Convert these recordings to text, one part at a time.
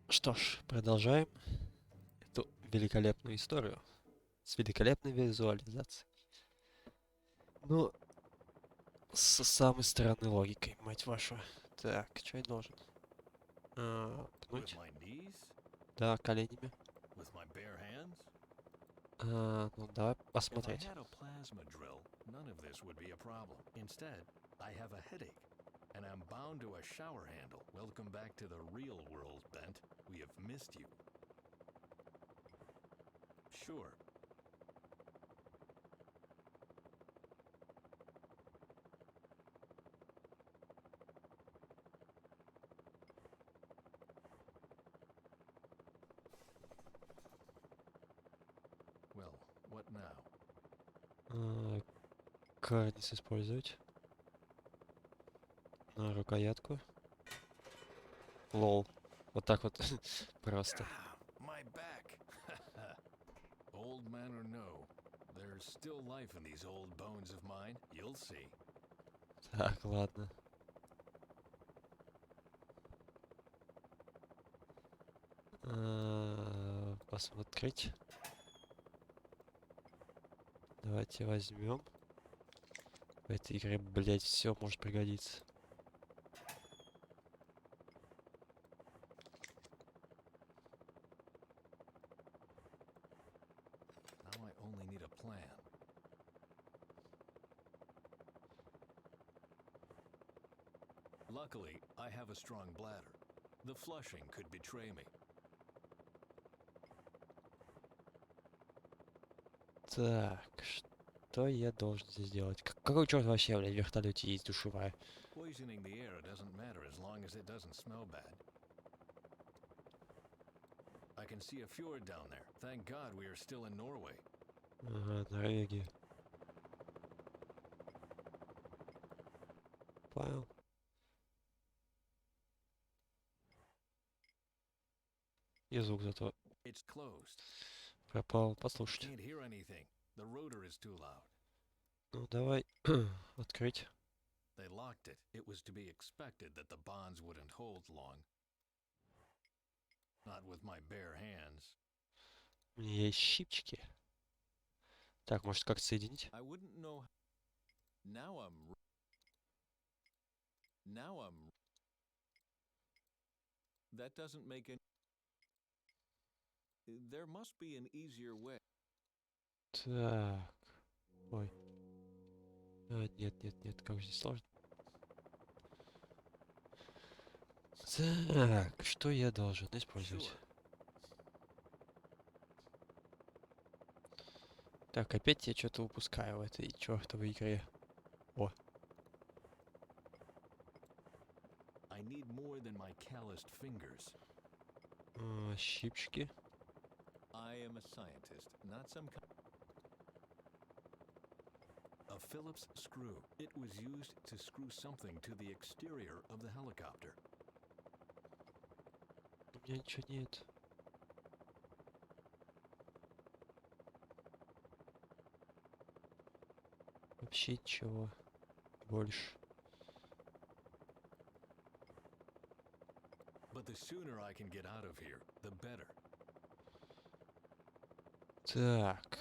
Что ж, продолжаем эту великолепную историю с великолепной визуализацией. Ну, с самой странной логикой, мать вашу. Так, что я должен? With Пнуть? my knees? Да, коленями. With my bare hands? Ну, давай If I посмотреть. had a plasma drill, none of this would be a problem. Instead, I have a headache, and I'm bound to a shower handle. Welcome back to the real world, Bent. We have missed you. Sure. Well, what now? Карниз использовать. На рукоятку. Лол. Вот так вот просто. Ah, my back. Old man or no, there's still life in these old bones of mine. You'll see. Так, ладно. Посмотреть. Давайте возьмем. В этой игре, блять, все может пригодиться. Now I only need a plan. Luckily, I have a strong bladder. The flushing could betray me. Так, что я должен здесь делать? Какой черт вообще, блядь, в вертолете есть душевая? Poisoning the air doesn't matter as long as it doesn't smell bad. I can see a fjord down there. Thank God we are still in Norway. Ага, Норвегия. Понял. И звук зато It's closed. пропал. I Послушать. can't hear anything. The rotor is too loud. Ну, давай открыть. They locked it. It was to be expected that the bonds wouldn't hold long. Not with my bare hands. У меня есть щипчики. Так, может как соединить? I wouldn't know. Now I'm. Now I'm. That doesn't make any. There must be an easier way. Так. Ой. Нет, нет, нет, как же здесь сложно. Так, что я должен использовать? Sure. Так, опять я что-то упускаю в этой чертовой игре. О, I need more than my calloused fingers. щипчики. I am a scientist, not some kind. A Phillips screw. It was used to screw something to the exterior of the helicopter. У меня ничего нет. Вообще ничего больше. But the sooner I can get out of here, the better. Так.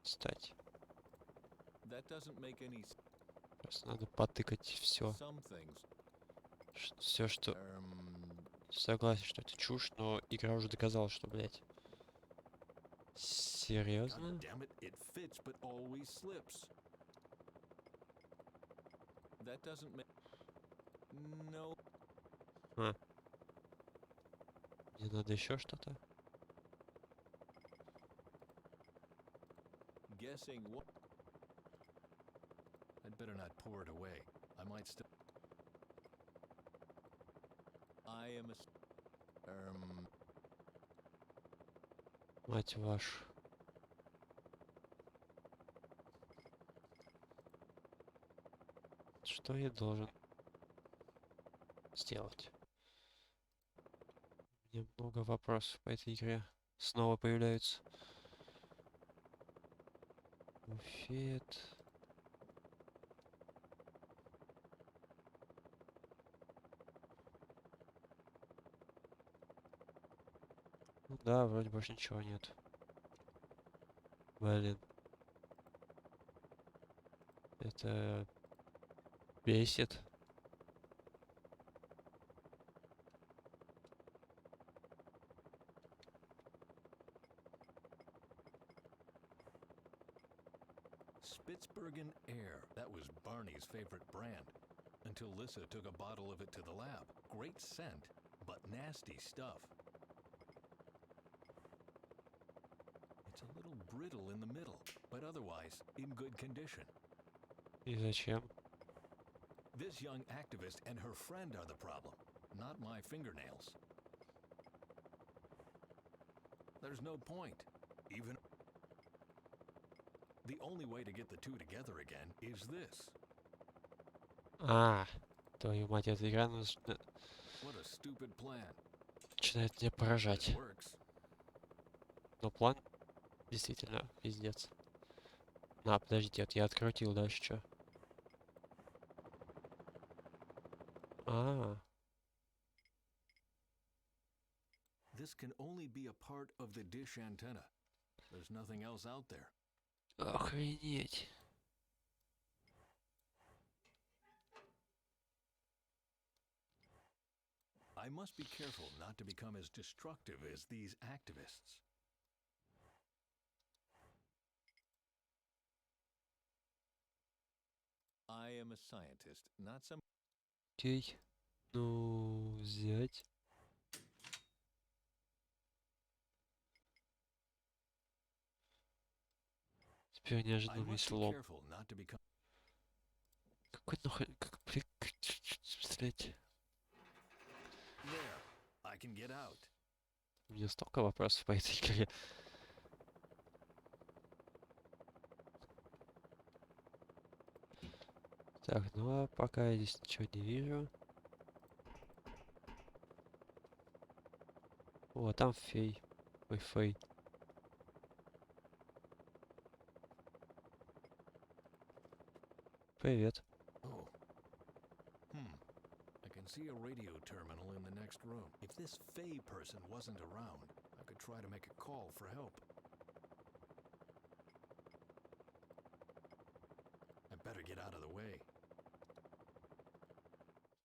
Кстати, That doesn't make any просто надо потыкать все. some things. Все, что... Um, Согласен, что это чушь, но игра уже доказала, что, блядь. God Серьезно? damn it, it fits but always slips. That doesn't make no А, мне надо еще что-то? guessing what. I'd better not pour it away. I might still. I am a. Мать вашу. Что я должен сделать? У меня много вопросов по этой игре. Снова появляются. Буфет. Ну да, вроде больше ничего нет. Блин. Это бесит. Spitsbergen Air. That was Barney's favorite brand. Until Lissa took a bottle of it to the lab. Great scent, but nasty stuff. It's a little brittle in the middle, but otherwise in good condition. И зачем? This young activist and her friend are the problem, not my fingernails. There's no point. Even the only way to get the two together again is this. А, твою мать, эта игра What a stupid plan. начинает меня But it поражать. works. Но план действительно пиздец. На, подождите, это я открутил, дальше что? А, This can only be a part of the dish antenna. There's nothing else out there. охренеть. I must be careful not to become as destructive as these activists. I am a scientist, not some. Окей. Ну, взять. Теперь I неожиданно must есть be лом. careful not to become. Какой нахуй... Блять. There, I can get out. У меня столько вопросов по этой игре. Так, ну а пока я здесь ничего не вижу. О, там фей. Ой, фей. Привет. Oh. I can see a radio terminal in the next room. If this Fey person wasn't around, I could try to make a call for help. I better get out of the way.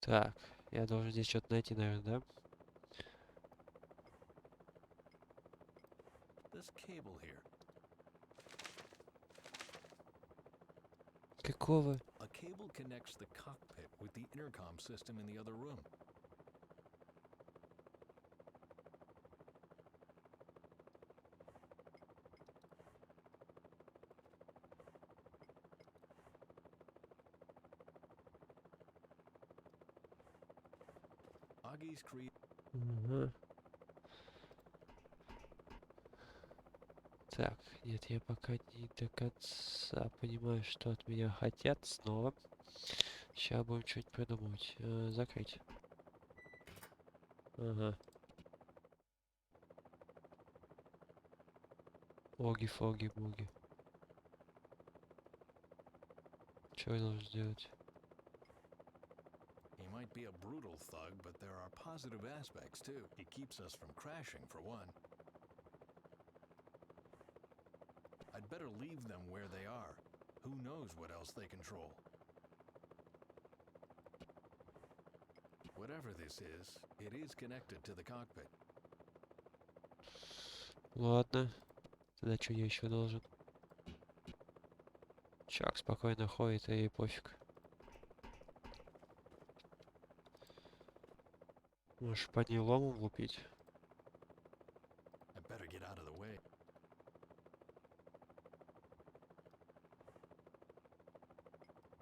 Так, я должен здесь что-то найти, наверное, да? This cable here. Какого? A cable connects the cockpit with the intercom system in the other room. Augie's create. Ага. Так, нет, я пока не до конца понимаю, что от меня хотят снова. Сейчас будем что-нибудь придумывать. Закрыть. Ага. Оги, фоги, буги. Что я должен сделать? He might be a brutal thug, but there are positive aspects too. He keeps us from crashing, for one. I'd better leave them where they are. Who knows what else they control? Whatever this is, it is connected to the cockpit. Ладно. Тогда что я еще должен? Чувак спокойно ходит, и пофиг. Можешь по ней ломом лупить. I better get out of the way.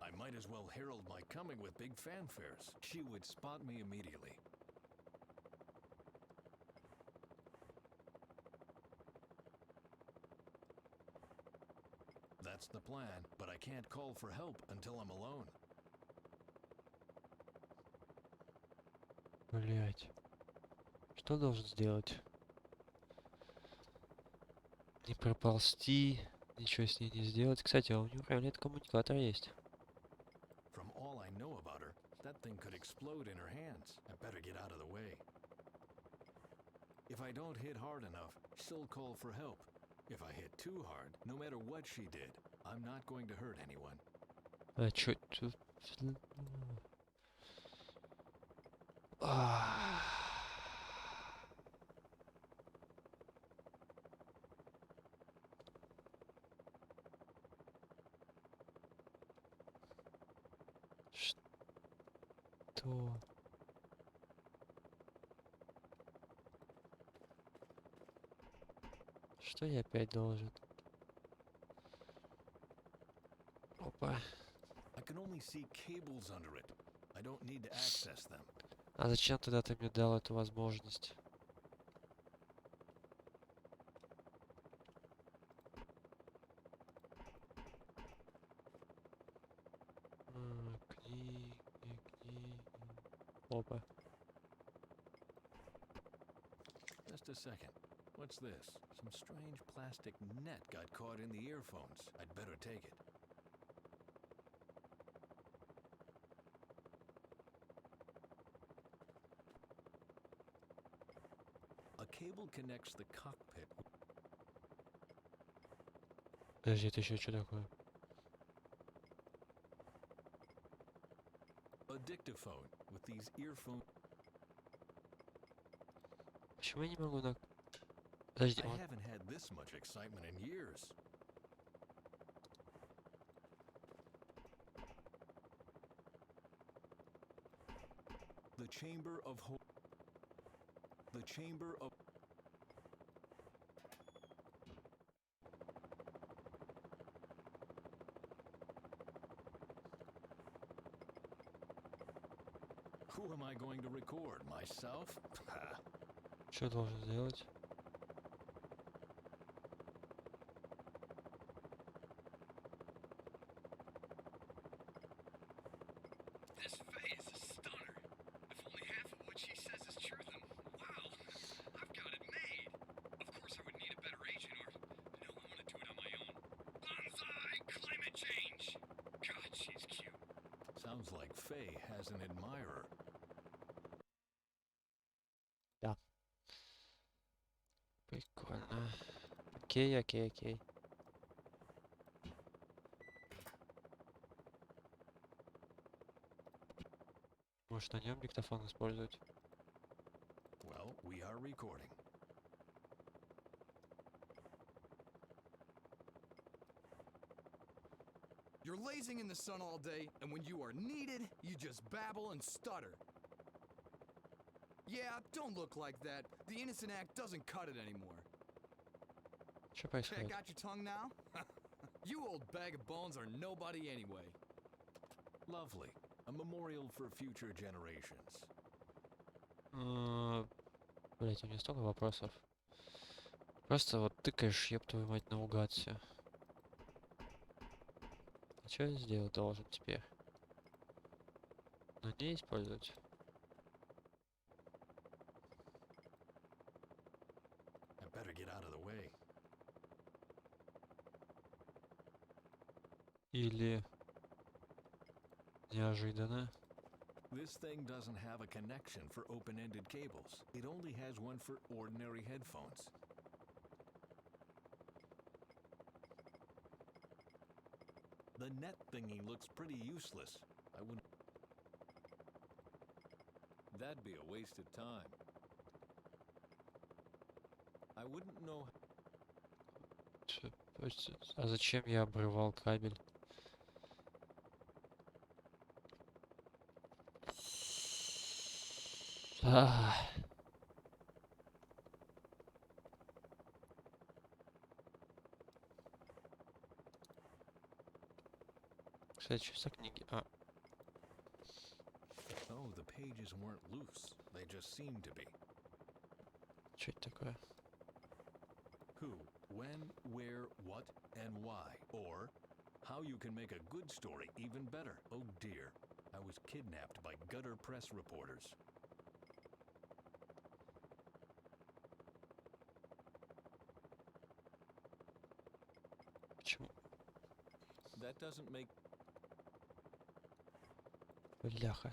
I might as well herald my coming with big fanfares. She would spot me immediately. That's the plan, but I can't call for help until I'm alone. Блять. Что должен сделать? Не проползти, ничего с ней не сделать. Кстати, а у него прям коммуникатор есть. From all I know about her, that thing could explode in her hands. I better get out of the way. If I don't hit hard enough, she'll call for help. If I hit too hard, no matter what she did, I'm not going to hurt anyone. А чё тут? А. Что? Что я опять должен? Опа. I can only see cables under it. I don't need to access them. А зачем тогда ты мне дал эту возможность? Книги, книги. Опа. Just a second. What's this? Some strange plastic net got caught in the earphones. I'd better take it. A cable connects the cockpit. Подожди, это еще что такое? A dictaphone with these earphones. Почему я не могу на... Подожди, I он... haven't had this much excitement in years. The chamber of hope. The chamber of... Who am I going to record? Myself? Что должен сделать? This Faye is a stunner. If only half of what she says is true, then wow, I've got it made. Of course, I would need a better agent, or no, I want to do it on my own. Bonsai climate change. God, she's cute. Sounds like Faye has an admirer. Да. Прикольно. Окей, окей, окей. Может на нем диктофон использовать? Well, we are recording. You're lazing in the sun all day, and when you are needed, you just babble and stutter. Yeah, don't look like that. The innocent act doesn't cut it anymore. Что Check происходит? out your tongue now? You old bag of bones are nobody anyway. Lovely. A memorial for future generations. Блять, у меня столько вопросов. Просто вот тыкаешь, еб твою мать, наугад все. А что я сделать должен теперь? Ну не использовать. I better get out of the way. Или... Неожиданно. This thing doesn't have a connection for open-ended cables. It only has one for ordinary headphones. The net thingy looks pretty useless. I wouldn't... That'd be a waste of time. I wouldn't know... А зачем я обрывал кабель? Кстати, что за книги? А, Oh, the pages weren't loose. They just seemed to be. что это такое? Who, when, where, what, and why. Or, how you can make a good story even better. Oh dear, I was kidnapped by gutter press reporters. Почему? That doesn't make... Бляха.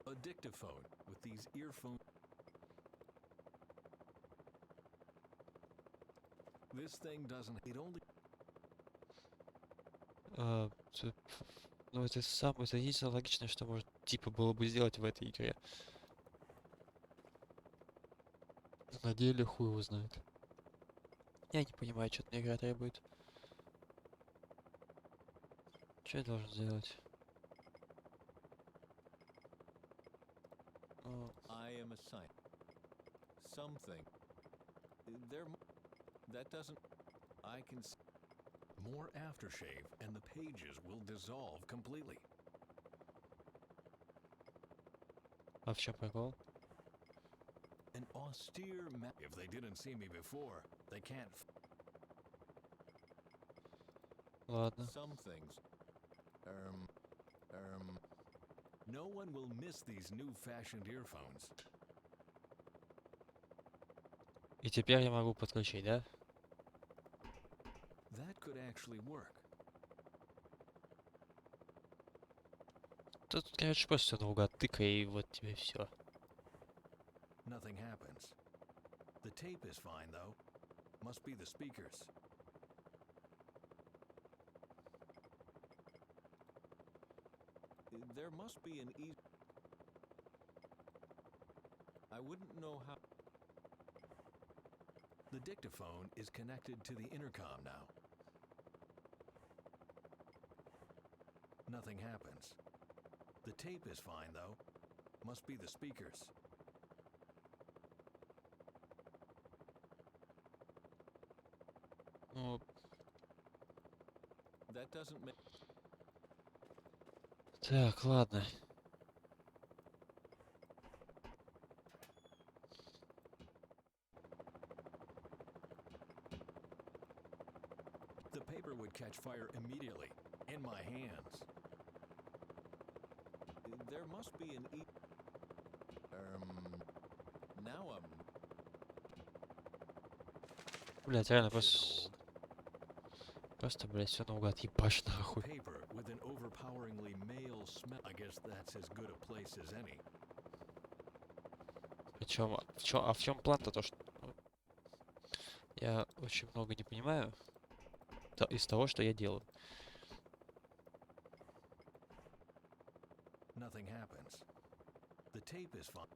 A dictaphone with these earphones. This thing doesn't. It only. Ну, это самое единственное логичное, что может, типа, было бы сделать в этой игре. На деле хуй его знает. Я не понимаю, что мне игра требует. Что я должен сделать? Ну, I am a sign. Something. There. That doesn't. I can. More aftershave, and the pages will dissolve completely. а в чем прикол? An austere ma- If they didn't see me before, they can't. Ладно. Some things. Um. No one will miss these new-fashioned earphones. И теперь я могу подключить, да? That could actually work. Тут, короче, просто наугад тыкай, и вот тебе все. Nothing happens. The tape is fine, though. Must be the speakers. There must be an easy. I wouldn't know how. The dictaphone is connected to the intercom now. Nothing happens. The tape is fine, though. Must be the speakers. Ну, That doesn't make. так, ладно. The paper would catch fire immediately. In my hands. There must be an e. Now I'm. Блять, реально, Should hold. просто, блять, все наугад ебашь нахуй. Paper with an overpoweringly male smell. I guess that's as good a place as any. Причем, в чем план-то то, что ну, я очень много не понимаю из того, что я делаю. Nothing happens. The tape is fine.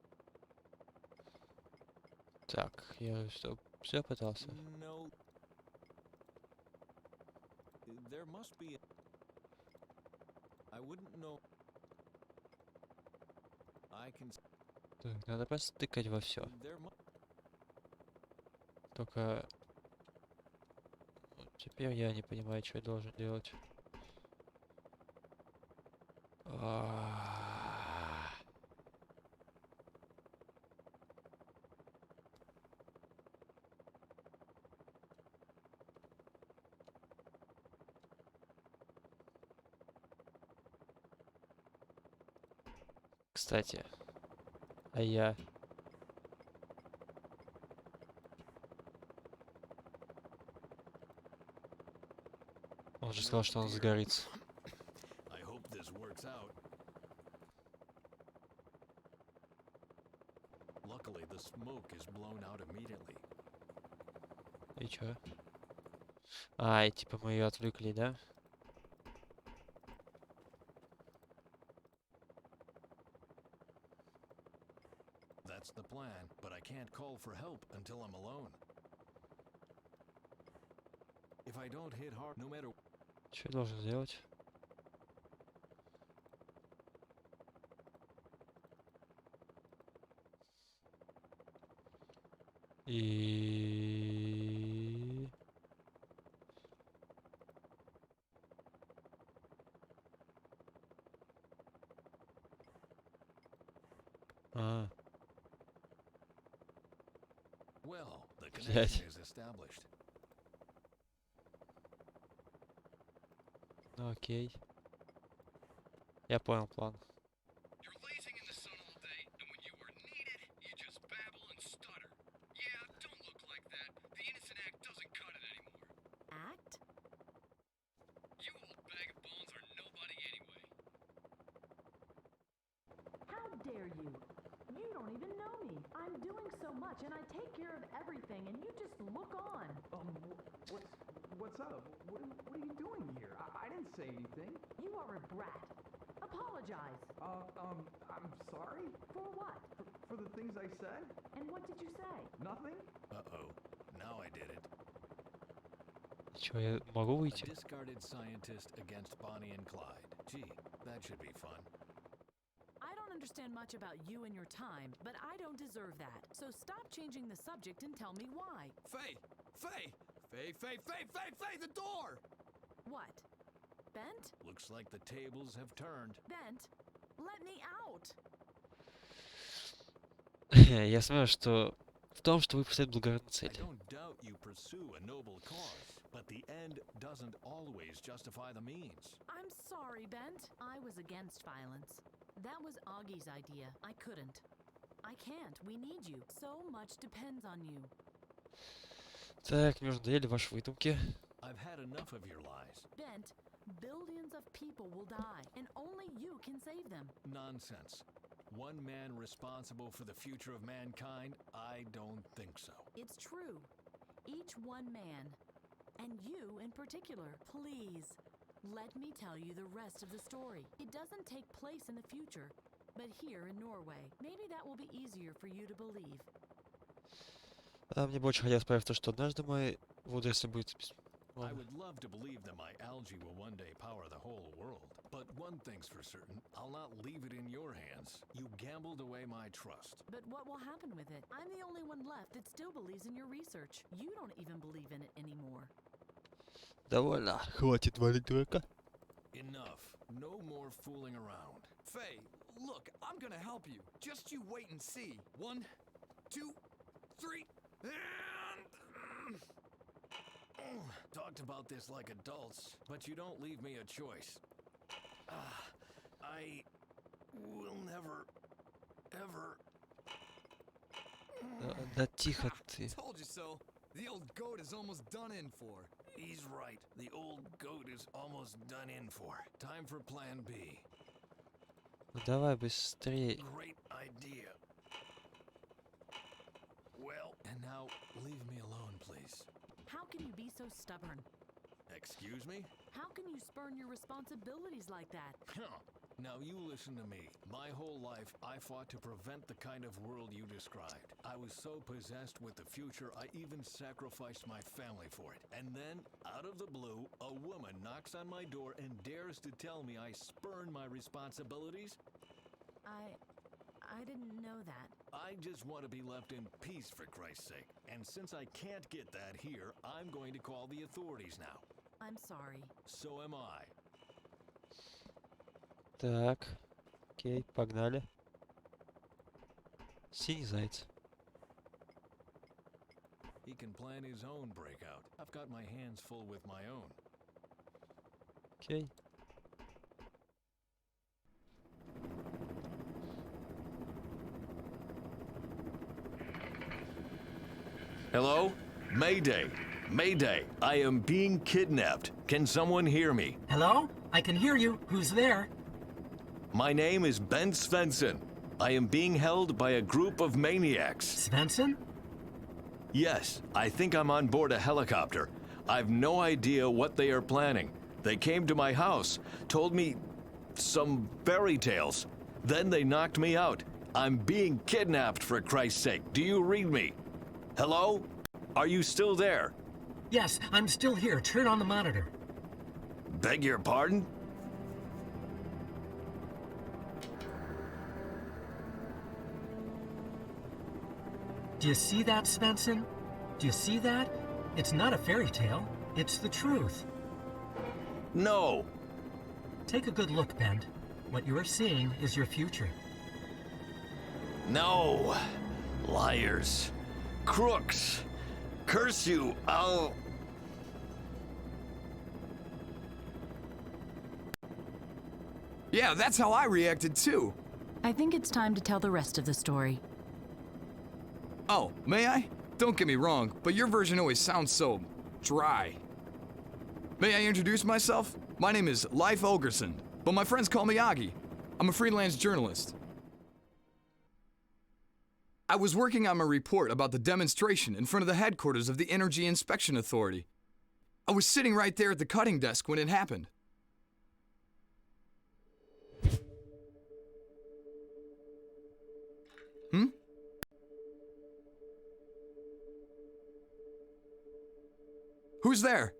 Так, я что, все пытался? No. There must be. I wouldn't know. I can. Так, надо просто тыкать во все. There must. Только вот теперь я не понимаю, что я должен делать. Кстати, а я... Он же сказал, что он загорится. I hope this works out. Luckily, the smoke is blown out immediately. И чё? А, и типа мы ее отвлекли, да? That's the plan, but I can't call for help until I'm alone. If I don't hit hard, no matter. Что я должен сделать? И... А, Well, the Блядь. connection is established. ну окей. Я понял план. You're lazing in the sun all day, and when you are needed, you just babble and stutter. Yeah, don't look like that. The innocent act doesn't cut it anymore. Act? You old bag of bones are nobody anyway. How dare you? You don't even know me. I'm I'm doing so much, and I take care of everything, and you just look on. What's up? What are you doing here? I didn't say anything. You are a brat. Apologize. I'm sorry For what? for the things I said. And what did you say? Nothing. Uh-oh. Now I did it. Чё, я могу A выйти? discarded scientist against Bonnie and Clyde. Gee, that should be fun. I don't understand much about you and your time, but I don't deserve that. So stop changing the subject and tell me why. Faye, the door. What? Bent? Looks like the tables have turned. Bent? Let me out! Я знаю, что в том, что вы преследуете благородную I цель. don't doubt you pursue a noble cause, but the end doesn't always justify the means. I'm sorry, Bent. I was against violence. That was Augie's idea. I couldn't. I can't. We need you. So much depends on you. Так, мне уже надоели ваши выдумки. I've had enough of your lies. Bent, billions of people will die, and only you can save them. Nonsense. One man responsible for the future of mankind? I don't think so. It's true. Each one man. And you in particular. Please, let me tell you the rest of the story. It doesn't take place in the future, but here in Norway. Maybe that will be easier for you to believe. Мне бы очень хотелось поверить в то, что однажды мои водоросли будут... I would love to believe that my algae will one day power the whole world. But one thing's for certain, I'll not leave it in your hands. You gambled away my trust. But what will happen with it? I'm the only one left that still believes in your research. You don't even believe in it anymore. Довольно. Хватит валить дурака. Enough. No more fooling around. Faye, look, I'm gonna help you. Just you wait and see. 1, 2, 3, and... Talked about this like adults, but you don't leave me a choice. I will never, ever... Да тихо ты. Told you so. The old goat is almost done in for. He's right. The old goat is almost done in for. Time for plan B. Ну давай быстрее. Great idea. Well, and now leave me alone, please. How can you be so stubborn? Excuse me? How can you spurn your responsibilities like that? Huh. Now you listen to me. My whole life, I fought to prevent the kind of world you described. I was so possessed with the future, I even sacrificed my family for it. And then, out of the blue, a woman knocks on my door and dares to tell me I spurn my responsibilities? I didn't know that. I just want to be left in peace, for Christ's sake. And since I can't get that here, I'm going to call the authorities now. I'm sorry. So am I. Так. Окей, погнали. Синий заяц. He can plan his own breakout. I've got my hands full with my own. Окей. Hello? Mayday! Mayday! I am being kidnapped. Can someone hear me? Hello? I can hear you. Who's there? My name is Ben Svensson. I am being held by a group of maniacs. Svensson? Yes, I think I'm on board a helicopter. I've no idea what they are planning. They came to my house, told me some fairy tales. Then they knocked me out. I'm being kidnapped, for Christ's sake. Do you read me? Hello? Are you still there? Yes, I'm still here. Turn on the monitor. Beg your pardon? Do you see that, Svensson? Do you see that? It's not a fairy tale. It's the truth. No. Take a good look, Bent. What you are seeing is your future. No. Liars. Crooks. Curse you. I'll... Yeah, that's how I reacted too. I think it's time to tell the rest of the story. Oh, may I? Don't get me wrong, but your version always sounds so dry. May I introduce myself? My name is Leif Olgerson, but my friends call me Augie. I'm a freelance journalist. I was working on my report about the demonstration in front of the headquarters of the Energy Inspection Authority. I was sitting right there at the cutting desk when it happened. Hmm? Who's there?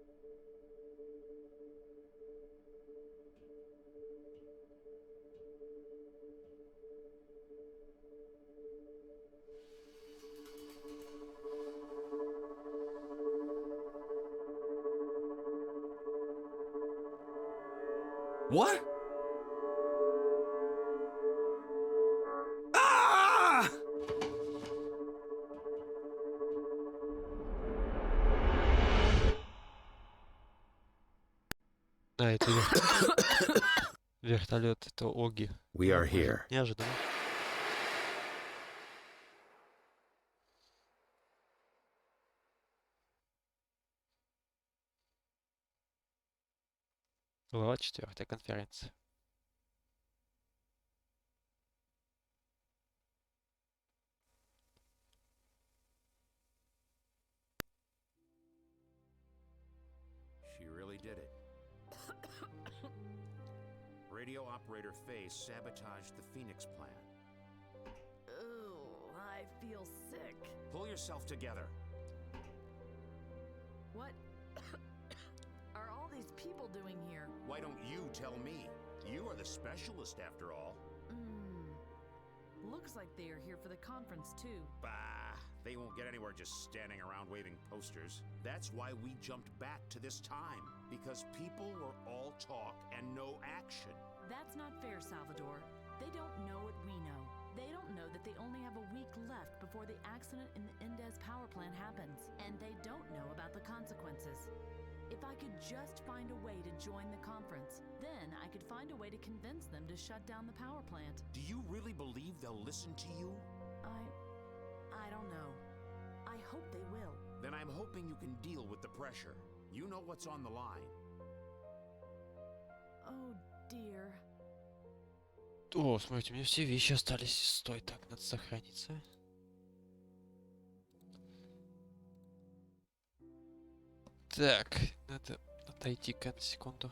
What? Ah! А, это вертолет, это Оги. We are here. Неожиданно. Глава 4. Конференция. She really did it. Radio operator Faye sabotaged the Phoenix plan. Ooh, I feel sick. Pull yourself together. What are all these people doing here? Why don't you tell me? You are the specialist after all. Looks like they are here for the conference too. Bah, they won't get anywhere just standing around waving posters. That's why we jumped back to this time, because people were all talk and no action. That's not fair, Salvador. They don't know what we know. They don't know that they only have a week left before the accident in the Indez power plant happens. And they don't know about the consequences. If I could just find a way to join the conference, then I could find a way to convince them to shut down the power plant. Do you really believe they'll listen to you? I don't know. I hope they will. Then I'm hoping you can deal with the pressure. You know what's on the line. Oh dear. О, смотрите, у меня все вещи остались. Стой, так, надо сохраниться. Так, надо отойти-ка на секунду.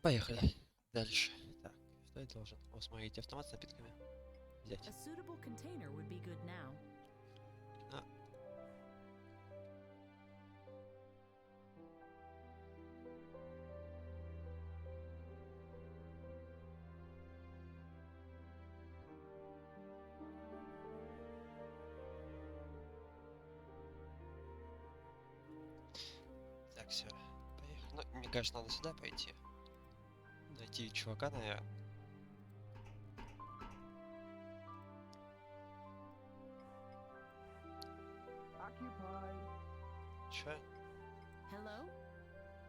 Поехали. Дальше. Так, что я должен? О, смотрите, автомат с напитками. Взять. A suitable container would be good now. А. Так, все. Поехали. Ну, мне кажется, надо сюда пойти. Найти чувака, наверное. Чё? Hello?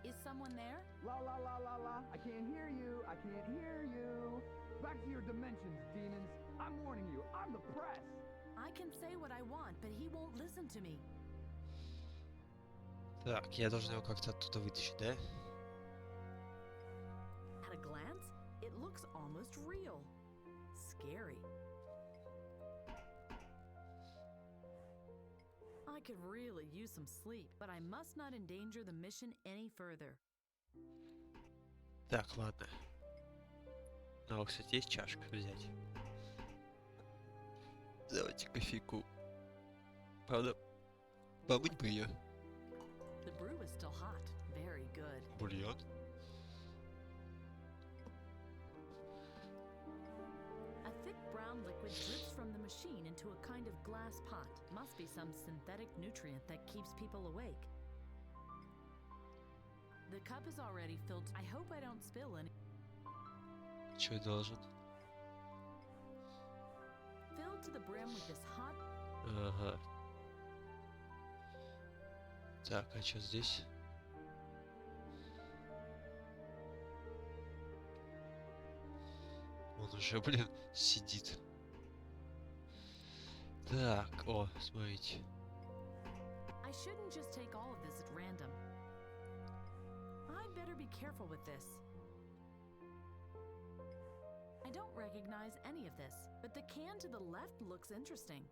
Is someone there? La la la la la. I can't hear you. I can't hear you. Back to your dimensions, demons. I'm warning you. I'm the press. I can say what I want, but he won't listen to me. Так, я должен его как-то оттуда вытащить, да? At a glance, it looks almost real. Scary. I could really use some sleep, but I must not endanger the mission any further. Так, ладно. А, кстати, есть чашка взять. Давайте кофейку. Правда, помыть бы ее. The brew is still hot. Very good. Бульон. A thick brown liquid drips from the machine into a kind of glass pot. Must be some synthetic nutrient that keeps people awake. The cup is already filled. I hope I don't spill any. Что я должен? Filled to the brim with this hot. Ага. Так, а что здесь? Он уже, блин, сидит. Так, о, смотрите. I shouldn't just take all of this at random. I'd better be careful with this. I don't recognize any of this, but the can to the left looks interesting.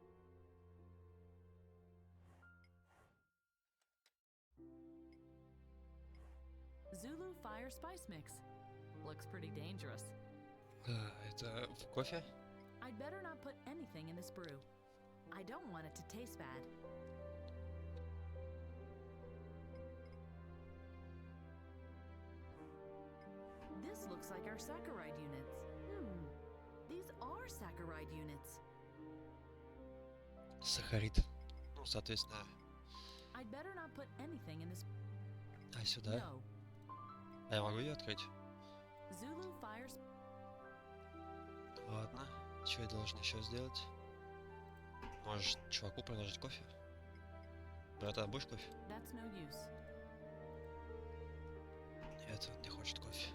Zulu Fire Spice Mix. Looks pretty dangerous. Это в кофе? I'd better not put anything in this brew. I don't want it to taste bad. This looks like our saccharide units. These are saccharide units. Сахарит. Ну, соответственно, I'd better not put anything in this. а сюда? No. А я могу ее открыть? Zulu Fire. Ладно. Что я должен еще сделать? Можешь чуваку предложить кофе? Братан, будешь кофе? That's no use. Нет, он не хочет кофе.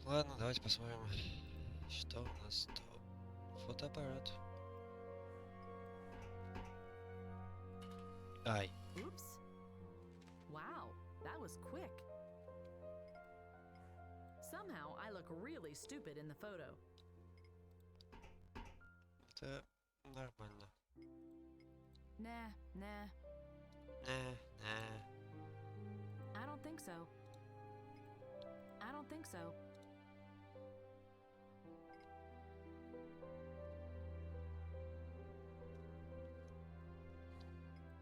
Ладно, давайте посмотрим, что у нас тут. Фотоаппарат. Ай. Oops. Wow, that was quick. Somehow I look really stupid in the photo. Это нормально. Nah. I don't think so. I don't think so.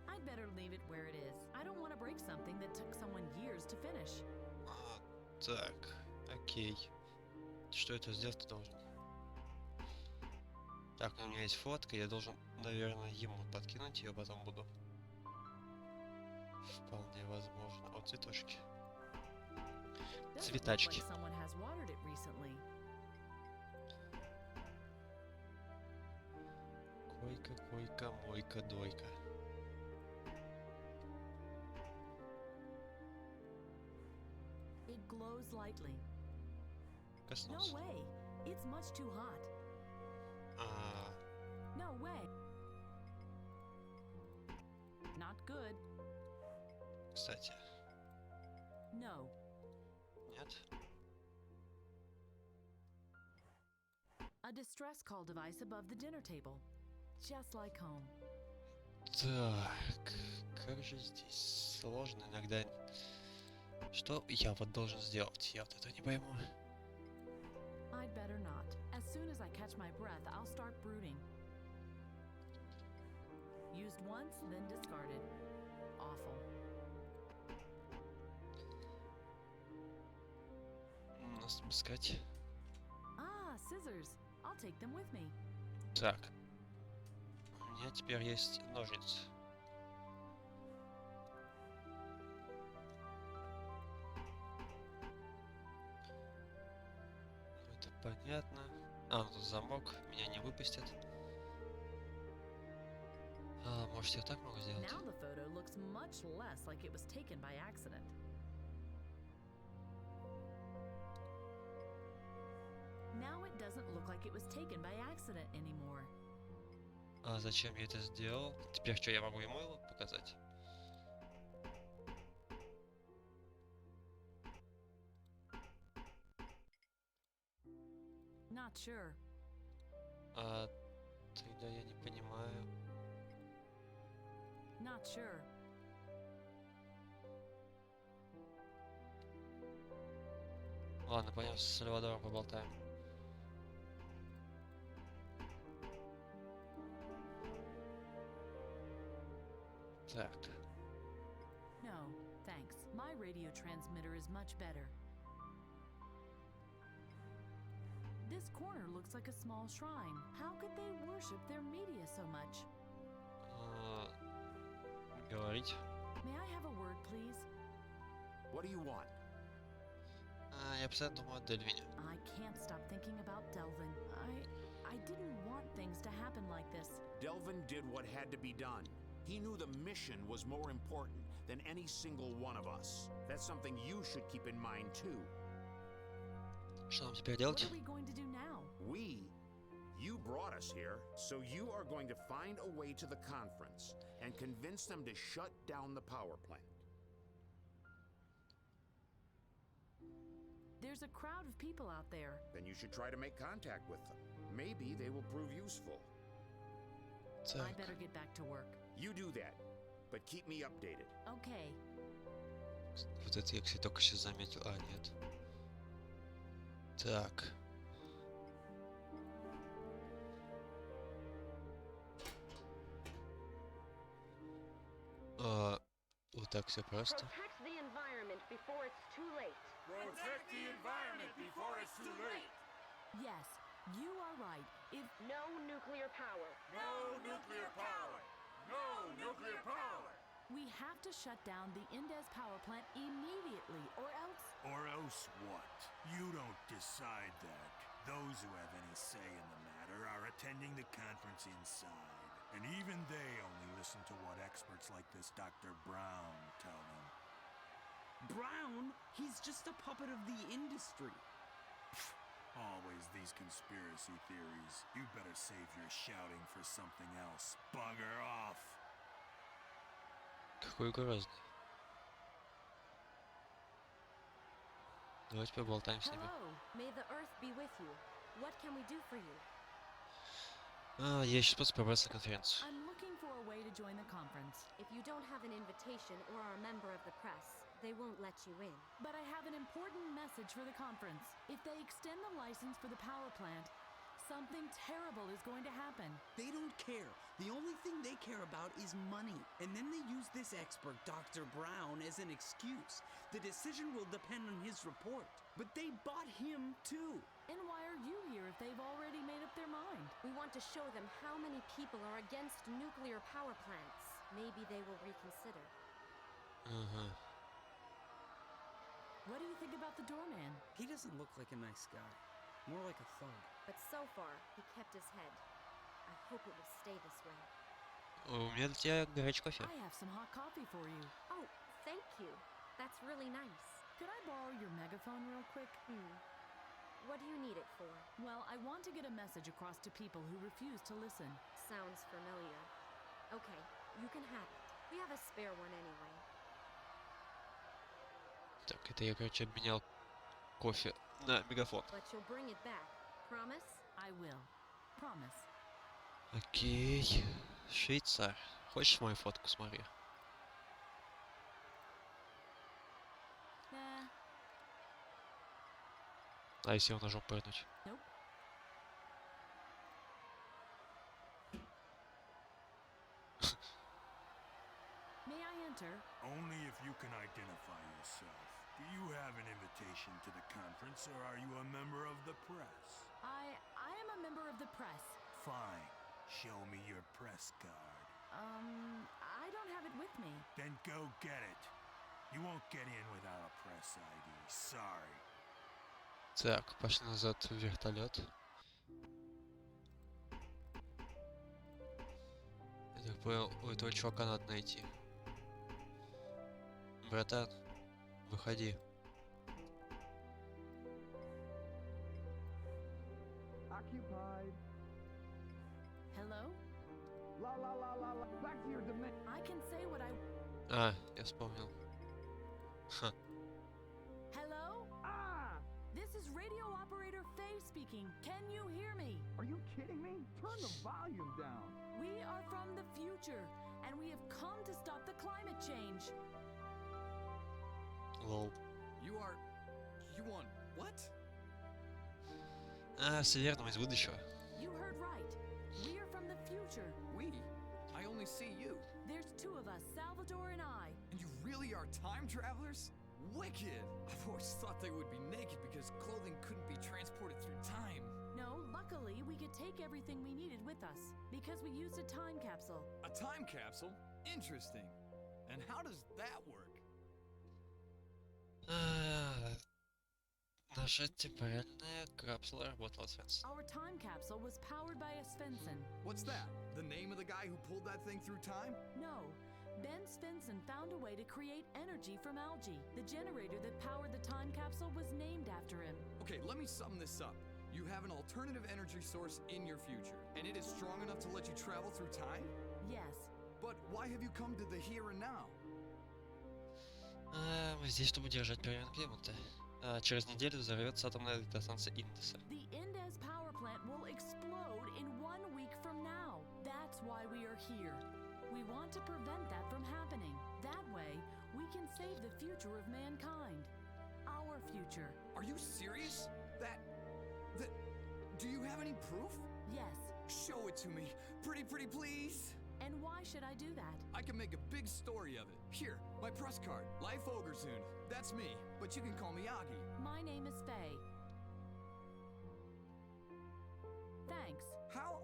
I'd better leave it where it is. I don't want to break something that took someone years to finish. Так, окей. Что это сделать должен? Так, у меня есть фотка, я должен, наверное, ему подкинуть ее, потом буду. Вполне возможно. О, цветочки. Doesn't look Цветачки. like someone has watered it recently. Койка, койка, мойка, дойка. It glows lightly. No Коснулся. way. It's much too hot. А, No way. Not good. кстати, No. нет? A distress call device above the dinner table. Just like home. Так, как же здесь сложно иногда Что я вот должен сделать? Я вот это не пойму. I'd better not. As soon as I catch my breath, I'll start brooding. Used once, then discarded. Awful. Нас искать. Ah, scissors. I'll take them with me. Так. У меня теперь есть ножницы. Ну, это понятно. А, ну тут замок. Меня не выпустят. А, может, я так могу сделать? Now the photo looks much less like it was taken by accident. Now it doesn't look like it was taken by accident anymore. А зачем я это сделал? Теперь что, я могу ему его показать? Not sure. А, тогда я не понимаю. Not sure. Ладно, пойдем с Сальвадором поболтаем. Так. No, thanks. My radio transmitter is much better. This corner looks like a small shrine. How could they worship their media so much? Говорить. May I have a word, please? What do you want? Я постоянно думаю о Дельвине. I can't stop thinking about Delvin. I didn't want things to happen like this. Delvin did what had to be done. He knew the mission was more important than any single one of us. That's something you should keep in mind too. Что нам теперь What делать? are we going to do now? You brought us here, so you are going to find a way to the conference and convince them to shut down the power plant. There's a crowd of people out there. Then you should try to make contact with them. Maybe they will prove useful. I Так. better get back to work. You do that, but keep me updated. Okay. Вот это я, кстати, только сейчас заметил. А, нет. Так. Вот так все просто. Protect the environment before it's too late. Protect the environment before it's too late. Yes, you are right. If No nuclear power. No nuclear power. No nuclear power. we have to shut down the Indes power plant immediately, or else. Or else what? You don't decide that. Those who have any say in the matter are attending the conference inside. And even they only listen to what experts like this Dr. Brown tell them. Brown? He's just a puppet of the industry. Always these conspiracy theories. You better save your shouting for something else. Bugger off. Какой грозный. Давайте поболтаем с ними. Hello. May the earth be with you. What can we do for you? Я ищу способ пробраться на конференцию. I'm looking for a way to join the conference, If you don't have an invitation or are a member of the press, they won't let you in. but I have an important message for the conference. If they extend the license for the power plant, something terrible is going to happen. They don't care. The only thing they care about is money. And then they use this expert, Dr. Brown, as an excuse. The decision will depend on his report. But they bought him too. And why are you here if they've already made up their mind? We want to show them how many people are against nuclear power plants. Maybe they will reconsider. Ага. What do you think about the doorman? He doesn't look like a nice guy. More like a thug. But so far, he kept his head. I hope it will stay this way. У меня для тебя горячий кофе. I have some hot coffee for you. Oh, thank you. That's really nice. Could I borrow your megaphone real quick? What do you need it for? Well, I want to get a message across to people who refuse to listen. Sounds familiar. Okay, you can have it. We have a spare one anyway. Так, это я, короче, обменял кофе на мегафон. But you'll bring it back. Promise? I will. Promise. Окей. А если его ножом прыгнуть? Nope. May I enter? Only if you can identify yourself. Do you have an invitation to the conference, or are you a member of the press? I am a member of the press. Fine. Show me your press card. I don't have it with me. Then go get it. You won't get in without a press ID. Sorry. Так, пошли назад в вертолет. Я так понял, у этого чувака надо найти. Братан, выходи. Occupied. Hello? La la la la la. Back to your dimension. I can say what I... А, я вспомнил. Ха. Hello? Ah! This is radio operator Faye speaking. Can you hear me? Are you kidding me? Turn the volume down. We are from the future, and we have come to stop the climate change. Лол. You want what? А, с Верным из будущего. You heard right. We are from the future. We? I only see you. There's two of us, Salvador and I. And you really are time travelers? Wicked! I've always thought they would be naked because clothing couldn't be transported through time. No, luckily, we could take everything we needed with us because we used a time capsule. A time capsule? Interesting. And how does that work? Наша темпоральная капсула работала, Свенс. Our time capsule was powered by a Svensson. What's that? The name of the guy who pulled that thing through time? No, Ben Svensson found a way to create energy from algae. The generator that powered the time capsule was named after him. Okay, let me sum this up. You have an alternative energy source in your future, and it is strong enough to let you travel through time? Yes. But why have you come to the here and now? Мы здесь, чтобы держать перемен климата. Через неделю взорвется атомная электростанция Индеса. The Indus power plant will explode in 1 week from now. That's why we are here. We want to prevent that from happening. That way, we can save the future of mankind. Our future. Are you serious? That... Do you have any proof? Yes. Show it to me. Pretty please. And why should I do that? I can make a big story of it. Here, my press card. Life Ogersoon. That's me, but you can call me Augie. My name is Faye. Thanks. How?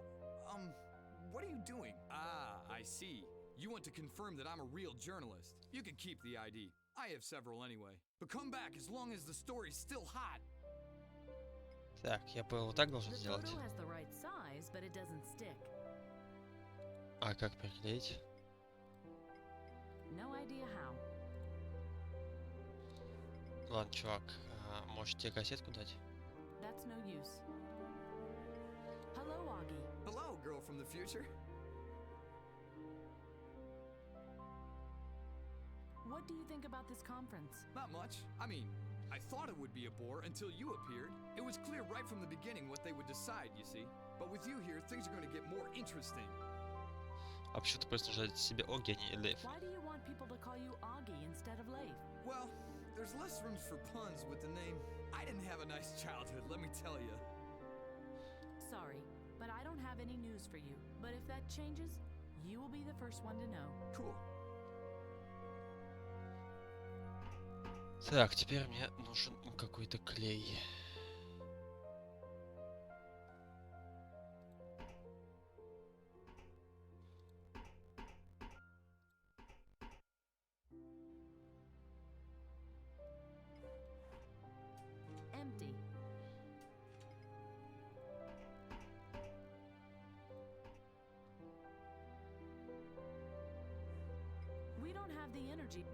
What are you doing? Ah, I see. You want to confirm that I'm a real journalist. You can keep the ID. I have several anyway. But come back as long as the story's still hot. Так, я понял, вот так должен The сделать. photo has the right size, but it doesn't stick. А как приклеить? No idea how. Ладно, чувак, может тебе кассетку дать? That's no use. Hello, Augie. Hello, girl from the future. What do you think about this conference? Not much. I mean, I thought it would be a bore until you appeared. It was clear right from the beginning what they would decide, you see. But with you here, things are going to get more interesting. А почему ты просто нажать себе Оги, а не Лейф? Why do you want people to call you Augie instead of Leif? Well, there's less rooms for puns with the name. I didn't have a nice childhood, let me tell you. Sorry, but I don't have any news for you. But if that changes, you will be the first one to know. Cool. Так, теперь мне нужен какой-то клей. Empty. We don't have the energy.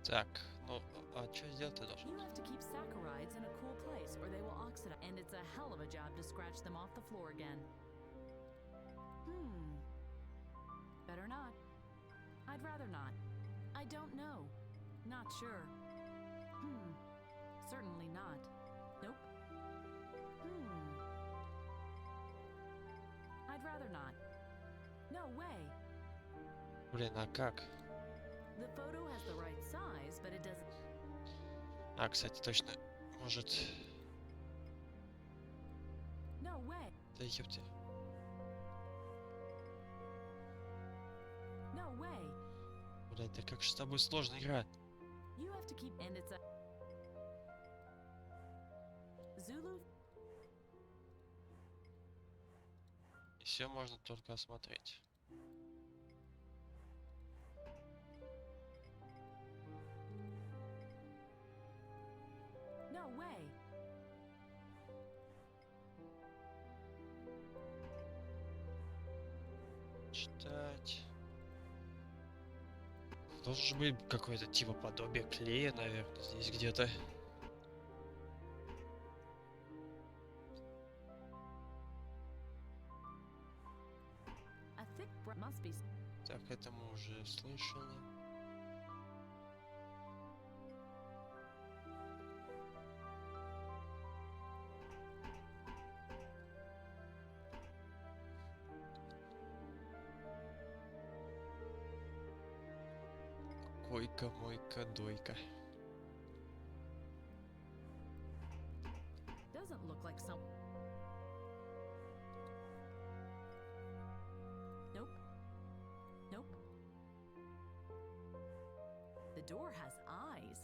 Так, ну, а что сделать-то должен? You have to keep saccharides in a cool place or they will oxidize. And it's a hell of a job to scratch them off the floor again. Better not. I'd rather not. I don't know. Not sure. Certainly not. Nope. I'd rather not. No way. Блин, а как? The photo has the right size, but it doesn't. А, кстати, точно, Может... No way. Да ёпте. No way. Блядь, да как же с тобой сложная игра. You have to keep and it's a Zulu. И все можно только осмотреть. No way. Читать. Должен же быть какое-то типа подобие клея, наверное, здесь где-то. A thick must be. Так, это мы уже слышали. Койка, мойка, дойка. Doesn't look like some. Nope. Nope. The door has eyes.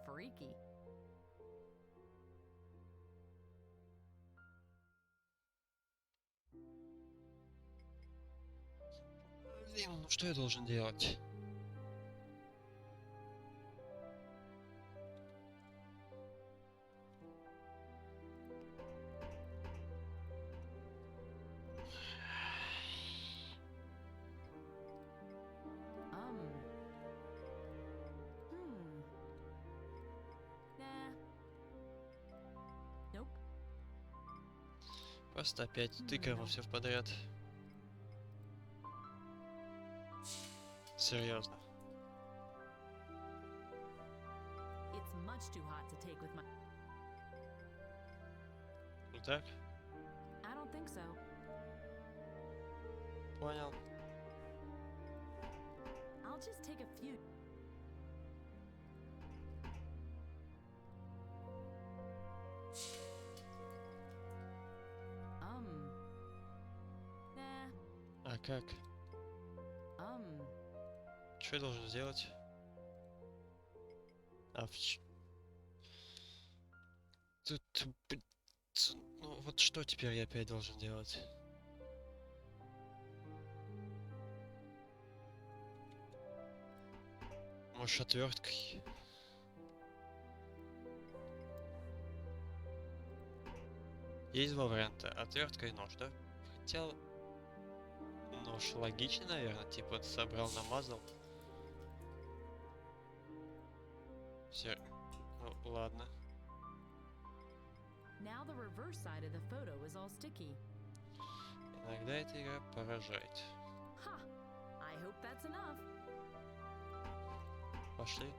Freaky. Блин, ну что я должен делать? Nah. Nope. Просто опять тыкаем во все подряд. Серьезно. It's much too hot to take with my. Ну так? I don't think so. Понял. I'll just take a few. Nah. А как? Что я должен сделать? Ну вот что теперь я опять должен делать? Может, отверткой? Есть два варианта. Отвертка и нож, да? Хотя... Нож логичный, наверное. Типа собрал, намазал. Все. Ну, ладно. Now the reverse side of the photo is all sticky. Иногда эта игра поражает. Ha! I hope that's enough. Пошли.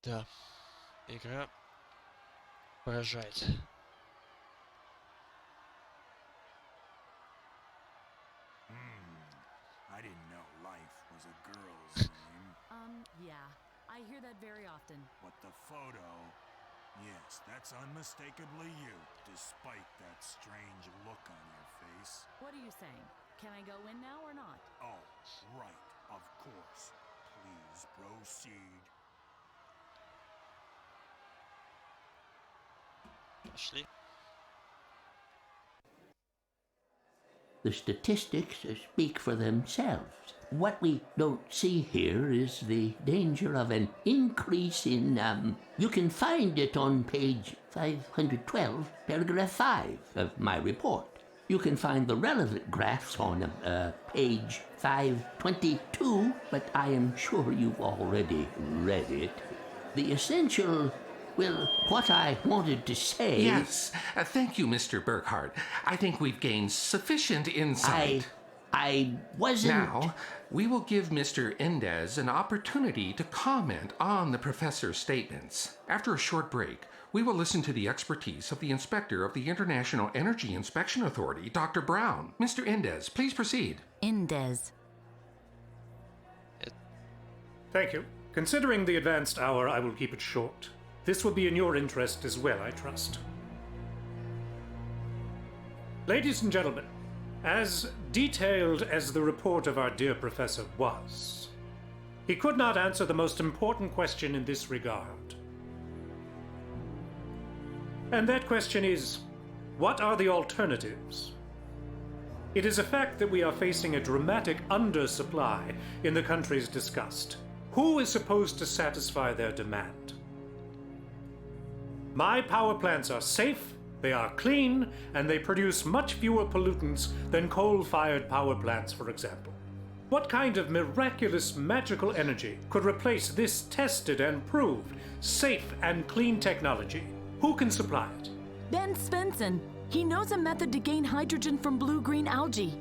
Да. Игра поражает. I didn't know life was a girl's name. Yeah. I hear that very often. But the photo, yes, that's unmistakably you, despite that strange look on your face. What are you saying? Can I go in now or not? Oh, right, of course. Please proceed. Пошли. The statistics speak for themselves. What we don't see here is the danger of an increase in, you can find it on page 512, paragraph 5 of my report. You can find the relevant graphs on page 522, but I am sure you've already read it. The essential... Well, what I wanted to say... Yes. Thank you, Mr. Burkhart. I think we've gained sufficient insight. I wasn't... Now, we will give Mr. Endez an opportunity to comment on the professor's statements. After a short break, we will listen to the expertise of the inspector of the International Energy Inspection Authority, Dr. Brown. Mr. Endez, please proceed. Indez. Thank you. Considering the advanced hour, I will keep it short. This will be in your interest as well, I trust. Ladies and gentlemen, as detailed as the report of our dear professor was, he could not answer the most important question in this regard. And that question is, what are the alternatives? It is a fact that we are facing a dramatic undersupply in the countries discussed. Who is supposed to satisfy their demand? My power plants are safe, they are clean, and they produce much fewer pollutants than coal-fired power plants, for example. What kind of miraculous magical energy could replace this tested and proved safe and clean technology? Who can supply it? Ben Svensson. He knows a method to gain hydrogen from blue-green algae.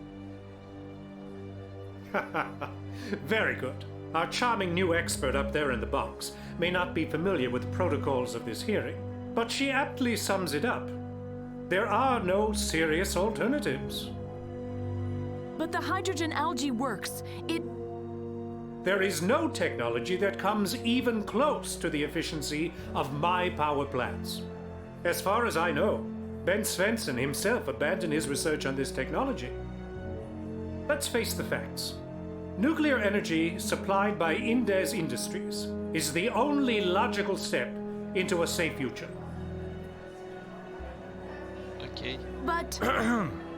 Very good. Our charming new expert up there in the box may not be familiar with the protocols of this hearing, but she aptly sums it up. There are no serious alternatives. But the hydrogen algae works. There is no technology that comes even close to the efficiency of my power plants. As far as I know, Ben Svensson himself abandoned his research on this technology. Let's face the facts. Nuclear energy supplied by Indes Industries is the only logical step into a safe future. Okay. But...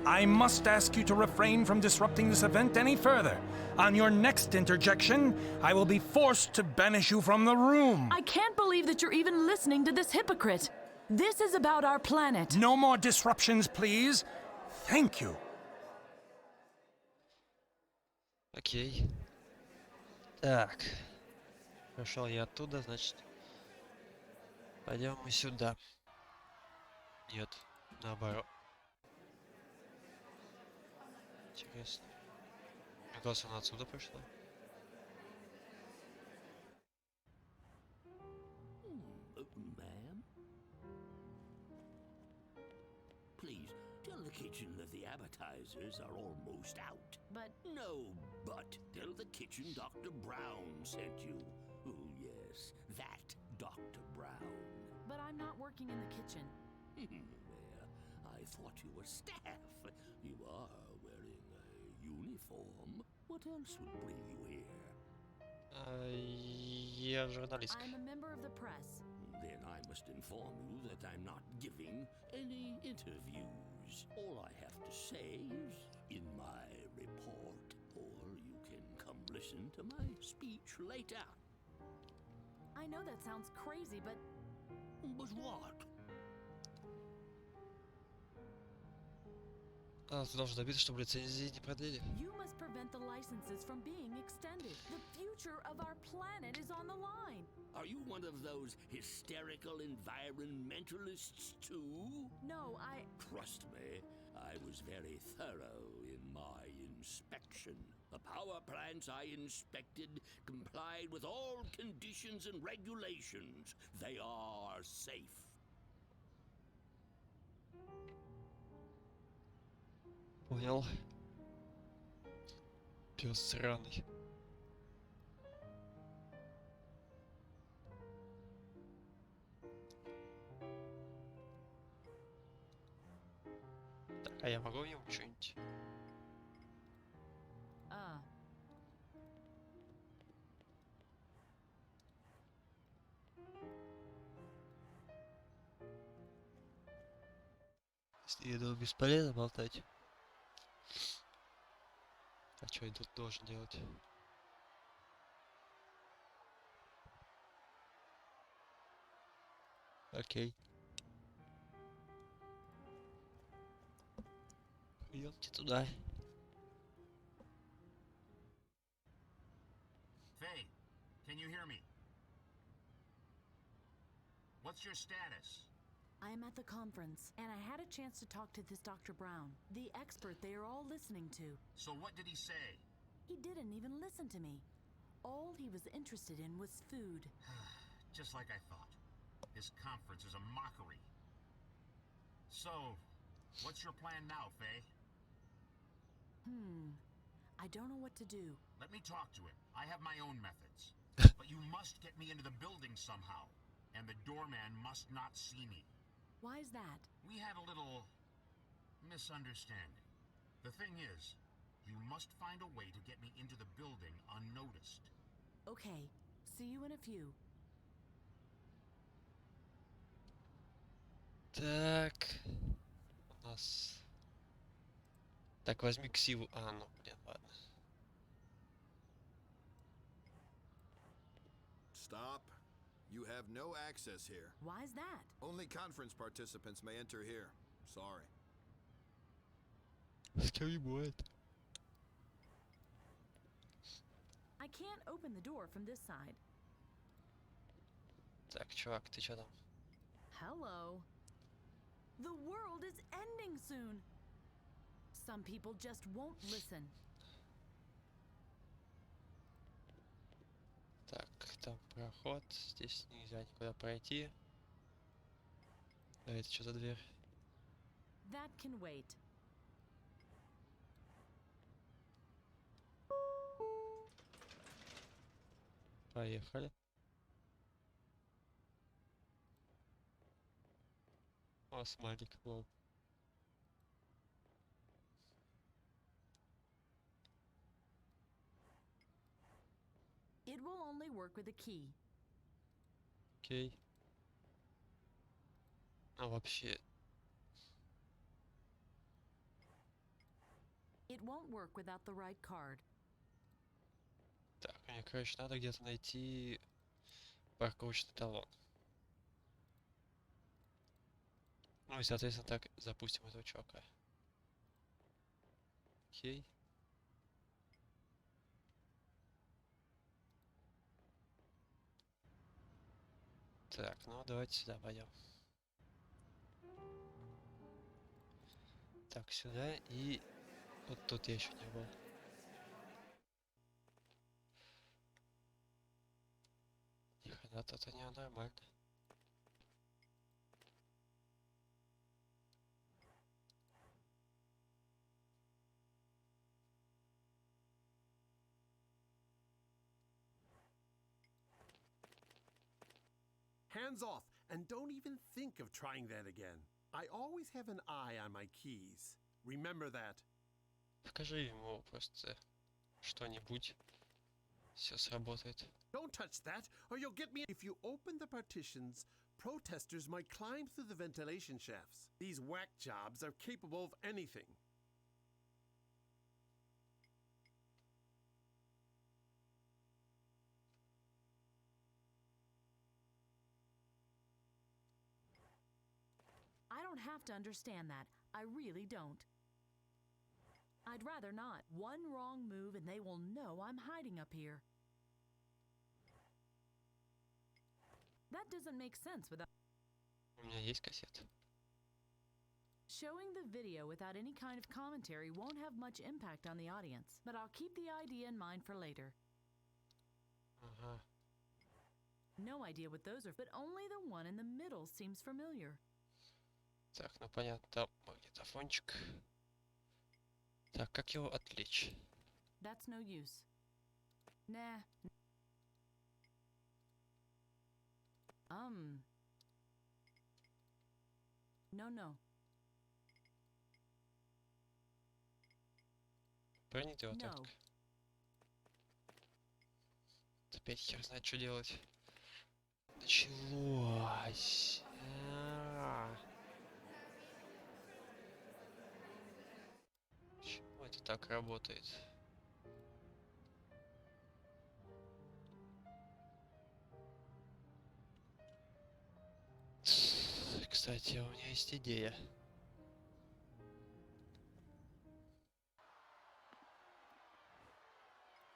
I must ask you to refrain from disrupting this event any further. On your next interjection, I will be forced to banish you from the room. I can't believe that you're even listening to this hypocrite. This is about our planet. No more disruptions, please. Thank you. Окей. Так. Прошел я оттуда, значит... Пойдем мы сюда. Нет, наоборот. Интересно. Мне кажется, она отсюда пришла. Ma'am? Please, tell the kitchen that the appetizers are almost out. But... No, but. Tell the kitchen Dr. Brown sent you. Oh, yes, that Dr. Brown. But I'm not working in the kitchen. Well, I thought you were staff. You are wearing a uniform. What else would bring you here? Я журналист. I'm a member of the press. Then I must inform you that I'm not giving any interviews. All I have to say is in my report, or you can come listen to my speech later. I know that sounds crazy, but... But what? Ты должен добиться, чтобы лицензии не продлили. You must prevent the licenses from being extended. The future of our planet is on the line. Are you one of those hysterical environmentalists too? No, Trust me, I was very thorough in my inspection. The power plants I inspected complied with all conditions and regulations. They are safe. Понял. Пёс сраный. Так, а я могу ему что-нибудь? Я думаю, бесполезно болтать. А что я тут должен делать? Окей. Идемте туда. Faye, can you hear me? What's your status? I am at the conference, and I had a chance to talk to this Dr. Brown, the expert they are all listening to. So what did he say? He didn't even listen to me. All he was interested in was food. Just like I thought. This conference is a mockery. So, what's your plan now, Faye? I don't know what to do. Let me talk to him. I have my own methods. But you must get me into the building somehow, and the doorman must not see me. Why is that? We had a little misunderstanding. The thing is, you must find a way to get me into the building unnoticed. Okay, see you in a few. Так. У нас... Так, возьми ксиву. А, ну, блин, ладно. Stop. You have no access here. Why's that? Only conference participants may enter here. Sorry. С кем не бывает. I can't open the door from this side. Так, чувак, ты чё там? Hello. The world is ending soon. Some people just won't listen. Так, там проход. Здесь нельзя никуда пройти. А это что за дверь? That can wait. Поехали. О, смайлик, лол. It will only work with a key. Окей. А вообще... It won't work without the right card. Так, мне, короче, надо где-то найти парковочный талон. Ну и, соответственно, так запустим этого чувака. Окей. Так, ну давайте сюда пойдем. Так, сюда и... Вот тут я еще не был. Ни хрена тут не нормально. Hands off, and don't even think of trying that again. I always have an eye on my keys. Remember that. Покажи ему просто что-нибудь. Все сработает. Don't touch that, or you'll get me. If you open the partitions, protesters might climb through the ventilation shafts. These whack jobs are capable of anything. I don't have to understand that. I really don't. I'd rather not. One wrong move and they will know I'm hiding up here. That doesn't make sense without... У меня есть кассета. Showing the video without any kind of commentary won't have much impact on the audience, but I'll keep the idea in mind for later. Ага. No idea what those are, but only the one in the middle seems familiar. Так, ну понятно, там магнитофончик. Так, как его отвлечь? That's no use. Nah. No. Бронит его No. только. Опять хер знает, что делать. Началось. Почему это так работает? Кстати, у меня есть идея.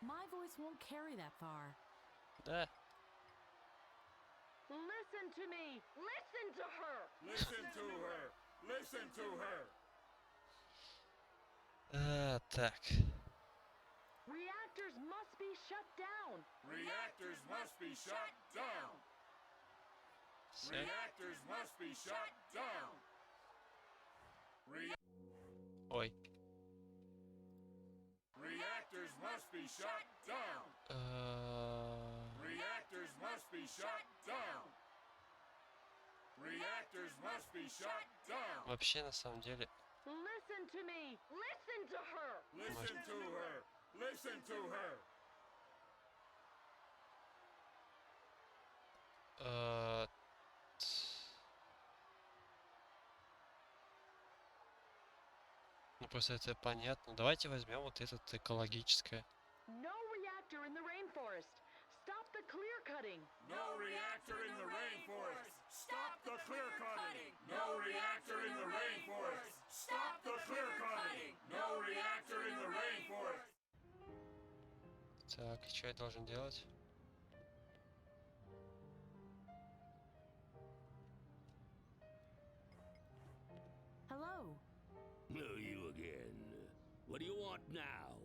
My voice won't carry that far. Да. Listen to me! Listen to her! Listen to her! Listen to her! Так. Reactors must be shut down! Reactors must be shut down! Всё. Reactors must be shut down! Ой. Reactors must be shut down! Э, Reactors be shut down. Reactors must be shut down. Вообще, на самом деле... Listen to me. Listen to her. Listen to her. Listen to her. Ну просто это понятно. Давайте возьмем вот этот экологическое. No reactor in the rainforest. Stop the clear cutting. No reactor in the rainforest. Stop the clear cutting. No reactor in the rainforest. Stop the clear cutting. No reactor in the rainforest. Так, что я должен делать? Hello. Oh, you again. What do you want now?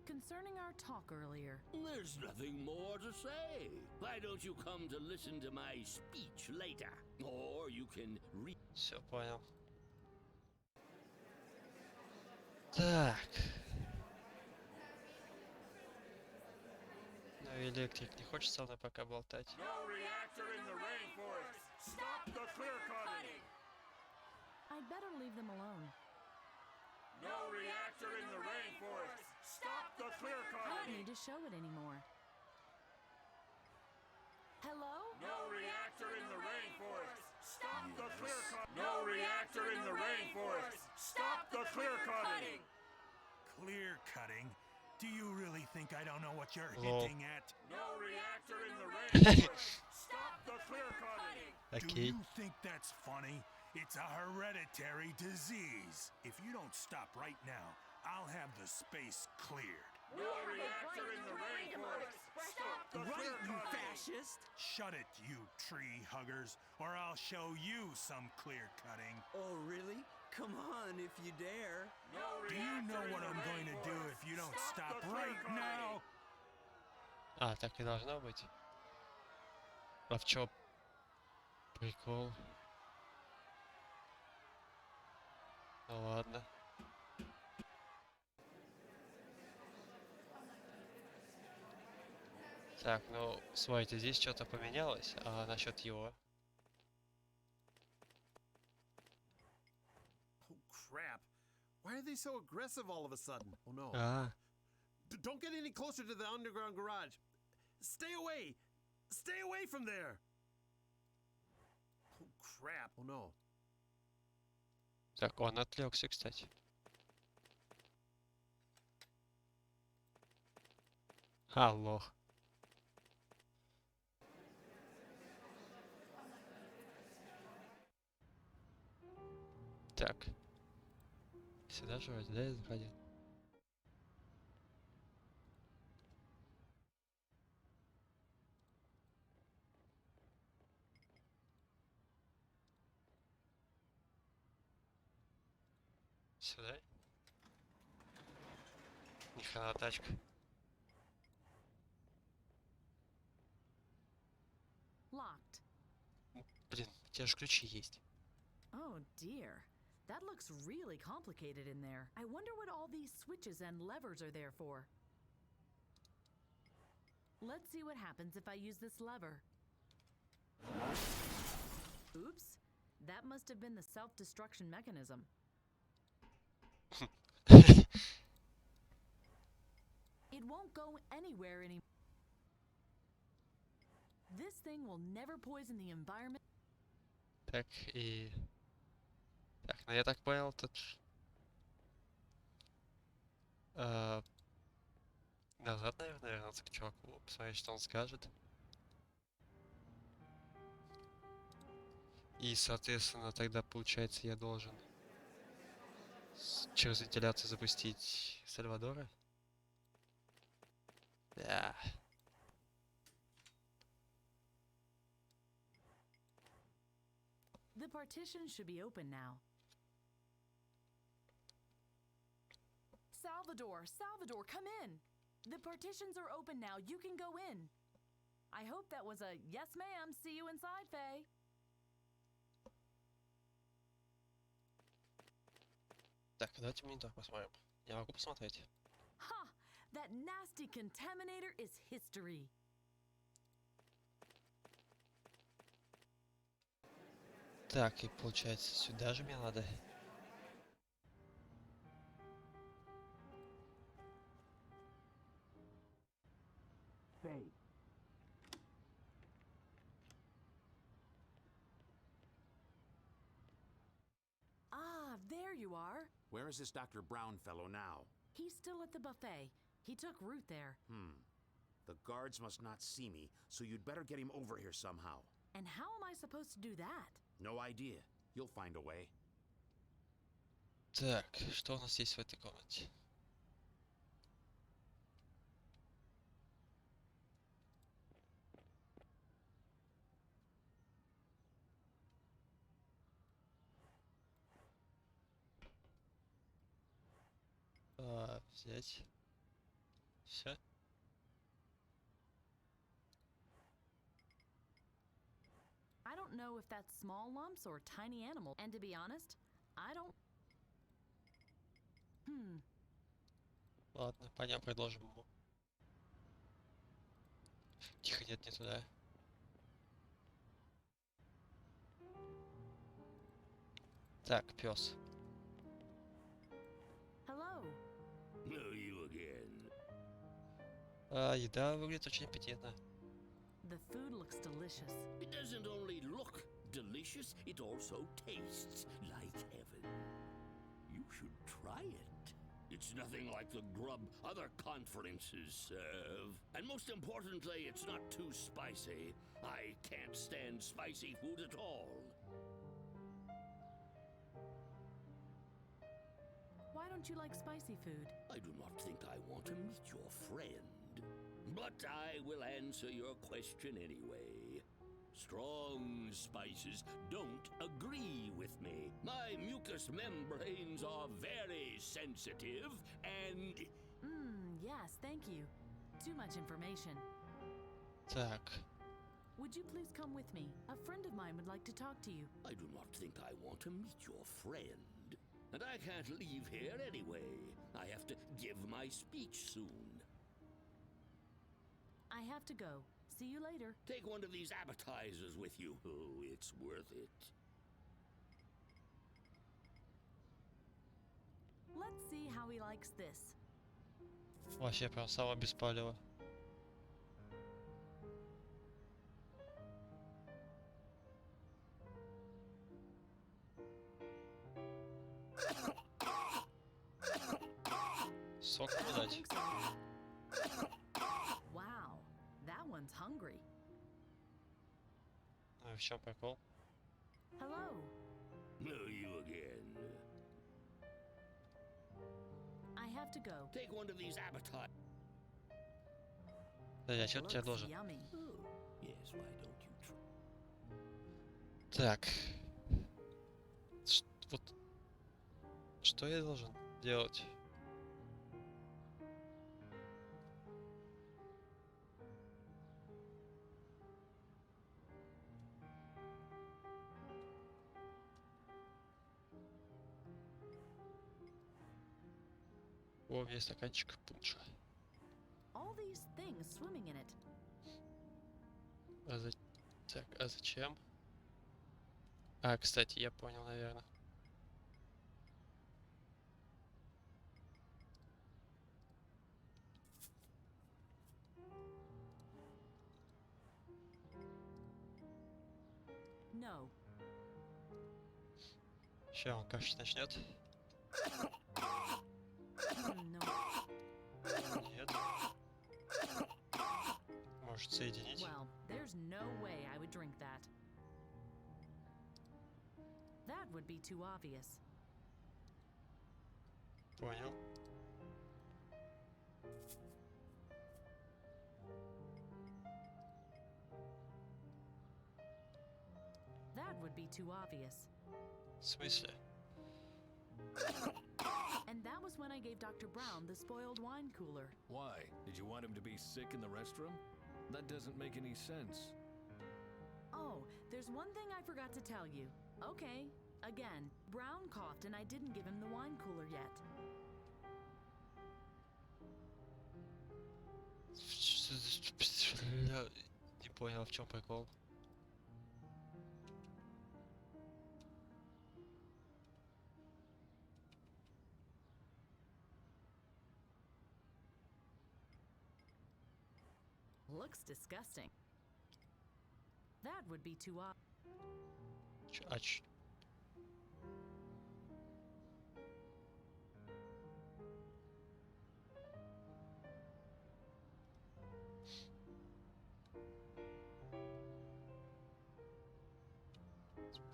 Concerning our talk earlier. There's nothing more to say. Why don't you come to listen to my speech later? Or you can read. Все, понял. Так. Ну, электрик не хочет со мной пока болтать. No reactor in the rainforest. Stop the clear cutting. I'd better leave them alone. No reactor in the rainforest. Stop the clear I don't cutting. need to show it anymore. Hello? No reactor in the rainforest. Stop the clear cutting. No reactor in the rainforest. Stop the clear cutting. Clear cutting? Do you really think I don't know what you're Lol. hinting at? No reactor in the rainforest. Stop the clear cutting. Do Okay. you think that's funny? It's a hereditary disease. If you don't stop right now, I'll have the space cleared. No reactor in the rainforest. Stop the clear Right, you cutting. fascist! Shut it, you tree huggers, or I'll show you some clear cutting. Oh, really? Come on, if you dare. No Do you know reactor in what the I'm going to do rainforest. if you don't Stop stop the clear right cutting. now? А, так и должно быть. А в чём прикол? Ну ладно. Так, ну, смотрите, здесь что-то поменялось, а насчет его? Oh, crap. Why are they so aggressive all of a sudden? Oh, no. А, Don't get any closer to the underground garage. Stay away. Stay away from there. Oh, crap. Oh, no. так, он отвлекся, кстати. Алло. Так. Сюда же вроде, да, я заходил? Сюда? Ни хрена тачка. Locked. Блин, у тебя же ключи есть. Oh dear. That looks really complicated in there. I wonder what all these switches and levers are there for. Let's see what happens if I use this lever. Oops. That must have been the self-destruction mechanism. It won't go anywhere anymore. This thing will never poison the environment. Так, и... Так, ну я так понял, тут... Назад, наверное, вернуться к чуваку, посмотреть, что он скажет. И, соответственно, тогда, получается, я должен через вентиляцию запустить Сальвадора. Да. The partition should be open now. Salvador, come in! The partitions are open now. You can go in. I hope that was a yes, ma'am. See you inside, Faye. Так, давайте монитор посмотрим. Я могу посмотреть? Ha! That nasty contaminator is history. Так, и получается, сюда же мне надо. Faye. Ah, there you are. Where is this Dr. Brown fellow now? He's still at the buffet. He took root there. The guards must not see me, so you'd better get him over here somehow. And how am I supposed to do that? No idea. You'll find a way. Так, что у нас есть в этой комнате? Взять. Все. I don't know if that's small lumps or tiny animal. And to be honest, I don't... Ладно, пойдем предложим ему. Тихо, нет, не туда. Так, пес. Hello. No, you again. Еда выглядит очень аппетитно. The food looks delicious. It doesn't only look delicious, it also tastes like heaven. You should try it. It's nothing like the grub other conferences serve. And most importantly, it's not too spicy. I can't stand spicy food at all. Why don't you like spicy food? I do not think I want to meet your friend. But I will answer your question anyway. Strong spices don't agree with me. My mucous membranes are very sensitive and... Yes, thank you. Too much information. Так. Would you please come with me? A friend of mine would like to talk to you. I do not think I want to meet your friend. And I can't leave here anyway. I have to give my speech soon. I have to go. See you later. Take one of these appetizers with you. Oh, it's worth it. Let's see how he likes this. Вообще прям само беспалево. Сок не дать. Wow, that one's hungry. В чем прикол? Hello. No, you again. I have to go. Take one of these appetizers. Да, я что-то тебе должен. Yummy. Yes, why don't you try? Так. Вот. Что я должен делать? О, у меня есть стаканчик пунша. All these things swimming in it. Так, а зачем? А, кстати, я понял, наверное. No. Сейчас он кашлять начнет. No. Нет. Может соединить? Well, there's no way I would drink that. That would be too obvious. Понял. That would be too obvious. В смысле? And that was when I gave Dr. Brown the spoiled wine cooler. Why? Did you want him to be sick in the restroom? That doesn't make any sense. Oh, there's one thing I forgot to tell you. Okay, again, Brown coughed and I didn't give him the wine cooler yet. Не понял, в чем прикол. Looks disgusting. That would be too obvious.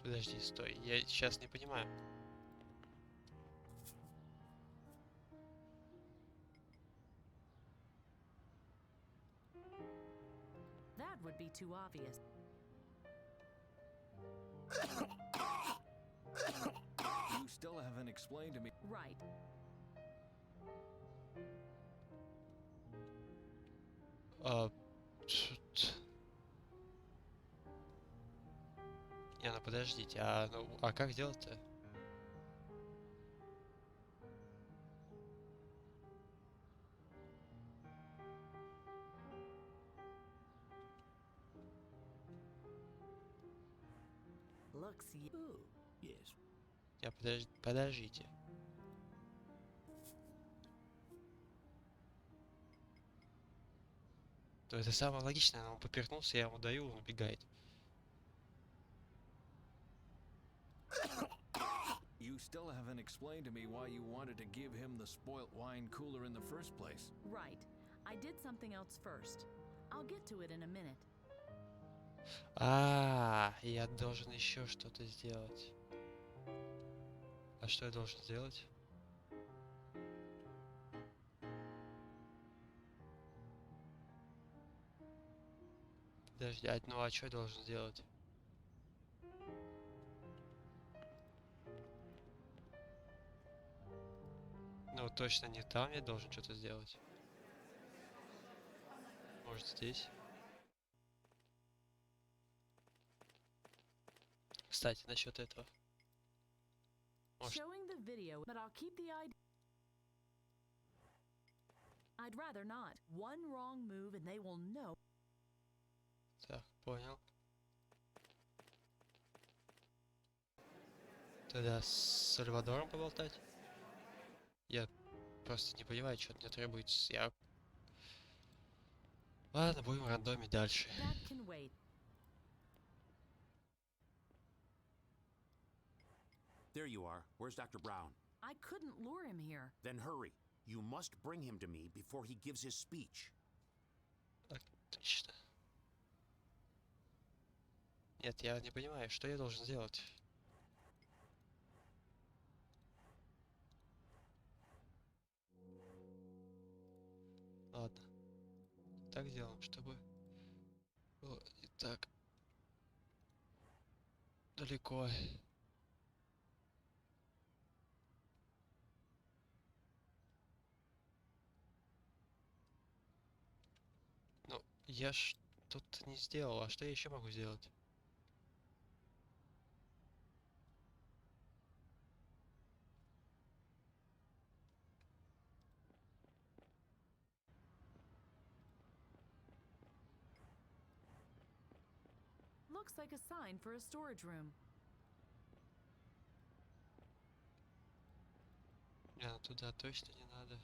Подожди, стой, я сейчас не понимаю. That would be too obvious. You still haven't explained to me. Right. Не, ну подождите, а как делать-то? Looks you. Yes. Подождите. То это самое логичное, он поперхнулся, я ему даю, он убегает. You still haven't explained to me why you wanted to give him the spoilt wine cooler in the first place. Right. I did something else first. I'll get to it in a minute. Я должен еще что-то сделать. А что я должен сделать? Подожди, а что я должен сделать? Ну, точно не там я должен что-то сделать. Может, здесь? Кстати, насчет этого. Может... Showing the video, but I'll keep the idea. I'd rather not. One wrong move and they will know. Так, понял. Тогда с Сальвадором поболтать? Я просто не понимаю, что от меня требуется. Ладно, будем рандомить дальше. That can wait. There you are. Where's Dr. Brown? I couldn't lure him here. Then hurry. You must bring him to me before he gives his speech. Отлично. Нет, я не понимаю, что я должен сделать. Ладно. Так делаем, чтобы было не так далеко. Ну, я что-то не сделал. А что я еще могу сделать? Looks like a sign for a storage room. Ну туда точно не надо.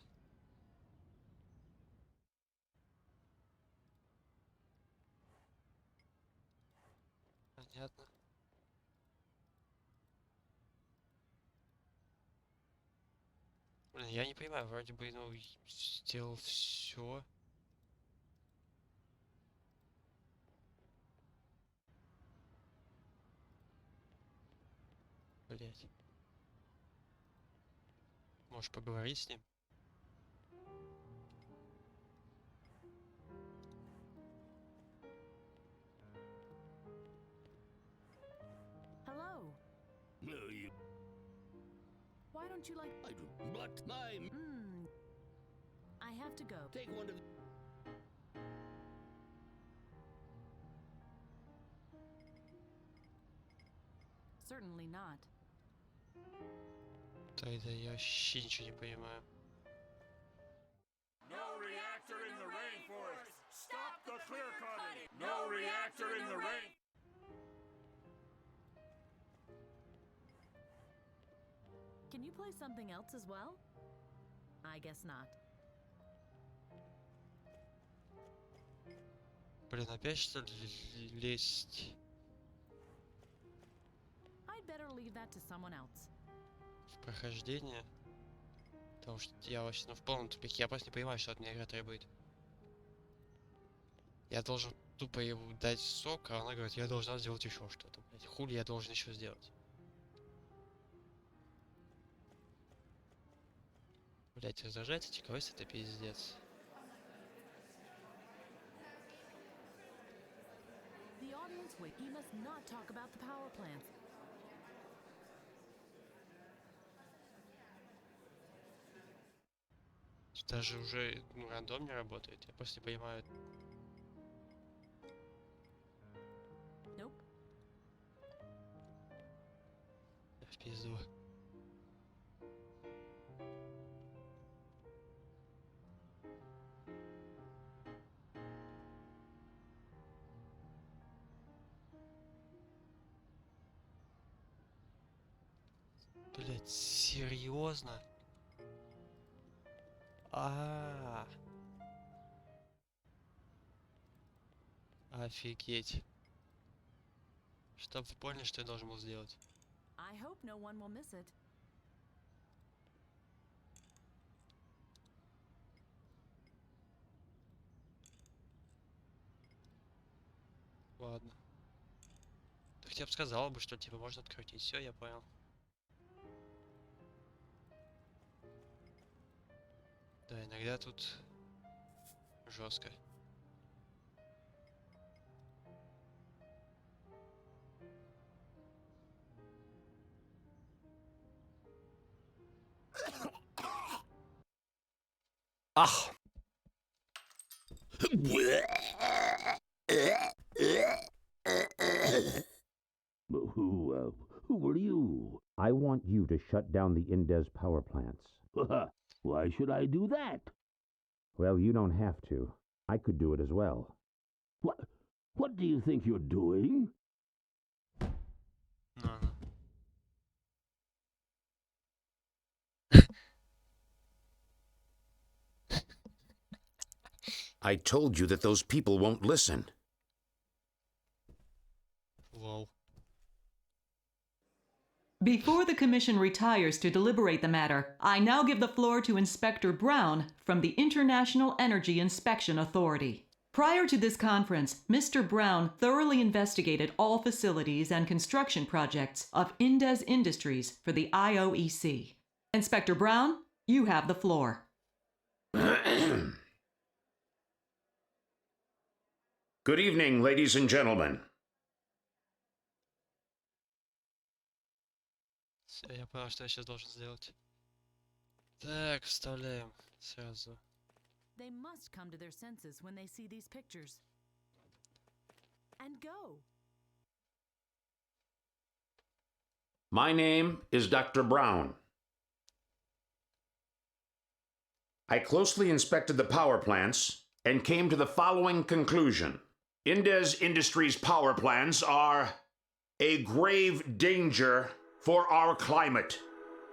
Понятно. Блин, я не понимаю, вроде бы, ну, сделал все. Блять. Можешь поговорить с ним? Hello. No, you. Why don't you like... I do. But my. I have to go. Take one of. Certainly not. Тогда я вообще ничего не понимаю. No reactor in the rainforest! Stop the clear cutting! No reactor in the rain. Can you play something else as well? I guess not. Блин, опять что ли лезть? I'd better leave that to someone else. В прохождение? Потому что я вообще в полном тупике. Я просто не понимаю, что от меня игра требует. Я должен тупо ему дать сок, а она говорит, я должна сделать еще что-то. Блять, хули я должен еще сделать? Блять, раздражается тиковость, это пиздец. The audience wait. He must not talk about the power plants. Даже уже рандом не работает. Я просто не понимаю. Nope. В пизду. Блять, серьезно? Офигеть. Чтоб вы поняли, что я должен был сделать. I hope no one will miss it. Ладно. Ты хотя бы сказала бы, что типа можно открутить. Все, я понял. Да, иногда тут жестко. Ach. Who are you? I want you to shut down the Indez power plants. Why should I do that? Well, you don't have to. I could do it as well. What do you think you're doing? I told you that those people won't listen. Whoa. Before the Commission retires to deliberate the matter, I now give the floor to Inspector Brown from the International Energy Inspection Authority. Prior to this conference, Mr. Brown thoroughly investigated all facilities and construction projects of Indez Industries for the IOEC. Inspector Brown, you have the floor. Good evening, ladies and gentlemen. Я понял, что я сейчас должен сделать. Так, вставляем сразу. They must come to their senses when they see these pictures. And go. My name is Dr. Brown. I closely inspected the power plants and came to the following conclusion. Indez Industries' power plants are a grave danger for our climate.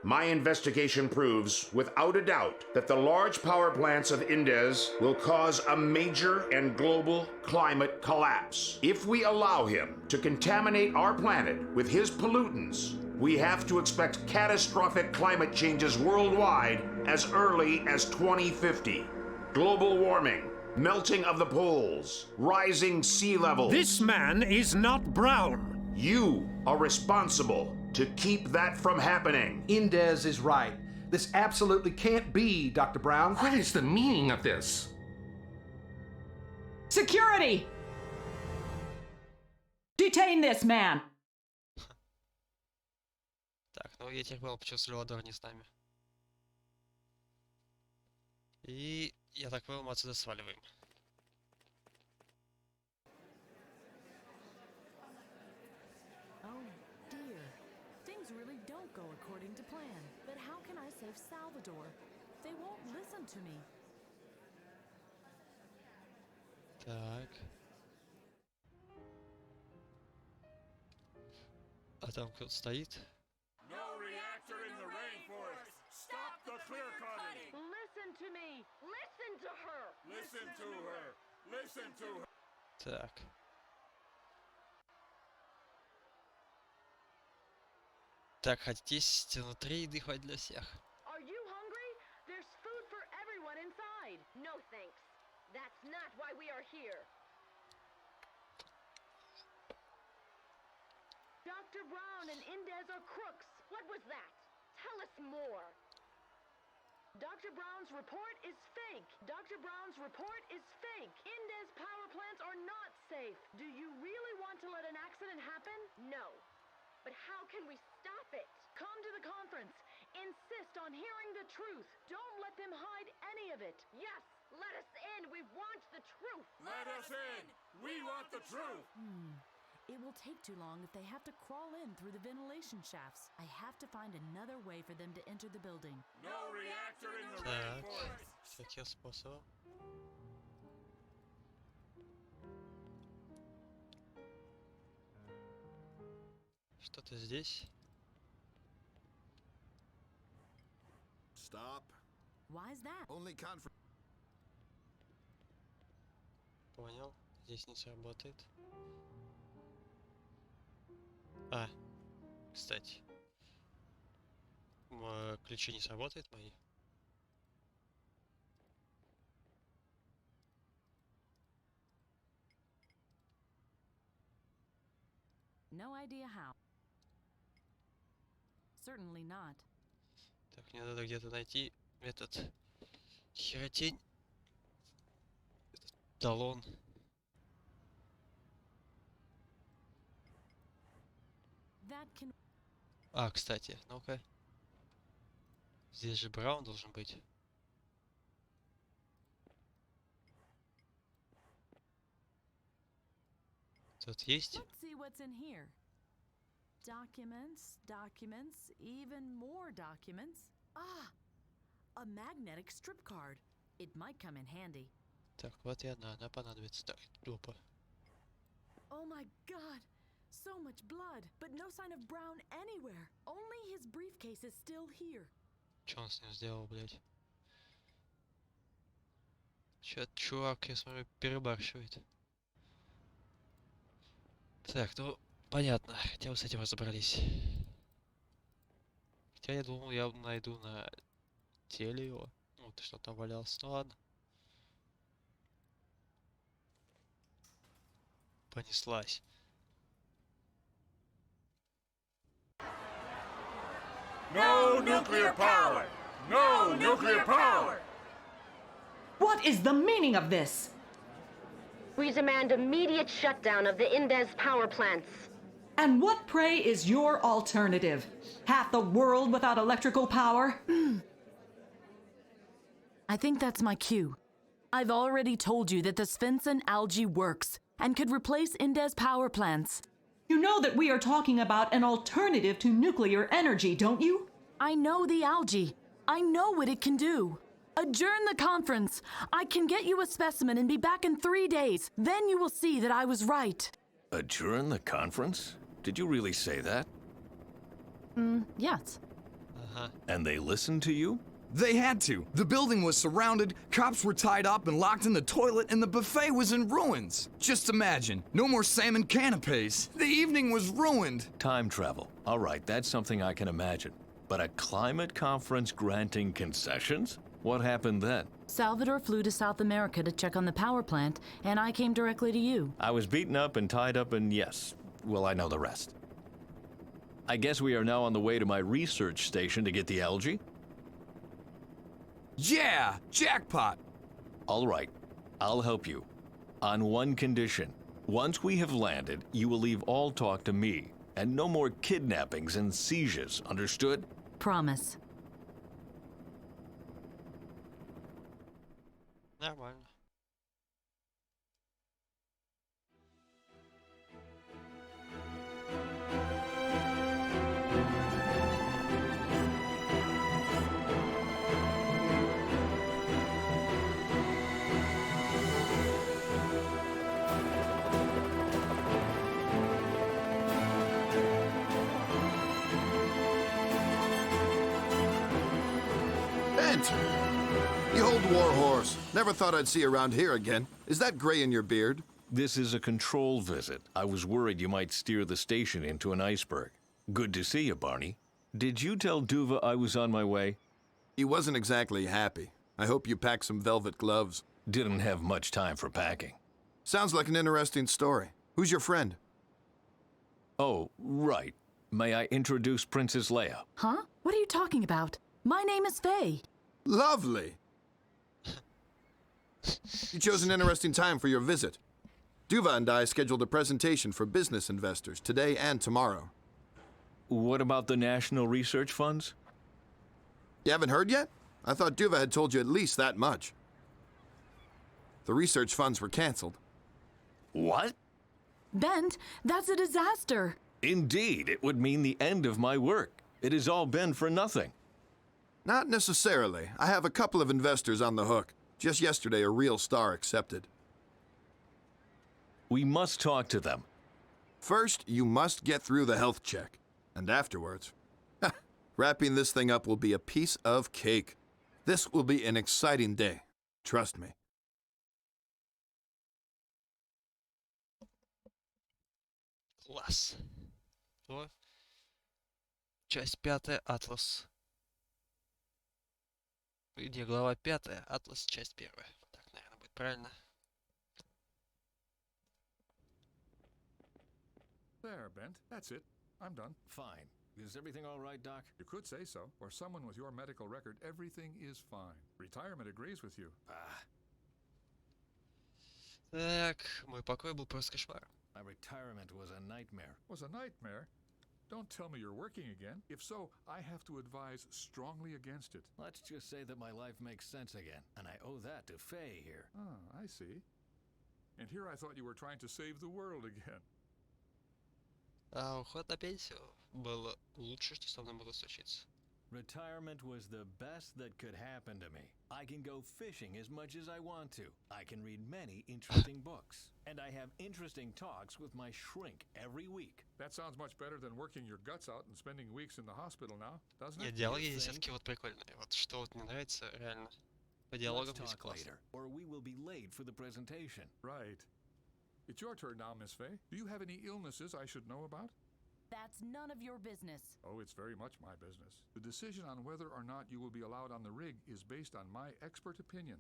My investigation proves, without a doubt, that the large power plants of Indez will cause a major and global climate collapse. If we allow him to contaminate our planet with his pollutants, we have to expect catastrophic climate changes worldwide as early as 2050. Global warming, melting of the poles, rising sea levels. This man is not Brown. You are responsible to keep that from happening. Indez is right. This absolutely can't be, Dr. Brown. What is the meaning of this? Security! Detain this man! Так, ну я теперь понял, почему Сальвадор не с нами. И я так понял, мы отсюда сваливаем. Oh dear. Things really don't go according to plan. But how can I save Salvador? They won't listen to me. Так. А там кто-то стоит? No reactor in the rainforest! Stop the clear cutting! Listen to me! Listen to her! Listen to her! Listen to her! Так. Так, хотите есть внутри еды хоть для всех? Are you hungry? There's food for everyone inside. No thanks. That's not why we are here. Dr. Brown and Indez are crooks. What was that? Tell us more. Dr. Brown's report is fake. Dr. Brown's report is fake. Indez power plants are not safe. Do you really want to let an accident happen? No. But how can we stop it? Come to the conference. Insist on hearing the truth. Don't let them hide any of it. Yes, let us in. We want the truth. Let us in. We want the truth. It will take too long if they have to crawl in through the ventilation shafts. I have to find another way for them to enter the building. No reactor in the Так, rainforest. всяким способом. Что-то здесь. Stop. Why is that? Only conference. Понял. Здесь не сработает. А, кстати. Ключи не сработают мои? No idea how. Certainly not. Так, мне надо где-то найти этот херотень. Этот талон. That can... А, кстати, ну-ка. Здесь же Браун должен быть. Тут есть? Let's see what's in here. Documents, documents, even more documents. Ah, a magnetic strip card. It might come in handy. Так, вот и она понадобится. Так, опа. Oh my god, so much blood, but no sign of Brown anywhere. Only his briefcase is still here. Чё он с ним сделал, блядь? Чё, чувак, я смотрю, перебарщивает. Так, ну, понятно. Хотя бы с этим разобрались. Хотя я думал, я найду на теле его. Вот что там валялось. Ну ладно. Понеслась. No nuclear power! No nuclear power! What is the meaning of this? We demand immediate shutdown of the Indez power plants. And what, pray, is your alternative? Half the world without electrical power? I think that's my cue. I've already told you that the Svensson algae works and could replace Indez power plants. You know that we are talking about an alternative to nuclear energy, don't you? I know the algae. I know what it can do. Adjourn the conference. I can get you a specimen and be back in 3 days. Then you will see that I was right. Adjourn the conference? Did you really say that? Yes. And they listened to you? They had to. The building was surrounded, cops were tied up and locked in the toilet, and the buffet was in ruins. Just imagine, no more salmon canapes. The evening was ruined. Time travel. All right, that's something I can imagine. But a climate conference granting concessions? What happened then? Salvador flew to South America to check on the power plant, and I came directly to you. I was beaten up and tied up and yes, well, I know the rest. I guess we are now on the way to my research station to get the algae? Yeah, jackpot. All right, I'll help you. On one condition. Once we have landed, you will leave all talk to me, and no more kidnappings and seizures, understood? Promise. Нормально. Bent! You old war horse. Never thought I'd see you around here again. Is that gray in your beard? This is a control visit. I was worried you might steer the station into an iceberg. Good to see you, Barney. Did you tell Duva I was on my way? He wasn't exactly happy. I hope you packed some velvet gloves. Didn't have much time for packing. Sounds like an interesting story. Who's your friend? Oh, right. May I introduce Princess Leia? Huh? What are you talking about? My name is Faye. Lovely! You chose an interesting time for your visit. Duva and I scheduled a presentation for business investors today and tomorrow. What about the National Research Funds? You haven't heard yet? I thought Duva had told you at least that much. The research funds were canceled. What? Bent, that's a disaster. Indeed, it would mean the end of my work. It has all been for nothing. Not necessarily. I have a couple of investors on the hook. Just yesterday, a real star accepted. We must talk to them. First, you must get through the health check. And afterwards, wrapping this thing up will be a piece of cake. This will be an exciting day. Trust me. Класс. О. Часть 5, Атлас. Где глава 5, Атлас, часть 1. Так, наверное, будет правильно. There, Bent. That's it. I'm done. Fine. Is everything all right, Doc? You could say so. For someone with your medical record, everything is fine. Retirement agrees with you. Так, мой покой был просто кошмаром. My retirement was a nightmare. Was a nightmare? Don't tell me you're working again. If so, I have to advise strongly against it. Let's just say that my life makes sense again, and I owe that to Faye here. Ah, I see. And here I thought you were trying to save the world again. А уход на пенсию было лучше, что со мной могло случиться. Retirement was the best that could happen to me. I can go fishing as much as I want to. I can read many interesting books. And I have interesting talks with my shrink every week. That sounds much better than working your guts out and spending weeks in the hospital now, doesn't Нет, it? диалоги здесь все-таки вот прикольные. Вот что вот мне нравится, реально. По диалогам здесь классно. Later, or we will be late for the presentation. Right. It's your turn now, Miss Faye. Do you have any illnesses I should know about? That's none of your business. Oh, it's very much my business. The decision on whether or not you will be allowed on the rig is based on my expert opinion.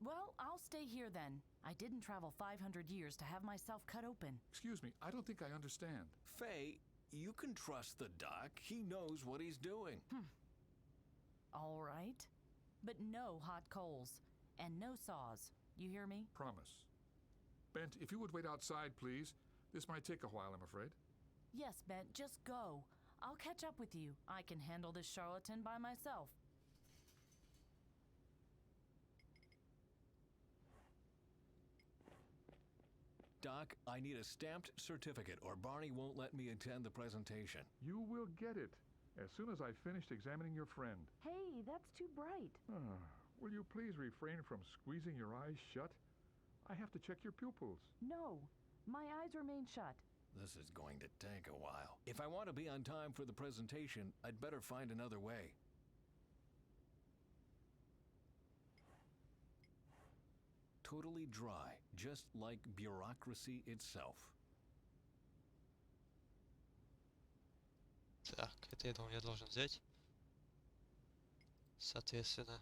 Well, I'll stay here then. I didn't travel 500 years to have myself cut open. Excuse me, I don't think I understand. Faye, you can trust the doc. He knows what he's doing. All right. But no hot coals. And no saws. You hear me? Promise. Bent, if you would wait outside, please. This might take a while, I'm afraid. Yes, Bent, just go. I'll catch up with you. I can handle this charlatan by myself. Doc, I need a stamped certificate or Barney won't let me attend the presentation. You will get it as soon as I've finished examining your friend. Hey, that's too bright. Will you please refrain from squeezing your eyes shut? I have to check your pupils. No, my eyes remain shut. This is going to take a while. If I want to be on time for the presentation, I'd better find another way. Totally dry, just like bureaucracy itself. Так, это я думаю, я должен взять. Соответственно.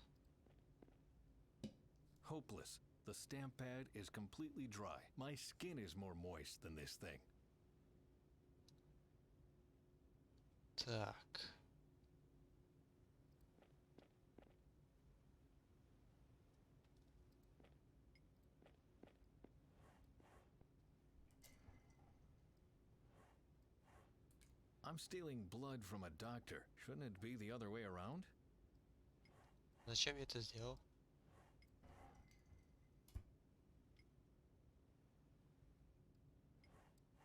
Hopeless. The stamp pad is completely dry. My skin is more moist than this thing. Так. I'm stealing blood from a doctor. Shouldn't it be the other way around? Зачем я это сделал?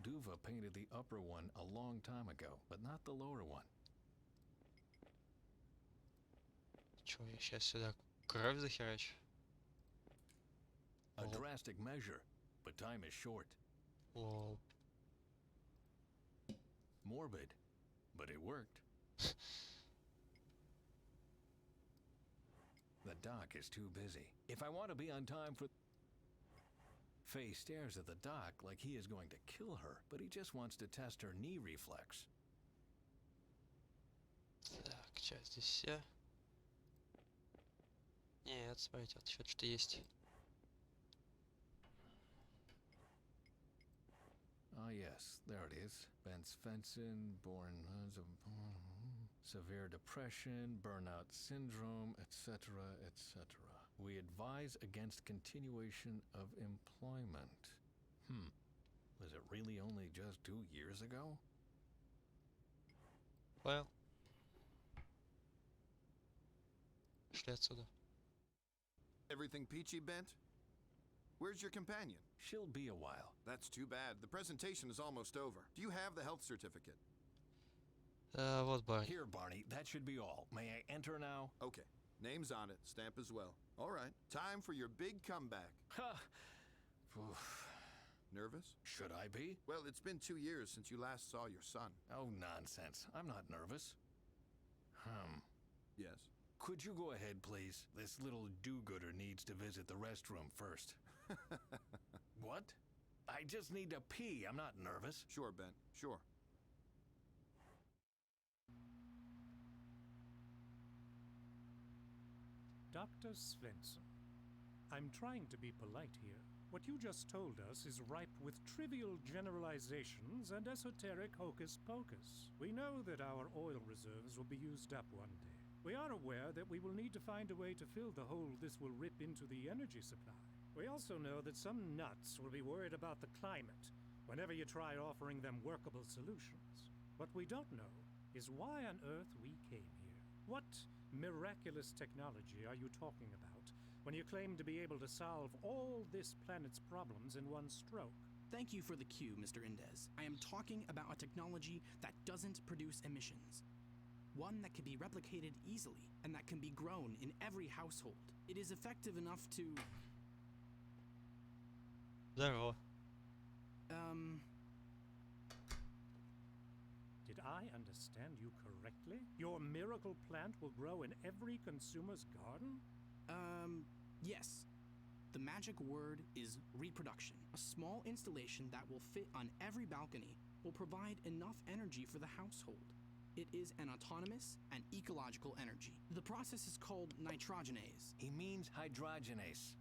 Duva painted the upper one a long time ago, but not the lower one. Чё, я сейчас сюда кровь захерачу? A drastic measure, but time is short. Whoa. Morbid, but it worked. The doc is too busy. If I want to be on time for... Faye stares at the doc like he is going to kill her, but he just wants to test her knee reflex. Так, часть здесь вся. Нет, смотрите, вот еще что-то есть. Ah, yes, there it is. Ben Svensson, born severe depression, burnout syndrome, etc., etc. We advise against continuation of employment. Was it really only just 2 years ago? Well. Шли отсюда. Everything peachy, Bent? Where's your companion? She'll be a while. That's too bad. The presentation is almost over. Do you have the health certificate? Вот Барни. Here, Barney, that should be all. May I enter now? Okay. Name's on it, stamp as well. All right, time for your big comeback. Ha! Nervous? Should I be? Well, it's been 2 years since you last saw your son. Oh, nonsense. I'm not nervous. Yes? Could you go ahead, please? This little do-gooder needs to visit the restroom first. What? I just need to pee. I'm not nervous. Sure, Ben. Sure. Dr. Svensson, I'm trying to be polite here. What you just told us is ripe with trivial generalizations and esoteric hocus-pocus. We know that our oil reserves will be used up one day. We are aware that we will need to find a way to fill the hole this will rip into the energy supply. We also know that some nuts will be worried about the climate whenever you try offering them workable solutions. What we don't know is why on earth we came here. What miraculous technology are you talking about when you claim to be able to solve all this planet's problems in one stroke? Thank you for the cue, Mr. Indez. I am talking about a technology that doesn't produce emissions. One that can be replicated easily and that can be grown in every household. It is effective enough to... Здорово. Did I understand you correctly? Your miracle plant will grow in every consumer's garden? Yes. The magic word is reproduction. A small installation that will fit on every balcony will provide enough energy for the household. It is an autonomous and ecological energy. The process is called nitrogenase. He means hydrogenase.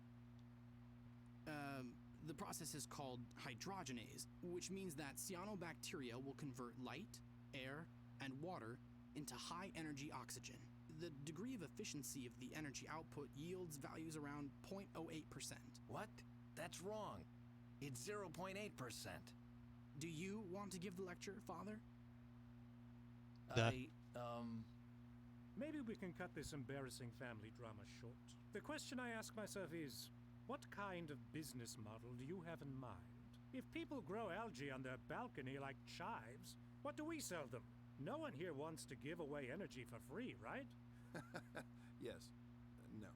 The process is called hydrogenase, which means that cyanobacteria will convert light, air, and water into high-energy oxygen. The degree of efficiency of the energy output yields values around 0.08%. What? That's wrong. It's 0.8%. Do you want to give the lecture, Father? Maybe we can cut this embarrassing family drama short. The question I ask myself is, what kind of business model do you have in mind? If people grow algae on their balcony like chives, what do we sell them? No one here wants to give away energy for free, right? Yes. No.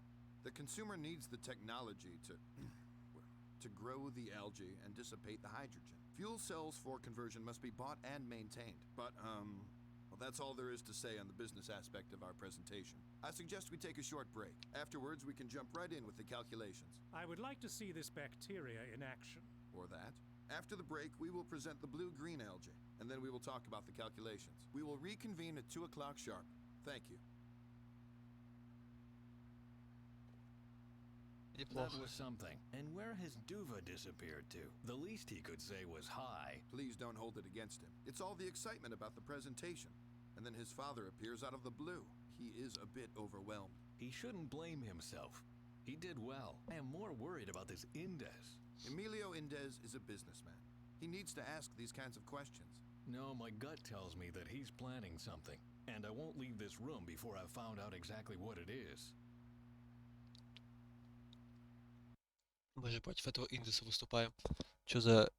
The consumer needs the technology to grow the algae and dissipate the hydrogen. Fuel cells for conversion must be bought and maintained. But, well, that's all there is to say on the business aspect of our presentation. I suggest we take a short break. Afterwards, we can jump right in with the calculations. I would like to see this bacteria in action. Or that. After the break, we will present the blue-green algae, and then we will talk about the calculations. We will reconvene at 2 o'clock sharp. Thank you. That was something. And where has Duva disappeared to? The least he could say was hi. Please don't hold it against him. It's all the excitement about the presentation. And then his father appears out of the blue. He is a bit overwhelmed. He shouldn't blame himself. He did well. I am more worried about this Indez. Emilio Indez is a businessman. He needs to ask these kinds of questions. No, my gut tells me that he's planning something. And I won't leave this room before I've found out exactly what it is. Мы же против этого индекса выступаем. Чё за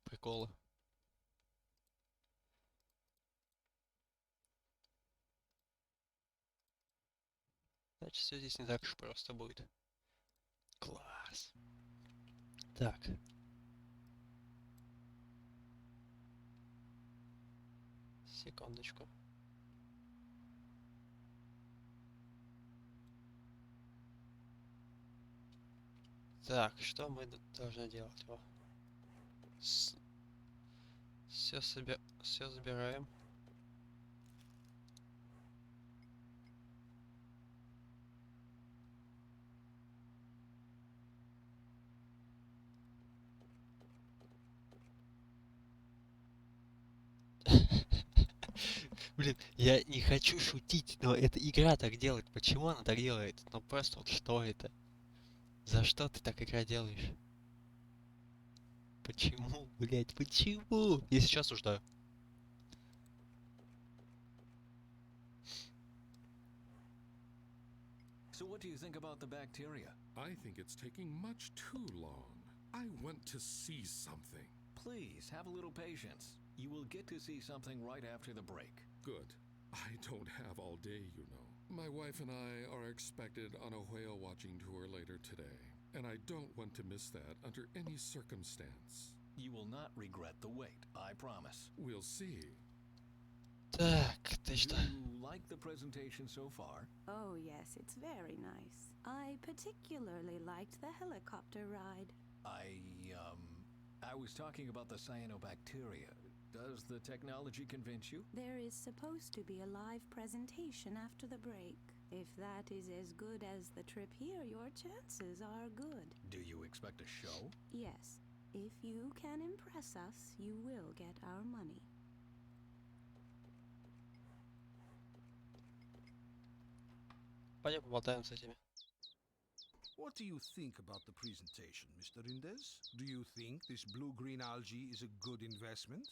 приколы? Значит, все здесь не так уж просто будет. Класс. Так. Секундочку. Так, что мы должны делать? Все забираем. Блин, я не хочу шутить, но эта игра так делает. Почему она так делает? Ну просто вот что это? За что ты так игра делаешь? Почему, блять, почему? Я сейчас осуждаю. So what do you think about the bacteria? I think it's taking much too long. I want to see something. Please, have a little patience. You will get to see something right after the break. Good. I don't have all day, you know. My wife and I are expected on a whale watching tour later today, and I don't want to miss that under any circumstance. You will not regret the wait, I promise. We'll see. Так, ты что? Do you like the presentation so far? Oh, yes, it's very nice. I particularly liked the helicopter ride. I was talking about the cyanobacteria. Does the technology convince you? There is supposed to be a live presentation after the break. If that is as good as the trip here, your chances are good. Do you expect a show? Yes. If you can impress us, you will get our money. Пойдем поболтаем с этими. What do you think about the presentation, Mr. Indes? Do you think this blue-green algae is a good investment?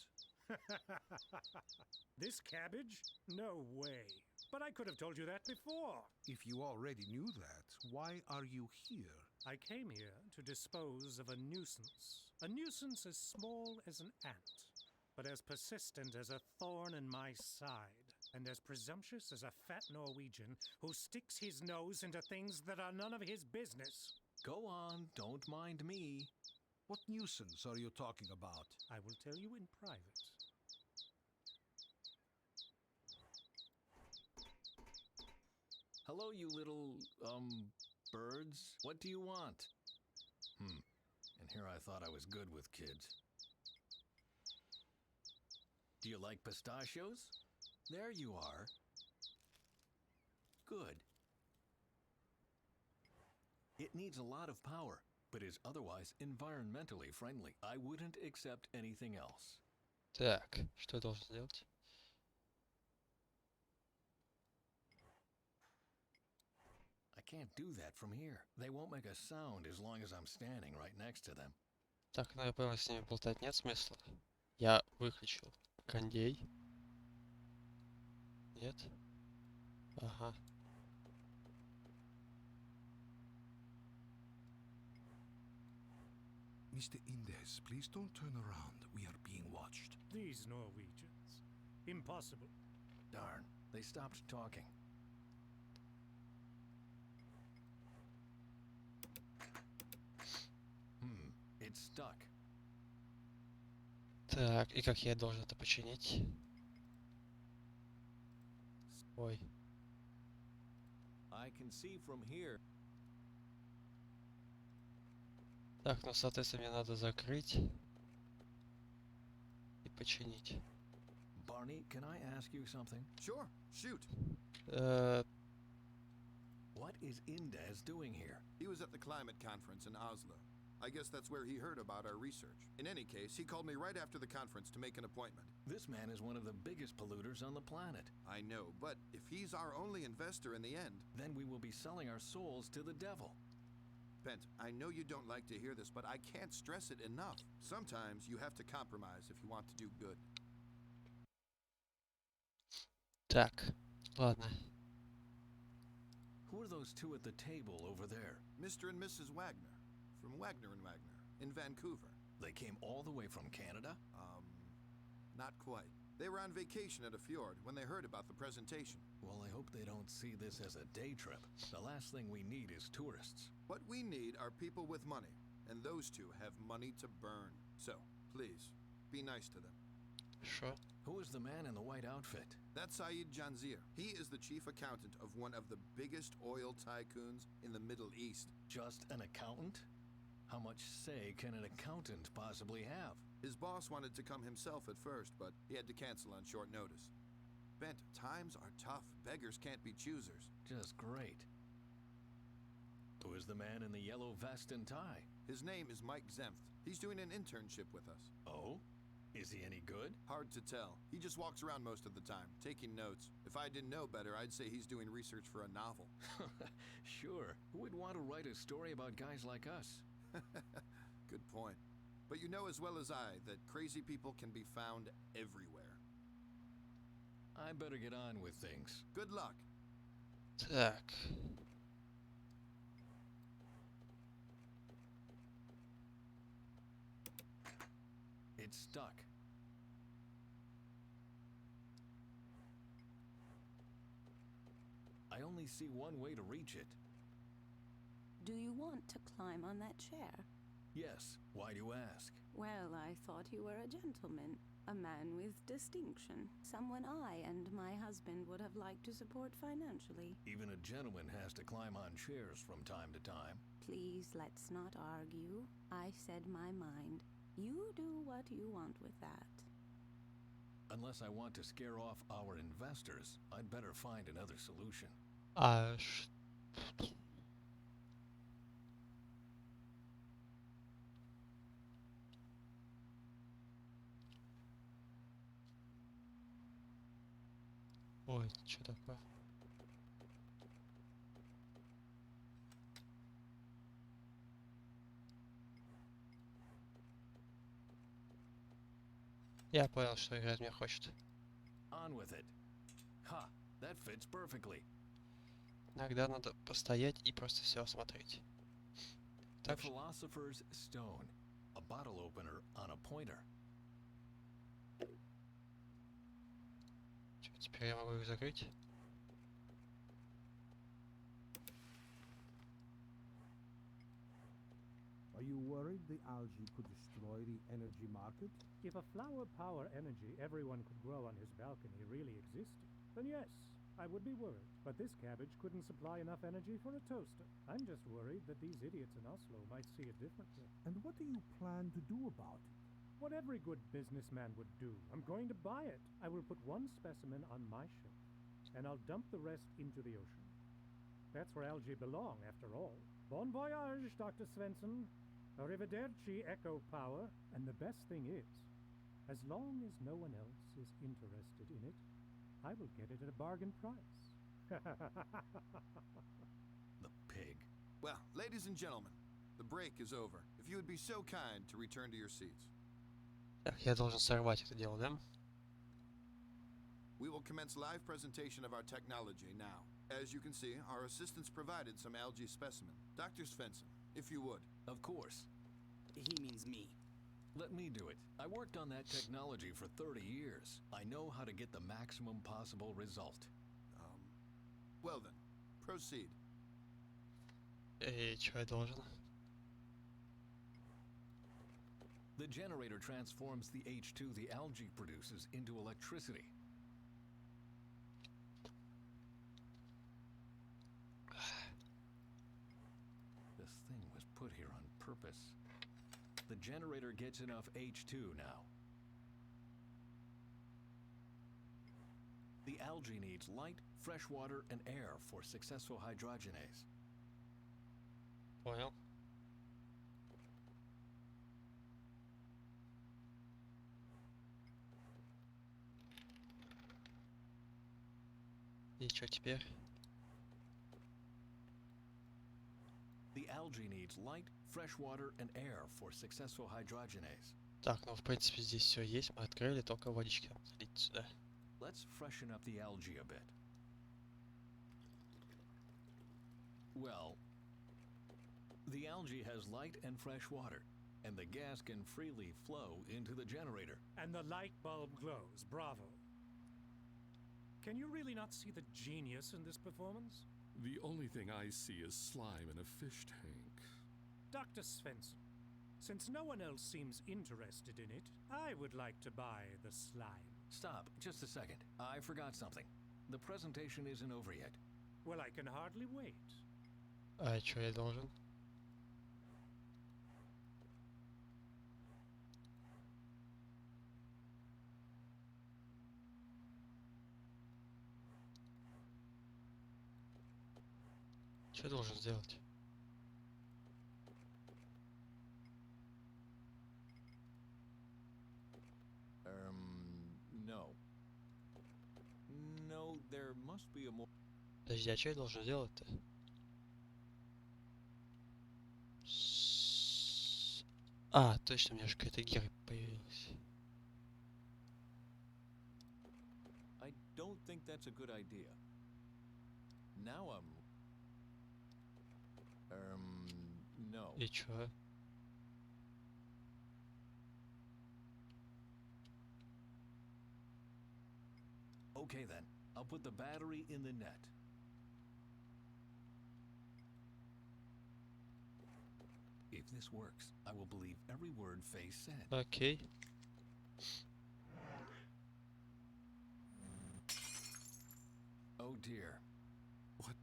This cabbage? No way. But I could have told you that before. If you already knew that, why are you here? I came here to dispose of a nuisance. A nuisance as small as an ant, but as persistent as a thorn in my side, and as presumptuous as a fat Norwegian who sticks his nose into things that are none of his business. Go on, don't mind me. What nuisance are you talking about? I will tell you in private. Hello, you little, birds. What do you want? And here I thought I was good with kids. Do you like pistachios? There you are. Good. It needs a lot of power, but is otherwise environmentally friendly. I wouldn't accept anything else. Так, что я должен сделать? I can't do that from here. They won't make a sound as long as I'm standing right next to them. Так, ну я понял, с ними болтать нет смысла. Я выключил кондей. Нет? Ага. Mr. Indes, please don't turn around. We are being watched. These Norwegians. Impossible. Darn, they stopped talking. It's stuck. Так, и как я должен это починить? Ой. I can see from here. Так, ну, соответственно, мне надо закрыть и починить. Barney, can I ask you something? Sure, shoot. What is Indes doing here? He was at the climate conference in Oslo. I guess that's where he heard about our research. In any case, he called me right after the conference to make an appointment. This man is one of the biggest polluters on the planet. I know, but if he's our only investor in the end... Then we will be selling our souls to the devil. Bent, I know you don't like to hear this, but I can't stress it enough. Sometimes you have to compromise if you want to do good. Так, ладно. Who are those two at the table over there? Mr. and Mrs. Wagner. From Wagner and Wagner, in Vancouver. They came all the way from Canada? Not quite. They were on vacation at a fjord when they heard about the presentation. Well, I hope they don't see this as a day trip. The last thing we need is tourists. What we need are people with money, and those two have money to burn. So, please, be nice to them. Sure. Who is the man in the white outfit? That's Saeed Janzir. He is the chief accountant of one of the biggest oil tycoons in the Middle East. Just an accountant? How much say can an accountant possibly have? His boss wanted to come himself at first, but he had to cancel on short notice. Bent, times are tough. Beggars can't be choosers. Just great. Who is the man in the yellow vest and tie? His name is Mike Zemft. He's doing an internship with us. Oh? Is he any good? Hard to tell. He just walks around most of the time, taking notes. If I didn't know better, I'd say he's doing research for a novel. Sure. Who would want to write a story about guys like us? Good point. But you know as well as I that crazy people can be found everywhere. I better get on with things. Good luck. Так. It's stuck. I only see one way to reach it. Do you want to climb on that chair? Yes. Why do you ask? Well, I thought you were a gentleman. A man with distinction. Someone I and my husband would have liked to support financially. Even a gentleman has to climb on chairs from time to time. Please, let's not argue. I said my mind. You do what you want with that. Unless I want to scare off our investors, I'd better find another solution. Ой, что такое? Я понял, что игра от меня хочет. On with it. Ha, that fits perfectly. Иногда надо постоять и просто все осмотреть. The Philosopher's Stone. A bottle opener on a pointer. Чё, теперь я могу их закрыть? Are you worried the algae could destroy the energy market? If a flower power energy everyone could grow on his balcony really existed, then yes, I would be worried. But this cabbage couldn't supply enough energy for a toaster. I'm just worried that these idiots in Oslo might see it differently. And what do you plan to do about it? What every good businessman would do. I'm going to buy it. I will put one specimen on my shelf, and I'll dump the rest into the ocean. That's where algae belong, after all. Bon voyage, Dr. Svensson. Arrivederci, Echo Power. And the best thing is, as long as no one else is interested in it, I will get it at a bargain price. The pig. Well, ladies and gentlemen, the break is over. If you would be so kind to return to your seats. Так, я должен сорвать это дело, да? We will commence live presentation of our technology now. As you can see, our assistants provided some algae specimen. Dr. Svensson, if you would. Of course. He means me. Let me do it. I worked on that technology for 30 years. I know how to get the maximum possible result. Well then, proceed. И чё я должен? The generator transforms the H2 the algae produces into electricity. This thing was put here on purpose. The generator gets enough H2 now. The algae needs light, fresh water, and air for successful hydrogenase. Понял. И чё теперь? The algae needs light, fresh water, and air for successful hydrogenase. Так, ну в принципе здесь все есть. Мы открыли, только водички залить сюда. Let's freshen up the algae a bit. Well, the algae has light and fresh water, and the gas can freely flow into the generator. And the light bulb glows. Bravo. Can you really not see the genius in this performance? The only thing I see is slime in a fish tank. Dr. Svensson, since no one else seems interested in it, I would like to buy the slime. Stop, just a second. I forgot something. The presentation isn't over yet. Well, I can hardly wait. А чё я должен? Что я должен сделать? No. No, there must be a more... Подожди, а что я должен сделать-то? А, точно, у меня же какая-то гира появилась. I don't think that's a good idea. Now I'm... No. И чё? Okay then, I'll put the battery in the net. If this works, I will believe every word Faye said. Окей. Oh dear. What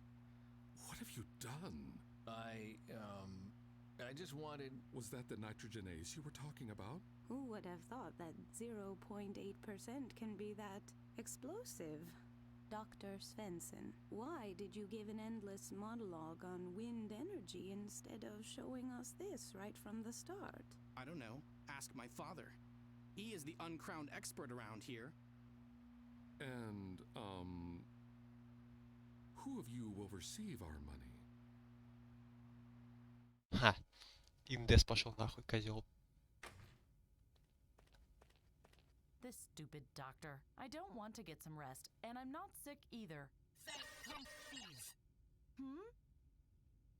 have you done? I just wanted... Was that the nitrogenase you were talking about? Who would have thought that 0.8% can be that explosive? Dr. Svensson, why did you give an endless monologue on wind energy instead of showing us this right from the start? I don't know. Ask my father. He is the uncrowned expert around here. And, who of you will receive our money? Ха. Индес пошел нахуй, козел. This stupid doctor. I don't want to get some rest, and I'm not sick either. Come, please. Hmm?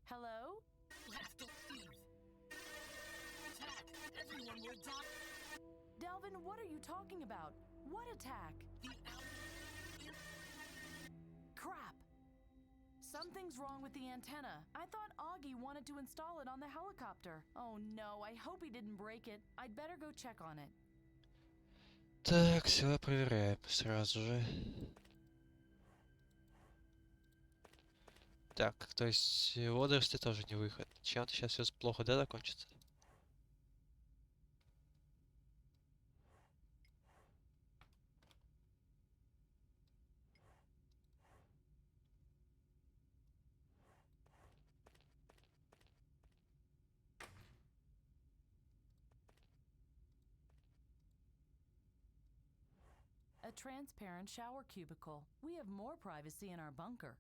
Hello? You have to leave. Attack! Everyone will die. Delvin, what are you talking about? What attack? Crap! Something's wrong with the antenna. I thought Augie wanted to install it on the helicopter. Oh no, I hope he didn't break it. I'd better go check on it. Так, все проверяем сразу же. Так, то есть водоросли тоже не выход. Чем-то сейчас все плохо, да, закончится? A transparent shower cubicle. We have more privacy in our bunker.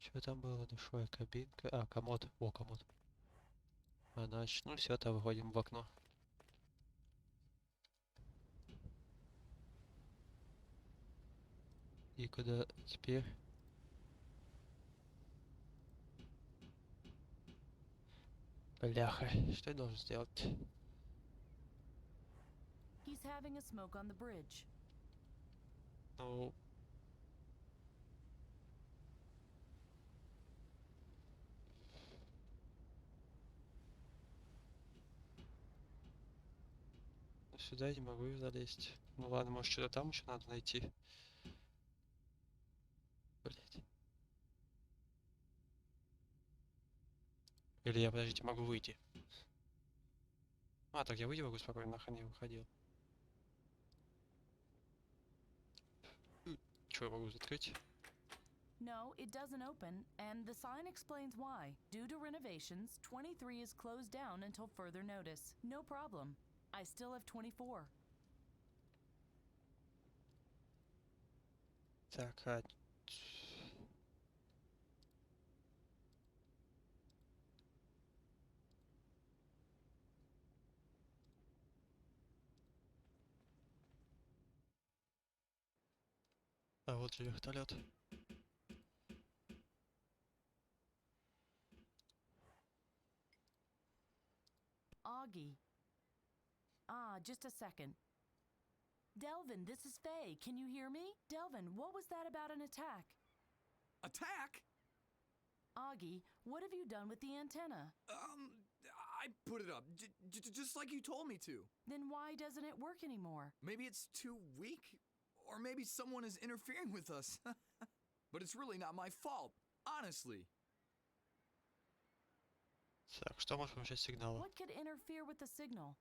Что там было? Душевая кабинка. А, комод. О, комод. А, значит, ну все, то выходим в окно. И куда теперь? Бляха, что я должен сделать? He's having a smoke on the bridge. Ну... Сюда я не могу залезть. Ну ладно, может что-то там еще надо найти. Блять. Или я, подождите, могу выйти. А, так я выйти могу спокойно, нахрен не выходил. Что я могу закрыть? No, it doesn't open, and the sign explains why. Due to renovations, 23 is closed down until further notice. No problem. I still have 24. Так, а... А вот же вертолет. Augie. Ah, just a second. Delvin, this is Faye. Can you hear me? Delvin, what was that about an attack? Attack? Augie, what have you done with the antenna? I put it up, just like you told me to. Then why doesn't it work anymore? Maybe it's too weak? Or maybe someone is interfering with us. But it's really not my fault, honestly. Так, что может помешать сигналу? What could interfere with the signal?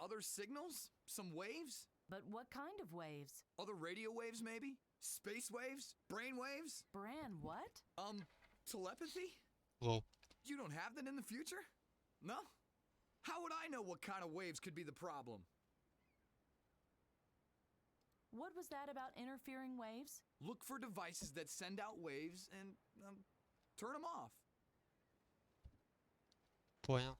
Other signals? Some waves? But what kind of waves? Other radio waves, maybe? Space waves? Brain waves? Bran, what? Telepathy? Лол. You don't have that in the future? No? How would I know what kind of waves could be the problem? What was that about interfering waves? Look for devices that send out waves and turn them off. Понял.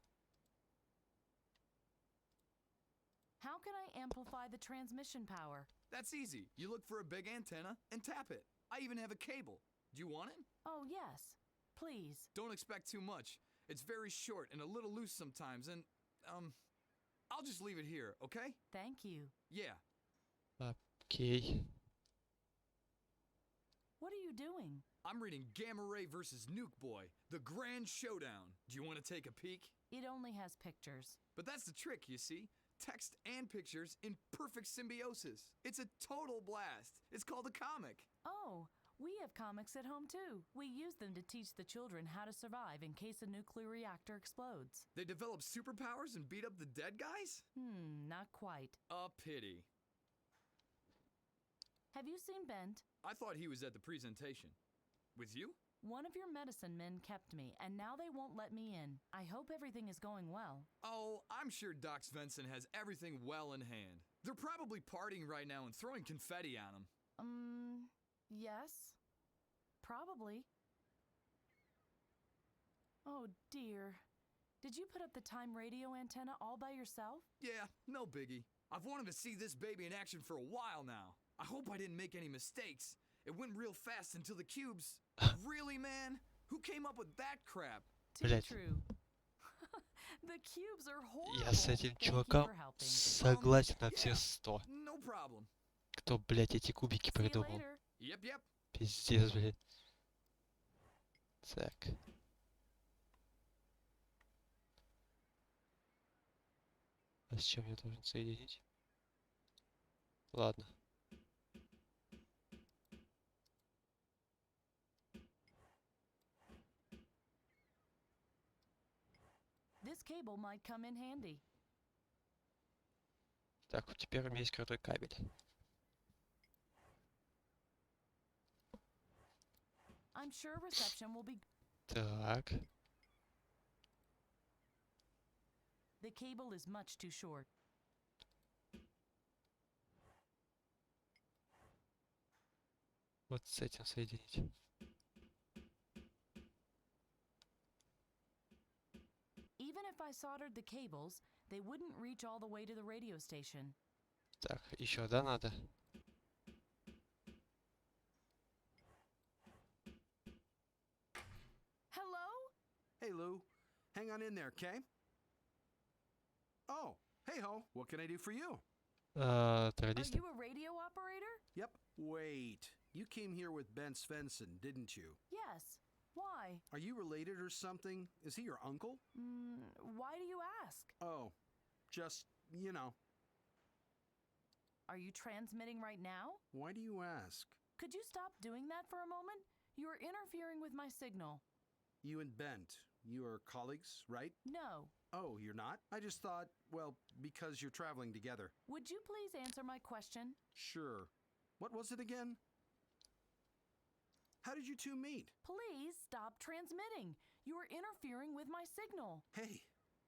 How can I amplify the transmission power? That's easy. You look for a big antenna and tap it. I even have a cable. Do you want it? Oh, yes. Please. Don't expect too much. It's very short and a little loose sometimes, and, I'll just leave it here, okay? Thank you. Yeah. Окей. What are you doing? I'm reading Gamma Ray vs. Nuke Boy, the grand showdown. Do you want to take a peek? It only has pictures. But that's the trick, you see. Text and pictures in perfect symbiosis. It's a total blast. It's called a comic. Oh, we have comics at home too. We use them to teach the children how to survive in case a nuclear reactor explodes. They develop superpowers and beat up the dead guys? Not quite. A pity. Have you seen Bent? I thought he was at the presentation. With you? One of your medicine men kept me, and now they won't let me in. I hope everything is going well. Oh, I'm sure Doc Svensson has everything well in hand. They're probably partying right now and throwing confetti on him. Yes. Probably. Oh, dear. Did you put up the time radio antenna all by yourself? Yeah, no biggie. I've wanted to see this baby in action for a while now. I hope I didn't make any mistakes. It went real fast until the cubes. Really, man? Who came up with that crap? Too true. The cubes are horrible. Я с этим чуваком согласен на все 100. No problem. Кто, блядь, эти кубики придумал? Yep. Пиздец, блядь. Так. А с чем я должен соединить? Ладно. This cable might come in handy. Так, вот теперь у меня есть крутой кабель. I'm sure reception will be... Так. The cable is much too short. Вот с этим соединить. Even if I soldered the cables, they wouldn't reach all the way to the radio station. Так, еще, да, надо? Hello? Hey, Lou. Hang on in there, okay? Oh, hey ho. What can I do for you? Are Террористы? you a radio operator? Yep. Wait. You came here with Ben Svensson, didn't you? Yes. Why? Are you related or something? Is he your uncle? Why do you ask? Oh, just, you know. Are you transmitting right now? Why do you ask? Could you stop doing that for a moment? You are interfering with my signal. You and Bent, you are colleagues, right? No. Oh, you're not? I just thought, well, because you're traveling together. Would you please answer my question? Sure. What was it again? How did you two meet? Please stop transmitting. You are interfering with my signal. Hey,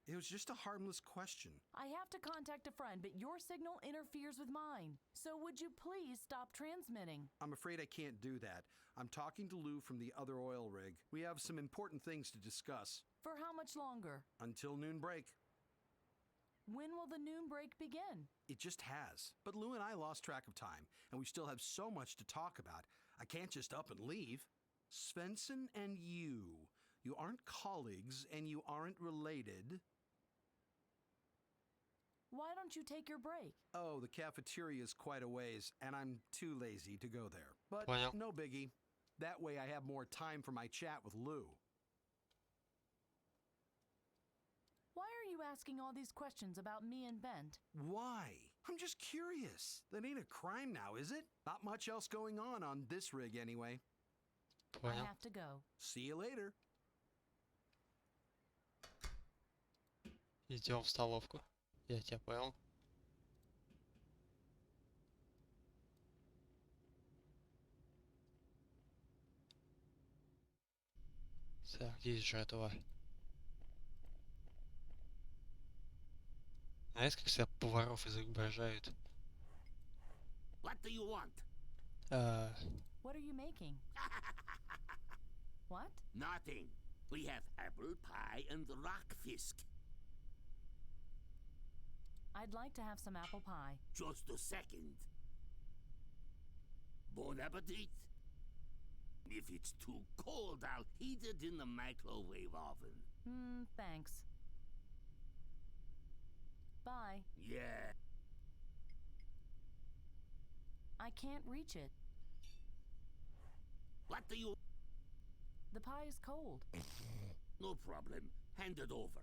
it was just a harmless question. I have to contact a friend, but your signal interferes with mine. So would you please stop transmitting? I'm afraid I can't do that. I'm talking to Lou from the other oil rig. We have some important things to discuss. For how much longer? Until noon break. When will the noon break begin? It just has. But Lou and I lost track of time, and we still have so much to talk about. I can't just up and leave. Svensson and you aren't colleagues and you aren't related. Why don't you take your break? Oh, the cafeteria is quite a ways, and I'm too lazy to go there. But Понял. no biggie. That way I have more time for my chat with Lou. Why are you asking all these questions about me and Bent? Why? I'm just curious. That ain't a crime now, is it? Not much else going on this rig anyway. I Понял. have to go. See you later. Идем в столовку. Я тебя понял. Так, есть же этого. Знаешь, как себя поваров изображают? What do you want? What are you making? What? Nothing. We have apple pie and rockfisk. I'd like to have some apple pie. Just a second. Bon appetit. If it's too cold, I'll heat it in the microwave oven. Thanks. Bye. Yeah. I can't reach it. What do you... The pie is cold. No problem. Hand it over.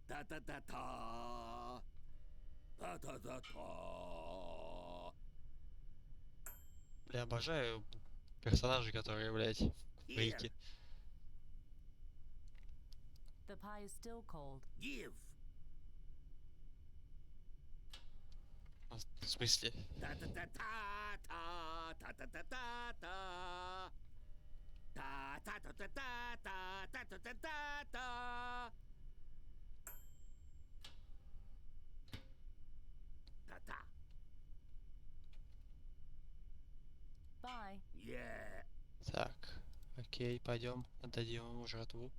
Ta-ta-ta-ta. Ta-ta-ta-ta. Бля, обожаю персонажей, которые, блядь, фрики. The pie is still cold. Give. В смысле? Ta-ta-ta-ta-ta. Ta-ta-ta-ta-ta. Ta-ta-ta-ta-ta. Ta-ta-ta-ta-ta. Ta-ta. Bye. Yeah. Так, окей, пойдем, отдадим ему жратву.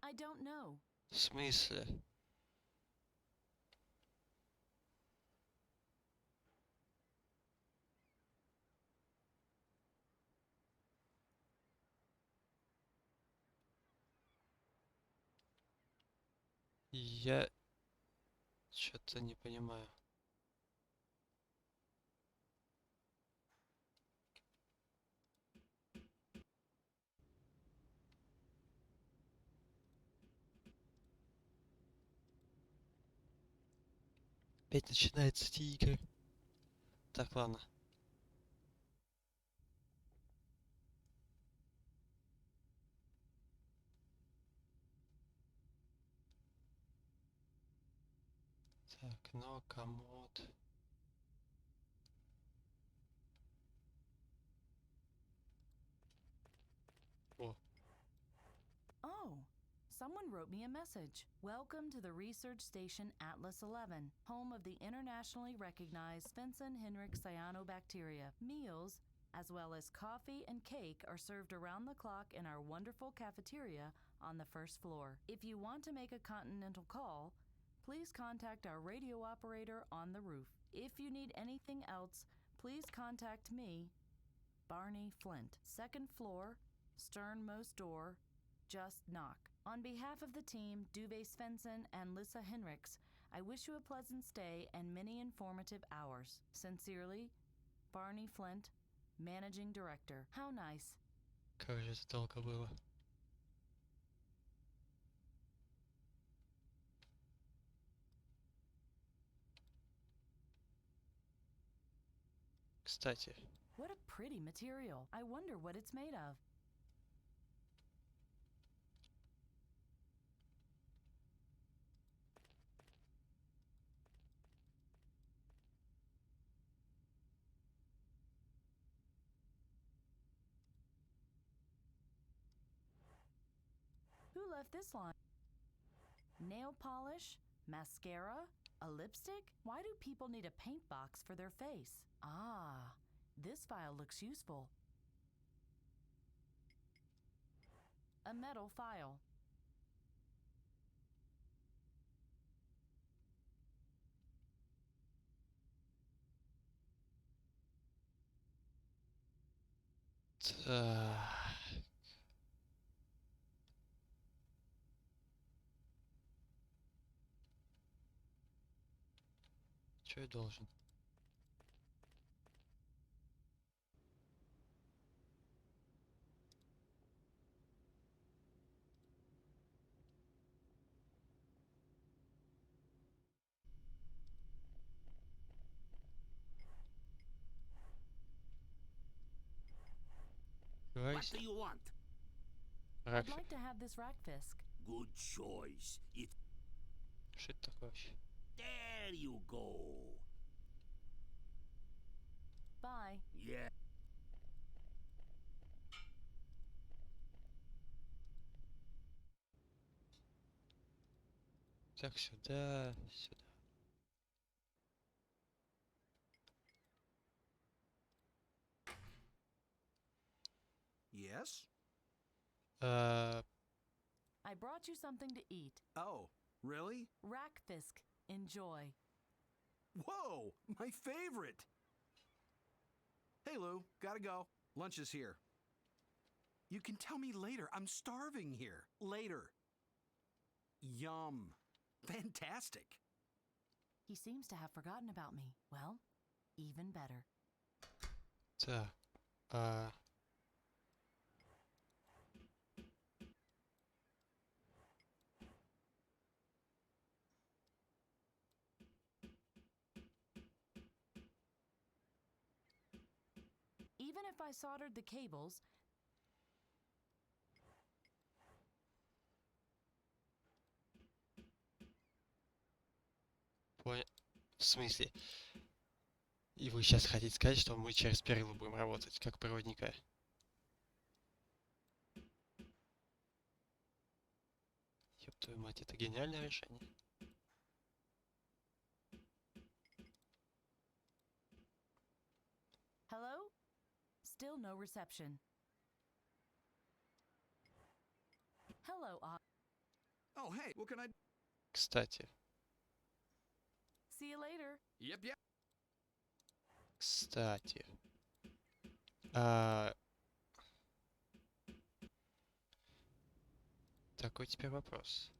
I don't know. В смысле? Я что-то не понимаю. Опять начинаются эти игры. Так, ладно. Так, но комод. О. Oh, someone wrote me a message. Welcome to the research station Atlas 11, home of the internationally recognized Svensson Henrik cyanobacteria. Meals, as well as coffee and cake, are served around the clock in our wonderful cafeteria on the first floor. If you want to make a continental call, please contact our radio operator on the roof. If you need anything else, please contact me, Barney Flint. Second floor, sternmost door, just knock. On behalf of the team, Duve Svensson and Lissa Henriks, I wish you a pleasant stay and many informative hours. Sincerely, Barney Flint, Managing Director. How nice. Как же это долго было. Кстати. What a pretty material. I wonder what it's made of. Who left this line? Nail polish? Mascara? A lipstick? Why do people need a paint box for their face? Ah, this file looks useful. A metal file. Что я должен? What do you want? I'd like to have this rackfisk. Good choice. Что это такое вообще? There you go. Bye. Yeah. Так, сюда, сюда. Yes? I brought you something to eat. Oh, really? Rackfisk. Enjoy. Whoa, my favorite! Hey, Lou, gotta go. Lunch is here. You can tell me later. I'm starving here. Later. Yum. Fantastic. He seems to have forgotten about me. Well, even better. Так, Even if I soldered the cables, в смысле? И вы сейчас хотите сказать, что мы через перила будем работать, как проводника? Ёб твою мать, это гениальное решение. hello? Still no reception. Hello, Oh, hey, what can I... Кстати, See you later. Yep. кстати. Такой теперь вопрос.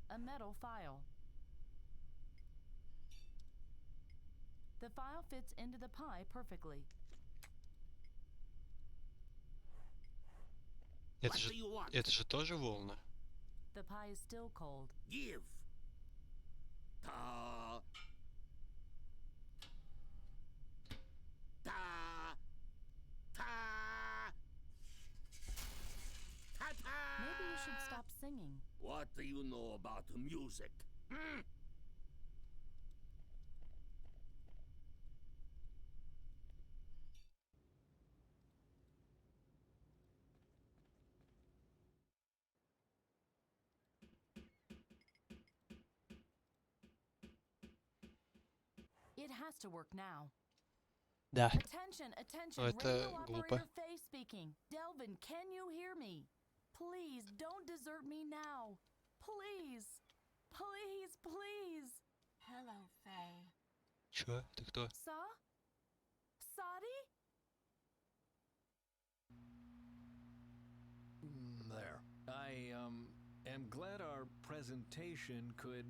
A metal file. The file fits into the pie perfectly. Это же тоже волны. The pie is still cold. Give. Ta. Ta. Ta. Ta-ta. Maybe you should stop singing. What do you know about music? Hmm? It has to work now. Да. Attention, attention. Но это Radio глупо. operator Faye speaking. Delvin, can you hear me? Please, don't desert me now. Please. Please, please. Hello, Faye. Чё? Ты кто? Sadi? There. I am glad our presentation could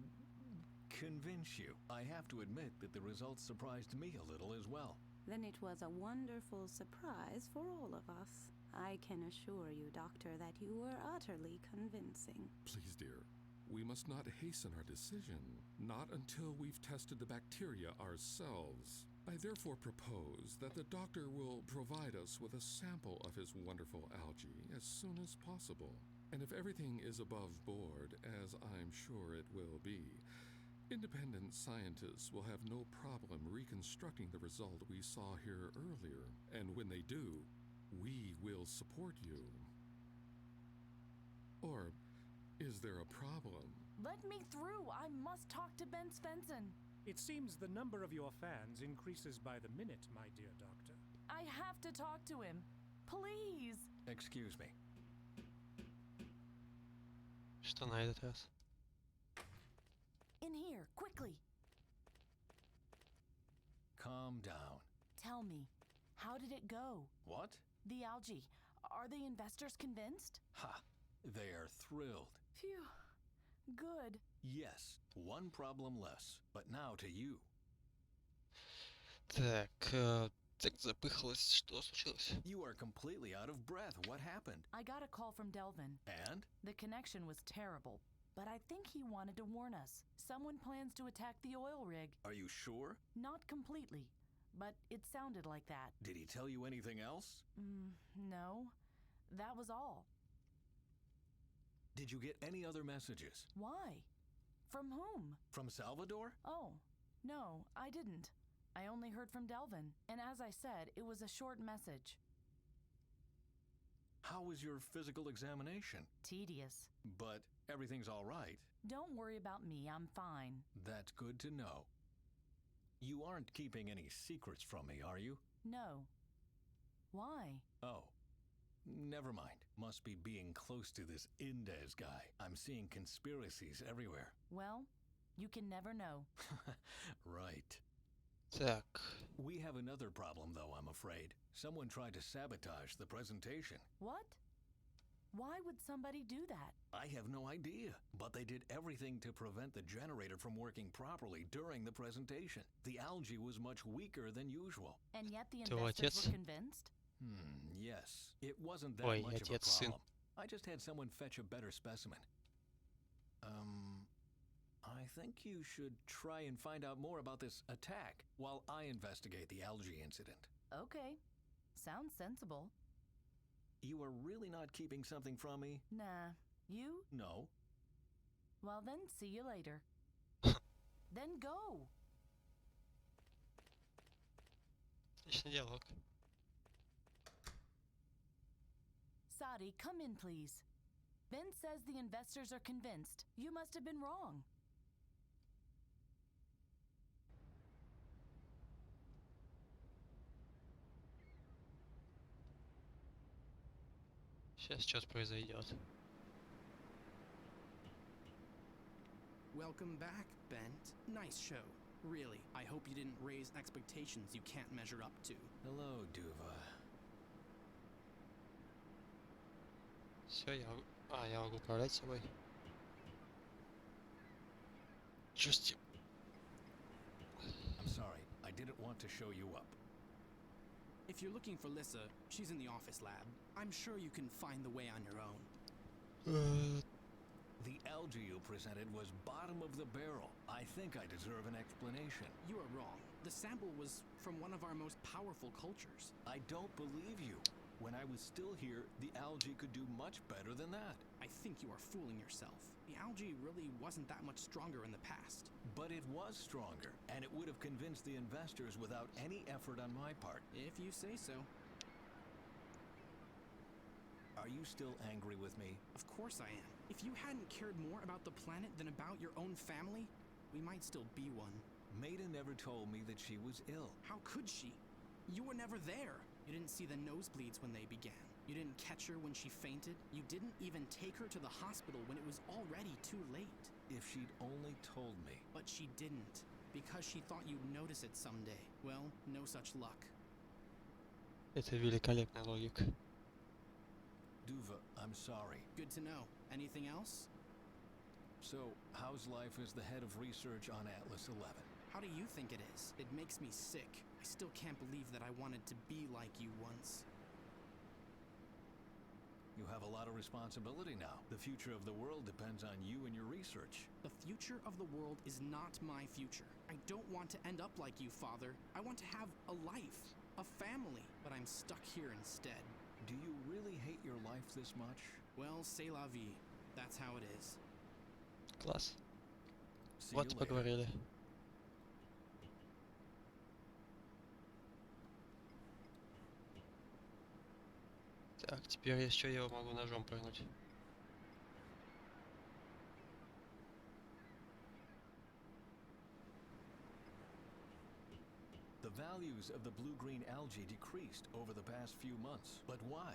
convince you. I have to admit that the results surprised me a little as well. Then it was a wonderful surprise for all of us. I can assure you, Doctor, that you were utterly convincing. Please, dear, we must not hasten our decision, not until we've tested the bacteria ourselves. I therefore propose that the doctor will provide us with a sample of his wonderful algae as soon as possible. And if everything is above board, as I'm sure it will be, independent scientists will have no problem reconstructing the result we saw here earlier. And when they do, we will support you. Or is there a problem? Let me through. I must talk to Ben Svensson. It seems the number of your fans increases by the minute, my dear doctor. I have to talk to him. Please. Excuse me. Что на этот раз? In here, quickly. Calm down. Tell me, how did it go? What? The algae. Are the investors convinced? Ha! They are thrilled. Phew. Good. Yes, one problem less. But now to you. Так запыхалось, что случилось? You are completely out of breath. What happened? I got a call from Delvin. And? The connection was terrible, but I think he wanted to warn us. Someone plans to attack the oil rig. Are you sure? Not completely. but it sounded like that. Did he tell you anything else? No. That was all. Did you get any other messages? Why? From whom? From Salvador? Oh, no, I didn't. I only heard from Delvin, and as I said, it was a short message. How was your physical examination? Tedious. But everything's all right. Don't worry about me, I'm fine. That's good to know. You aren't keeping any secrets from me, are you? No. Why? Oh, never mind. Must be being close to this Indes guy. I'm seeing conspiracies everywhere. Well, you can never know. Right. Так. We have another problem, though, I'm afraid. Someone tried to sabotage the presentation. What? Why would somebody do that? I have no idea, but they did everything to prevent the generator from working properly during the presentation. The algae was much weaker than usual. And yet the Твой investors отец? were convinced? Yes. It wasn't that Ой, much of a отец, сын. problem. I just had someone fetch a better specimen. I think you should try and find out more about this attack while I investigate the algae incident. Okay. Sounds sensible. You are really not keeping something from me? Nah. You? No. Well then, see you later. Then go! Отличный диалог. Sadi, come in, please. Ben says the investors are convinced. You must have been wrong. Сейчас что-то произойдет. Welcome back, Bent. Nice show. Really, I hope you didn't raise expectations you can't measure up to. Hello, Duva. Все, я могу управлять собой. Just... I'm sorry, I didn't want to show you up. If you're looking for Lissa, she's in the office lab. I'm sure you can find the way on your own. The algae you presented was bottom of the barrel. I think I deserve an explanation. You are wrong. The sample was from one of our most powerful cultures. I don't believe you. When I was still here, the algae could do much better than that. I think you are fooling yourself. The algae really wasn't that much stronger in the past. But it was stronger, and it would have convinced the investors without any effort on my part. If you say so. Are you still angry with me? Of course I am. If you hadn't cared more about the planet than about your own family, we might still be one. Maida never told me that she was ill. How could she? You were never there. You didn't see the nosebleeds when they began. You didn't catch her when she fainted. You didn't even take her to the hospital when it was already too late. If she'd only told me. But she didn't, because she thought you'd notice it someday. Well, no such luck. Это великолепная логика. Duva, I'm sorry. Good to know. Anything else? So, how's life as the head of research on Atlas 11? How do you think it is? It makes me sick. I still can't believe that I wanted to be like you once. You have a lot of responsibility now. The future of the world depends on you and your research. The future of the world is not my future. I don't want to end up like you, Father. I want to have a life, a family, but I'm stuck here instead. Do you really hate your life this much? Well, c'est la vie. That's how it is. Класс. See Вот you later. поговорили. Так, теперь еще я его могу ножом прыгнуть. The values of the blue-green algae decreased over the past few months. But why?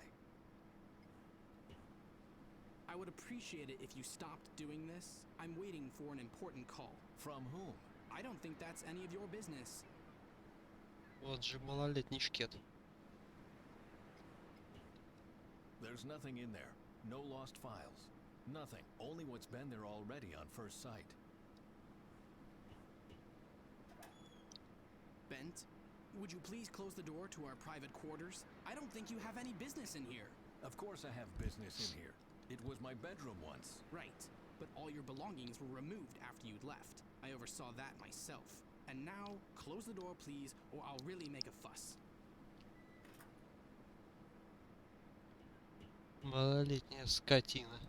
I would appreciate it if you stopped doing this. I'm waiting for an important call. From whom? I don't think that's any of your business. Вот же малолетний шкет. There's nothing in there. No lost files. Nothing. Only what's been there already on first sight. Bent, would you please close the door to our private quarters? I don't think you have any business in here. Of course I have business in here. It was my bedroom once. Right, but all your belongings were removed after you'd left. I oversaw that myself. And now, close the door, please, or I'll really make a fuss. Малолетняя скотина.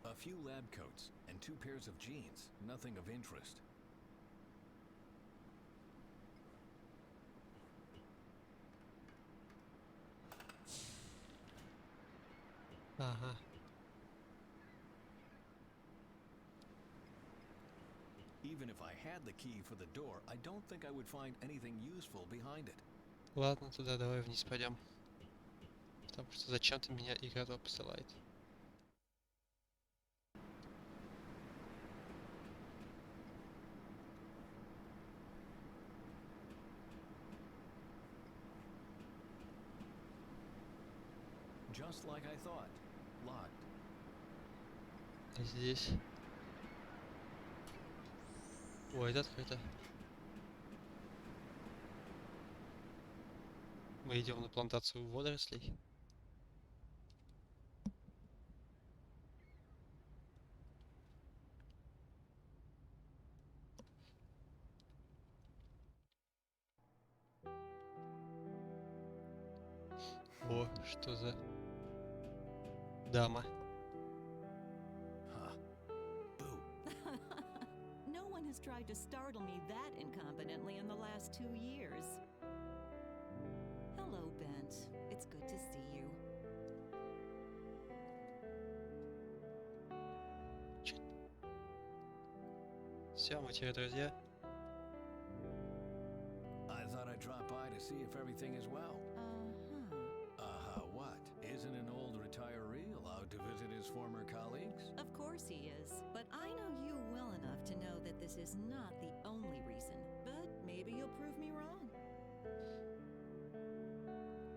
A few lab coats and 2 pairs of jeans. Nothing of interest. Ага. Even if I had the key for the door, I don't think I would find anything useful behind it. Ладно, туда давай вниз пойдем. Потому что зачем-то меня игра туда посылает. Just like I thought. Locked. А здесь... Ой, это открыто. Мы идем на плантацию водорослей. О, что за дама? No one has tried to startle me that incompetently in the last 2 years. Hello, Bent. It's good to see you. Все, мы теперь друзья. I thought I'd drop by to see if everything is well. What? Isn't an old retiree allowed to visit his former colleagues? Of course he is. But I know you well enough to know that this is not the only reason. But maybe you'll prove me wrong.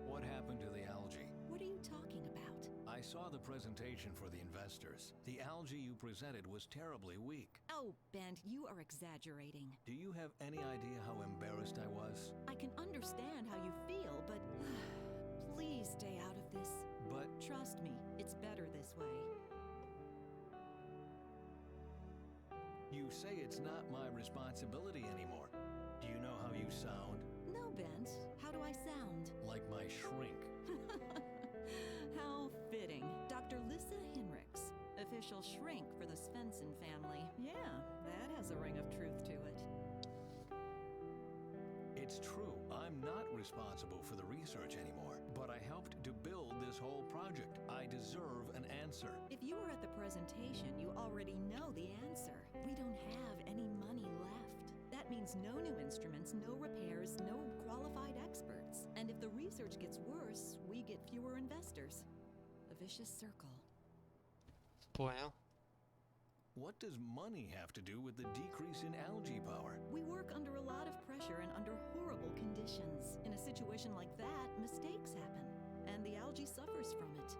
What happened to the algae? What are you talking about? I saw the presentation for the investors. The algae you presented was terribly weak. Oh, Bent, you are exaggerating. Do you have any idea how embarrassed I was? I can understand how you feel, but please stay out of this. But trust me, it's better this way. You say it's not my responsibility anymore. Do you know how you sound? No, Bent. How do I sound? Like my shrink. How fitting. Dr. Lissa Hinrichs, official shrink for the Svensson family. Yeah, that has a ring of truth to it. It's true. I'm not responsible for the research anymore, but I helped to build this whole project. I deserve an answer. If you were at the presentation, you already know the answer. We don't have any money left. That means no new instruments, no repairs, no qualified experts. And if the research gets worse, we get fewer investors. A vicious circle. Понял. What does money have to do with the decrease in algae power? We work under a lot of pressure and under horrible conditions. In a situation like that, mistakes happen, and the algae suffers from it.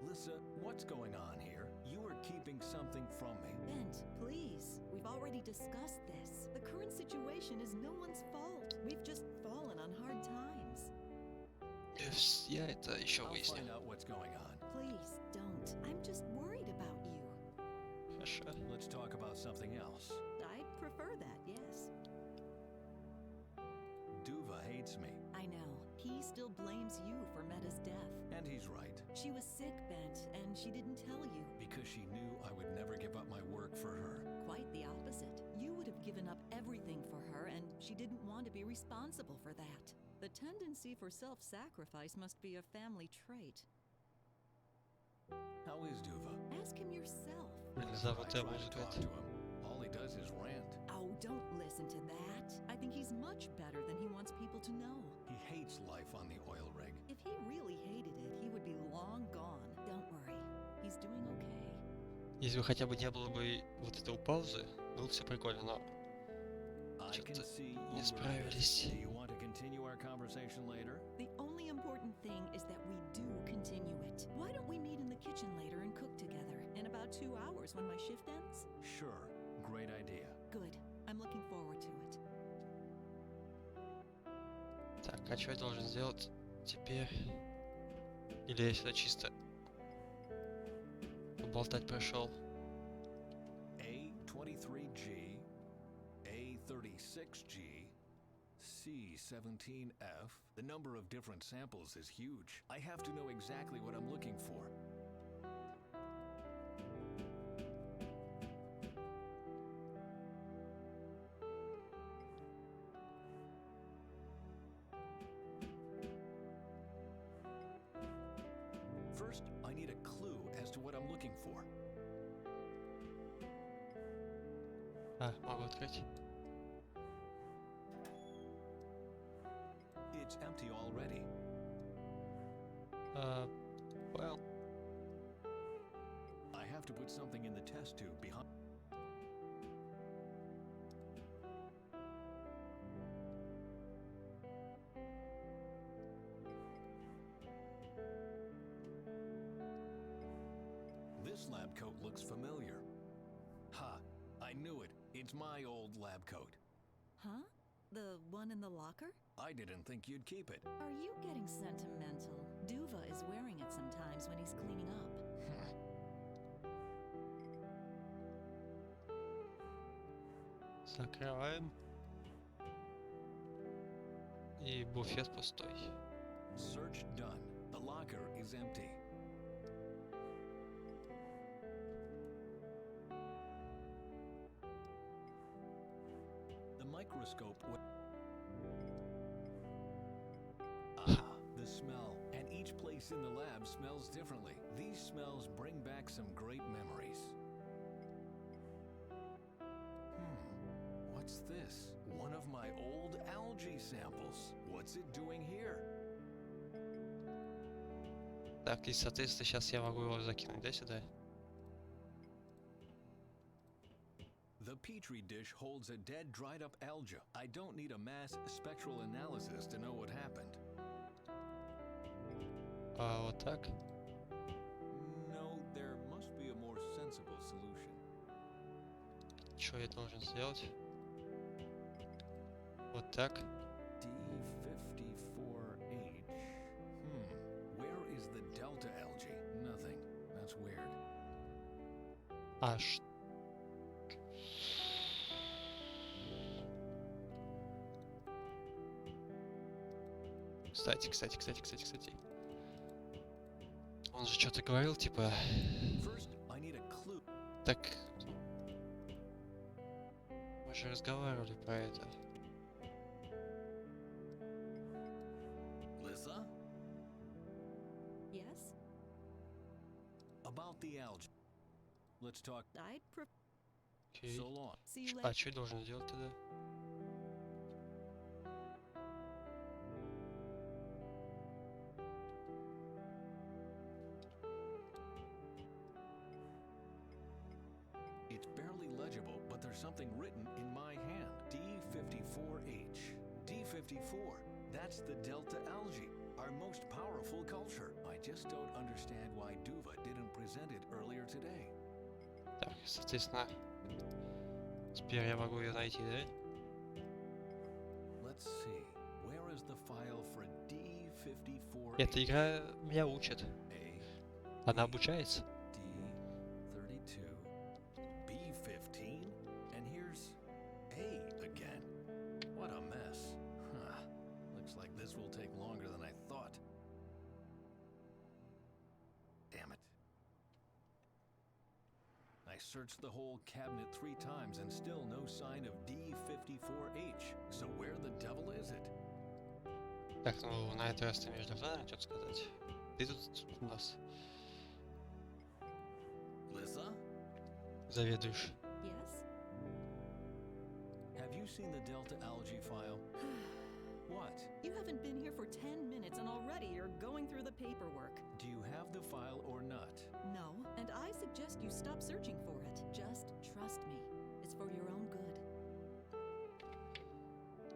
Lissa, what's going on here? You are keeping something from me. Bent, please. We've already discussed this. The current situation is no one's fault. We've just fallen on hard times. Я это еще I'll выясню. find out what's going on. Please, don't. I'm just worried about you. Хорошо. Let's talk about something else. I'd prefer that, yes. Duva hates me. I know. He still blames you for Meta's death. And he's right. She was sick, Bent, and she didn't tell you. Because she knew I would never give up my work for her. Quite the opposite. You would have given up everything for her, and she didn't want to be responsible for that. The tendency for self-sacrifice must be a family trait. How is Duva? Ask him yourself. Whenever I try to talk to him, all he does is rant. Oh, don't listen to that. I think he's much better than he wants people to know. He hates life on the oil rig. If he really hated it, he would be long gone. Don't worry. He's doing okay. Если бы хотя бы не было бы вот этой паузы, было бы все прикольно, но что-то не справились. Do you want to continue our conversation later? The only important thing is that we do continue it. Why don't we meet in the kitchen later and cook together in about 2 hours when my shift ends? Sure. Great idea. Good. I'm looking forward to it. Так, а что я должен сделать? теперь? Или я сюда чисто поболтать пришел? A23G, A36G, C17F. The number of different samples is huge. I have to know exactly what I'm looking for. First, I need a clue as to what I'm looking for. А, могу открыть. It's empty already. Well. I have to put something in the test tube behind. This lab coat looks familiar. Ha! I knew it. It's my old lab coat. Huh? The one in the locker? I didn't think you'd keep it. Are you getting sentimental? Duva is wearing it sometimes when he's cleaning up. Закрываем. И буфет пустой. Search done. The locker is empty. The microscope. The smell. And each place in the lab smells differently. These smells bring back some great memories. What's this? One of my old algae samples. What's it doing here? Так, и соответственно сейчас я могу его закинуть, да, сюда? The petri dish holds a dead, dried-up algae. I don't need a mass spectral analysis to know what happened. А вот так? No, there must be a more sensible solution. Что я должен сделать? Вот так. D54H. Where is the delta algae? Nothing. That's weird. Аж. Кстати. Он же что-то говорил, типа... First, I need a clue. Так... Мы же разговаривали про это. Lisa? Yes? About the algae. Let's talk. I'd prefer... Окей. So long. See you А later. что я должен делать тогда? It's barely legible, but there's something written in my hand. D54H. D54. That's the delta algae, our most powerful culture. I just don't understand why Duva didn't present it earlier today. Так, соответственно... Теперь я могу ее найти, да? Let's see. Where is the file for D54H? Эта игра меня учит. Она обучается. D32. B15? And here's A again. What a mess. Huh. Looks like this will take longer than I thought. Damn it. I searched the whole cabinet 3 times and still no sign of D54H. So where the devil is it? Так, ну на этот раз ты между планами что-то сказать. Ты тут у нас Lisa? заведуешь. Yes? Have you seen the Delta algae file? What? You haven't been here for 10 minutes and already you're going through the paperwork. Do you have the file or not? No, and I suggest you stop searching for it. Just trust me. It's for your own good.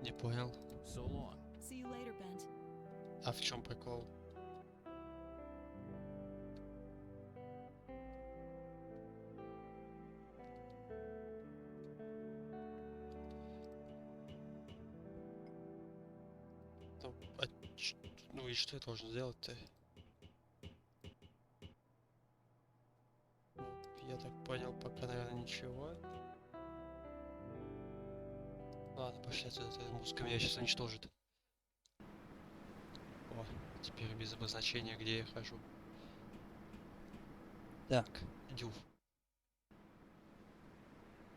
Не понял. So long. See you later, Bent. А в чем прикол? Ну и что я должен сделать-то? Я так понял, пока, наверное, ничего. Ладно, пошли отсюда, эта музыка меня сейчас уничтожит. О, теперь без обозначения, где я хожу. Так, дюф.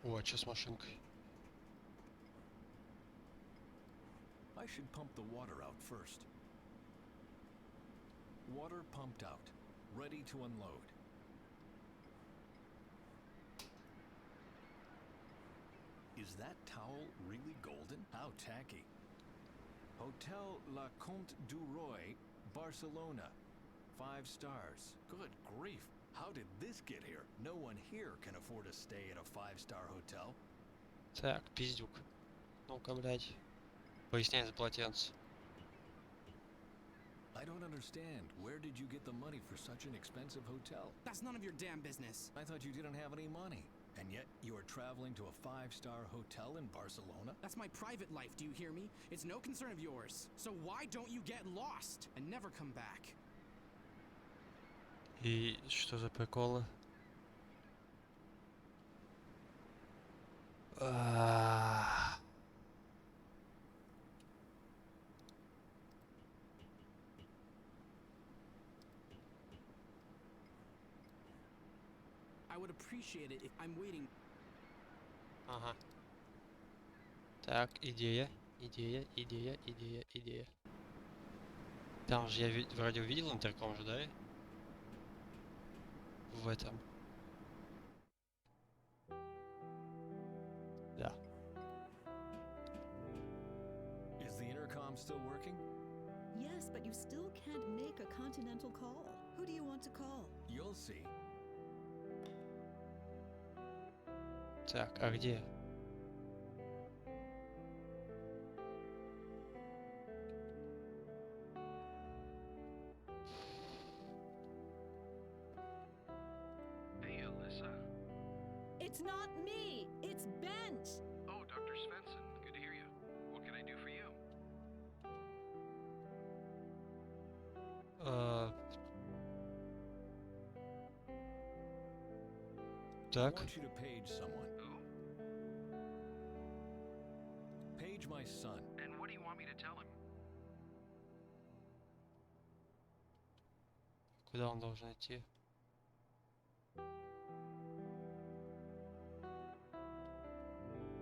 О, а чё с машинкой? I should pump the water out first. Water pumped out. Ready to unload. Is that towel really golden? How tacky. Hotel La Comte du Roy, Barcelona. 5 stars. Good grief. How did this get here? No one here can afford to stay at a 5-star hotel. Так, пиздюк. Ну-ка, блядь. Поясняй за полотенце. I don't understand. Where did you get the money for such an expensive hotel? That's none of your damn business. I thought you didn't have any money. And yet you are traveling to a 5-star hotel in Barcelona? That's my private life, do you hear me? It's no concern of yours. So why don't you get lost and never come back? И что за приколы? I would appreciate it if I'm waiting. Ага. Так, идея. Идея. Там же я вроде увидел интерком же, да? В этом. Да. Is the intercom still working? Yes, but you still can't make a continental call. Who do you want to call? You'll see. Так, а где? Hey, Alyssa. It's not me! It's Bent! Oh, Dr. Svensson. Good to hear you. What can I do for you? Так. I want you to page someone. Who? Page my son. And what do you want me to tell him? Куда он должен идти?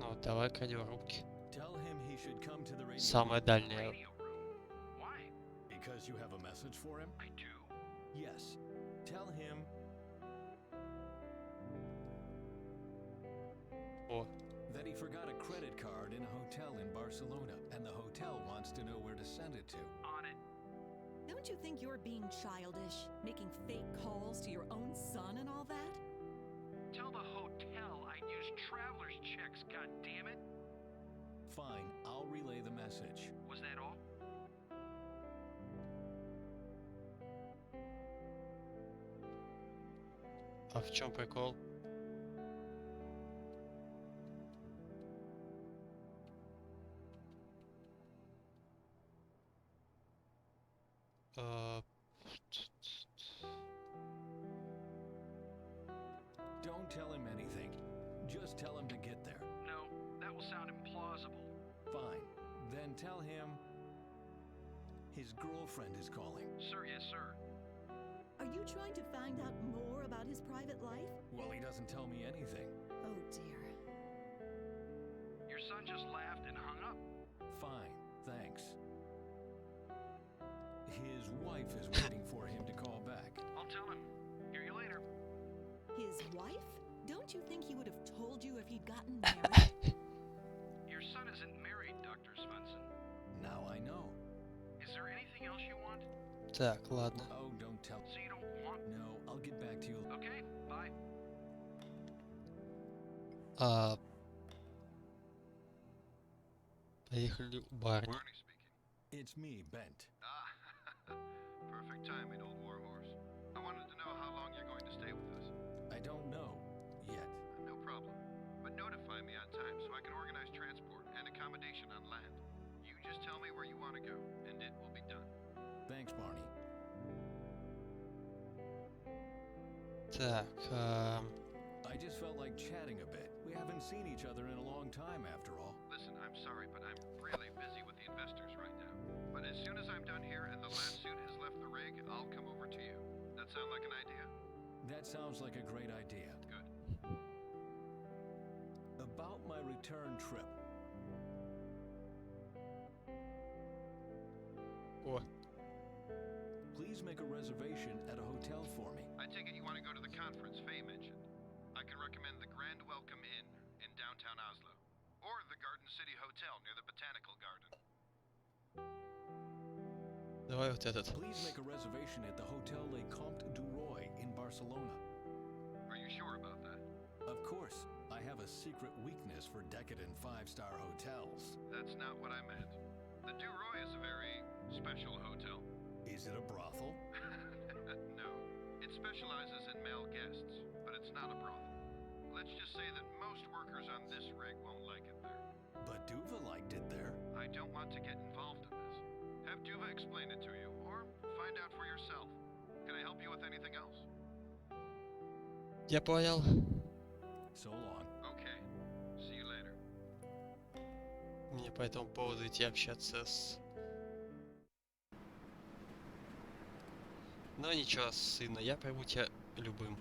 Ну, давай к радиорубке. Tell him he should come to the radio. Самая дальняя. Why? Because you have a message for him? I do. Yes. Tell him. О. That he forgot a credit card in a hotel in Barcelona, and the hotel wants to know where to send it to. On it. Don't you think you're being childish, making fake calls to your own son and all that? Tell the hotel I used traveler's checks, goddammit. Fine, I'll relay the message. Was that all? А в чем прикол? Don't tell him anything. Just tell him to get there. No, that will sound implausible. Fine. Then tell him his girlfriend is calling. Sir, yes, sir. Are you trying to find out more about his private life? Well, he doesn't tell me anything. Oh dear. Your son just laughed and hung up. Fine, thanks. His wife is waiting for him to call back. I'll tell him. Hear you later. His wife? Don't you think he would have told you if he'd gotten married? Your son isn't married, Dr. Svensson. Now I know. Is there anything else you want? Так, ладно. Oh, don't tell. So you don't want? No, I'll get back to you. Okay, bye. Поехали у барни. It's me, Bent. Perfect timing, old warhorse. I wanted to know how long you're going to stay with us. I don't know yet. No problem. But notify me on time so I can organize transport and accommodation on land. You just tell me where you want to go, and it will be done. Thanks, Barney. Так, I just felt like chatting a bit. We haven't seen each other in a long time, after all. Listen, I'm sorry, but I'm really busy with the investors right now. But as soon as I'm done here and the last suit has left the rig, I'll come over to you. That sound like an idea? That sounds like a great idea. Good. About my return trip. О, Please make a reservation at a hotel for me. I take it you want to go to the conference Faye mentioned. I can recommend the Grand Welcome Inn in downtown Oslo, or the Garden City Hotel near the Botanical Garden. давай вот этот. Please make a reservation at the Hotel Le Comte du Roy in Barcelona. Are you sure about that? Of course, I have a secret weakness for decadent five-star hotels. That's not what I meant. The Du Roy is a very special hotel. Is it a brothel? No. It specializes in male guests, but it's not a brothel. Let's just say that most workers on this rig won't like it there. But Duva liked it there. I don't want to get involved in this. Have Duva explain it to you, or find out for yourself. Can I help you with anything else? Я понял. So long. Okay. See you later. Мне по этому поводу идти общаться с... Но ничего, сына, я пойму тебя любым.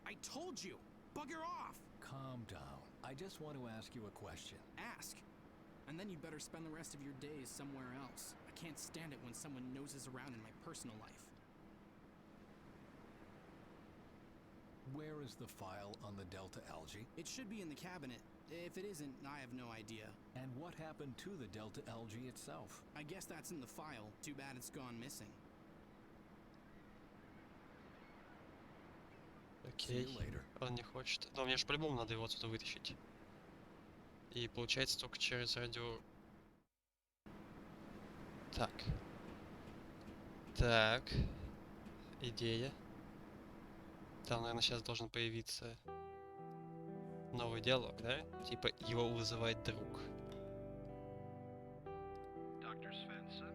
I told you! Bugger off! Calm down. I just want to ask you a question. Ask. And then you'd better spend the rest of your days somewhere else. I can't stand it when someone noses around in my personal life. Where is the file on the Delta algae? It should be in the cabinet. If it isn't, I have no idea. And what happened to the Delta algae itself? I guess that's in the file. Too bad it's gone missing. Окей, он не хочет. Но мне же по-любому надо его отсюда вытащить. И получается только через радио... Так. Так. Идея. Там, наверное, сейчас должен появиться новый диалог, да? Типа, его вызывает друг. Dr. Svensson?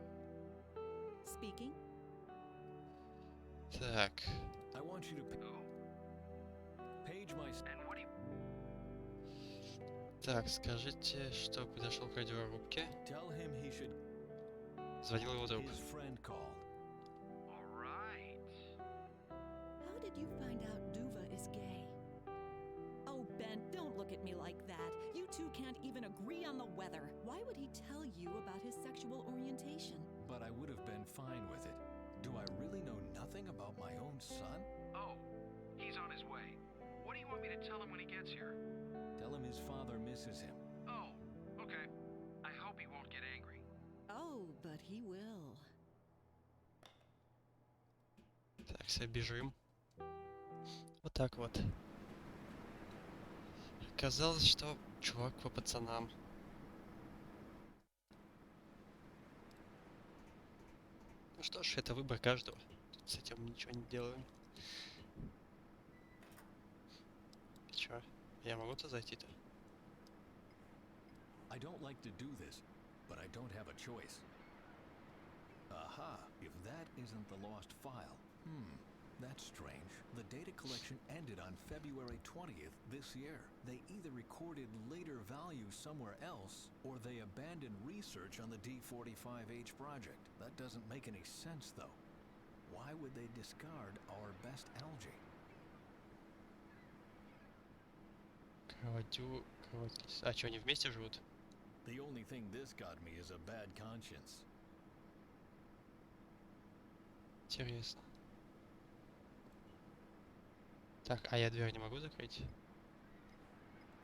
Speaking. Так. I want you to page my... And what do you... Так, скажите, что подошел к радиорубке. Tell him he should... Звонил его друг. His friend called. All right. How did you find out Duva is gay? Oh, Ben, don't look at me like that. You two can't even agree on the weather. Why would he tell you about his sexual orientation? But I would have been fine with it. Do I really know nothing about my own son? Oh, he's on his way. What do you want me to tell him when he gets here? Tell him his father misses him. Oh, okay. I hope he won't get angry. Oh, but he will. Так, все, бежим. Вот так вот. Казалось, что чувак по пацанам. Ну что ж, это выбор каждого. Тут с этим ничего не делаем. Чё? Я могу-то зайти-то? I don't like to do this, but I don't have a choice. Aha, if that isn't the lost file. That's strange. The data collection ended on February 20th this year. They either recorded later values somewhere else, or they abandoned research on the D45H project. That doesn't make any sense, though. Why would they discard our best algae? А что, они вместе живут? The only thing this got me is a bad conscience. Интересно. Так, а я дверь не могу закрыть?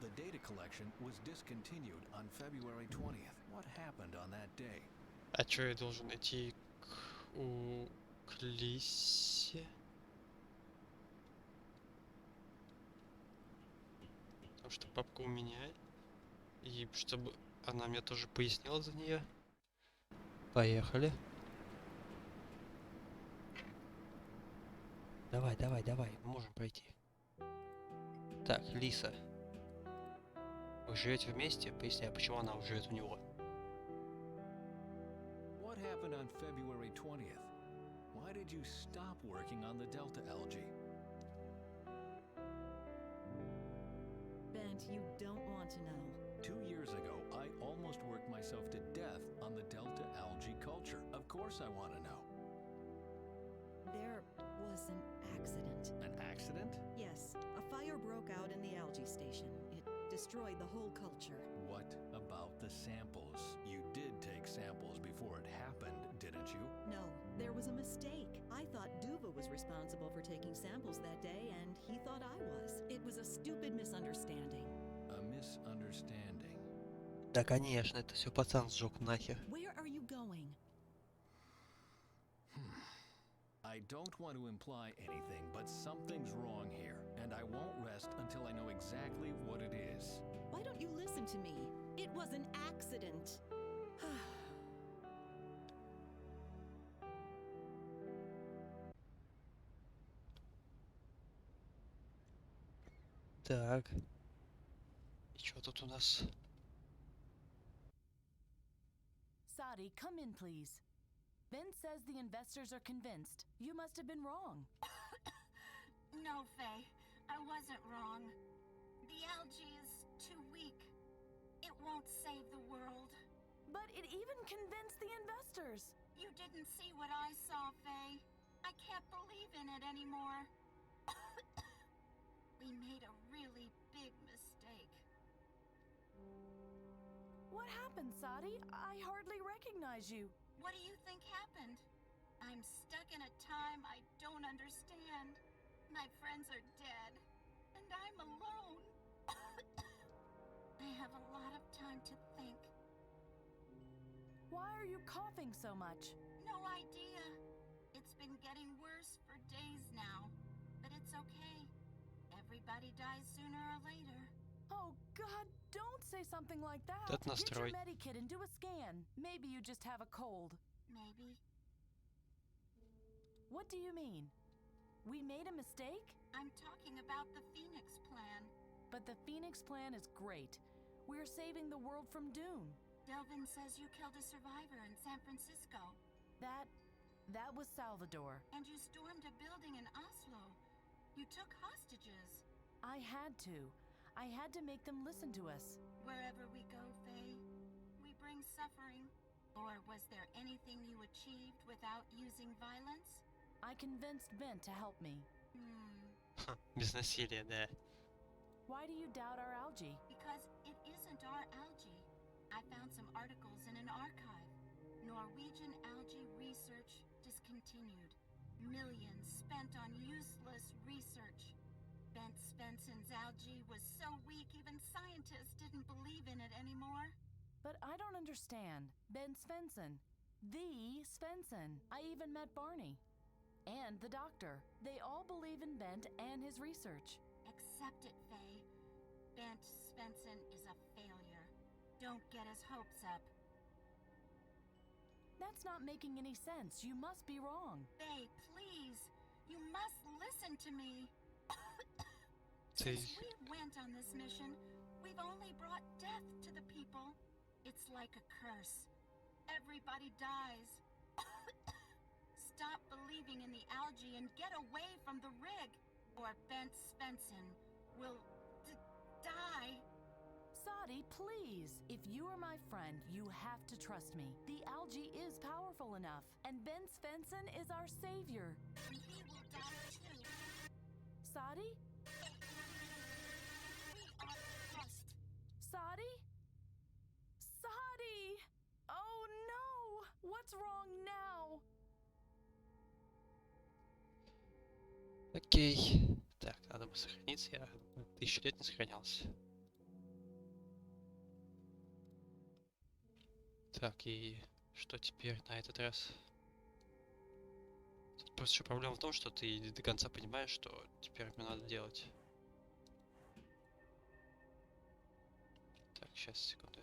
The data collection was discontinued on February 20th. What happened on that day? А чё, я должен идти к Лисе? Потому что папка у меня. И чтобы она мне тоже пояснила за нее. Поехали. Давай, давай, давай, мы можем пройти. Так, Лиса. Вы живете вместе? Поясняю, почему она живет у него. What happened on February 20th? Why did you stop working on the Delta algae? Bent, you don't want to know. 2 years ago, I almost worked myself to death on the Delta algae culture. Of course I want to know. There was an accident. An accident? Yes, a fire broke out in the algae station. It destroyed the whole culture. What about the samples? You did take samples before it happened, didn't you? No, there was a mistake. I thought Duva was responsible for taking samples that day, and he thought I was. It was a stupid misunderstanding. A misunderstanding. Да, конечно, это все пацан сжег нахер. Where are you going? I don't want to imply anything, but something's wrong here, and I won't rest until I know exactly what it is. Why don't you listen to me? It was an accident. Так. И что тут у нас? Sadi, come in, please. Ben says the investors are convinced. You must have been wrong. No, Faye. I wasn't wrong. The algae is too weak. It won't save the world. But it even convinced the investors. You didn't see what I saw, Faye. I can't believe in it anymore. We made a really big mistake. What happened, Sadi? I hardly recognize you. What do you think happened? I'm stuck in a time I don't understand. My friends are dead, and I'm alone. I have a lot of time to think. Why are you coughing so much? No idea. It's been getting worse for days now, but it's okay. Everybody dies sooner or later. Oh, God, don't say something like that. That Get your настрой. medikit and do a scan. Maybe you just have a cold. Maybe. What do you mean? We made a mistake? I'm talking about the Phoenix Plan. But the Phoenix Plan is great. We're saving the world from doom. Delvin says you killed a survivor in San Francisco. That was Salvador. And you stormed a building in Oslo. You took hostages. I had to. I had to make them listen to us. Wherever we go, Faye, we bring suffering. Or was there anything you achieved without using violence? I convinced Ben to help me. Без насилия, да. Why do you doubt our algae? Because it isn't our algae. I found some articles in an archive. Norwegian algae research discontinued. Millions spent on useless research. Bent Svensson's algae was so weak even scientists didn't believe in it anymore. But I don't understand. Ben Svensson. The Svensson. I even met Barney. And the doctor. They all believe in Bent and his research. Accept it, Faye. Bent Svensson is a failure. Don't get his hopes up. That's not making any sense. You must be wrong. Faye, please. You must listen to me. Ты... Since we went on this mission, we've only brought death to the people. It's like a curse. Everybody dies. Stop believing in the algae and get away from the rig, or Bent Svensson will die. Sadi, please. If you are my friend, you have to trust me. The algae is powerful enough, and Ben Svensson is our savior. And he will die too. Sadi? We are lost. Sadi? Sadi! Oh no! What's wrong now? Окей. Так, надо бы сохраниться. Я 1000 лет не сохранялся. Так, и что теперь на этот раз? Тут просто еще проблема в том, что ты не до конца понимаешь, что теперь мне надо делать. Так, сейчас, секунду.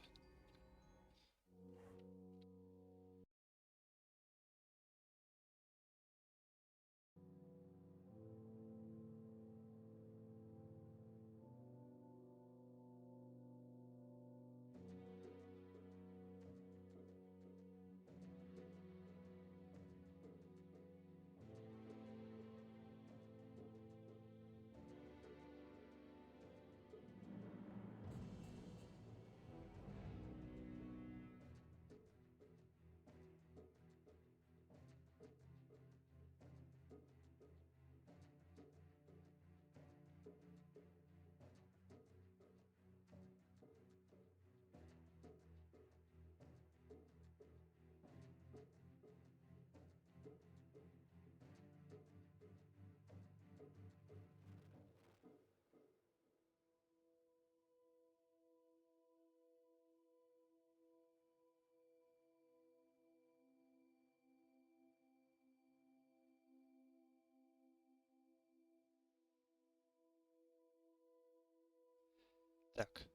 Так,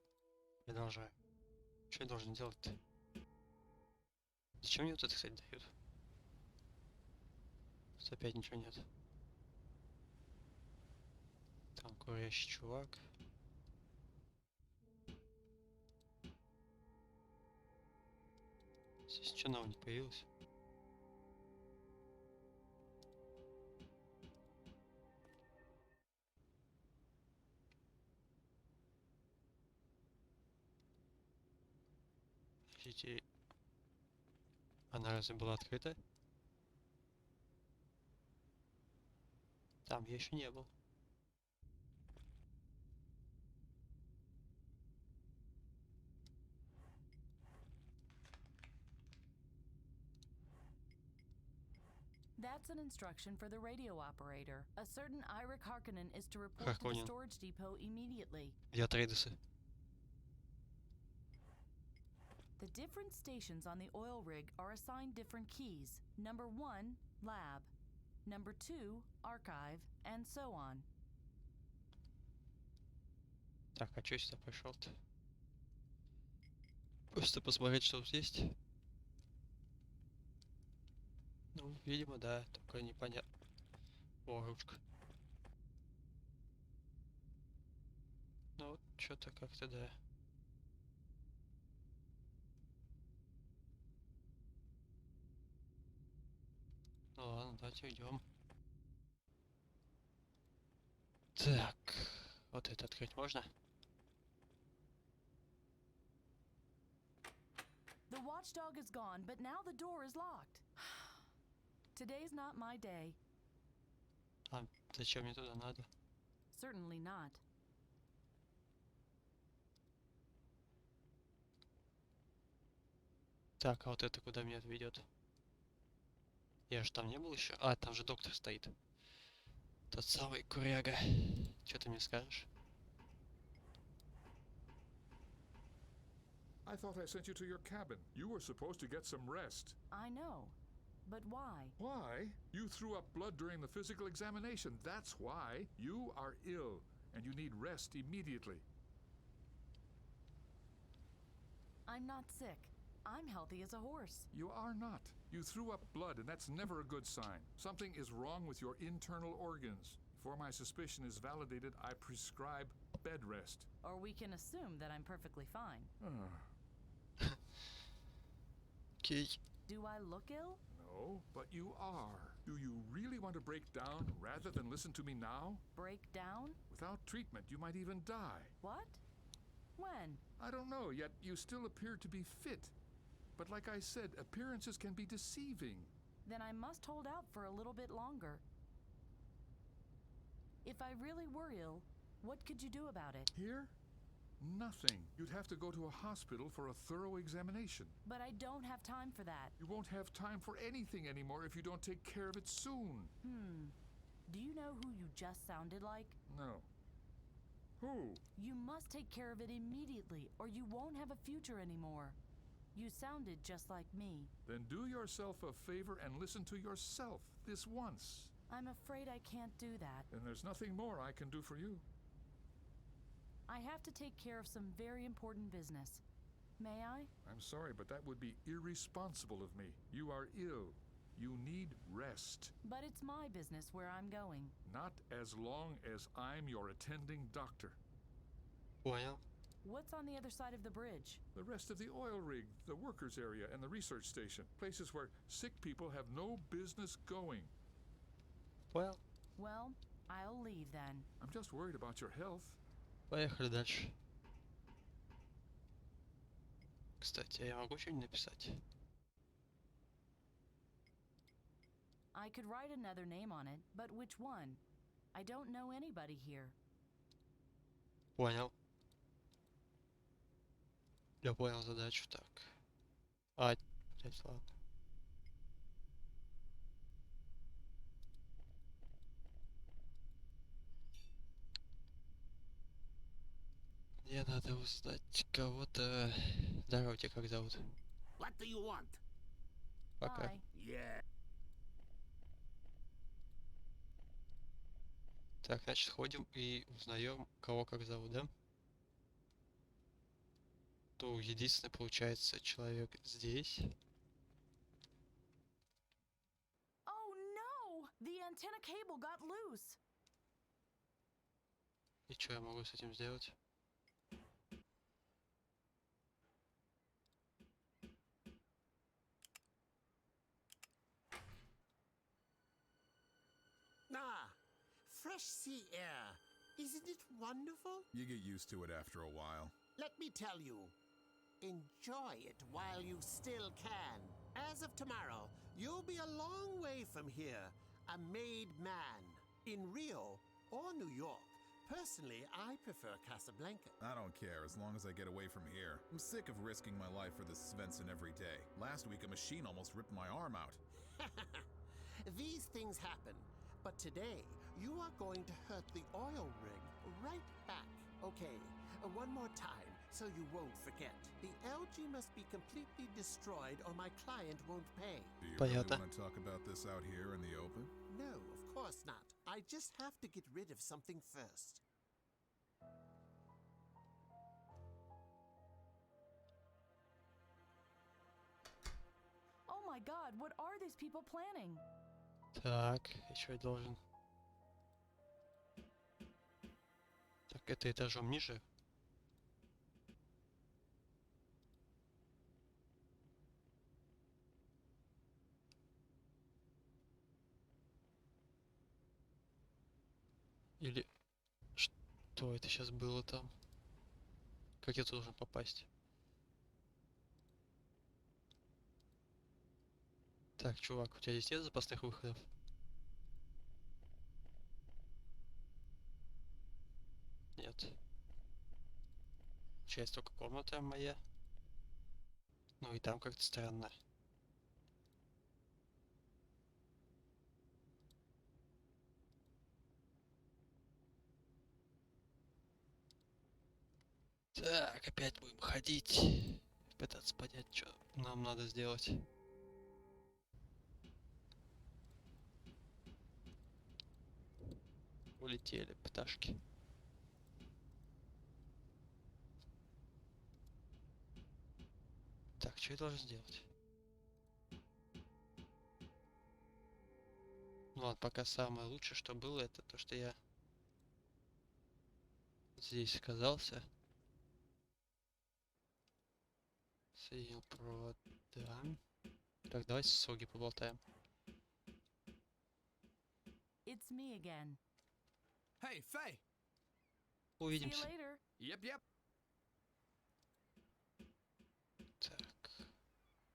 продолжаем. Что я должен делать-то? Зачем мне вот это, кстати, дают? Тут опять ничего нет. Там курящий чувак. Здесь ничего нового не появилось. Подождите. Она разве была открыта? Там я еще не был. That's an instruction for the radio operator. A certain Ira Harkonnen is to report to the Harkonnen. storage depot immediately. Я Трейдесы. The different stations on the oil rig are assigned different keys. Number 1, lab. Number 2, archive, and so on. Так, а что я сюда пришел-то? Просто посмотреть, что тут есть. Ну, видимо, да, только непонятно. О, ручка. Ну вот, что-то как-то да. Ну ладно, давайте идем. Так, вот это открыть можно? The watchdog is gone, but now the door is locked. Today's not my day. А зачем мне туда надо? Certainly not. Так, а вот это куда меня ведет? Я же там не был еще. А, там же доктор стоит. Тот самый куряга. Что ты мне скажешь? I thought I sent you to your cabin. You were supposed to get some rest. I know. But why? Why? You threw up blood during the physical examination. That's why. You are ill, and you need rest immediately. I'm not sick. I'm healthy as a horse. You are not. You threw up blood, and that's never a good sign. Something is wrong with your internal organs. Before my suspicion is validated, I prescribe bed rest. Or we can assume that I'm perfectly fine. Okay. Do I look ill? No, but you are. Do you really want to break down rather than listen to me now? Break down? Without treatment, you might even die. What? When? I don't know, yet you still appear to be fit. But like I said, appearances can be deceiving. Then I must hold out for a little bit longer. If I really were ill, what could you do about it? Here? Nothing. You'd have to go to a hospital for a thorough examination. But I don't have time for that. You won't have time for anything anymore if you don't take care of it soon. Do you know who you just sounded like? No. Who? You must take care of it immediately, or you won't have a future anymore. You sounded just like me. Then do yourself a favor and listen to yourself this once. I'm afraid I can't do that. Then there's nothing more I can do for you. I have to take care of some very important business. May I? I'm sorry, but that would be irresponsible of me. You are ill. You need rest. But it's my business where I'm going. Not as long as I'm your attending doctor. Понял. What's on the other side of the bridge? The rest of the oil rig, the workers' area, and the research station. Places where sick people have no business going. Понял. Well, I'll leave then. I'm just worried about your health. Поехали дальше. Кстати, я могу что-нибудь написать? I could write another name on it, but which one? I don't know anybody here. Понял. Я понял задачу, так. А, блять, ладно. Мне надо узнать кого-то. Здорово, тебя как зовут? What do you want? Пока. Bye. Yeah. Так, значит, ходим и узнаем, кого как зовут, да? то единственный получается человек здесь. Oh no! The antenna cable got loose. И что я могу с этим сделать? Ah, fresh sea air. Isn't it wonderful? You get used to it after a while. Let me tell you, enjoy it while you still can. As of tomorrow, you'll be a long way from here, a made man. In Rio or New York. Personally, I prefer Casablanca. I don't care as long as I get away from here. I'm sick of risking my life for this Svensson every day. Last week, a machine almost ripped my arm out. These things happen, but today you are going to hurt the oil rig right back. Okay, one more time so you won't forget. The algae must be completely destroyed or my client won't pay. Do you really want to talk about this out here in the open? No, of course not. I just have to get rid of something first. Oh my god, what are these people planning? Так, еще я должен... Так, это этажом ниже. Или... Что это сейчас было там? Как я должен попасть? Так, чувак, у тебя здесь нет запасных выходов? Нет. Часть только комната моя. Ну и там как-то странно. Так, опять будем ходить. Пытаться понять, что нам надо сделать. Улетели пташки. Так, что я должен сделать? Ну ладно, пока самое лучшее, что было, это то, что я здесь оказался. Соединил провода. Так, давай с Соги поболтаем. It's me again. Hey, Faye! Увидимся. See you later. Yep, yep. Так,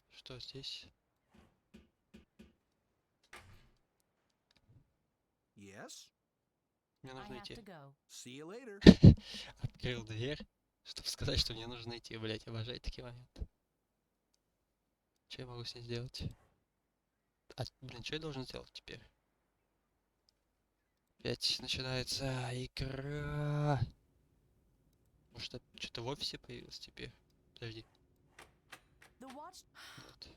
что здесь? Yes? Мне I нужно have идти. to go. See you later. Открыл дверь, чтобы сказать, что мне нужно идти. Блять, обожаю такие моменты. Что я могу с ней сделать? А, блин, что я должен сделать теперь? Опять начинается игра. Может, что-то в офисе появилось теперь? Подожди. The watch... Вот.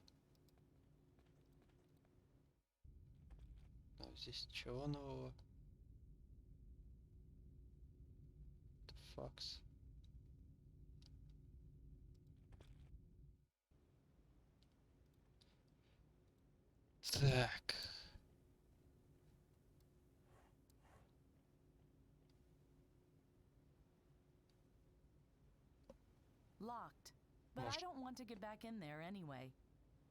Ну, здесь ничего нового. Факс. Так. Locked. But I don't want to get back in there anyway.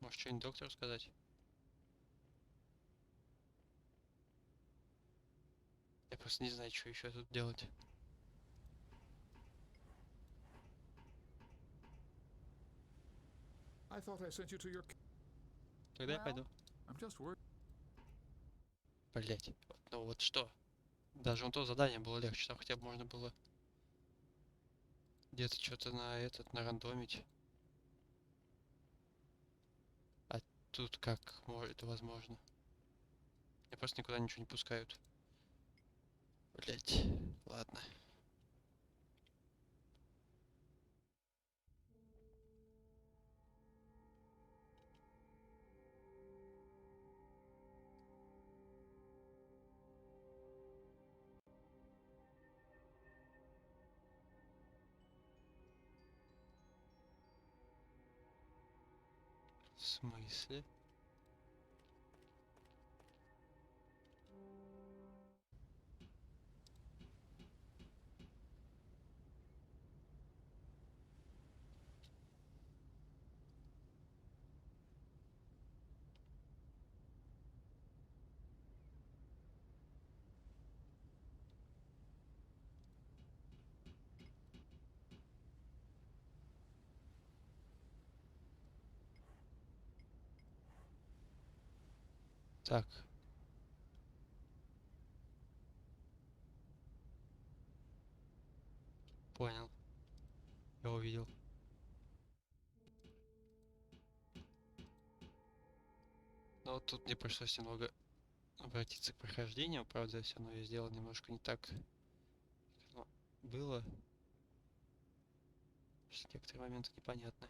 Может, что-нибудь доктору сказать? Я просто не знаю, что еще тут делать. I thought I sent you to your... Тогда я пойду. I'm just worried. Блять. Ну вот что. Даже он то задание было легче. Там хотя бы можно было где-то что-то нарандомить. А тут как это возможно? Меня просто никуда ничего не пускают. Блять. Ладно. В смысле? Так. Понял. Я увидел. Но вот тут мне пришлось немного обратиться к прохождению. Правда, все равно я сделал немножко не так, как оно было. Что некоторые моменты непонятны.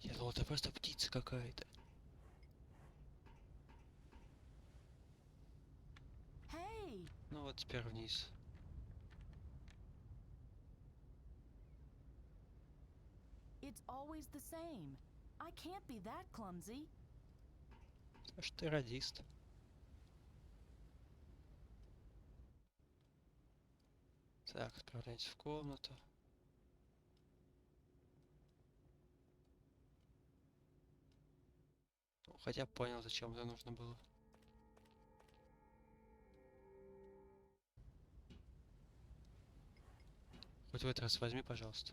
Я думал, это просто птица какая-то. Hey! Ну вот теперь вниз. It's always the same. I can't be that clumsy. А что ты радист? Так, отправляйтесь в комнату. Ну, хотя понял, зачем это нужно было. Хоть в этот раз возьми, пожалуйста.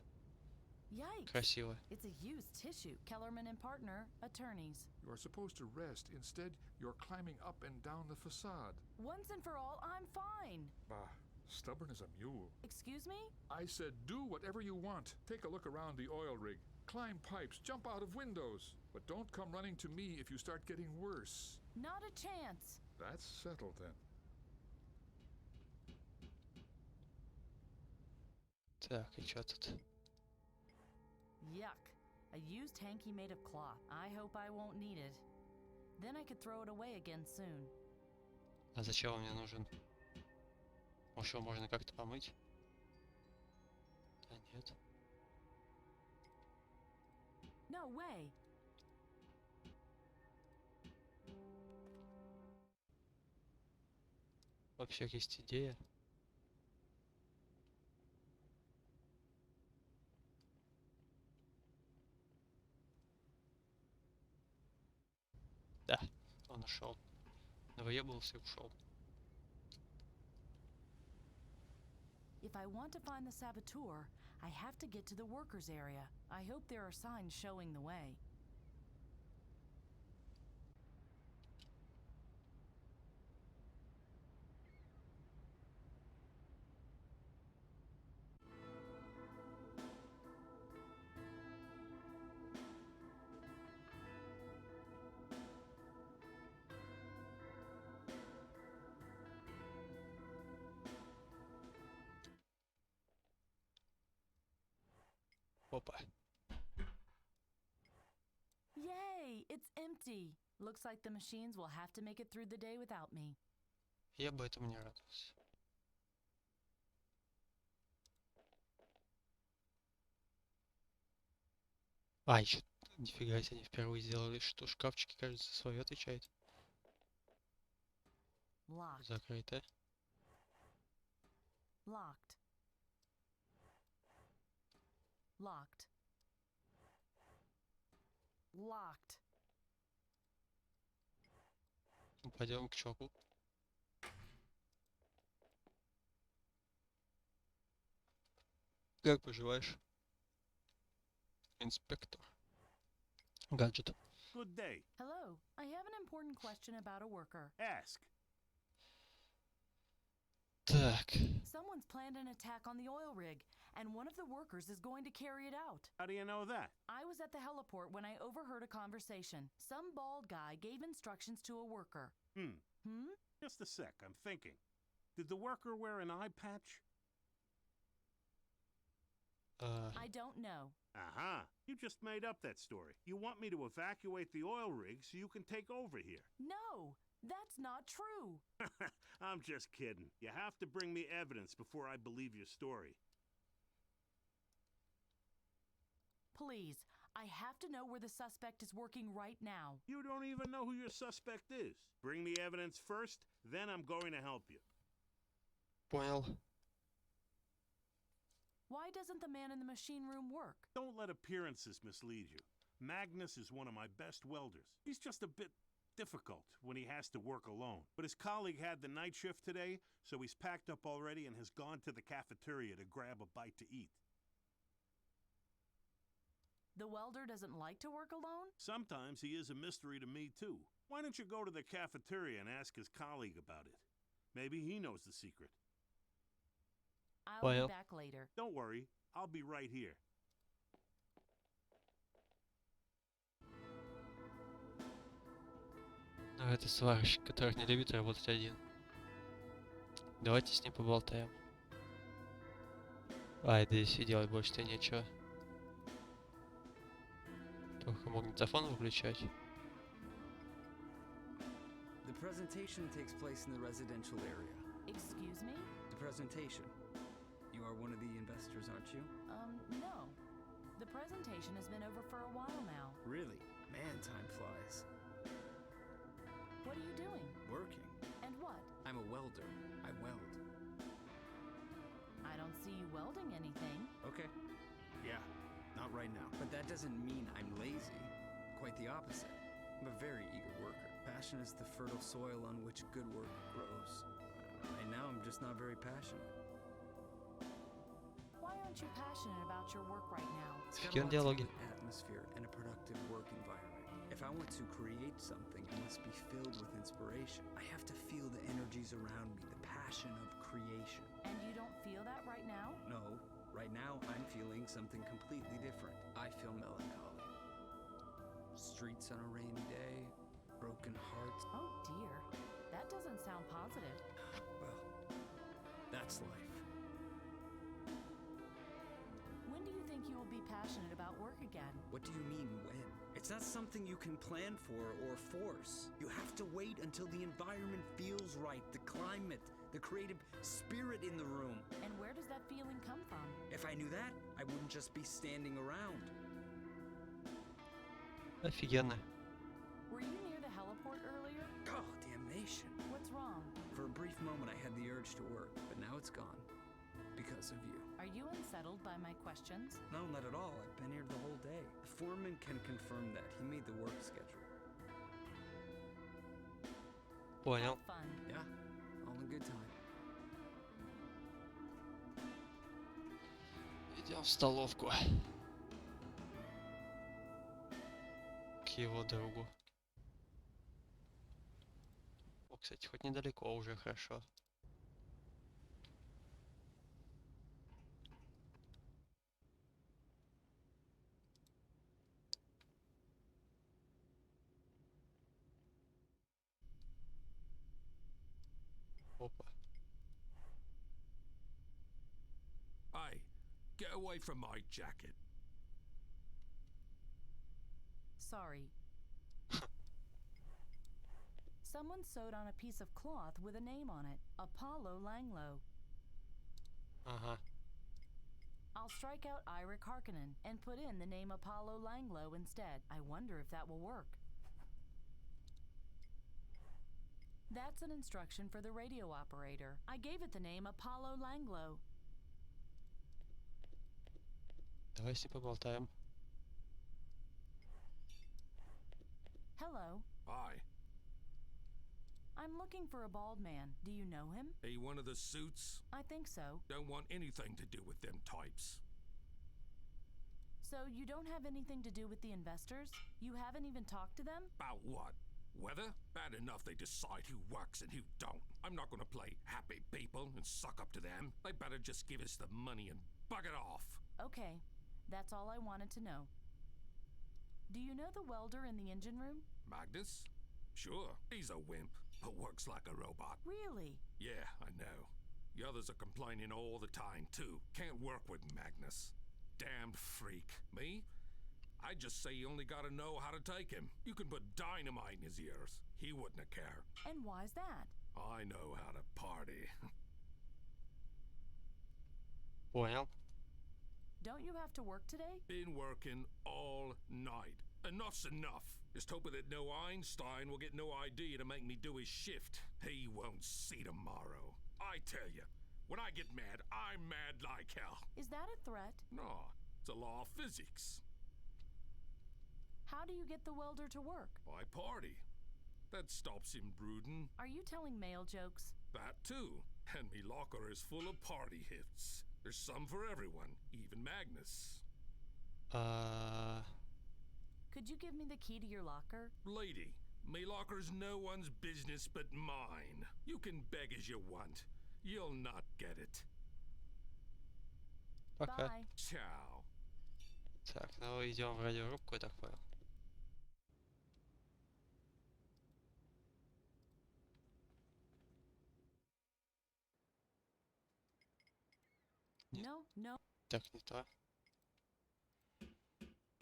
Yikes! Красиво. It's a used tissue. Kellerman and partner, attorneys. You are supposed to rest. Instead, you're climbing up and down the facade. Once and for all, I'm fine. Bah, stubborn as a mule. Excuse me? I said do whatever you want. Take a look around the oil rig. Climb pipes, jump out of windows. But don't come running to me if you start getting worse. Not a chance. That's settled then. Так, и чё тут? Yuck. A used hanky made of cloth. I hope I won't need it. Then I could throw it away again soon. А зачем он мне нужен? Может, его можно как-то помыть? Да нет. No way. Вообще есть идея. Да, он ушел. Выебался и ушел. If I want to find the saboteur, I have to get to the workers area. I hope there are signs showing the way. Опа. Yay! It's empty. Looks like the machines will have to make it through the day without me. Я бы этому не радовался. А, еще нифига себе, они впервые сделали, что шкафчики, кажется, свое отвечает. Locked. Закрыто. Locked. Locked. Locked. Ну, пойдем к чуваку. Как поживаешь? Инспектор. Гаджет. Good day. Hello. I have an important question about a worker. Ask. Так. Someone's planned an attack on the oil rig, and one of the workers is going to carry it out. How do you know that? I was at the heliport when I overheard a conversation. Some bald guy gave instructions to a worker. Hmm? Just a sec, I'm thinking. Did the worker wear an eye patch? I don't know. Aha! You just made up that story. You want me to evacuate the oil rig so you can take over here. No, that's not true. I'm just kidding. You have to bring me evidence before I believe your story. Please, I have to know where the suspect is working right now. You don't even know who your suspect is. Bring me evidence first, then I'm going to help you. Понял. Why doesn't the man in the machine room work? Don't let appearances mislead you. Magnus is one of my best welders. He's just a bit difficult when he has to work alone. But his colleague had the night shift today, so he's packed up already and has gone to the cafeteria to grab a bite to eat. The welder doesn't like to work alone? Sometimes he is a mystery to me, too. Why don't you go to the cafeteria and ask his colleague about it? Maybe he knows the secret. I'll be back later. Don't worry, I'll be right here. Но это сварщик, который не любит работать один. Давайте с ним поболтаем. Ай, да здесь и делать больше-то нечего. Только магнитофон выключать. The presentation takes place in the residential area. Excuse me? The presentation. You are one of the investors, aren't you? No. The presentation has been over for a while now. Really? Man, time flies. What are you doing? Working. And what? I'm a welder. I weld. I don't see you welding anything. Okay. Yeah, not right now. But that doesn't mean I'm lazy. Quite the opposite. I'm a very eager worker. Passion is the fertile soil on which good work grows. Right now, I'm just not very passionate. Why aren't you passionate about your work right now? It's got a lot to do with atmosphere and a productive work environment. If I want to create something, it must be filled with inspiration. I have to feel the energies around me, the passion of creation. And you don't feel that right now? No, right now I'm feeling something completely different. I feel melancholy. Streets on a rainy day, broken hearts. Oh dear, that doesn't sound positive. Well, that's life. When do you think you will be passionate about work again? What do you mean, when? It's not something you can plan for or force. You have to wait until the environment feels right, the climate, the creative spirit in the room. And where does that feeling come from? If I knew that, I wouldn't just be standing around. Офигенно. Were you near the heliport earlier? Oh, damnation. What's wrong? For a brief moment, I had the urge to work, but now it's gone. Because of you. Are you unsettled by my questions? No, not at all. I've been here the whole day. The foreman can confirm that. He made the work schedule. Понял. Fun. Yeah, all in good time. Идем в столовку. К его другу. О, кстати, хоть недалеко уже хорошо. Опа. Hey, get away from my jacket. Sorry. Someone sewed on a piece of cloth with a name on it. Apollo Langlo. Ага. I'll strike out Ira Karkinen and put in the name Apollo Langlo instead. I wonder if that will work. That's an instruction for the radio operator. I gave it the name Apollo Langlo. Давай с ним поболтаем. Hello. Hi. I'm looking for a bald man. Do you know him? He one of the suits? I think so. Don't want anything to do with them types. So you don't have anything to do with the investors? You haven't even talked to them? About what? Weather? Bad enough they decide who works and who don't. I'm not gonna play happy people and suck up to them. They better just give us the money and bug it off. Okay, that's all I wanted to know. Do you know the welder in the engine room? Magnus? Sure, he's a wimp, but works like a robot. Really? Yeah, I know. The others are complaining all the time, too. Can't work with Magnus. Damned freak. Me? I'd just say you only gotta know how to take him. You can put dynamite in his ears. He wouldn't care. And why's that? I know how to party. Понял. Don't you have to work today? Been working all night. Enough's enough. Just hoping that no Einstein will get no idea to make me do his shift. He won't see tomorrow. I tell you, when I get mad, I'm mad like hell. Is that a threat? No, it's a law of physics. How do you get the welder to work? I party. That stops him brooding. Are you telling male jokes? That too. And me locker is full of party hits. There's some for everyone, even Magnus. Could you give me the key to your locker? Lady, me locker's no one's business but mine. You can beg as you want. You'll not get it. Пока. Bye. Ciao. Так, ну идем в радиорубку, я так понял. No, no. Так, не то.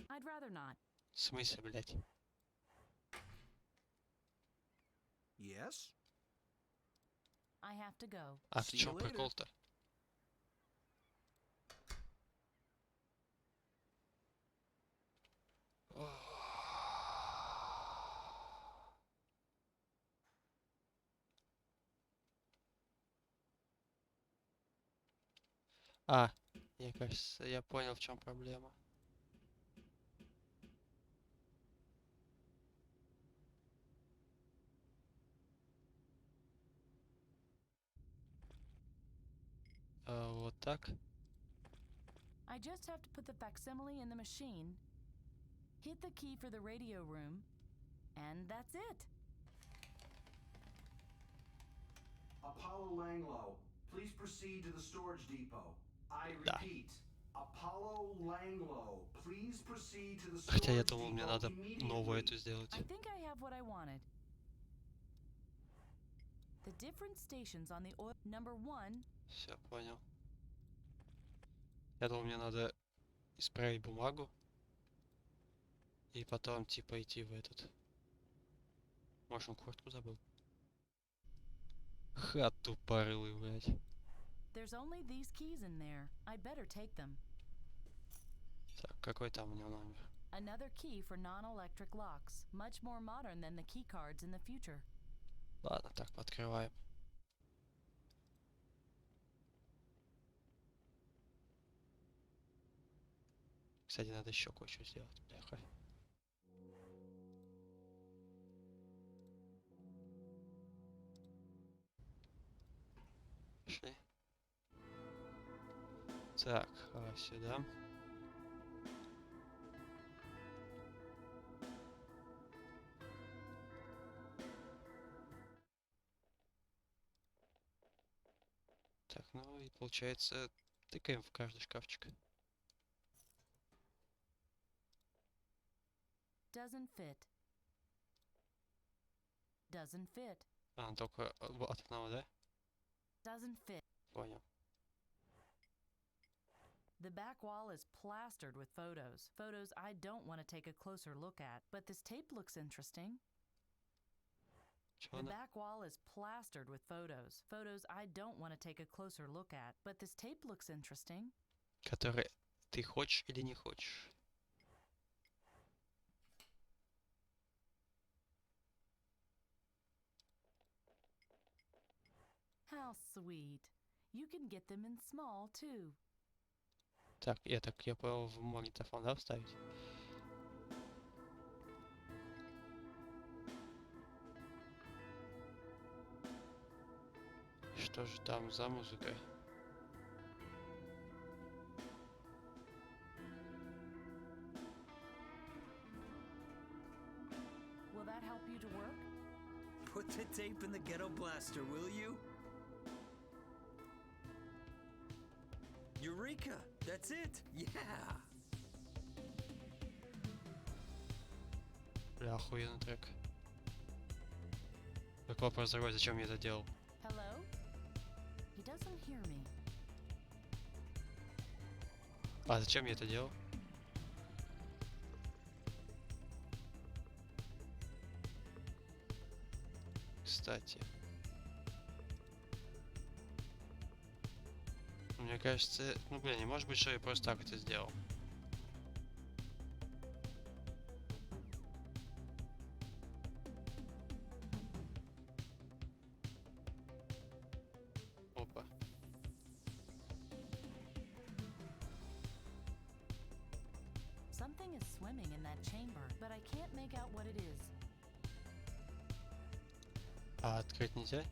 I'd rather not. В смысле, блядь? Yes? I have to go. А в See you чем later. прикол-то? Мне кажется, я понял, в чем проблема. Вот так. I just have to put the facsimile in the machine, hit the key for the radio room, and that's it. Apollo Langlow, please proceed to the storage depot. I Да. repeat, Apollo Langlow, please proceed to the Хотя я storage думал, мне depot надо новую immediately. эту сделать. I think I have what I wanted. The different stations on the oil. Number 1. Все, понял. Я думал, мне надо исправить бумагу. И потом, типа, идти в этот. Может, он куртку забыл? Ха, тупорылый, блядь. There's only these keys in there. I'd better take them. Так, какой там у него номер? Another key for non-electric locks, much more modern than the key cards in the future. Ладно, так, открываем. Кстати, надо еще кое-что сделать, бляха. Пошли. Так, сюда. Так, ну и получается, тыкаем в каждый шкафчик. Doesn't fit. Doesn't fit. Только от одного, да? Doesn't fit. Понял. The back wall is plastered with photos. Photos I don't want to take a closer look at. But this tape looks interesting. Чего The она? back wall is plastered with photos. Photos I don't want to take a closer look at. But this tape looks interesting. Которые ты хочешь или не хочешь? How sweet. You can get them in small, too. Так, я понял, в магнитофон, да, вставить? Что же там за музыка? Will that help you to work? Put the tape in the ghetto blaster, will you? Eureka! That's it! Yeah! Бля, охуенный трек. Так вопрос другой, зачем я это делал? Hello? He doesn't hear me. Зачем я это делал? Кстати. Мне кажется, ну блин, не может быть, что я просто так это сделал. Опа. Something is swimming in that chamber, but I can't make out what it is. А открыть нельзя?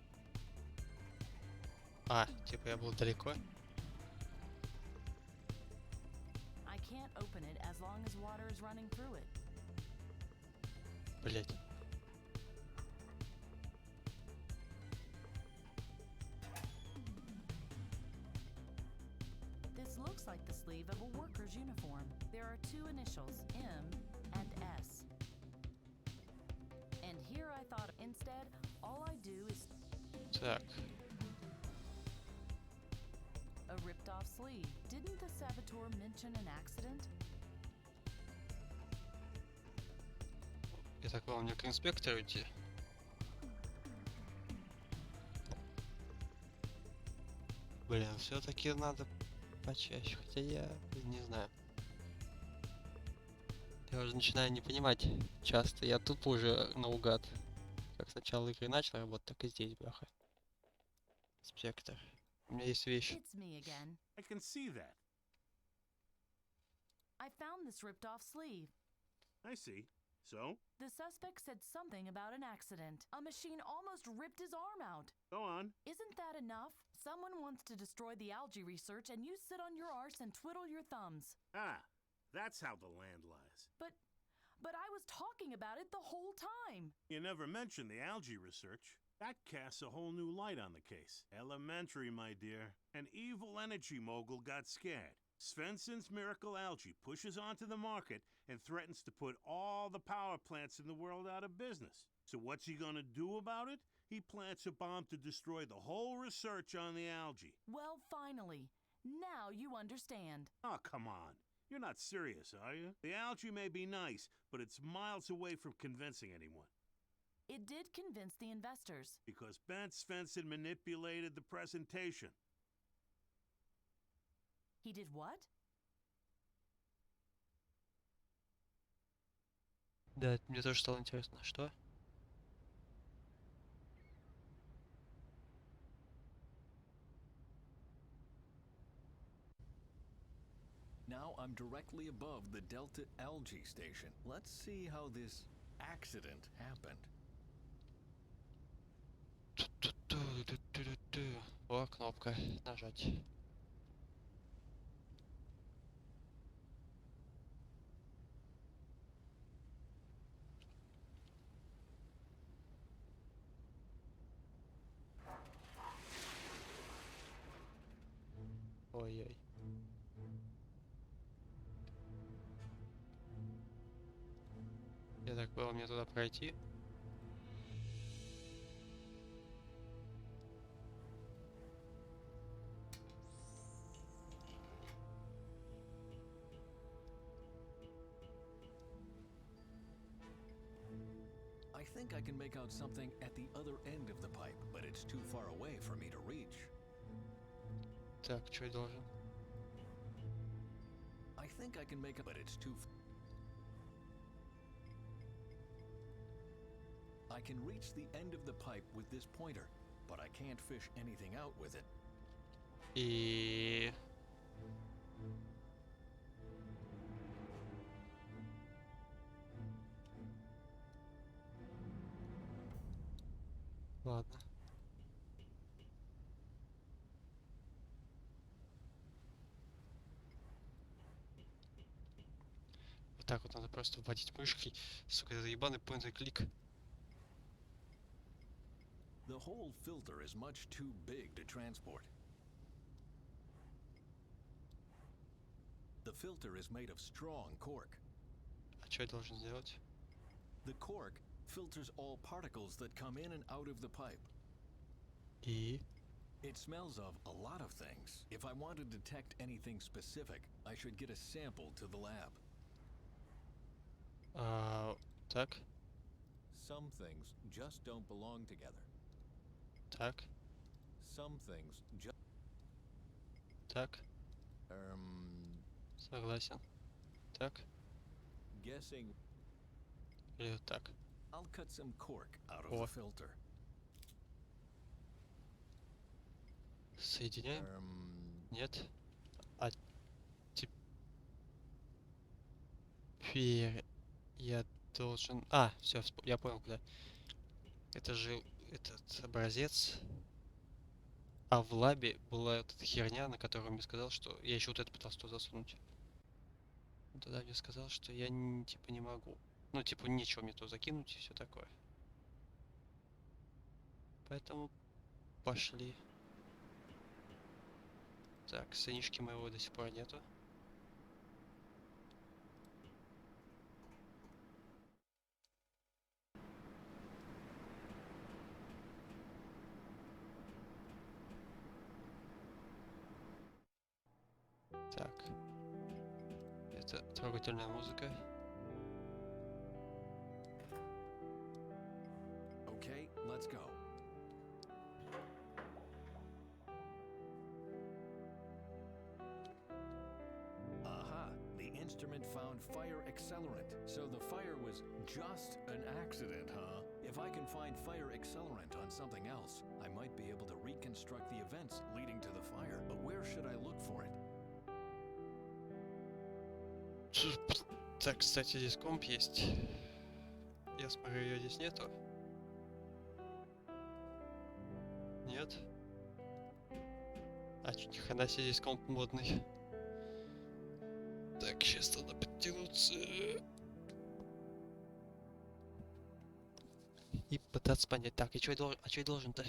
А, типа я был далеко? I can't open it as long as water is running through it. Блять. This looks like the sleeve of a worker's uniform. There are two initials, M and S. And here I thought, instead, all I do is Так. a ripped off sleeve. Didn't the saboteur mention an accident? Я так понял, мне к инспектору идти. Блин, все-таки надо почаще, хотя я не знаю. Я уже начинаю не понимать часто. Я тупо уже наугад. Как с начала игры начал работать, так и здесь, бляха. Инспектор. У меня есть вещи. It's me again. I can see that. I found this ripped off sleeve. I see. So? The suspect said something about an accident. A machine almost ripped his arm out. Go on. Isn't that enough? Someone wants to destroy the algae research and you sit on your arse and twiddle your thumbs. Ah, that's how the land lies. But I was talking about it the whole time. You never mentioned the algae research. That casts a whole new light on the case. Elementary, my dear. An evil energy mogul got scared. Svensson's miracle algae pushes onto the market and threatens to put all the power plants in the world out of business. So what's he gonna do about it? He plants a bomb to destroy the whole research on the algae. Well, finally. Now you understand. Oh, come on. You're not serious, are you? The algae may be nice, but it's miles away from convincing anyone. It did convince the investors. Because Ben Svensson manipulated the presentation. He did what? Да, мне тоже стало интересно. Что? Now I'm directly above the Delta Algae Station. Let's see how this accident happened. О, кнопка. Нажать. Ой-ой. Я так понял, мне туда пройти. I think I can make out something at the other end of the pipe, but it's too far away for me to reach. Так, что я должен? I think I can make it, but it's too I can reach the end of the pipe with this pointer, but I can't fish anything out with it. И... Ладно. Вот так вот надо просто вводить мышкой. Сука, это ебаный point-and-click. The whole filter is much too big to transport. The filter is made of strong cork. А что я должен сделать? The cork filters all particles that come in and out of the pipe. И... It smells of a lot of things. If I want to detect anything specific, I should get a sample to the lab. Так. Some things just don't belong together. Так. Some things just... Так. Согласен. Так. Guessing. Или вот так. I'll cut some cork out of О. the filter. Соединяем? Нет. А теперь я должен... А, все, я понял, куда. Это же этот образец. А в лабе была вот эта херня, на которую мне сказал, что... Я еще вот это пытался туда засунуть. Он тогда мне сказал, что я типа не могу. Ну, типа, нечего мне туда закинуть и все такое. Поэтому пошли. Так, сынишки моего до сих пор нету. Так. Это трогательная музыка. Okay, let's go. Aha, the instrument found fire accelerant. So the fire was just an accident, huh? If I can find fire accelerant on something else, I might be able to reconstruct the events leading to the fire. But where should I look for it? Так, кстати, здесь комп есть. Я смотрю, ее здесь нету. Нет. А, чуть ни хрена себе, здесь комп модный. Так, сейчас надо подтянуться. И пытаться понять. Так, и что я должен? А что я должен-то?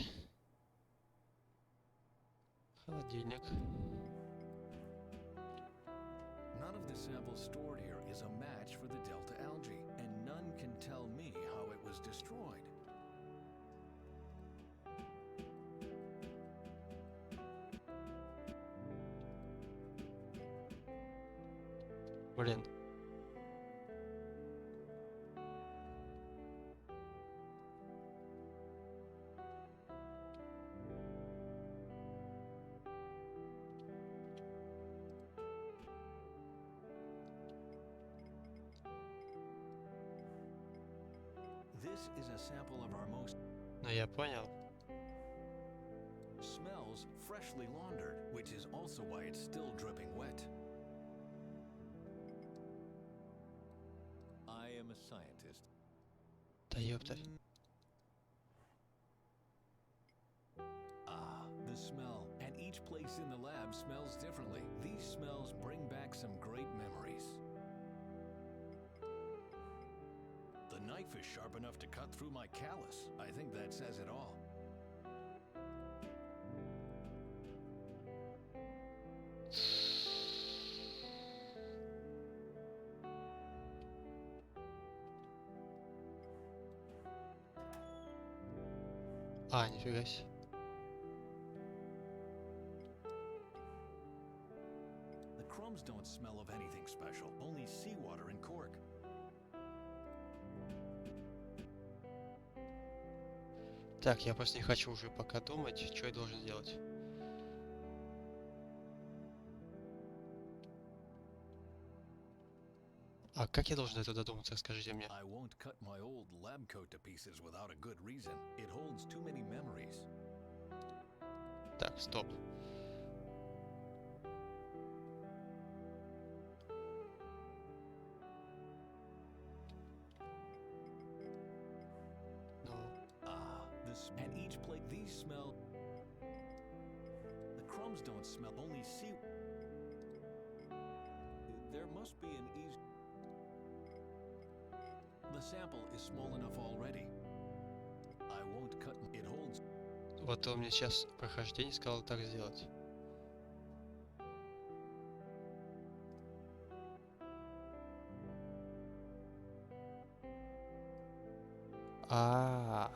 Холодильник. None of the samples stored here is a match for the delta algae, and none can tell me how it was destroyed. Блин. This is a sample of our most Ну, я понял. smells freshly laundered, which is also why it's still dripping wet. I am a scientist. Да ёпта. Ah, the smell. And each place in the lab smells differently. These smells bring back some great memories. The knife is sharp enough to cut through my callus. I think that says it all. А, нифига себе. The crumbs don't smell of anything special, only seawater and cork. Так, я просто не хочу уже пока думать, что я должен делать. А как я должен до этого додуматься, скажите мне? I won't cut my old lab coat to pieces without a good reason. It holds too many memories. Так, стоп. Ну. Ah, this and each plate these smell. The crumbs don't smell, only sea. There must be an easy. The sample is small enough already. I won't cut. It holds. Вот он мне сейчас прохождение сказал так сделать. А.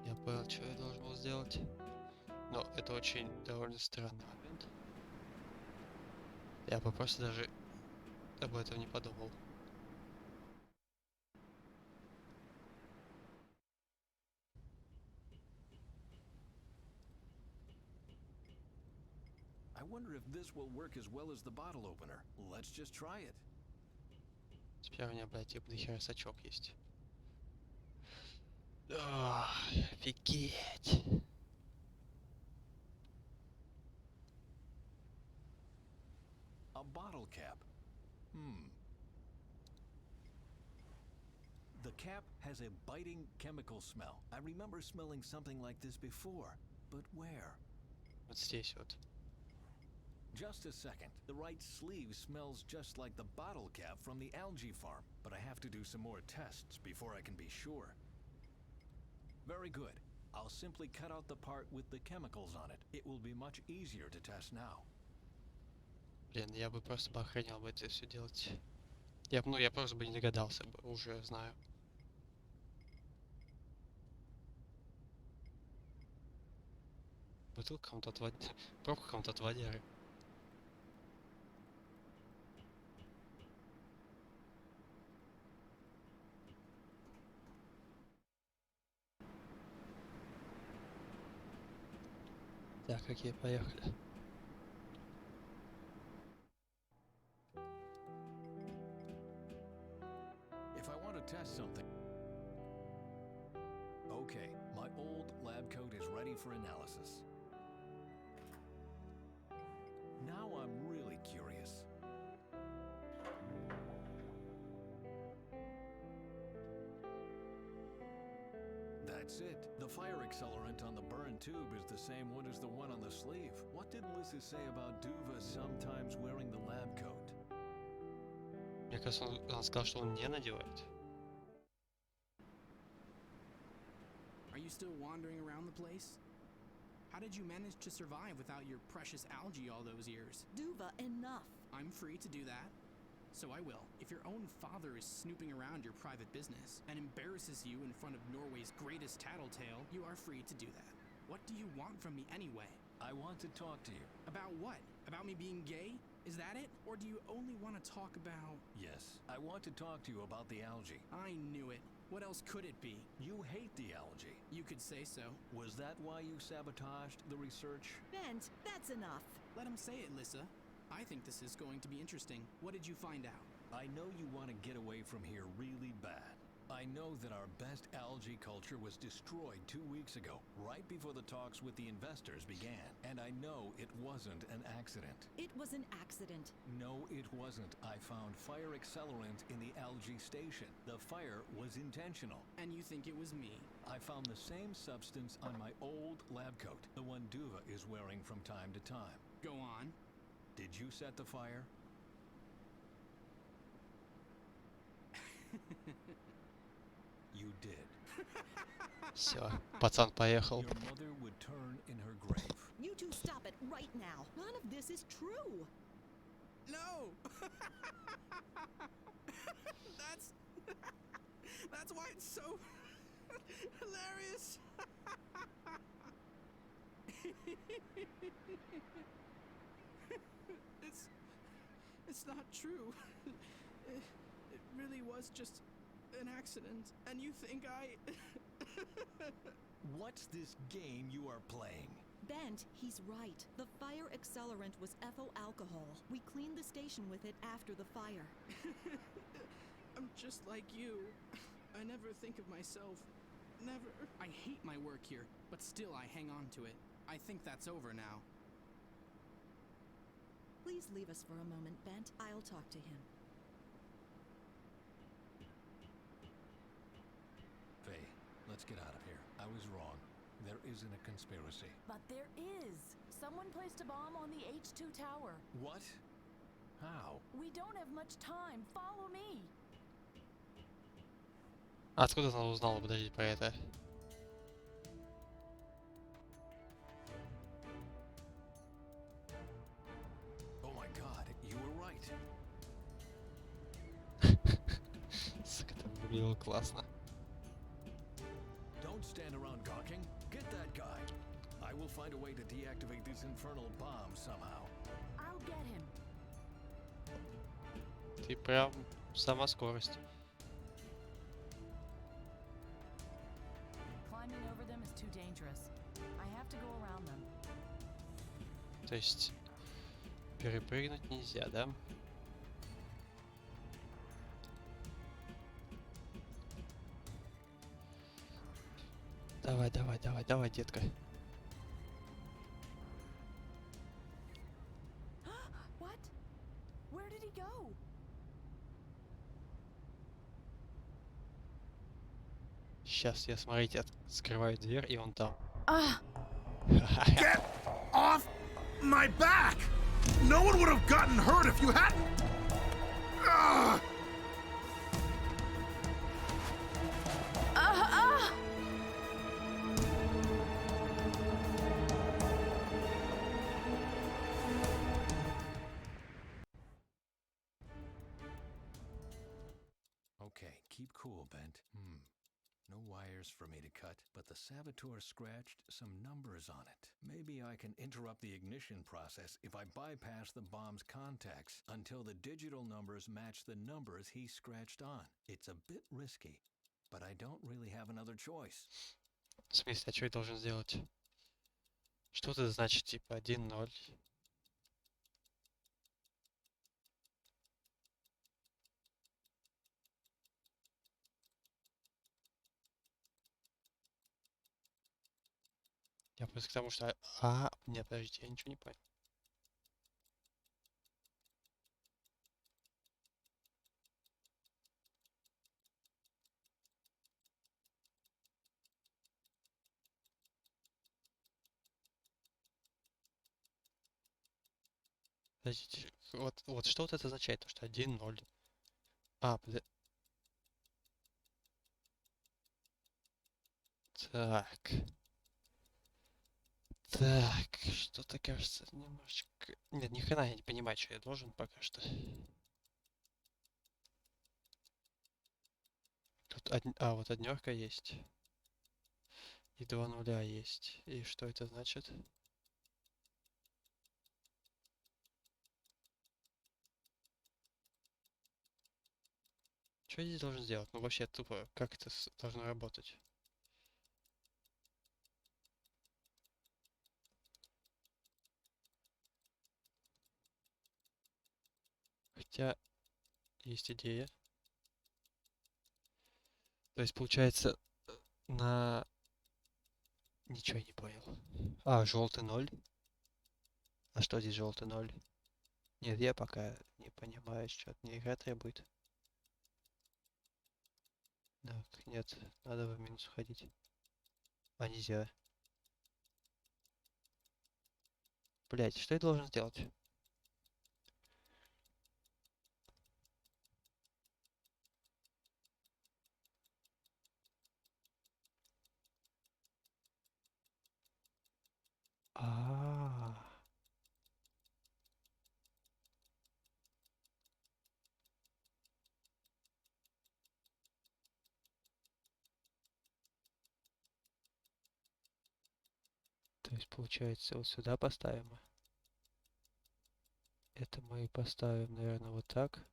Я понял, что я должен был сделать. Но это очень довольно странный момент. Я бы просто даже об этом не подумал. I wonder if this will work as well as the bottle opener. Let's just try it. Теперь у меня, блядь, ебаный херсачок есть. Офигеть! A bottle cap. The cap has a biting chemical smell. I remember smelling something like this before, but where? Вот здесь вот. Just a second. The right sleeve smells just like the bottle cap from the algae farm, but I have to do some more tests before I can be sure. Very good. I'll simply cut out the part with the chemicals on it. It will be much easier to test now. Блин, я бы просто бы охранял бы это все делать. Я просто бы не догадался бы, уже знаю. Бутылка кому-то от воды, пробка кому-то от водяры. Так, какие поехали. If I want to test something... Okay, my old lab coat is ready for analysis. Now I'm really curious. That's it. The fire accelerant on the burn tube is the same one as the one on the sleeve. What did Lissa say about Duva sometimes wearing the lab coat? Мне кажется, он сказал, что он не надевает. Are you still wandering around the place? How did you manage to survive without your precious algae all those years? Duva, enough. I'm free to do that. So I will. If your own father is snooping around your private business and embarrasses you in front of Norway's greatest tattletale, you are free to do that. What do you want from me anyway? I want to talk to you. About what? About me being gay? Is that it? Or do you only want to talk about... Yes, I want to talk to you about the algae. I knew it. What else could it be? You hate the algae. You could say so. Was that why you sabotaged the research? Bent, that's enough. Let him say it, Lissa. I think this is going to be interesting. What did you find out? I know you want to get away from here really bad. I know that our best algae culture was destroyed 2 weeks ago, right before the talks with the investors began. And I know it wasn't an accident. It was an accident. No, it wasn't. I found fire accelerant in the algae station. The fire was intentional. And you think it was me? I found the same substance on my old lab coat, the one Duva is wearing from time to time. Go on. Did you set the fire? You did. Все, пацан поехал. Your mother would turn in her grave. You two stop it right now. None of this is true. No! That's why it's so hilarious. It's not true. It really was just an accident. And you think I... What's this game you are playing? Bent, he's right. The fire accelerant was ethyl alcohol. We cleaned the station with it after the fire. I'm just like you. I never think of myself. Never. I hate my work here, but still I hang on to it. I think that's over now. Please leave us for a moment, Bent. I'll talk to him. Faye, let's get out of here. I was wrong. There isn't a conspiracy. But there is. Someone placed a bomb on the H2 tower. What? How? We don't have much time. Follow me. Откуда она узнала, подожди, про это? Oh my god, you were right. Сука, это выглядело классно. Don't stand around gawking. Get that guy. I will find a way to deactivate this infernal bomb somehow. I'll get him. Ты прям сама скорость. Climbing over them is too dangerous. I have to go around them. То есть перепрыгнуть нельзя, да? Давай, давай, давай, давай, детка. What? Where did he go? Сейчас я, смотрите, скрываю дверь, и он там. Get off my back! No one would have gotten hurt if you hadn't. Okay, keep cool, Bent. No wires for me to cut, but the saboteur scratched some numbers on it. Maybe I can interrupt the ignition process if I bypass the bomb's contacts until the digital numbers match the numbers he scratched on. It's a bit risky, but I don't really have another choice. В смысле, а что я должен сделать? Что это значит, типа 1-0? Я просто к тому, что... нет, подождите, я ничего не понял. Подождите, вот что вот это означает? То, что 1-0. Так. Так, что-то кажется немножечко... Нет, ни хрена я не понимаю, что я должен пока что. Тут вот однерка есть. И 2 нуля есть. И что это значит? Что я здесь должен сделать? Ну вообще тупо, как это должно работать? Хотя есть идея. То есть получается на... Ничего я не понял. Желтый 0. А что здесь желтый 0? Нет, я пока не понимаю, что от меня игра требует. Так, нет, надо в минус уходить. Нельзя. Блять, что я должен сделать? То есть получается вот сюда поставим. Это мы поставим, наверное, вот так.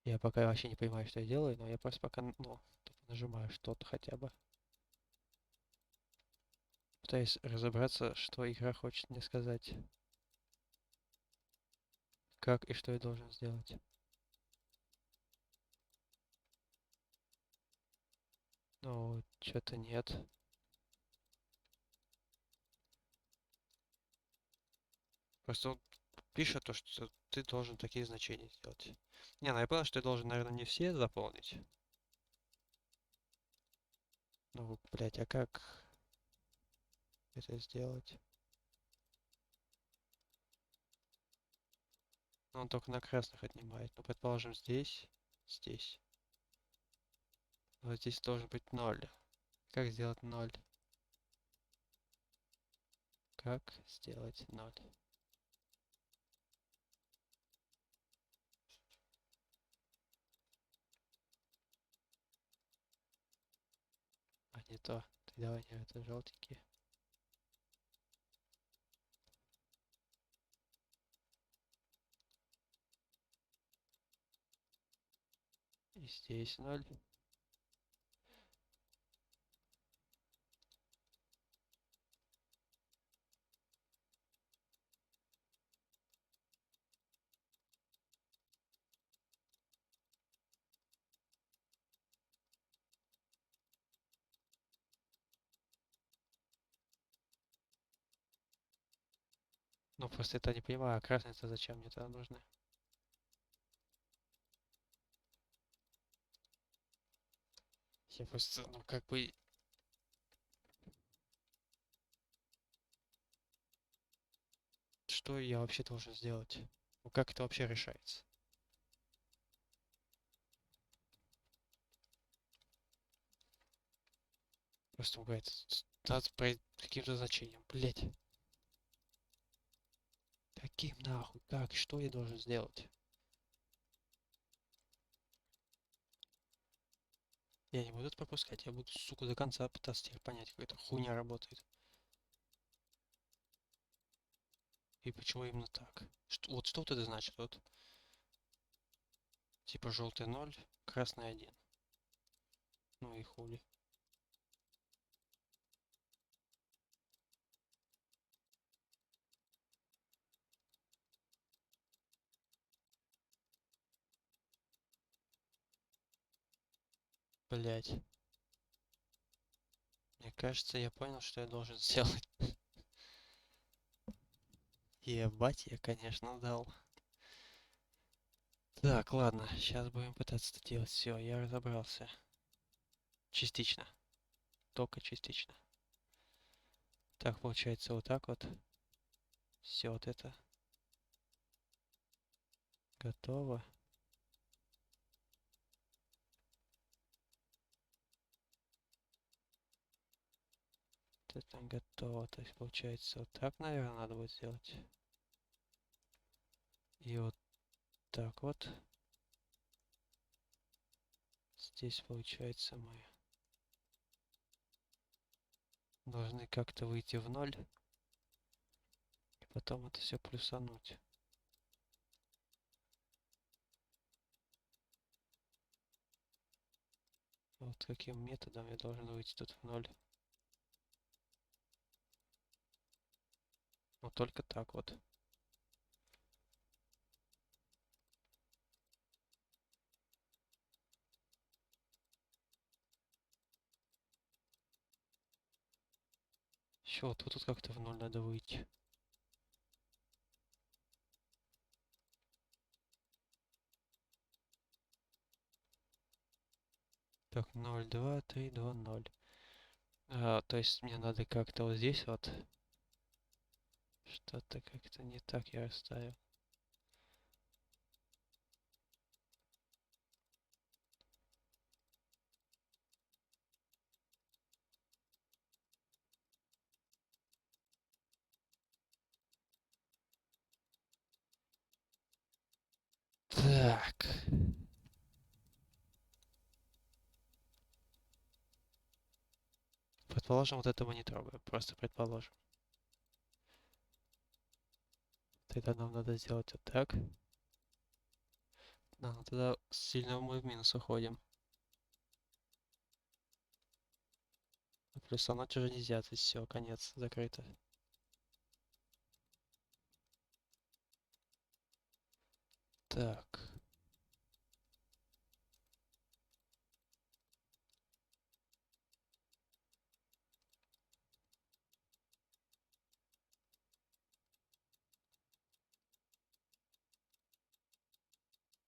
Я пока вообще не понимаю, что я делаю, но я просто пока, тупо нажимаю что-то хотя бы. Пытаюсь разобраться, что игра хочет мне сказать. Как и что я должен сделать. Ну, что-то нет. Просто он пишет то, что ты должен такие значения сделать. Не, ну я понял, что я должен, наверное, не все заполнить. Ну, блять, а как это сделать? Ну, он только на красных отнимает. Ну, предположим, здесь, здесь. Вот здесь должен быть 0. Как сделать 0? Как сделать 0? то. Давай, не, это желтенькие. И здесь 0. Ну, просто это не понимаю, а красные-то зачем мне тогда нужны? Я просто, ну, как бы... Что я вообще должен сделать? Ну, как это вообще решается? Просто он говорит, каким-то значением. Блять. Каким нахуй? Как? Что я должен сделать? Я не буду это пропускать, я буду, сука, до конца пытаться теперь понять, как эта хуйня работает. И почему именно так? Что вот это значит? Вот, типа желтый 0, красный 1. Ну и хули. Блять. Мне кажется, я понял, что я должен сделать. Ебать, я, конечно, дал. Так, ладно, сейчас будем пытаться это делать. Все, я разобрался. Частично. Только частично. Так, получается вот так вот. Все вот это. Готово. Вот это готово. То есть получается вот так, наверное, надо будет сделать. И вот так вот. Здесь получается мы должны как-то выйти в ноль. И потом это все плюсануть. Вот каким методом я должен выйти тут в ноль. Ну только так вот. Еще вот тут как-то в ноль надо выйти. Так, 0, 2, 3, 2, 0. То есть мне надо как-то вот здесь вот. Что-то как-то не так я расставил. Так. Предположим, вот этого не трогаю. Просто предположим. Тогда нам надо сделать вот так. Да, ну тогда сильно мы в минус уходим. Плюсануть уже нельзя, то есть все, конец, закрыто. Так.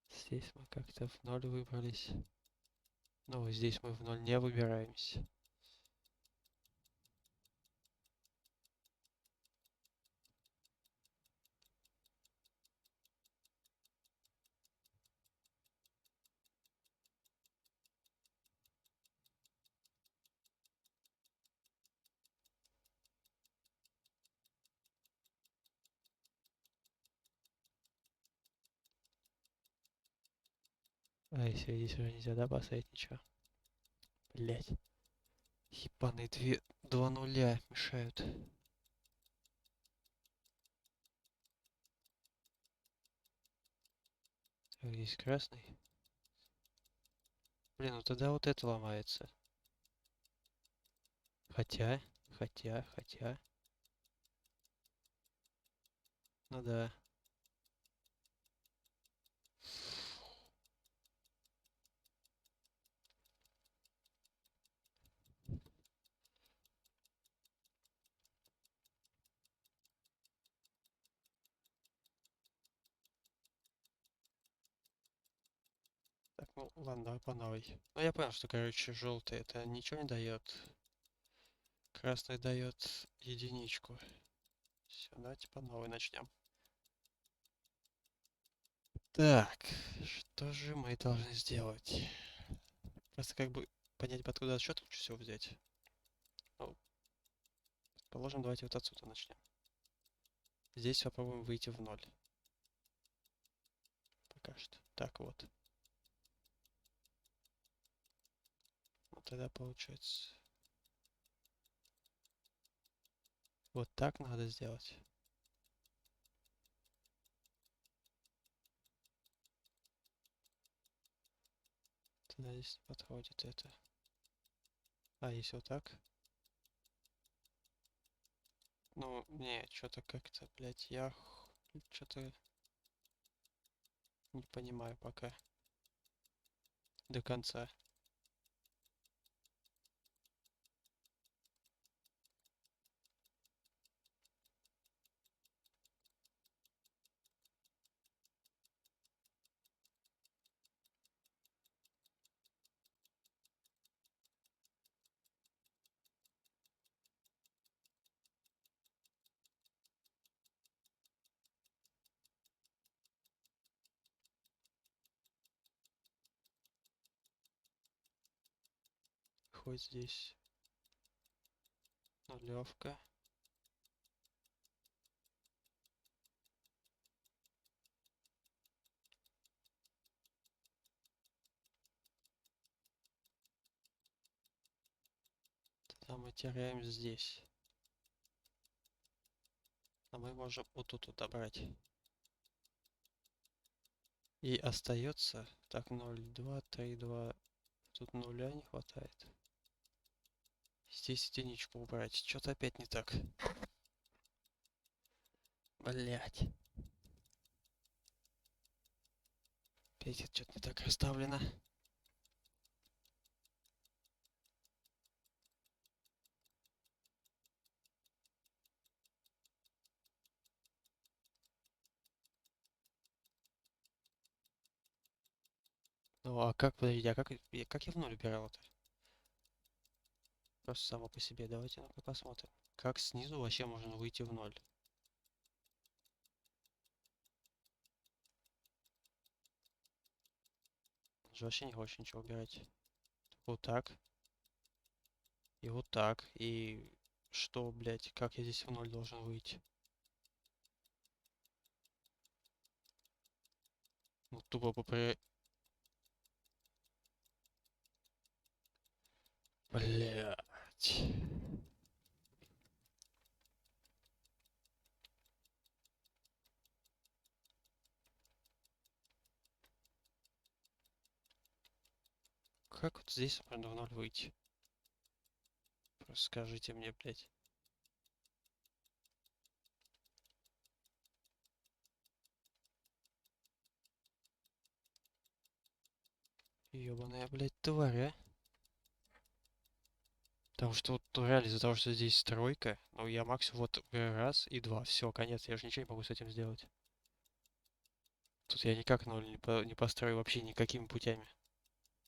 Здесь мы как-то в ноль выбрались. Ну, здесь мы в ноль не выбираемся. А если здесь уже нельзя, да, поставить ничего? Блять. Ебаные два нуля мешают. Так, здесь красный. Блин, ну тогда вот это ломается. Хотя. Ну да. Так, ну ладно, давай по новой. Ну я понял, что, короче, желтый это ничего не дает. Красный дает единичку. Все, давайте по новой начнем. Так, что же мы должны сделать? Просто как бы понять, откуда отсчет лучше всего взять. Ну, положим, давайте вот отсюда начнем. Здесь попробуем выйти в ноль. Пока что. Так вот. Вот тогда получается. Вот так надо сделать. Тогда здесь не подходит это. А, если вот так? Ну, не, что-то как-то, блядь, я что-то не понимаю пока. До конца. Хоть здесь нулевка. Тогда мы теряем здесь. А мы можем вот тут вот добрать. И остается, так, 0, 2, 3, 2. Тут нуля не хватает. Здесь единичку убрать. Что-то опять не так. Блять. Опять что-то не так расставлено. Ну а как, подожди, а как я в ноль убирал-то? Просто само по себе. Давайте ну-ка посмотрим. Как снизу вообще можно выйти в ноль? Он же вообще не хочет ничего убирать. Вот так. И вот так. И что, блядь, как я здесь в ноль должен выйти? Ну тупо Блядь. Как вот здесь можно в ноль выйти? Просто скажите мне, блядь. Ёбаная, блядь, тварь, а? Потому что вот ну, реально из-за того, что здесь тройка, ну я максимум вот раз и два. Все, конец. Я же ничего не могу с этим сделать. Тут я никак ноль не построю вообще никакими путями.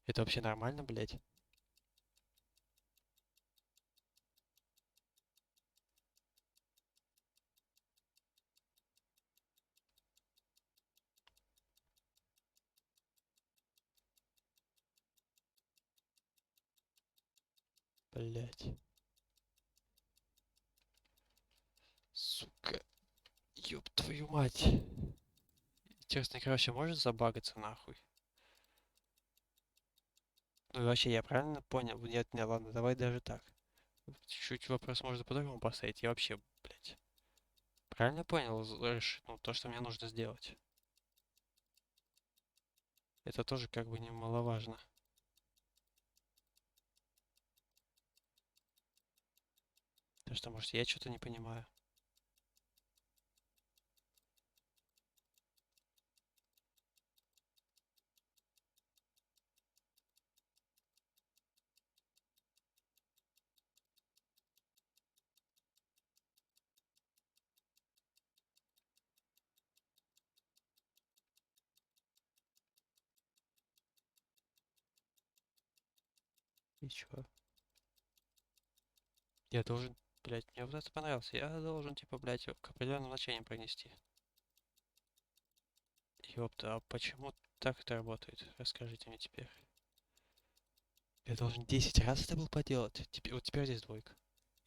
Это вообще нормально, блядь? Блядь. Сука. Ёб твою мать. Интересно, короче, может забагаться нахуй? Ну и вообще, я правильно понял? Нет, не, ладно, давай даже так. Чуть вопрос можно по-другому поставить. Я вообще, блядь, правильно понял, ну, то, что мне нужно сделать. Это тоже как бы немаловажно. Потому что, может, я что-то не понимаю. И чё? Я должен, блядь, мне вот это понравилось. Я должен, типа, блядь, к определенному значению пронести. Ёпта, а почему так это работает? Расскажите мне теперь. Я должен 10 раз это был поделать. Теперь, вот теперь здесь двойка.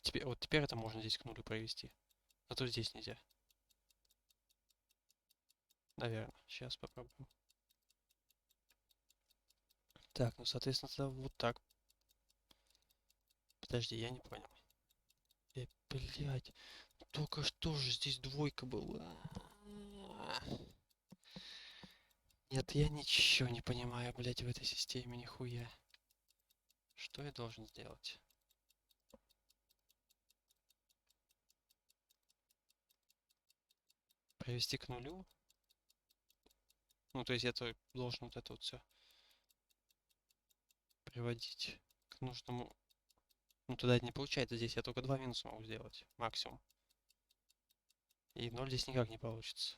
Теперь, вот теперь это можно здесь к нулю провести. А то здесь нельзя. Наверное. Сейчас попробуем. Так, ну, соответственно, тогда вот так. Подожди, я не понял. Блядь, только что же здесь двойка была. Нет, я ничего не понимаю, блядь, в этой системе, нихуя. Что я должен сделать? Привести к нулю? Ну, то есть я должен вот это вот все приводить к нужному. Ну, тогда это не получается. Здесь я только 2 минуса могу сделать. Максимум. И 0 здесь никак не получится.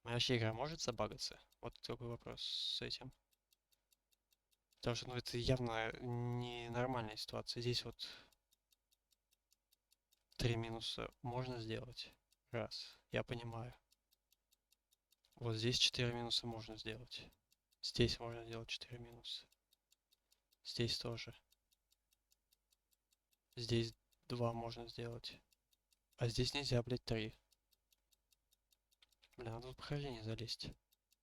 Моя вообще игра может забагаться? Вот такой вопрос с этим. Потому что, ну, это явно не нормальная ситуация. Здесь вот 3 минуса можно сделать. Раз. Я понимаю. Вот здесь 4 минуса можно сделать. Здесь можно сделать 4 минуса. Здесь тоже. Здесь 2 можно сделать. А здесь нельзя, блядь, 3. Бля, надо в прохождение залезть.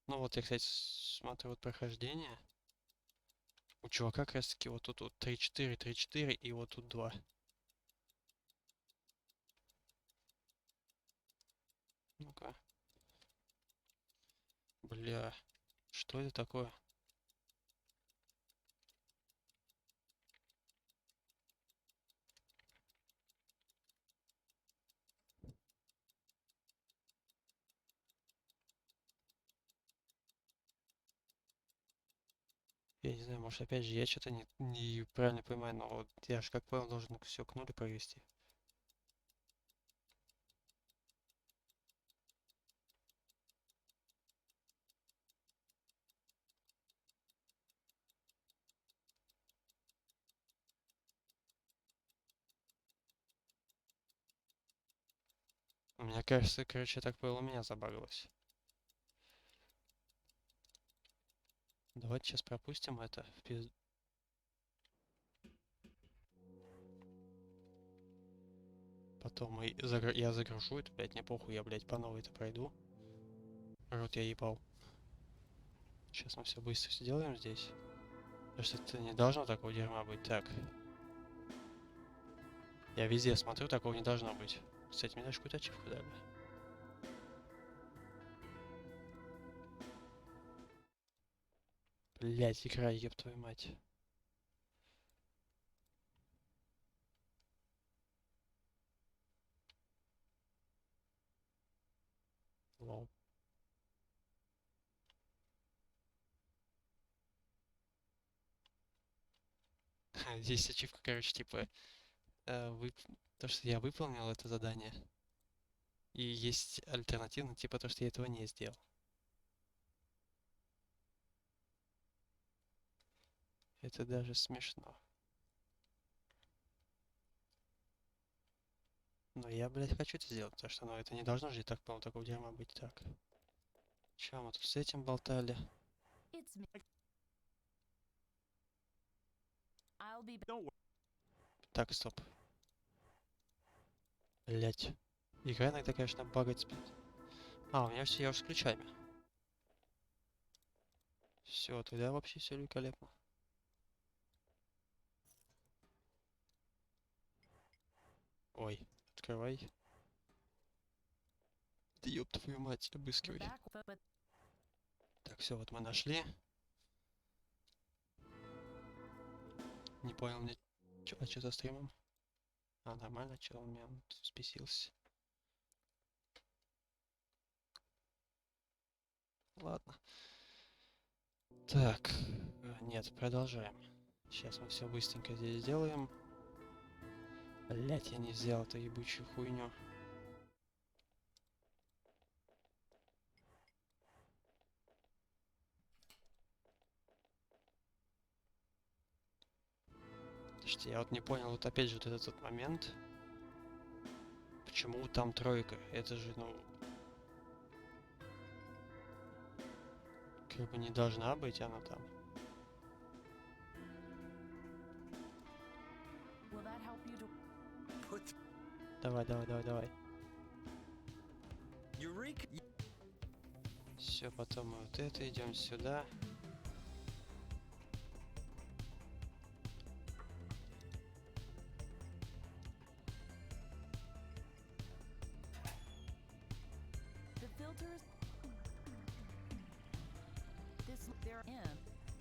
Ну вот я, кстати, смотрю вот прохождение. У чувака как раз таки вот тут вот 3-4, 3-4 и вот тут 2. Ну-ка. Бля, что это такое? Я не знаю, может опять же я что-то неправильно понимаю, но вот я же как понял должен все к нулю провести. Мне кажется, короче, я так понял, у меня забагалось. Давайте сейчас пропустим это в Потом я загрушу это, блядь, не похуй, я, блядь, по новой это пройду. Рот я ебал. Сейчас мы все быстро сделаем здесь. Потому что это не должно такого дерьма быть. Так. Я везде смотрю, такого не должно быть. Кстати, мне даже какую-то ачивку дали. Блять, игра, еб твою мать. Лол. Здесь ачивка, короче, типа, то, что я выполнил это задание. И есть альтернативно, типа, то, что я этого не сделал. Это даже смешно. Но я, блядь, хочу это сделать, потому что, ну, это не должно же и так, по-моему, такого дерьма быть. Так. Че мы тут с этим болтали? Так, стоп. Блять. Игра иногда, конечно, багает спит. А, у меня все, я уже с ключами. Все, тогда вообще все великолепно. Ой, открывай. Да ёб твою мать, обыскивай. Так, все, вот мы нашли. Не понял, мне что за стримом? А, нормально, что он меня тут взбесился. Ладно. Так, нет, продолжаем. Сейчас мы все быстренько здесь сделаем. Блять, я не взял эту ебучую хуйню. Слушайте, я вот не понял, вот опять же вот этот вот момент. Почему там тройка? Это же, ну... Как бы не должна быть она там. Давай, давай, давай, давай. Все, потом мы вот это идем сюда.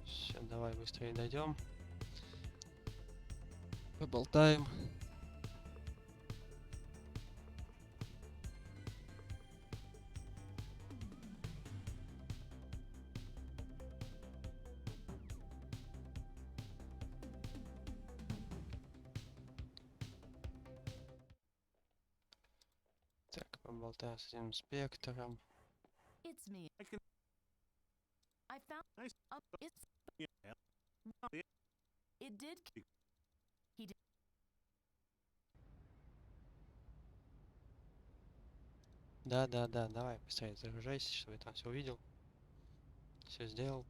Все, давай быстрее дойдем. Поболтаем. Так, поболтаем с этим спектром. It's me. I found it's it did he did Да, да, да, давай, быстрее загружайся, чтобы я там все увидел. Все сделал.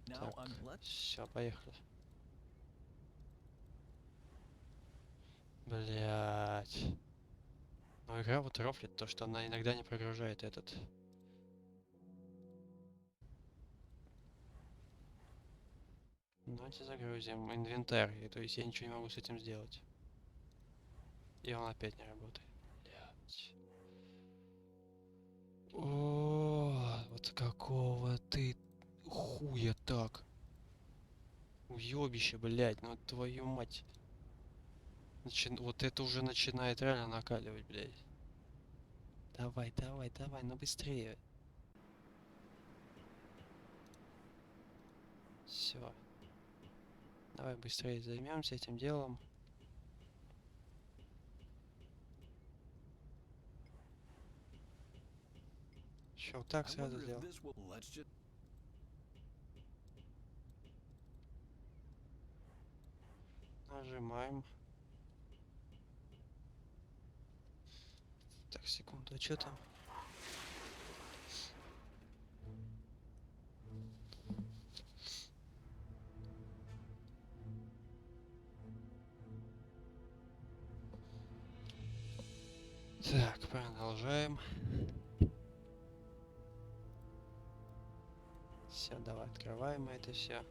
Так, все, поехали. Блять. Ну игра вот рофлит то, что она иногда не прогружает этот. Давайте загрузим инвентарь, и то есть я ничего не могу с этим сделать. И он опять не работает. Блять. О, вот какого ты хуя так? Уёбище, блять, ну твою мать. Вот это уже начинает реально накаливать, блядь. Давай, давай, давай, ну быстрее. Все. Давай быстрее займемся этим делом. Еще вот так сразу сделал. Нажимаем. Так, секунду, а что там? Так, продолжаем. Все, давай, открываем это все.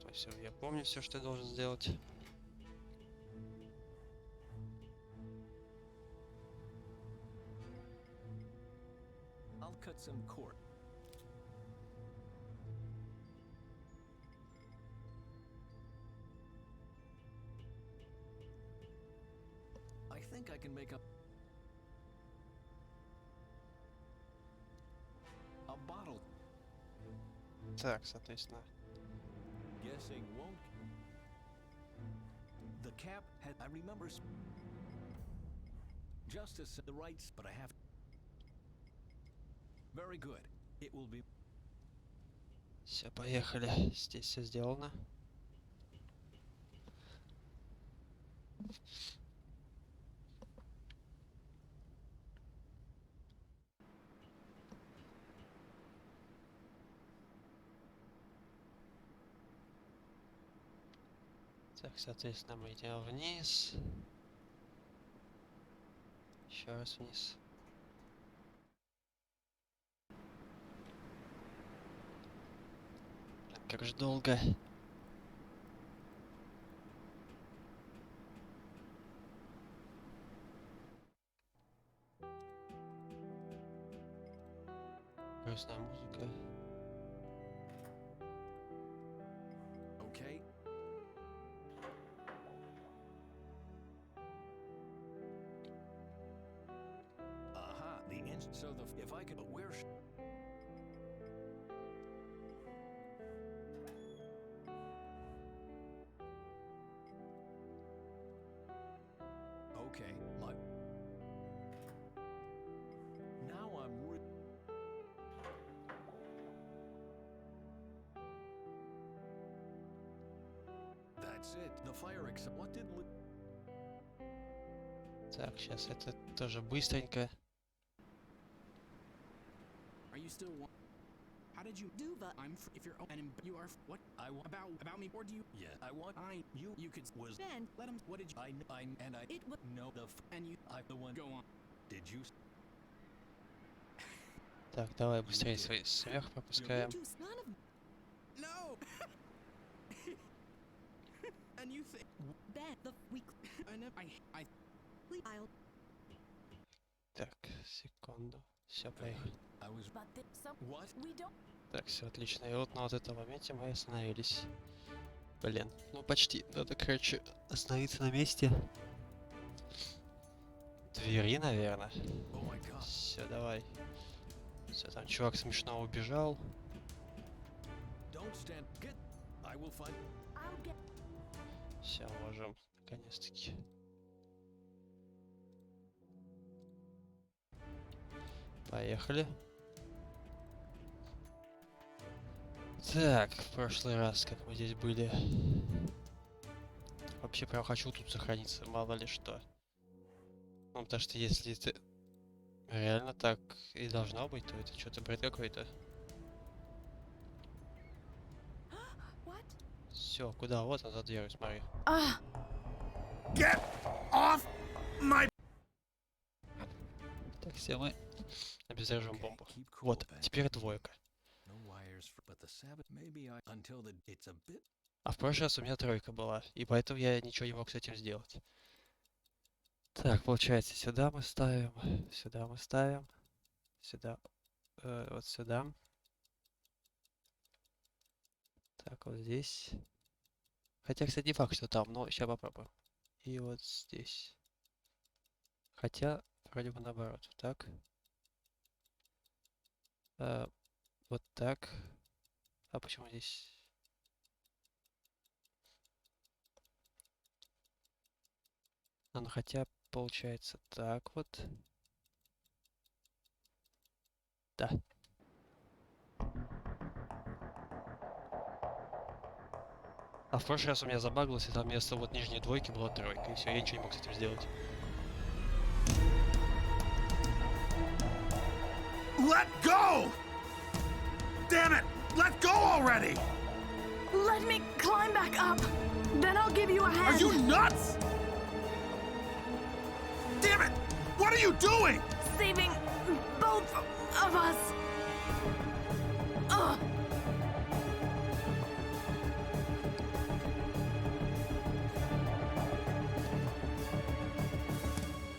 То есть я помню все, что я должен сделать. I'll cut some cord. I think I can make a bottle. Так, соответственно. Guessing won't. The cap had. I remember. Justice the rights, but I have. Very good. It will be. Все, поехали. Здесь все сделано. Так, соответственно, мы идем вниз. Еще раз вниз. Как же долго. Грустная музыка. Okay. The inch. So if I could, where? Okay, my. Now I'm. That's it. The fire except what did. Так, сейчас это тоже быстренько. Are you still? How did you do that? If you're and you are what? I want about me or do you? Yeah, I want you could was Ben. Let him. What did you? I and I It was no the and you. I the one. Go on. Did you? Так, давай быстрее свой смех пропускаем. No. And you think Ben the week I I'll. Так, секунду. Все, поехали. What? Так, все отлично. И вот на вот этом моменте мы остановились. Блин, ну почти. Надо, короче, остановиться на месте. Двери, наверное. Все, давай. Все, там чувак смешно убежал. Все, можем, наконец-таки. Поехали. Так, в прошлый раз, как мы здесь были. Вообще прям хочу тут сохраниться, мало ли что. Ну, потому что если это реально так и должно быть, то это что-то бред какой-то. Все, куда? Вот он за дверью, смотри. Get off my... Так, все, мы обезвреживаем бомбу. Вот, теперь двойка. А в прошлый раз у меня тройка была, и поэтому я ничего не мог с этим сделать. Так, получается, сюда мы ставим, сюда, вот сюда. Так, вот здесь. Хотя, кстати, не факт, что там, но сейчас попробуем. И вот здесь. Хотя, вроде бы наоборот. Так. Вот так. А почему здесь? А, ну хотя, получается так вот. Да. А в прошлый раз у меня забаглось, и там вместо вот нижней двойки была тройка, и все, я ничего не мог с этим сделать. Let go! Damn it! Let go already! Let me climb back up. Then I'll give you a hand. Are you nuts? Damn it! What are you doing? Saving both of us. Ugh.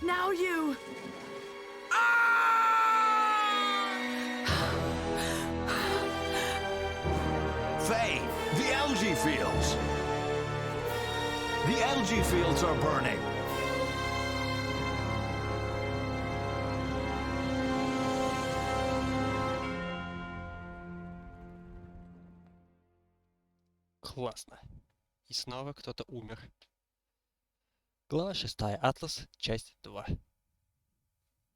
Now you. Faye, the algae fields. The algae fields are burning. Классно. И снова кто-то умер. Глава 6. Атлас. Часть 2.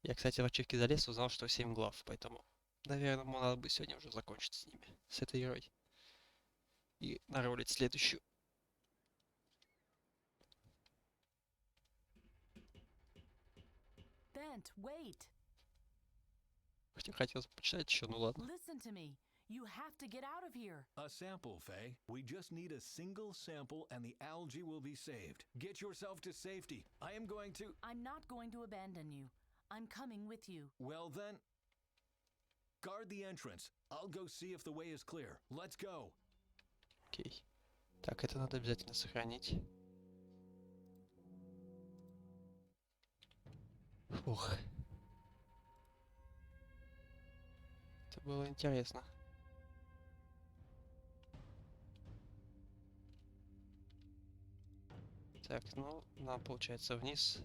Я, кстати, в ачивки залез и узнал, что 7 глав, поэтому, наверное, надо бы сегодня уже закончить с ними, с этой игрой. И наролить следующую. Bent, wait. Хотя хотелось бы почитать еще, ну ладно. Listen to me. You have to get out of here. A sample, Faye. We just need a single sample and the algae will be saved. Get yourself to safety. I am going to... I'm not going to abandon you. I'm coming with you. Well then... Guard the entrance. I'll go see if the way is clear. Let's go. Окей. Так, это надо обязательно сохранить. Фух. Это было интересно. Так, ну, нам получается вниз.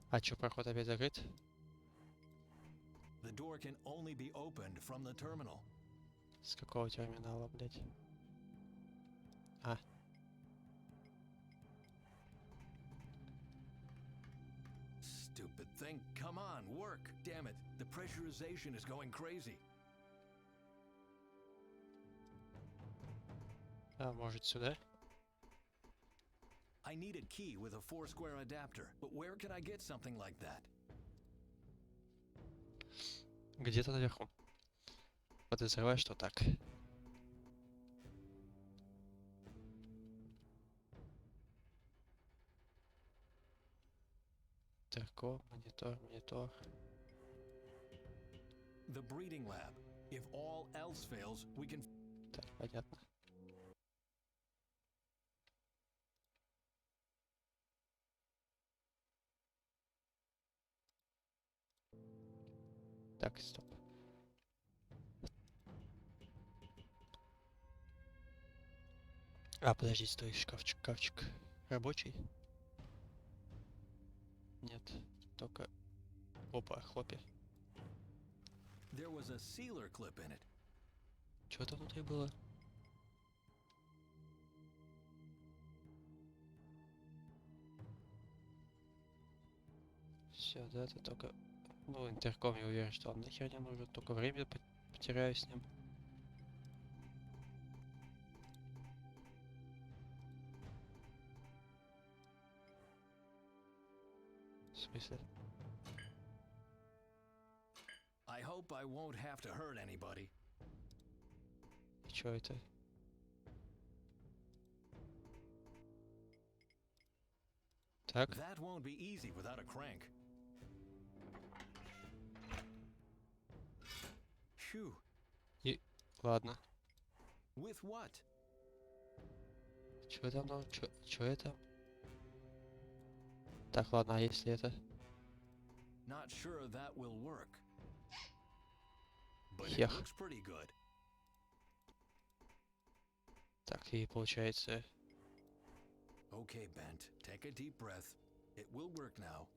А чё, проход опять закрыт? The door can only be opened from the terminal. С какого терминала, блядь? А. Stupid thing. Come on, work. Damn it. The pressurization is going crazy. А, может сюда? I need a key with a 4-square adapter, but where can I get something like that? Где-то наверху. Подозреваю, что так. Терко, монитор, монитор. The breeding lab. If all else fails, we can... Так, понятно. Так, стоп. А, подожди, стой, шкафчик рабочий? Нет, только... Опа, хлопья. There was a sealer clip in it. Чего там внутри было? Все, да, это только... Ну, интерком, я уверен, что он нахер не нужен. Только время потеряю с ним. В смысле? I hope I won't have to hurt anybody. И чё это? Так. That won't be easy without a crank. Phew. И... Ладно. With what? Чё там, ну, чё это? Так, ладно, а если это? Not sure that will work. But it Эх. looks pretty good. Так, и получается... Okay, Bent, take a deep breath. It will work now.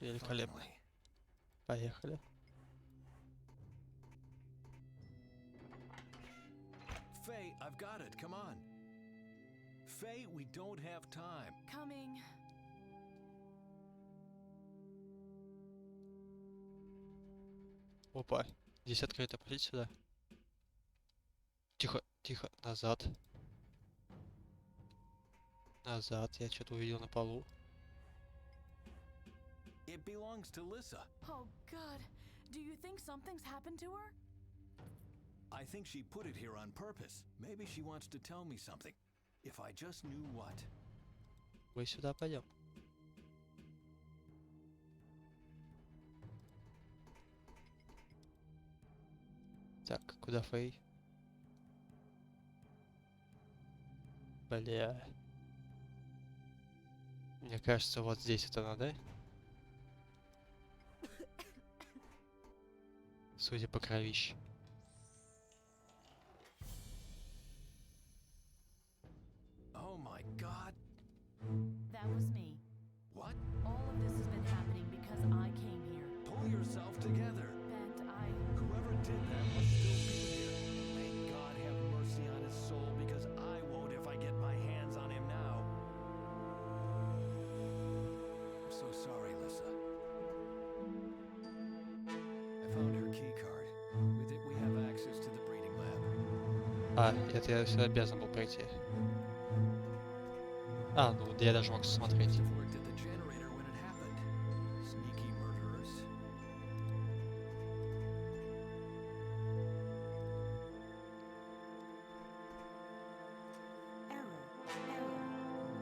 Великолепно. Поехали. Faye, I've got it. Come on. Faye, we don't have time. Coming. Опа, здесь открыто, пойдите сюда. Тихо, тихо, назад. Назад, я что-то увидел на полу. It belongs to Lissa. Oh, God. Do you think something's happened to her? I think she put it here on purpose. Maybe she wants to tell me something. If I just knew what. Мы сюда пойдем. Так, куда Фэй? Бля. Мне кажется, вот здесь это надо. Судя по кровище. Oh my God. That was me. What? All of this has been happening because I came here. Pull yourself together. Bent, Whoever did that must still be here. May God have mercy on his soul, because I won't if I get my hands on him now. I'm so sorry, Lissa. I found her key card. With it, we have access to the breeding lab. А, это я сюда обязан был пройти. А, ну я даже мог смотреть. Worked at the generator when it happened. Sneaky murderers.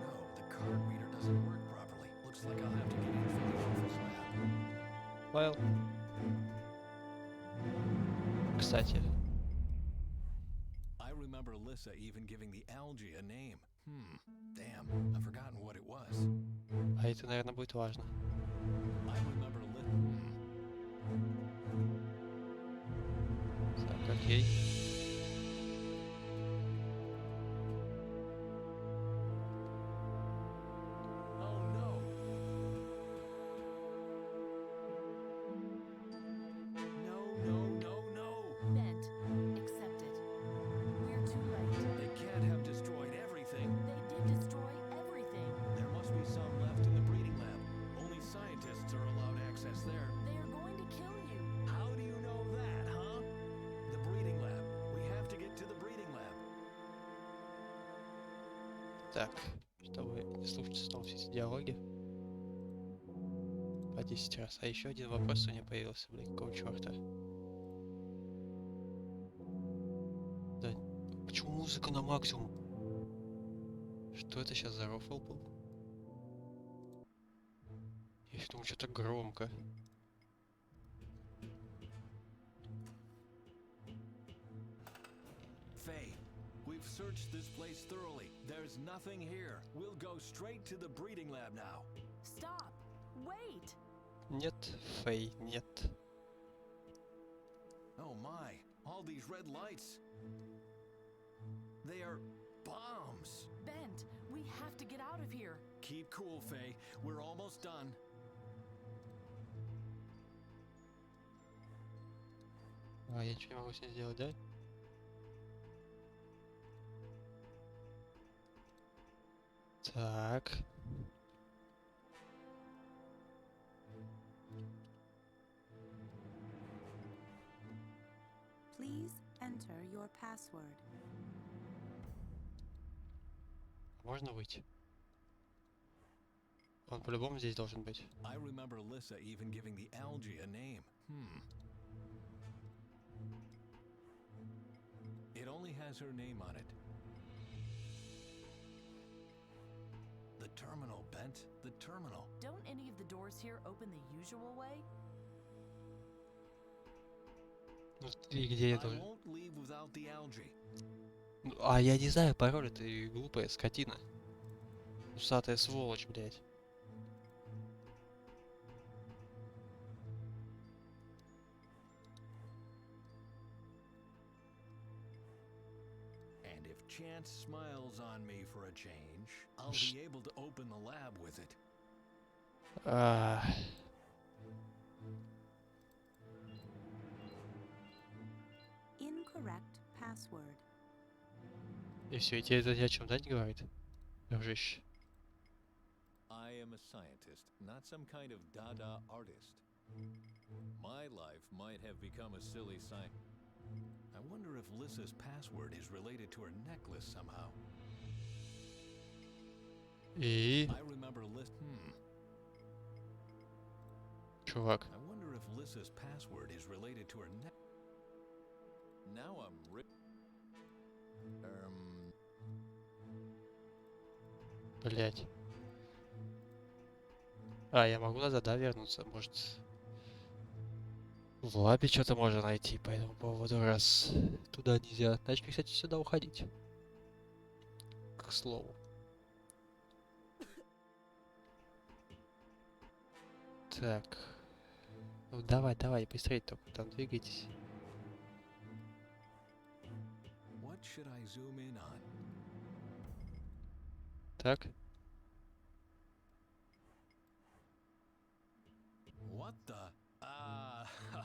No, the card reader doesn't work properly. Looks like I'll have to get in from the office lab. Well. кстати. I remember Lissa even giving the algae a name. Damn, I've forgotten what it was. А это, наверное, будет важно. I remember Так, окей. Bent, accept it. We're too late. They can't have destroyed everything. They did destroy everything. There must be some left in the breeding lab. Only scientists are allowed access there. They are going to kill you. How do you know that, huh? The breeding lab. We have to get to the breeding lab. Так, чтобы не слушать снова все эти диалоги. По 10 раз. А еще один вопрос у меня появился, блин, какого черта? Да, почему музыка на максимум? Что это сейчас за рофл был? Я думаю, что-то громко. Faye, we've searched this place thoroughly. There's nothing here. We'll go straight to the breeding lab now. Stop! Wait! Нет, Фэй, нет. Oh my, all these red lights. They are bombs. Bent, we have to get out of here. Keep cool, Faye. We're almost done. А, я ничего не могу с ней сделать, да? Так. Please enter your password. Можно выйти? Он по-любому здесь должен быть. I remember Lissa even giving the algae a name. It only has her name on it. The terminal, Bent. The terminal. Don't any of the doors here open the usual way? Ну, и где я I должен? won't leave without the algae. Ну, а я не знаю пароль, ты глупая скотина. Усатая сволочь, блядь. And if chance smiles on me for a change, I'll be able to open the lab with it. Incorrect password. И все, и тебе это ни о чем, да, не говорит? Дружище. I am a scientist, not some kind of dada artist. My life might have become a silly science. I wonder if Lissa's password is related to her necklace somehow. И... I remember Чувак. I wonder if Lissa's password is related to her neck. Now I'm Блять. А, я могу назад, да, вернуться? Может... В лабе что-то можно найти по этому поводу, раз туда нельзя. Значит, кстати, сюда уходить. К слову. Так. Ну давай, давай, быстрее только, там двигайтесь. What should I zoom in on? Так. What the?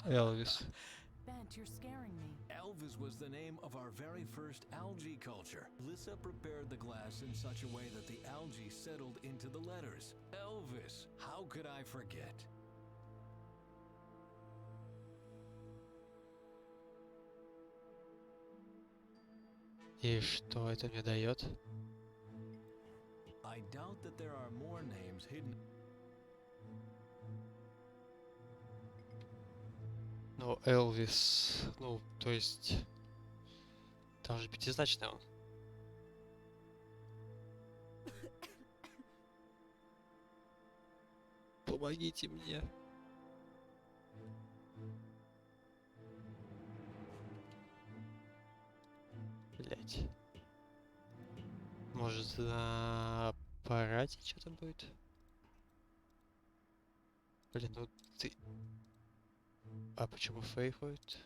Элвис. Bent, you're scaring me. Elvis was the name of our very first algae culture. Lissa prepared the glass in such a way that the algae settled into the letters. Elvis, how could I forget? И что это мне дает? I doubt that there are more names hidden. Ну, Элвис, ну, то есть... Там же пятизначный он. Помогите мне. Блять. Может, на аппарате что-то будет? Блин, ну ты... А почему Фэй ходит?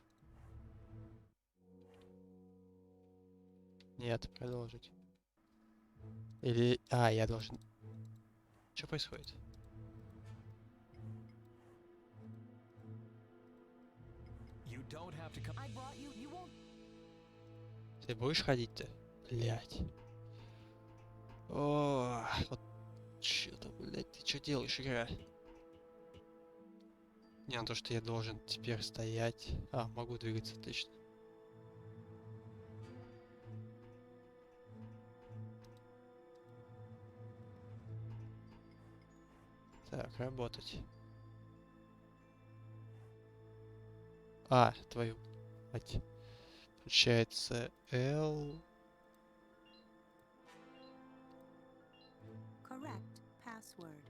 Нет, продолжить. Или... А, я должен... Что происходит? You don't have to come. I brought you. You won't. Ты будешь ходить-то? Блять. О, вот чё-то, блять, ты что делаешь, игра? Не, ну то, что я должен теперь стоять. А, могу двигаться, отлично. Так, работать. А, твою мать. Получается L. Correct password.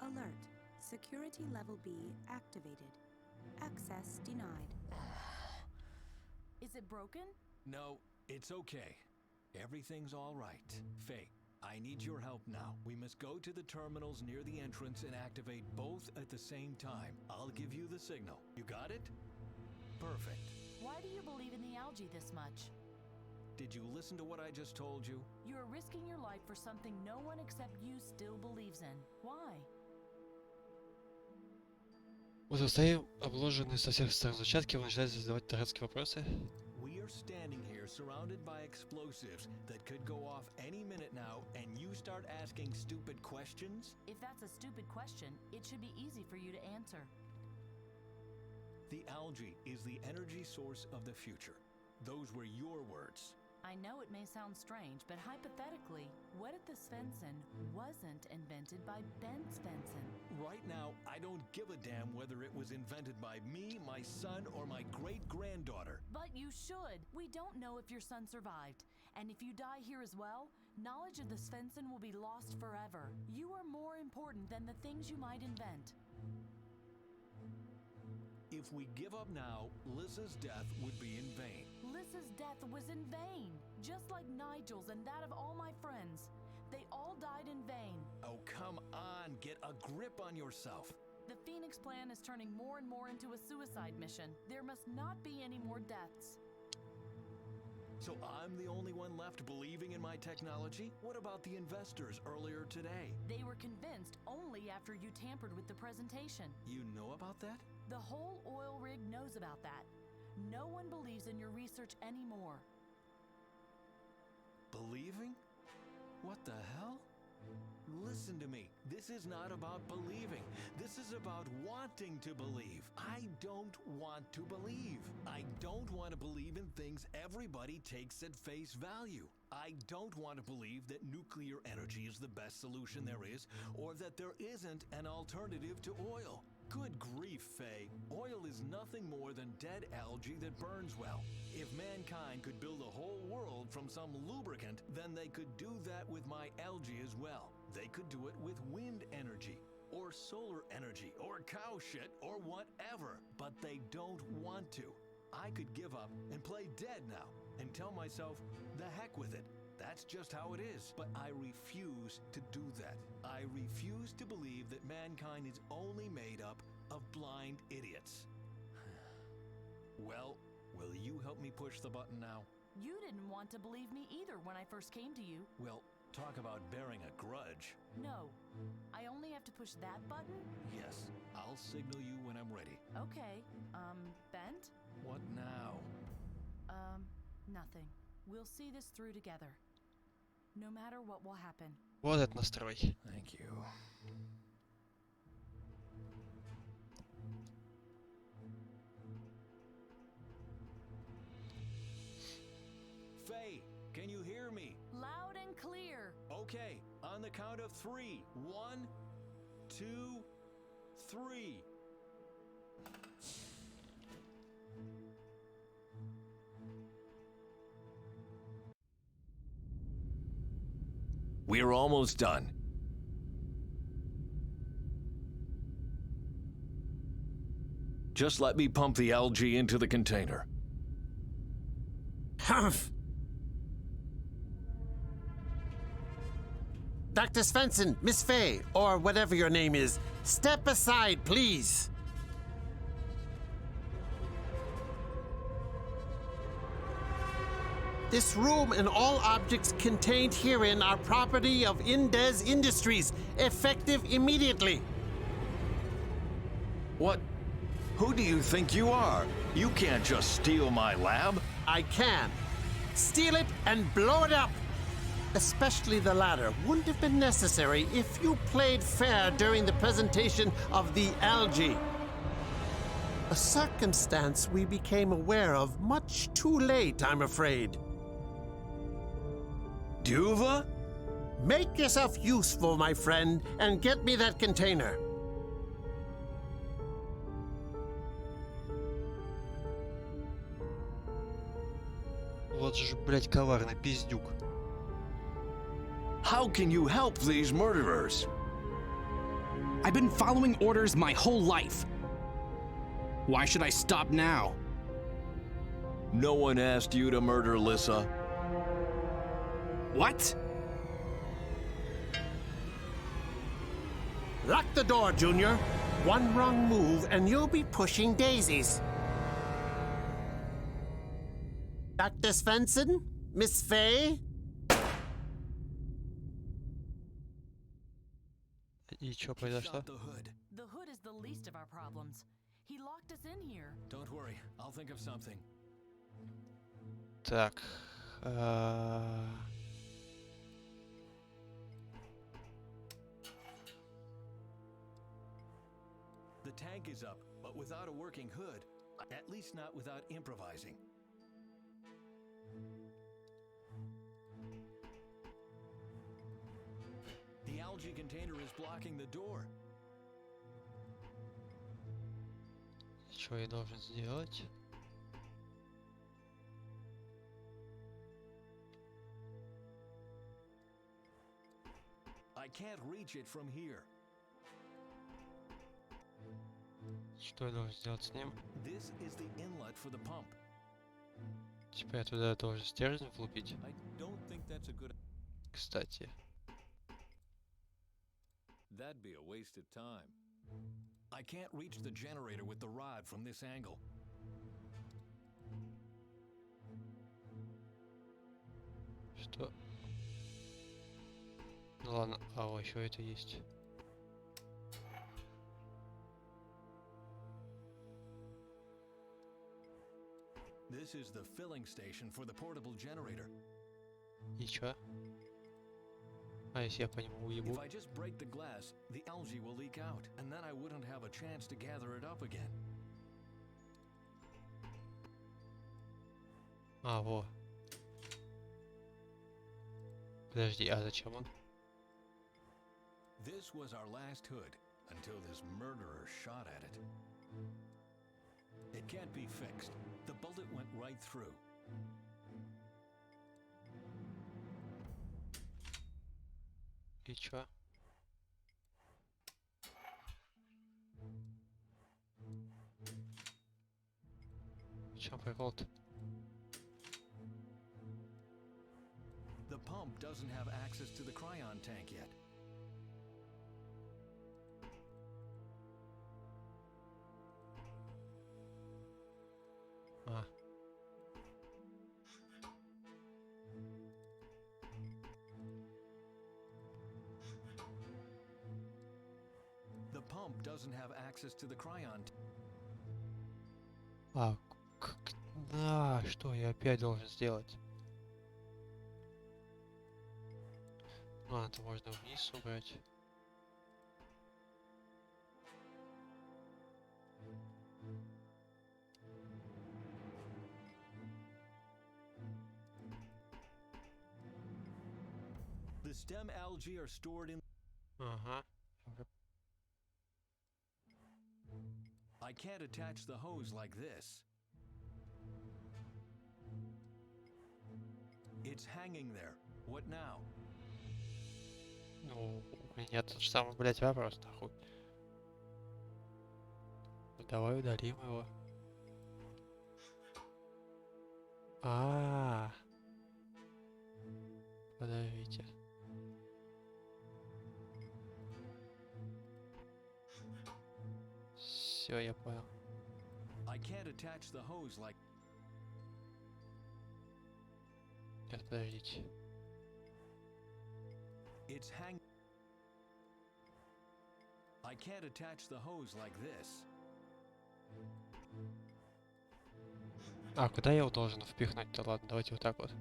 Alert. Security level B activated. Access denied. Is it broken? No, it's okay. Everything's all right. Faye, I need your help now. We must go to the terminals near the entrance and activate both at the same time. I'll give you the signal. You got it? Perfect. Why do you believe in the algae this much? Did you listen to what I just told you? You are risking your life for something no one except you still believes in. Why? Возрастаем, обложенные со всех сторон зачатки, вы начинаете задавать дурацкие вопросы. We are standing here surrounded by explosives that could go off any minute now, and you start asking stupid questions? If that's a stupid question, it should be easy for you to answer. The algae is the energy source of the future. Those were your words. I know it may sound strange, but hypothetically, what if the Svensson wasn't invented by Ben Svensson? Right now, I don't give a damn whether it was invented by me, my son, or my great-granddaughter. But you should. We don't know if your son survived. And if you die here as well, knowledge of the Svensson will be lost forever. You are more important than the things you might invent. If we give up now, Liz's death would be in vain. Liz's death was in vain, just like Nigel's and that of all my friends. They all died in vain. Oh, come on, get a grip on yourself. The Phoenix plan is turning more and more into a suicide mission. There must not be any more deaths. So I'm the only one left believing in my technology? What about the investors earlier today? They were convinced only after you tampered with the presentation. You know about that? The whole oil rig knows about that. No one believes in your research anymore. Believing? What the hell? Listen to me. This is not about believing. This is about wanting to believe. I don't want to believe. I don't want to believe in things everybody takes at face value. I don't want to believe that nuclear energy is the best solution there is, or that there isn't an alternative to oil. Good grief, Faye. Oil is nothing more than dead algae that burns well. If mankind could build a whole world from some lubricant, then they could do that with my algae as well. They could do it with wind energy, or solar energy, or cow shit, or whatever. But they don't want to. I could give up and play dead now, and tell myself, the heck with it. That's just how it is. But I refuse to do that. I refuse to believe that mankind is only made up of blind idiots. Well, will you help me push the button now? You didn't want to believe me either when I first came to you. Well, talk about bearing a grudge. No. I only have to push that button? Yes, I'll signal you when I'm ready. Okay. Bent? What now? Nothing. We'll see this through together. No matter what will happen. Вот этот настрой. Thank you. Faye, can you hear me? Loud and clear. Okay, on the count of 3. 1, 2, 3. We're almost done. Just let me pump the algae into the container. Humph! Dr. Svensson, Miss Fay, or whatever your name is, step aside, please. This room and all objects contained herein are property of Indez Industries, effective immediately. What? Who do you think you are? You can't just steal my lab. I can. Steal it and blow it up. Especially the latter wouldn't have been necessary if you played fair during the presentation of the algae. A circumstance we became aware of much too late, I'm afraid. Duva? Make yourself useful, my friend, and get me that container. Вот же, блядь, коварный пиздюк. How can you help these murderers? I've been following orders my whole life. Why should I stop now? No one asked you to murder Lissa. What? Lock the door, Junior. One wrong move and you'll be pushing daisies. Dr. Svensson? Miss Fay? И чё произошло? The hood is the least of our problems. He locked us in here. Don't worry, I'll think of something. Так. The tank is up, but without a working hood. At least not without improvising. The algae container is blocking the door. Что я должен сделать? I can't reach it from here. Что я должен сделать с ним? This is the inlet for the pump. Типа я туда должен стержень влупить? I don't think that's a good... Кстати. That'd be a waste of time. I can't reach the generator with the rod from this angle. Что? Ну ладно, а вот еще это есть. This is the filling station for the portable generator. И чё? А если я по нему уебу? If I just break the glass, the algae will leak out, and then I wouldn't have a chance to gather it up again. А, во. Подожди, а зачем он? This was our last hood, until this murderer shot at it. It can't be fixed. The bullet went right through. И чё? В чём прикол-то? The pump doesn't have access to the cryon tank yet. А. The pump doesn't have access to the cryon. А, да, что я опять должен сделать? Ну, это можно вниз убрать. The stem algae are stored in... Ага. I can't attach the hose like this. It's hanging there. What now? Ну, у меня тот же самый, блядь, вопрос, нахуй. Ну, давай удалим его. А, подождите. Все, я понял. I can't attach the hose like. Сейчас, подождите. It's hang. I can't attach the hose like this. А, куда я его должен впихнуть-то? Ладно, давайте вот так вот.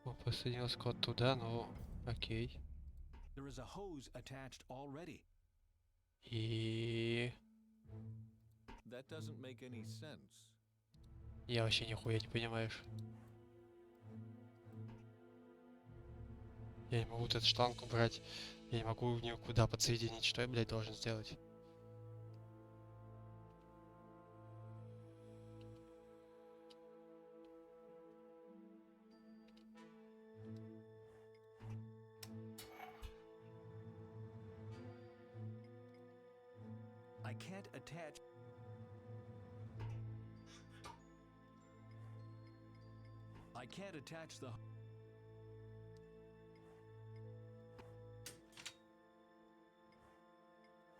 Он присоединился куда-то туда, ну, окей. There is a hose attached already. И... That doesn't make any sense. Я вообще нихуя не понимаешь. Я не могу вот эту штангу брать. Я не могу никуда подсоединить. Что я, блядь, должен сделать? I can't attach. I can't attach the.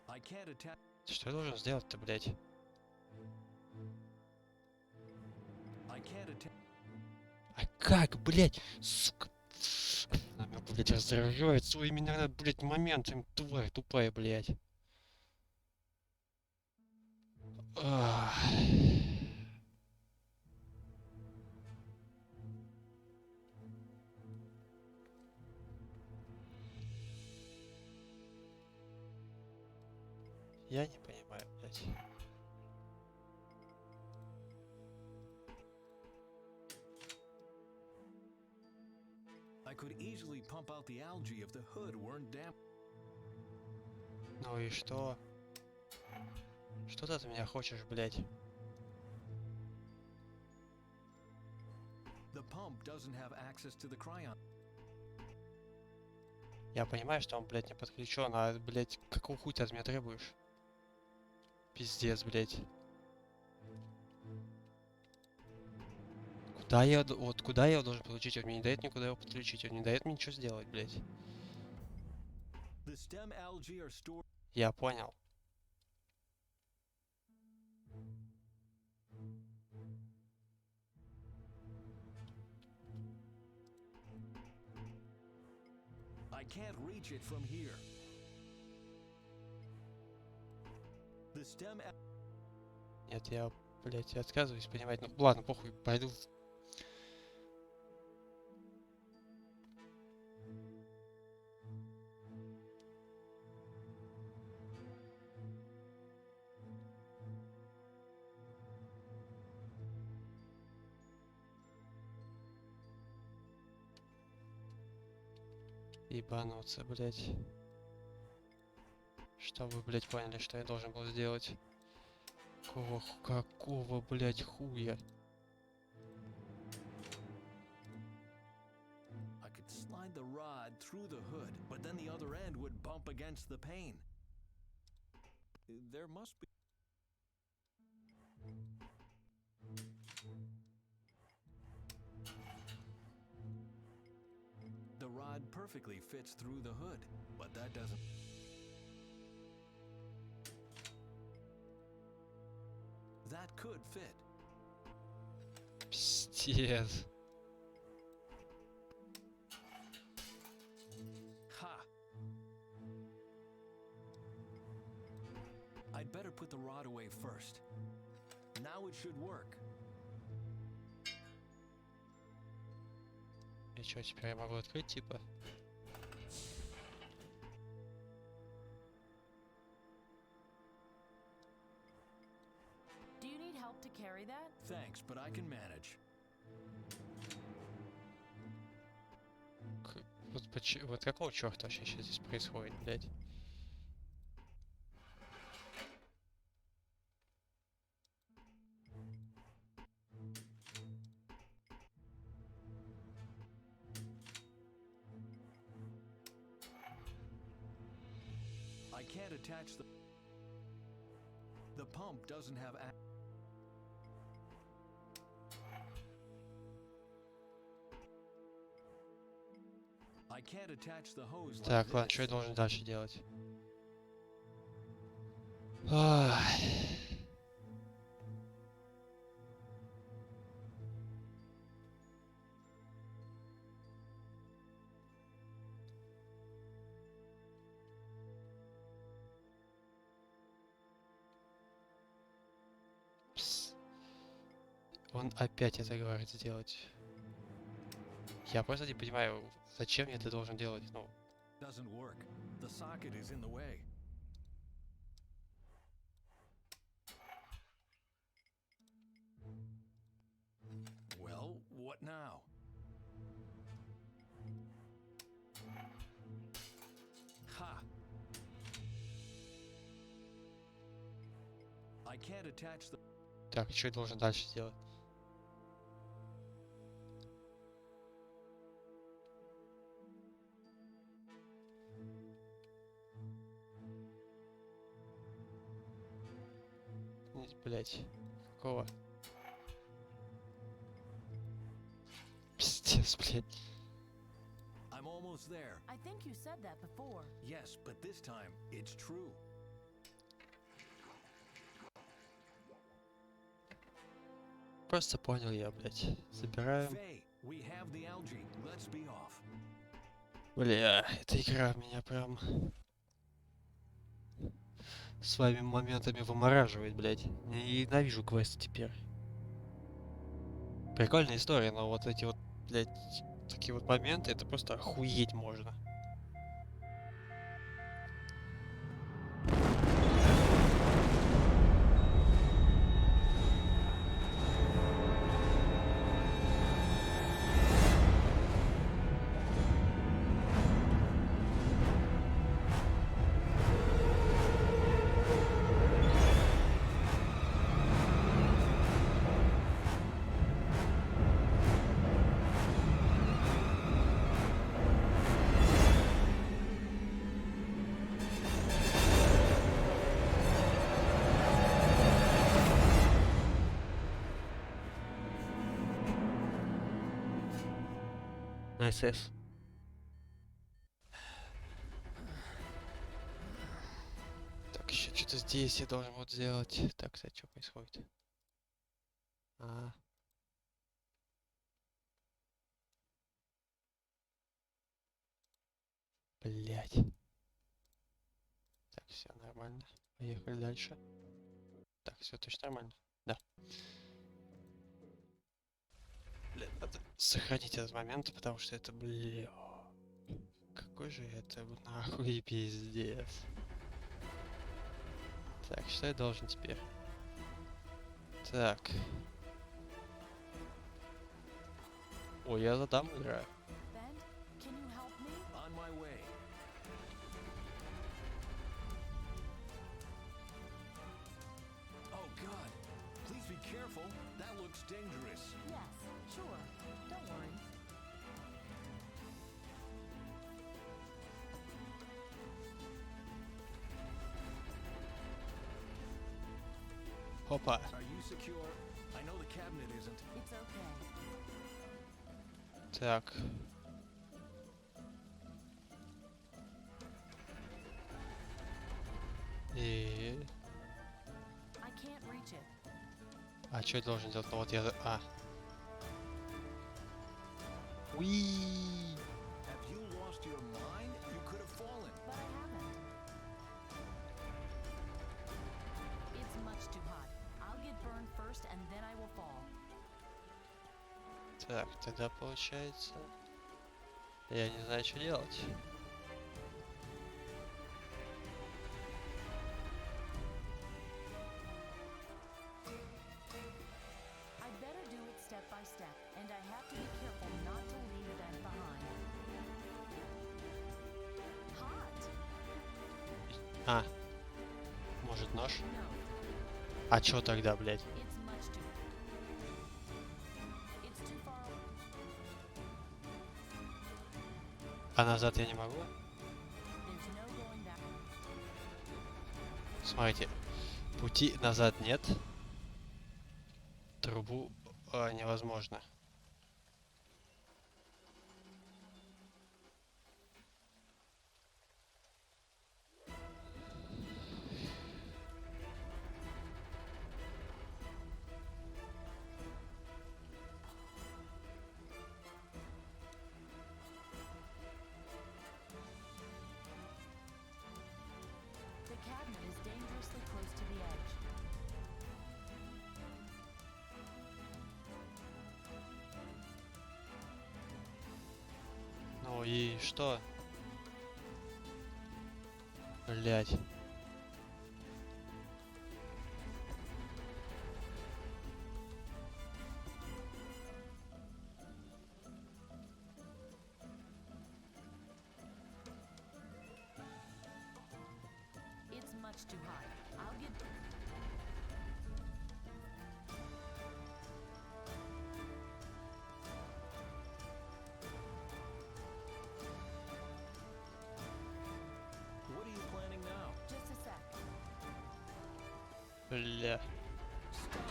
I can't attach. Что я должен сделать-то, блядь? I can't attach. А как, блядь? Сука. Она меня, блядь, раздражает своими, наверное, блядь, моментами. Тварь тупая, блядь. Ах. Я не понимаю, блядь. I could easily pump out the algae if the hood weren't damp. Ну и что? Что ты от меня хочешь, блядь? The pump doesn't have access to the cryon. Я понимаю, что он, блядь, не подключен, а, блядь, какого хуя ты от меня требуешь? Пиздец, блядь. Куда я его должен подключить? Он мне не дает никуда его подключить, он не дает мне ничего сделать, блядь. The stem algae are stored. Я понял. I can't reach it from here. The stem. Нет, я, блядь, отказываюсь понимать. Ну ладно, похуй, пойду. Ебануться, блядь. Чтобы вы, блядь, поняли, что я должен был сделать. Какого, блядь, хуя? I could slide the rod through the hood, but then the other end would bump against the pane. There must be. The rod perfectly fits through the hood, but that doesn't. That could fit. Пиздец. Ha! I'd better put the rod away first. Now it should work. И чё, теперь я могу открыть, типа? Do you need help to carry that? Thanks, but I can manage. Вот какого черта вообще сейчас здесь происходит, блядь? I can't attach the. The pump doesn't have. can't attach the hose like Так, ладно, this. что я должен дальше делать? Ай. Пс. Он опять это говорит сделать. Я просто не понимаю, зачем я это должен делать. Ну, Doesn't work. The socket is in the way. Well, what now? Ha! I can't attach the... так, что я должен дальше делать? Блять, какого? Пиздец, блять. I'm almost there. I think you said that before. Yes, but this time it's true. Просто понял я, блять. Забираем. Faye, we have the algae. Let's be off. Бля, эта игра меня прям своими моментами вымораживает, блять. Ненавижу квесты теперь. Прикольная история, но вот эти вот, блять, такие вот моменты, это просто охуеть можно. СС. Так, еще что-то здесь я должен вот сделать. Так, кстати, что происходит? Блять. Так, все нормально. Поехали дальше. Так, все точно нормально. Да. Бля, надо сохранить этот момент, потому что это, бля... Какой же это нахуй пиздец. Так, что я должен теперь? Так. Ой, я за даму играю. On my way. Oh God! Please be careful. That looks dangerous. Yes, sure. Don't worry. Опа. Are you secure? I know the cabinet isn't. It's okay. Так. И... I can't reach it. А что я должен делать? Ну вот я... Уи. Have you lost your mind? You could have fallen. But I haven't. It's much too hot. I'll get burned first and then I will fall. Так, тогда получается... Я не знаю, что делать. I'd better do it step by step, and I have to be careful not to leave them behind. Hot. Может нож? No, А чё тогда, блядь? it's much too. It's too far. А назад я не могу? There's no going back. Смотрите, пути назад нет. Трубу невозможно. Ну и что? Блять. It's much too hot. I'll get. What are you planning now? Just a sec. Бля. Stop!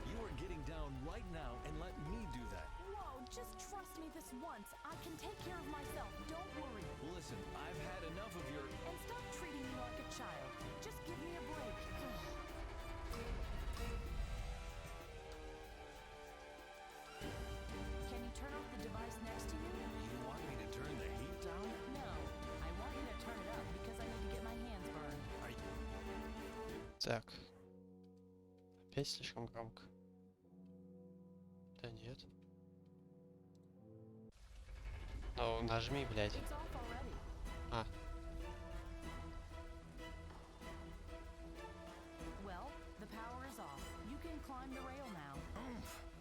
You are getting down right now and let me do that. Whoa, just trust me this once. I can take care of myself. Don't worry. Listen, I've had enough of your... And stop treating me like a child. Just give me a break. Can you turn off the device next to you? You want me to turn the heat down? No. I want you to turn it up because I need to get my hands burned. Are you... Так. Опять слишком громко. Да нет. Ну, нажми, блядь. It's off already. А. Well, the power is off. You can climb the rail now.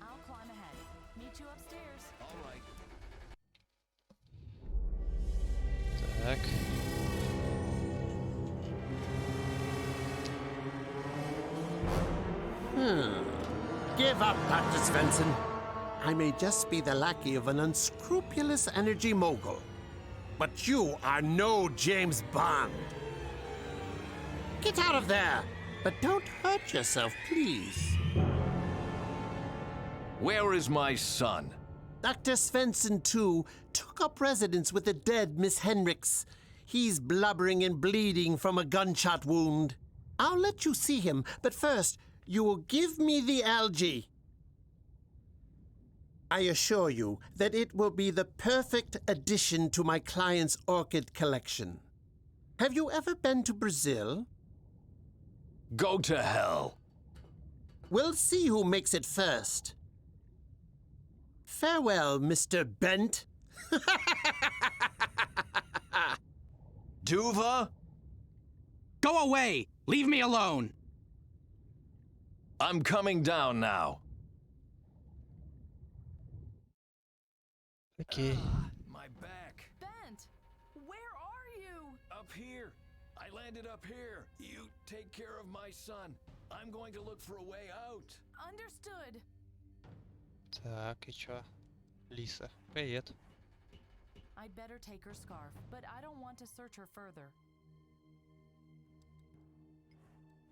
I'll climb ahead. Meet you upstairs. All right. Так. Give up, Dr. Svensson. I may just be the lackey of an unscrupulous energy mogul, but you are no James Bond. Get out of there, but don't hurt yourself, please. Where is my son? Dr. Svensson, too, took up residence with the dead Miss Henricks. He's blubbering and bleeding from a gunshot wound. I'll let you see him, but first, you will give me the algae. I assure you that it will be the perfect addition to my client's orchid collection. Have you ever been to Brazil? Go to hell. We'll see who makes it first. Farewell, Mr. Bent. Duva? Go away! Leave me alone! I'm coming down now. Окей. My back. Bent, where are you? Up here. I landed up here. You take care of my son. I'm going to look for a way out. Understood. Так, и чё? Лиса, привет. I'd better take her scarf, but I don't want to search her further.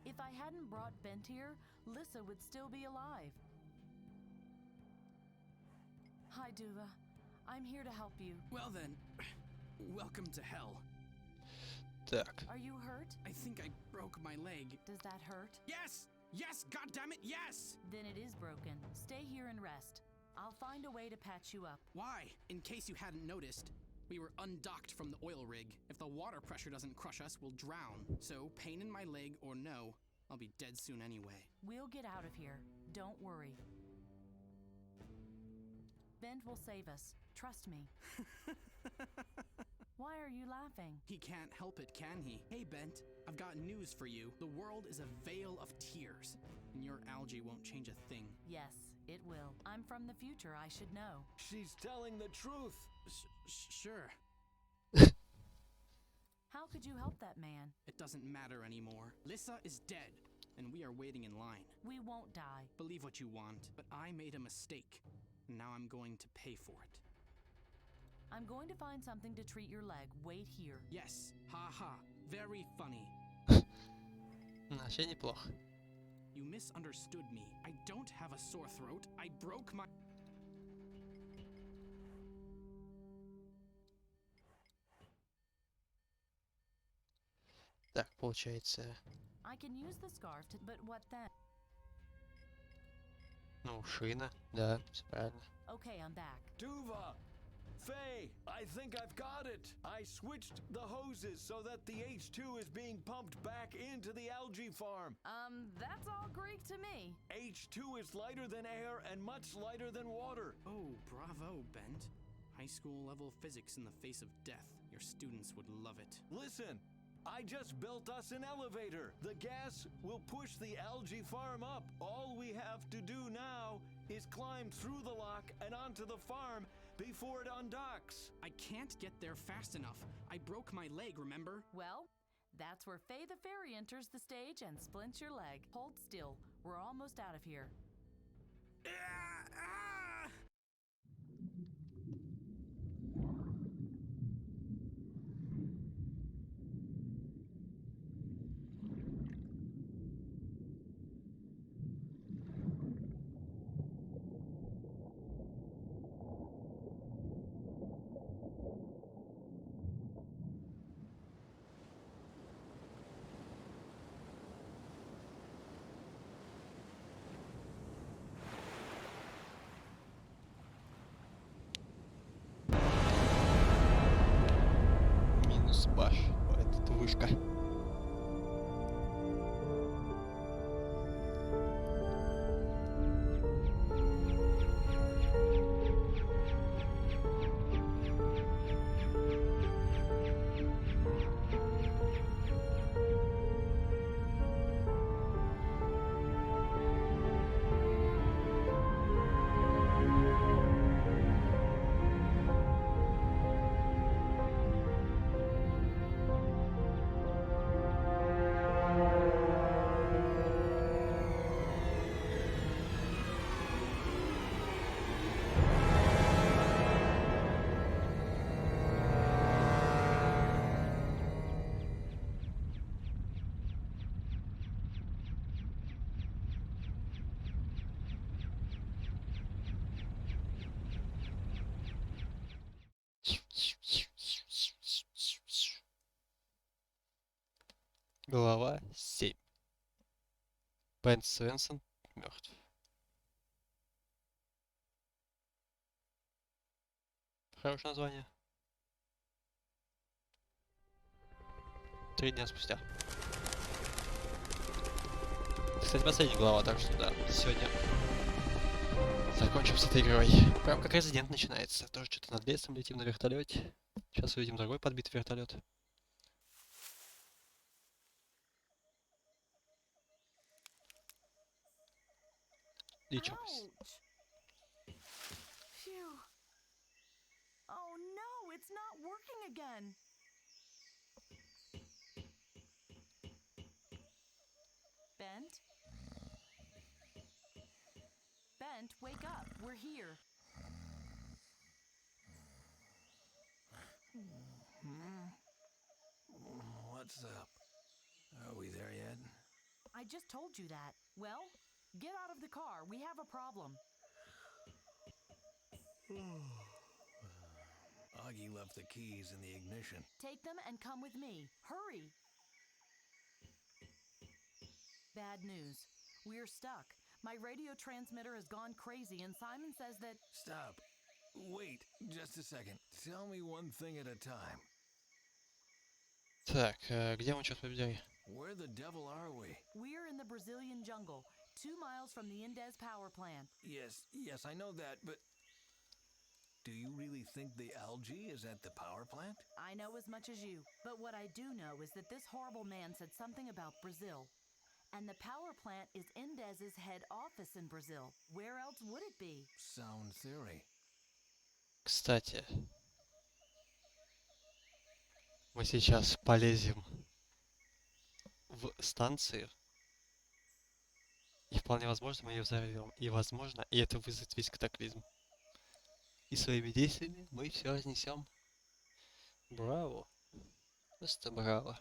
If I hadn't brought Bent here, Lissa would still be alive. Hi, Duva. I'm here to help you. Well then, welcome to hell. Так. Are you hurt? I think I broke my leg. Does that hurt? Yes! Yes, goddammit, yes! Then it is broken. Stay here and rest. I'll find a way to patch you up. Why? In case you hadn't noticed, we were undocked from the oil rig. If the water pressure doesn't crush us, we'll drown. So, pain in my leg or no, I'll be dead soon anyway. We'll get out of here. Don't worry. Bent will save us. Trust me. Why are you laughing? He can't help it, can he? Hey, Bent, I've got news for you. The world is a vale of tears, and your algae won't change a thing. Yes, it will. I'm from the future. I should know. She's telling the truth. Sure. How could you help that man? It doesn't matter anymore. Lissa is dead, and we are waiting in line. We won't die. Believe what you want, but I made a mistake, and now I'm going to pay for it. I'm going to find something to treat your leg. Wait here. Yes, ha. Very funny. Вообще неплохо. You misunderstood me. I don't have a sore throat. I broke my... Так, получается... I can use the scarf to... But what then? Ну, шина. Да, все правильно. Okay, I'm back. Duva! Faye, I think I've got it. I switched the hoses so that the H2 is being pumped back into the algae farm. That's all Greek to me. H2 is lighter than air and much lighter than water. Oh, bravo, Bent. high school level physics in the face of death. Your students would love it. Listen, I just built us an elevator. The gas will push the algae farm up. All we have to do now is climb through the lock and onto the farm before it undocks. I can't get there fast enough. I broke my leg, remember? Well, that's where Faye the Fairy enters the stage and splints your leg. Hold still. We're almost out of here. Минус баш. Это вышка. Глава 7. Бен Свенсон мертв. Хорошее название. 3 дня спустя. Кстати, последняя глава, так что да, сегодня закончим с этой игрой. Прям как Резидент начинается. Тоже что-то над лесом летим на вертолете. Сейчас увидим другой подбитый вертолет. Ouch! Phew. Oh no, it's not working again. Bent? Bent, wake up. We're here. What's up? Are we there yet? I just told you that. Well, get out of the car. We have a problem. Augie left the keys in the ignition. Take them and come with me. Hurry! Bad news. We're stuck. My radio transmitter has gone crazy and Simon says that... Stop. Wait, just a second. Tell me one thing at a time. Так, где мы сейчас победили? Where the devil are we? We're in the Brazilian jungle, 2 miles from the Indes power plant. Yes, I know that, but... Do you really think the algae is at the power plant? I know as much as you, but what I do know is that this horrible man said something about Brazil. And the power plant is Indes's head office in Brazil. Where else would it be? Sound theory. Кстати, мы сейчас полезем в станцию. И вполне возможно мы ее взорвем. И возможно, и это вызовет весь катаклизм. И своими действиями мы все разнесем. Браво. Просто браво.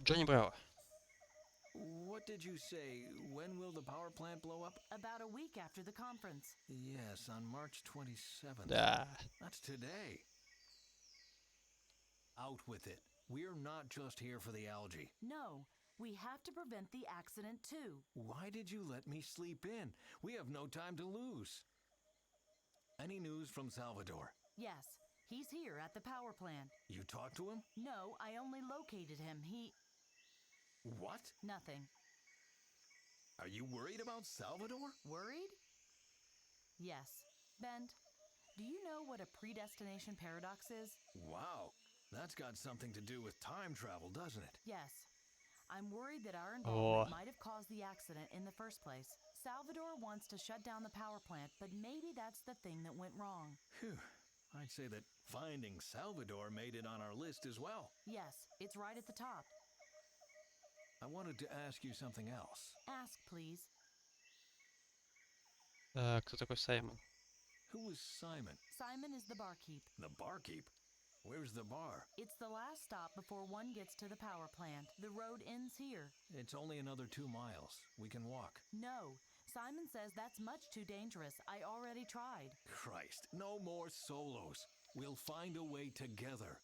Джонни Браво. What did you say? When will the power plant blow up? About a week after the conference. Yes, on March 27th. Да. That's today. Out with it. We're not just here for the algae. No, we have to prevent the accident too. Why did you let me sleep in? We have no time to lose. Any news from Salvador? Yes, he's here at the power plant. You talked to him? No, I only located him. What? Nothing. Are you worried about Salvador? Worried? Yes. Bent, Do you know what a predestination paradox is? Wow, that's got something to do with time travel, doesn't it? Yes. I'm worried that our Oh. involvement might have caused the accident in the first place. Salvador wants to shut down the power plant, but maybe that's the thing that went wrong. Phew. I'd say that finding Salvador made it on our list as well. Yes, it's right at the top. I wanted to ask you something else. Ask, please. Кто такой Саймон? Who was Simon? Simon is the barkeep. The barkeep? Where's the bar? It's the last stop before one gets to the power plant. The road ends here. It's only another 2 miles. We can walk. No. Simon says that's much too dangerous. I already tried. Christ, no more solos. We'll find a way together.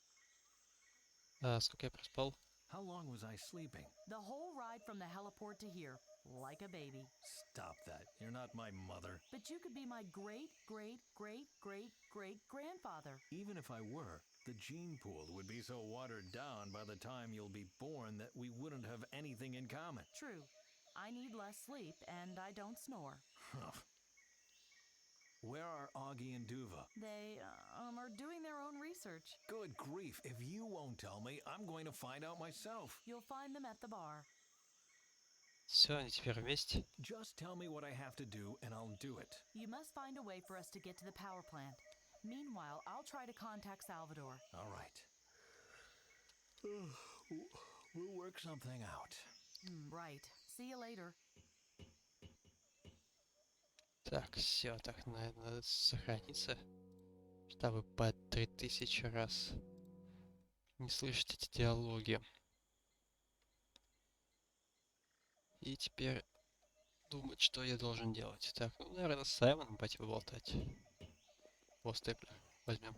Сколько я проспал? How long was I sleeping? The whole ride from the heliport to here, like a baby. Stop that. You're not my mother. But you could be my great-great-great-great-great-grandfather. Even if I were, the gene pool would be so watered down by the time you'll be born that we wouldn't have anything in common. True. I need less sleep, and I don't snore. Where are Augie and Duva? They, are doing their own research. Good grief, if you won't tell me, I'm going to find out myself. You'll find them at the bar. Все, они теперь вместе. Just tell me what I have to do, and I'll do it. You must find a way for us to get to the power plant. Meanwhile, I'll try to contact Salvador. All right. We'll work something out. Right. See you later. Так, все, так, наверное, надо сохраниться, чтобы по 3000 раз не слышать эти диалоги. И теперь думать, что я должен делать. Так, ну, наверное, с Саймоном пойти поболтать. О, степлер возьмем.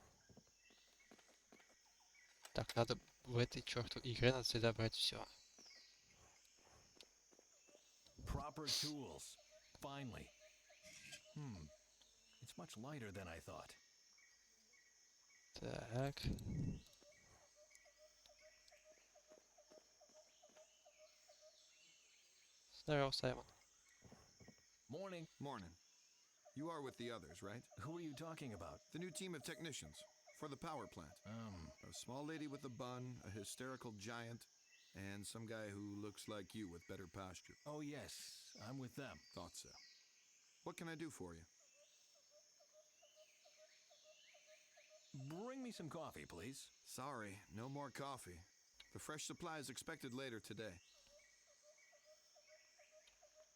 Так, надо в этой чертовой игре надо всегда брать все. Proper tools. Finally. It's much lighter than I thought. Так. Здорово, Саймон. Morning. Morning. You are with the others, right? Who are you talking about? The new team of technicians for the power plant. A small lady with a bun, a hysterical giant, and some guy who looks like you with better posture. Oh, yes. I'm with them. Thought so. What can I do for you? Bring me some coffee, please. Sorry, no more coffee. The fresh supply is expected later today.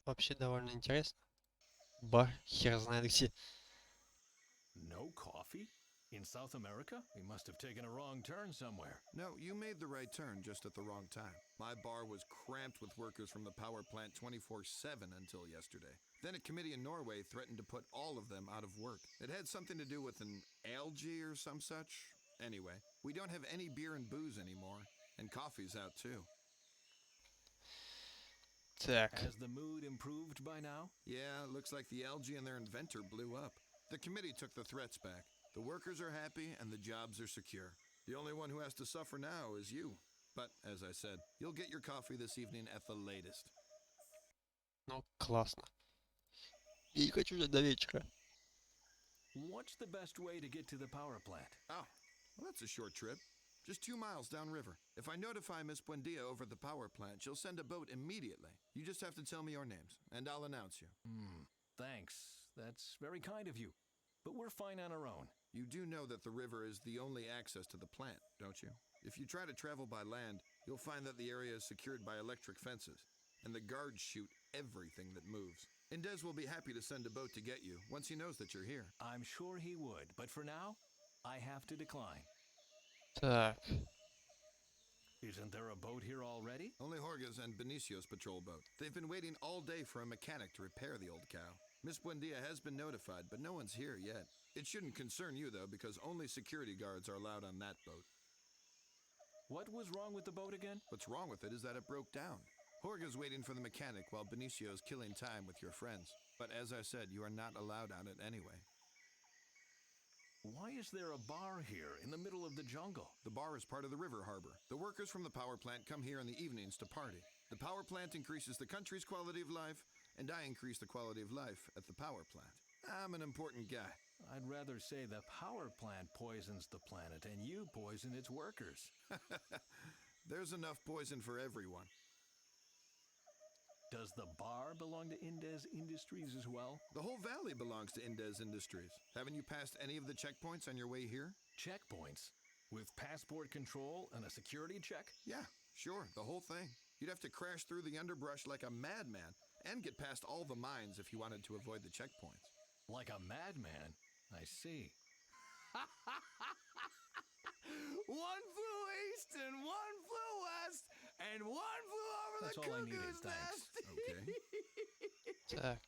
Вообще довольно интересно. Бар хер знает где. No coffee? In South America? We must have taken a wrong turn somewhere. No, you made the right turn just at the wrong time. My bar was cramped with workers from the power plant 24/7 until yesterday. Then a committee in Norway threatened to put all of them out of work. It had something to do with an algae or some such. Anyway, we don't have any beer and booze anymore, and coffee's out too. Так. Has the mood improved by now? Yeah, looks like the algae and their inventor blew up. The committee took the threats back. The workers are happy and the jobs are secure. The only one who has to suffer now is you. But, as I said, you'll get your coffee this evening at the latest. Ну, классно. Я не хочу ждать до вечера. What's the best way to get to the power plant? Oh, well, that's a short trip. Just 2 miles downriver. If I notify Miss Buendia over at the power plant, she'll send a boat immediately. You just have to tell me your names, and I'll announce you. Thanks. That's very kind of you. But we're fine on our own. You do know that the river is the only access to the plant, don't you? If you try to travel by land, you'll find that the area is secured by electric fences, and the guards shoot everything that moves. Indez will be happy to send a boat to get you once he knows that you're here. I'm sure he would, but for now, I have to decline. Так. Isn't there a boat here already? Only Jorge's and Benicio's patrol boat. They've been waiting all day for a mechanic to repair the old cow. Miss Buendia has been notified, but no one's here yet. It shouldn't concern you, though, because only security guards are allowed on that boat. What was wrong with the boat again? What's wrong with it is that it broke down. Jorge's waiting for the mechanic while Benicio's killing time with your friends. But as I said, you are not allowed on it anyway. Why is there a bar here in the middle of the jungle? The bar is part of the river harbor. The workers from the power plant come here in the evenings to party. The power plant increases the country's quality of life, and I increase the quality of life at the power plant. I'm an important guy. I'd rather say the power plant poisons the planet and you poison its workers. There's enough poison for everyone. Does the bar belong to Indez Industries as well? The whole valley belongs to Indez Industries. Haven't you passed any of the checkpoints on your way here? Checkpoints? With passport control and a security check? Yeah, sure, the whole thing. You'd have to crash through the underbrush like a madman and get past all the mines if you wanted to avoid the checkpoints. Like a madman? I see. One flew east and one flew west and one flew over That's the all I needed, cuckoo's thanks. nest. Okay. Так.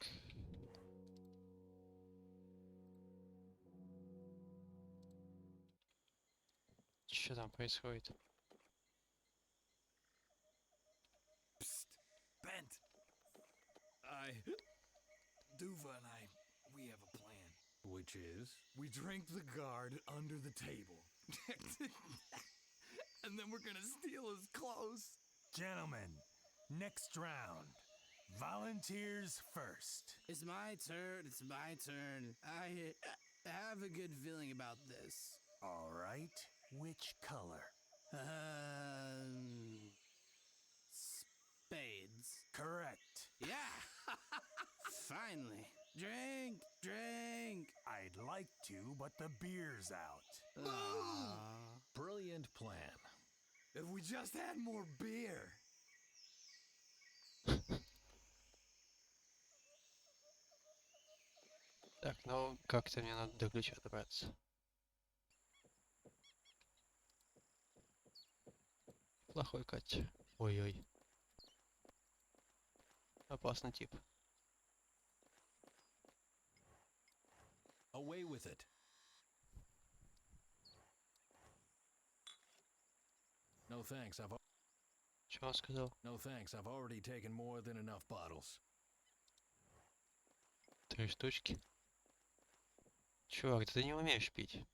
Что там происходит? Psst, Bent. Duva and I, we have a plan. Which is? We drink the guard under the table. And then we're gonna steal his clothes. Gentlemen, next round. Volunteers first. It's my turn. It's my turn. I have a good feeling about this. All right. Which color? Spades. Correct. Yeah. Finally. Drink, drink. I'd like to, but the beer's out. Brilliant plan. If we just had more beer. Так, ну как-то мне надо до ключа добраться. Плохой Катя. Ой-ой. Опасный тип. Away with it. No thanks, Что он сказал? No thanks, I've already taken more than enough bottles. 3 штучки. Чувак, ты не умеешь пить.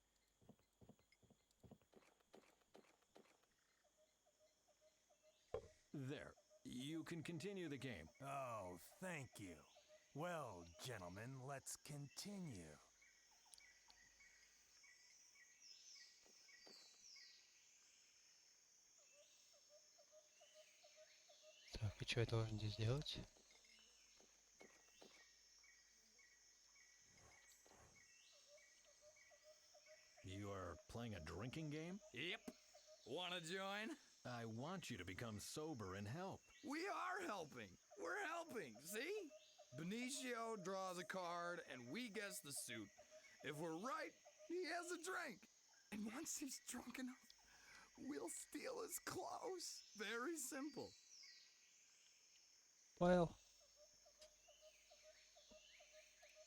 There. You can continue the game. Oh, thank you. Well, gentlemen, let's continue. Так, и что я должен здесь делать? You are playing a drinking game? Yep. Wanna join? I want you to become sober and help. We are helping. We're helping. See? Benicio draws a card and we guess the suit. If we're right, he has a drink. And once he's drunk enough, we'll steal his clothes. Very simple. Well.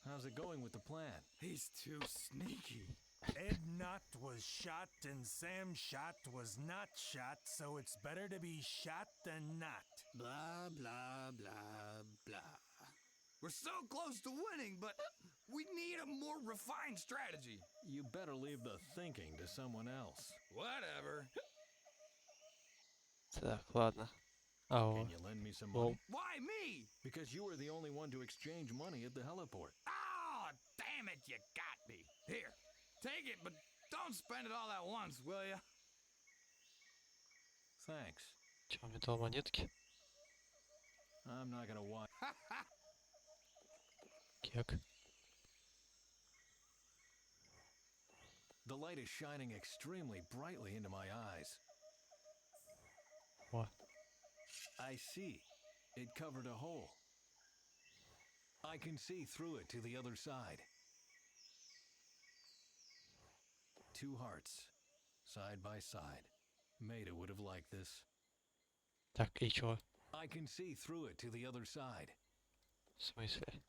How's it going with the plan? He's too sneaky. Ed Knott was shot and Sam Shot was not shot, so it's better to be shot than not. Blah, blah, blah, blah. We're so close to winning, but we need a more refined strategy. You better leave the thinking to someone else. Whatever. Так, ладно. Can you lend me some money? Why me? Because you were the only one to exchange money at the heliport. Oh, damn it, you got me. Here, take it, but don't spend it all at once, will ya? Thanks. Че, он мне дал монетки? I'm not gonna watch. Кек. The light is shining extremely brightly into my eyes. What? I see. It covered a hole. I can see through it to the other side. 2 hearts, side by side. Maida would have liked this. Так, и чё? I can see through it to the other side. В смысле?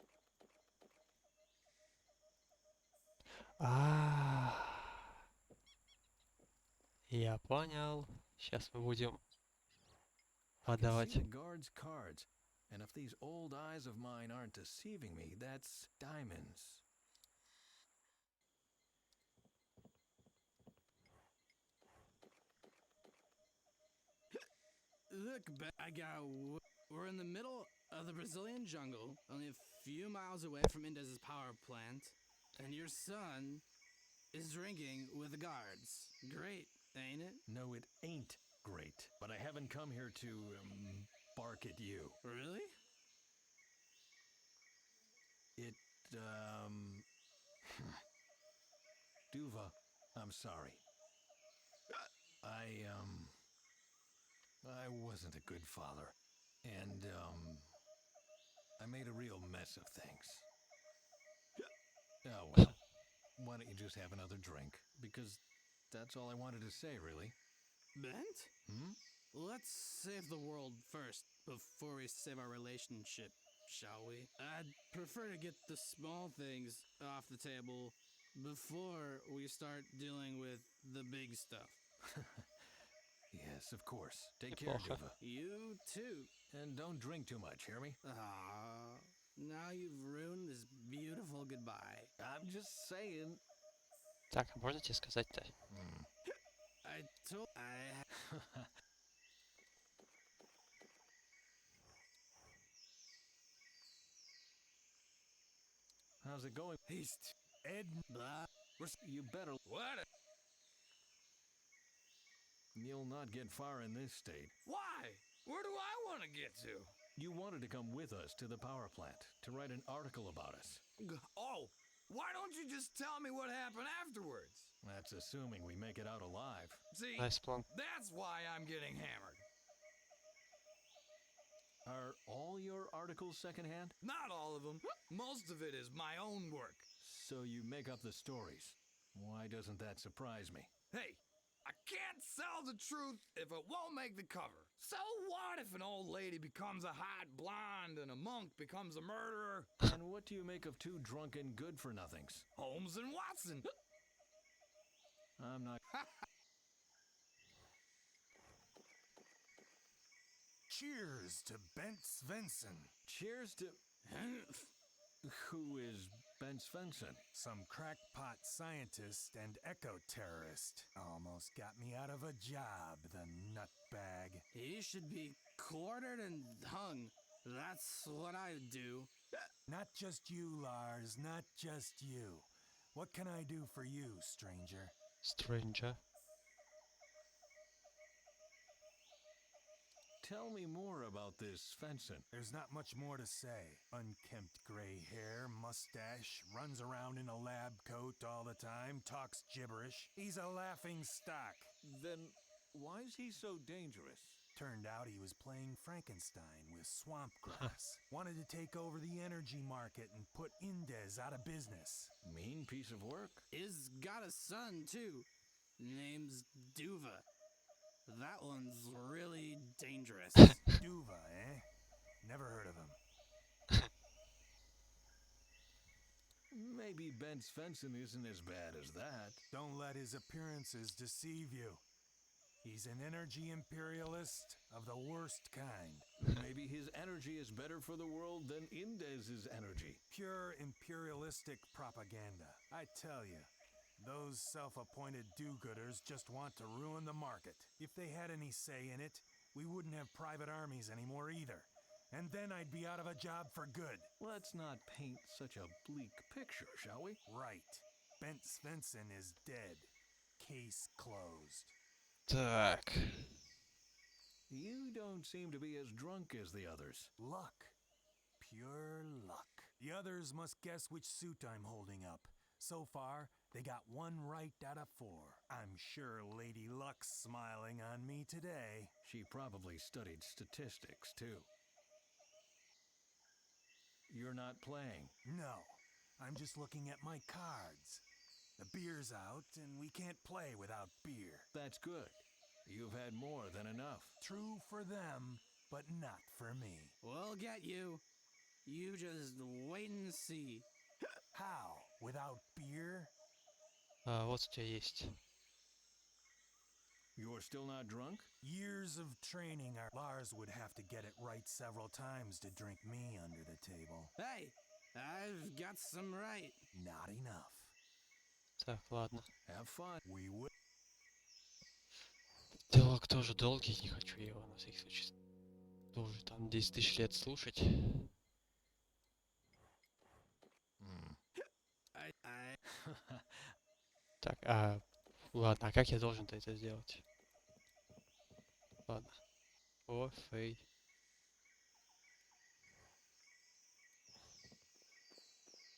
Я понял. Сейчас мы будем I can подавать. see the guard's cards, and if these old eyes of mine aren't deceiving me, that's diamonds. Look, we're in the middle of the Brazilian jungle, only a few miles away from Indez's power plant. And your son is drinking with the guards. Great, ain't it? No, it ain't great. But I haven't come here to bark at you. Really? It, Duva, I'm sorry. I wasn't a good father. And, I made a real mess of things. Oh, well. Why don't you just have another drink? Because that's all I wanted to say, really. Bent? Hmm? Let's save the world first before we save our relationship, shall we? I'd prefer to get the small things off the table before we start dealing with the big stuff. Yes, of course. Take care, Duva. You too. And don't drink too much, hear me? Now you've ruined this beautiful goodbye. I'm just saying. Так, а можно тебе сказать-то? I told... How's it going? He's Ed. Blah. You better. What? You'll not get far in this state. Why? Where do I want to get to? You wanted to come with us to the power plant to write an article about us. Oh, why don't you just tell me what happened afterwards? That's assuming we make it out alive. See, Nice plan. that's why I'm getting hammered. Are all your articles secondhand? Not all of them. Most of it is my own work. So you make up the stories. Why doesn't that surprise me? Hey, I can't sell the truth if it won't make the cover. So what if an old lady becomes a hot blonde and a monk becomes a murderer? And what do you make of two drunken good-for-nothings? Holmes and Watson. I'm not... Cheers to Bent Svensson. Cheers to... Who is Ben Svensson? Some crackpot scientist and eco-terrorist. Almost got me out of a job, the nutbag. He should be quartered and hung. That's what I'd do. Not just you, Lars, not just you. What can I do for you, stranger? Stranger. Tell me more about this Svensson. There's not much more to say. Unkempt gray hair, mustache, runs around in a lab coat all the time, talks gibberish. He's a laughing stock. Then why is he so dangerous? Turned out he was playing Frankenstein with swamp grass. Wanted to take over the energy market and put Indez out of business. Mean piece of work. He's got a son, too. Name's Duva. That one's really dangerous. Duva, eh? Never heard of him. Maybe Ben Svensson isn't as bad as that. Don't let his appearances deceive you. He's an energy imperialist of the worst kind. Maybe his energy is better for the world than Indez's energy. Pure imperialistic propaganda. I tell you. Those self-appointed do-gooders just want to ruin the market. If they had any say in it, we wouldn't have private armies anymore either. And then I'd be out of a job for good. Let's not paint such a bleak picture, shall we? Right. Bent Svensson is dead. Case closed. Так. You don't seem to be as drunk as the others. Luck. Pure luck. The others must guess which suit I'm holding up. So far, they got one right out of 4. I'm sure Lady Luck's smiling on me today. She probably studied statistics, too. You're not playing. No, I'm just looking at my cards. The beer's out, and we can't play without beer. That's good. You've had more than enough. True for them, but not for me. We'll get you. You just wait and see. How? Without beer? Вот у тебя есть. You're still not drunk? Years of training. Lars would have to get it right several times to drink me under the table. Hey, I've got some right. Not enough. Так, ладно. Have fun. We would. Диалог тоже долгий, не хочу его на всякий случай тоже там 10 тысяч лет слушать. Так, ладно, а как я должен-то это сделать? Ладно. О, фей.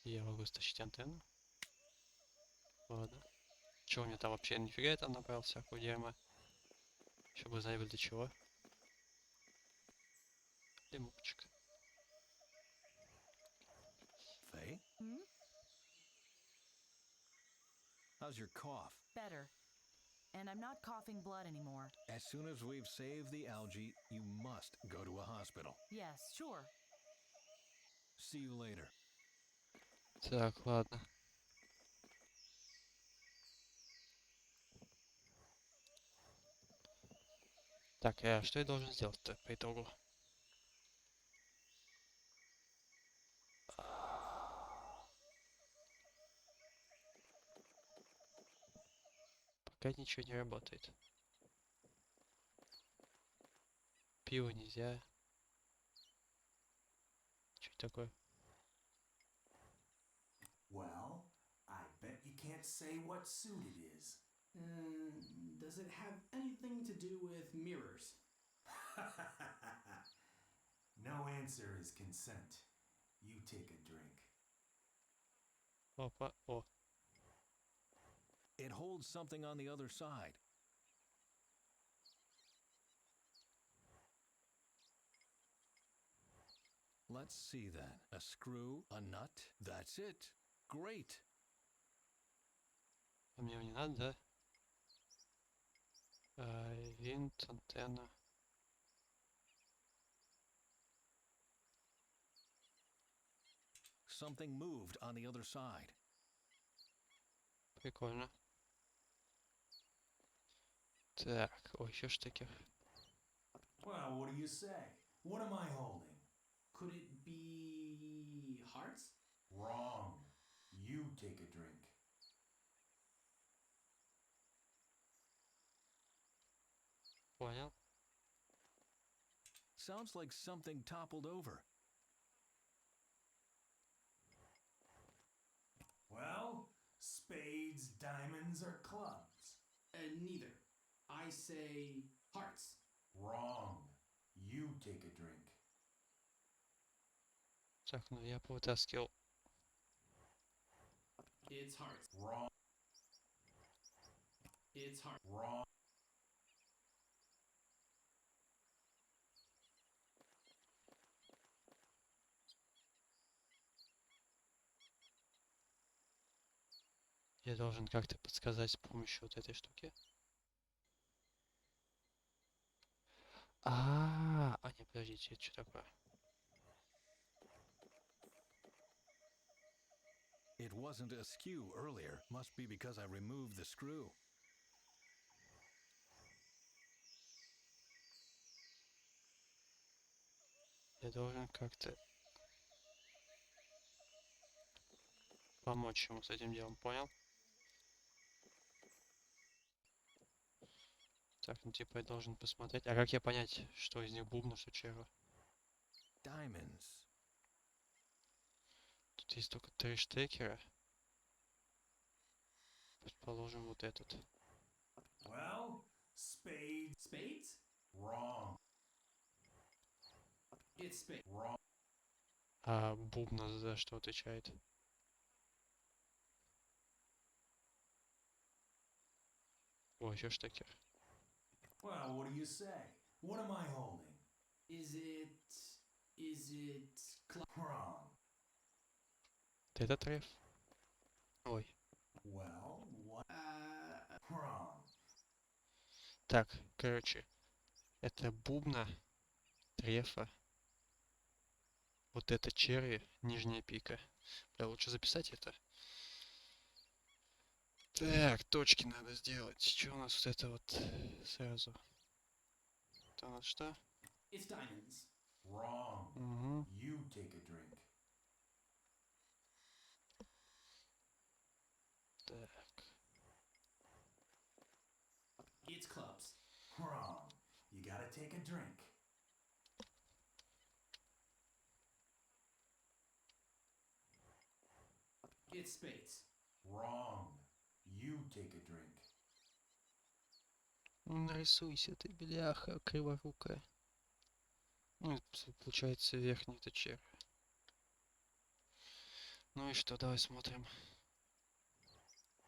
Я могу стащить антенну. Ладно. Чего у меня там вообще? Нифига я там набрал всякую дерьма. Чтобы знать для чего. Лимончик. Faye? Hmm? How's your cough? Better. And I'm not coughing blood anymore. As soon as we've saved the algae, you must go to a hospital. Yes, sure. See you later. Так, ладно. Так, что я должен сделать-то по итогу? Пока ничего не работает. Пиво нельзя. Что это такое? Well, I bet you can't say what suit it is. Does it have anything to do with mirrors? No answer is consent. You take a drink. Опа, о. It holds something on the other side. Let's see then. A screw, a nut, that's it. Great. А мне его не надо, да? Винт, антенна. Something moved on the other side. Прикольно. Так, о, еще штекер. Well, what do you say? What am I holding? Could it be hearts? Wrong. You take a drink. Понял. Sounds like something toppled over. Well, spades, diamonds, or clubs? Neither. I say hearts. Wrong. You take a drink. Так, ну я повытаскивал. It's hearts. Wrong. It's hearts. Wrong. Я должен как-то подсказать с помощью вот этой штуки. Не, подождите, это что такое? It wasn't askew earlier. Must be because I removed the screw. Я должен как-то помочь ему с этим делом, понял? Так, ну типа я должен посмотреть. А как я понять, что из них бубна, что черва? Diamonds. Тут есть только 3 штекера. Предположим, вот этот. Well, spades. Spades? Wrong. It's spades. Wrong. А бубна за что отвечает? О, еще штекер. Well, what do you say? What am I holding? Is it Wrong. Вот этот реф? Ой. Well, what? Wrong. Так, короче. Это бубна, трефа. Вот это черви, нижняя пика. Бля, лучше записать это. Так, точки надо сделать. Что у нас вот это вот сразу? Это у нас что? It's diamonds. Wrong. Угу. You take a drink. Так. It's clubs. Wrong. You gotta take a drink. It's spades. Wrong. You take a drink. Нарисуйся ты, бляха, криворукая. Ну, получается, верхний-то червь. Ну и что, давай смотрим.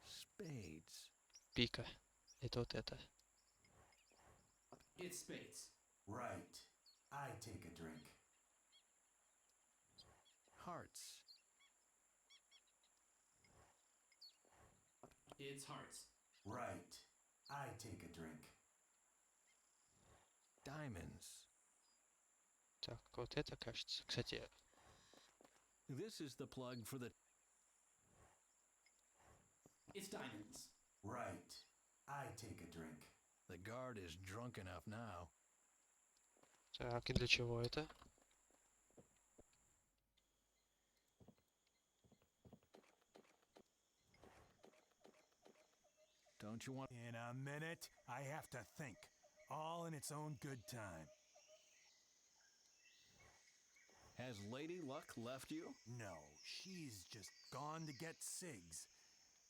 Spades. Пика. Это вот это. It's spades. Right. I take a drink. Hearts. It's hearts. Right. I take a drink. Diamonds. Так, вот это, кажется. Кстати, This is the plug for the... It's diamonds. Right. I take a drink. The guard is drunk enough now. так, и для чего это? Don't you want... In a minute, I have to think. All in its own good time. Has Lady Luck left you? No, she's just gone to get cigs.